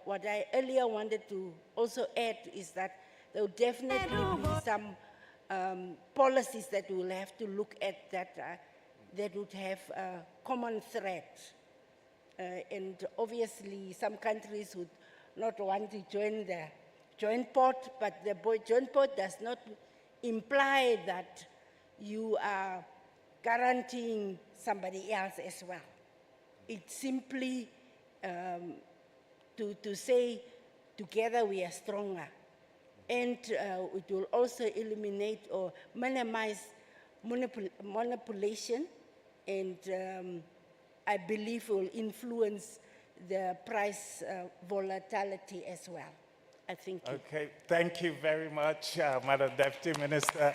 what I earlier wanted to also add is that there will definitely be some policies that we will have to look at that would have a common thread. And obviously, some countries would not want to join the joint port, but the joint port does not imply that you are guaranteeing somebody else as well. It's simply to say together we are stronger. And it will also eliminate or minimize manipulation, and I believe will influence the price volatility as well. I think. Okay, thank you very much, Madam Deputy Minister.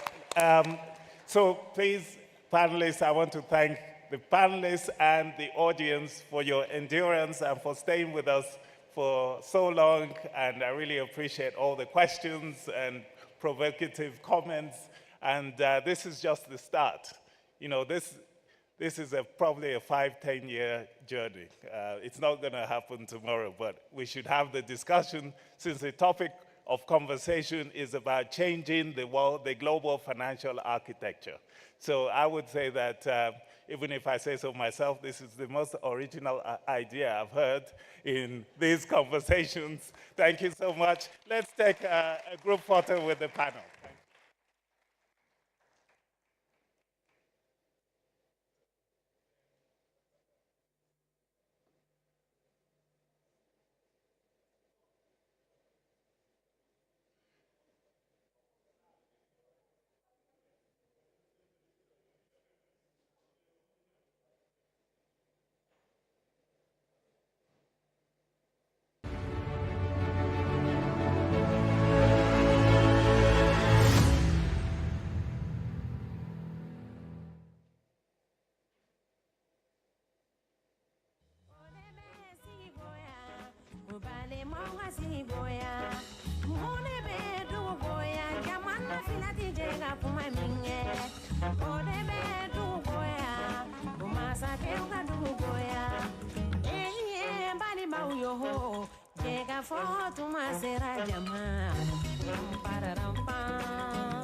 So please, panelists, I want to thank the panelists and the audience for your endurance and for staying with us for so long, and I really appreciate all the questions and provocative comments, and this is just the start. You know, this is probably a 5-10 year journey. It's not going to happen tomorrow, but we should have the discussion, since the topic of conversation is about changing the world, the global financial architecture. So I would say that even if I say so myself, this is the most original idea I've heard in these conversations. Thank you so much. Let's take a group photo with the panel. Foto, mas será de amar. Pararam, pam.